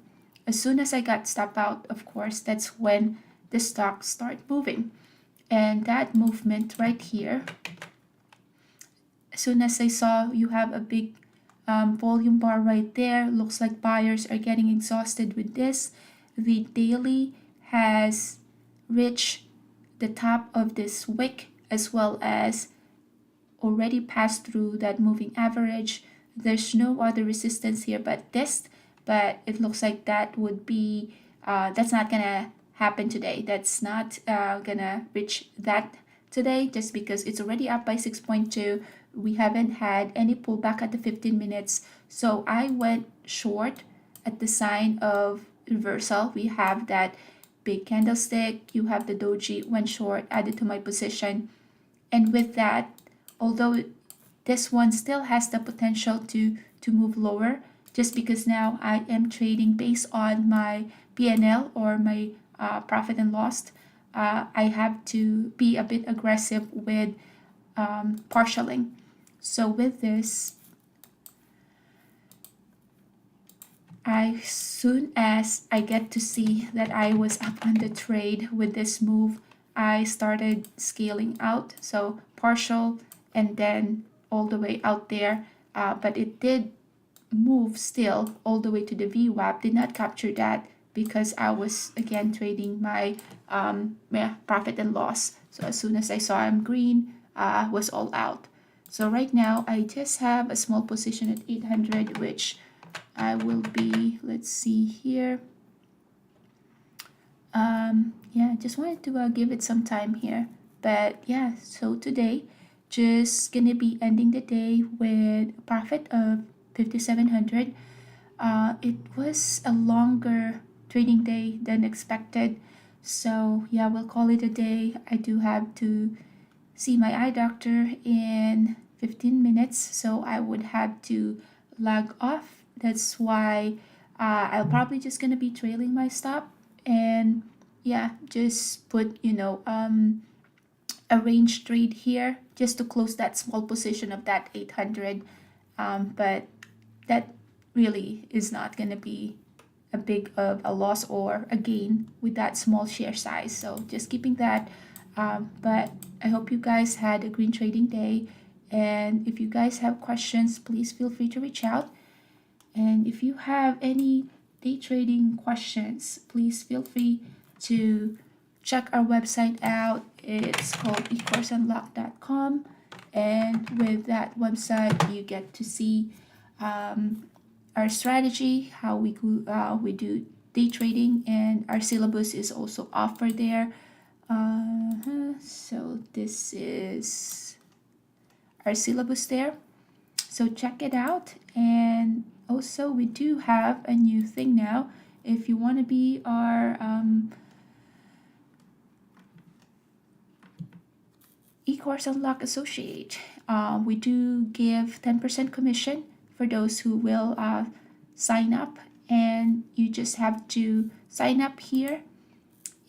As soon as I got stop out, of course, that's when the stock start moving. And that movement right here, as soon as I saw you have a big volume bar right there, looks like buyers are getting exhausted with this. The daily has reached the top of this wick, as well as already passed through that moving average. There's no other resistance here but this, but it looks like that would be that's not gonna happen today. That's not gonna reach that today, just because it's already up by 6.2. We haven't had any pullback at the 15 minutes. So I went short at the sign of reversal. We have that big candlestick, you have the doji, went short, added to my position. And with that, although this one still has the potential to move lower, just because now I am trading based on my PNL or my profit and loss, I have to be a bit aggressive with partialing. So with this, as soon as I get to see that I was up on the trade with this move, I started scaling out. So partial and then all the way out there. But it did move still all the way to the VWAP. Did not capture that because I was again trading my profit and loss. So as soon as I saw I'm green, was all out. So right now I just have a small position at 800, which I will be, let's see here. Just wanted to give it some time here. But yeah, so today, just gonna be ending the day with a profit of 5,700. It was a longer trading day than expected. So yeah, we'll call it a day. I do have to see my eye doctor in 15 minutes, so I would have to log off. That's why I'll probably just gonna be trailing my stop, and yeah, just put a range trade here just to close that small position of that 800. But that really is not gonna be a big of a loss or a gain with that small share size. So just keeping that. But I hope you guys had a green trading day. And if you guys have questions, please feel free to reach out. And if you have any day trading questions, please feel free to check our website out. It's called ecourseunlock.com. And with that website, you get to see our strategy, how we do day trading, and our syllabus is also offered there. So this is our syllabus there. So check it out. And also we do have a new thing now. If you want to be our eCourse Unlock Associate, we do give 10% commission for those who will sign up, and you just have to sign up here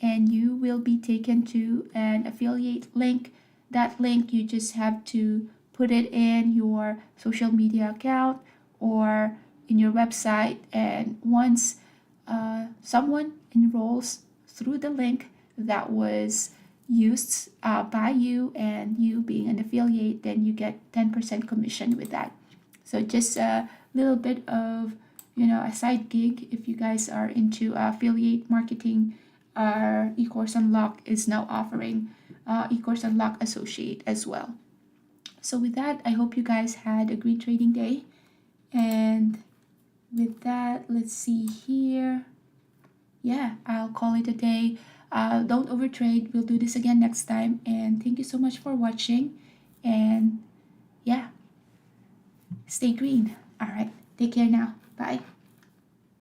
and you will be taken to an affiliate link. That link you just have to put it in your social media account or in your website, and once someone enrolls through the link that was used by you and you being an affiliate, then you get 10% commission with that. So just a little bit of, a side gig if you guys are into affiliate marketing. Our eCourse Unlock is now offering eCourse Unlock Associate as well. So with that, I hope you guys had a great trading day. And with that, let's see here. Yeah, I'll call it a day. Don't overtrade. We'll do this again next time. And thank you so much for watching. And yeah, stay green. All right, take care now. Bye.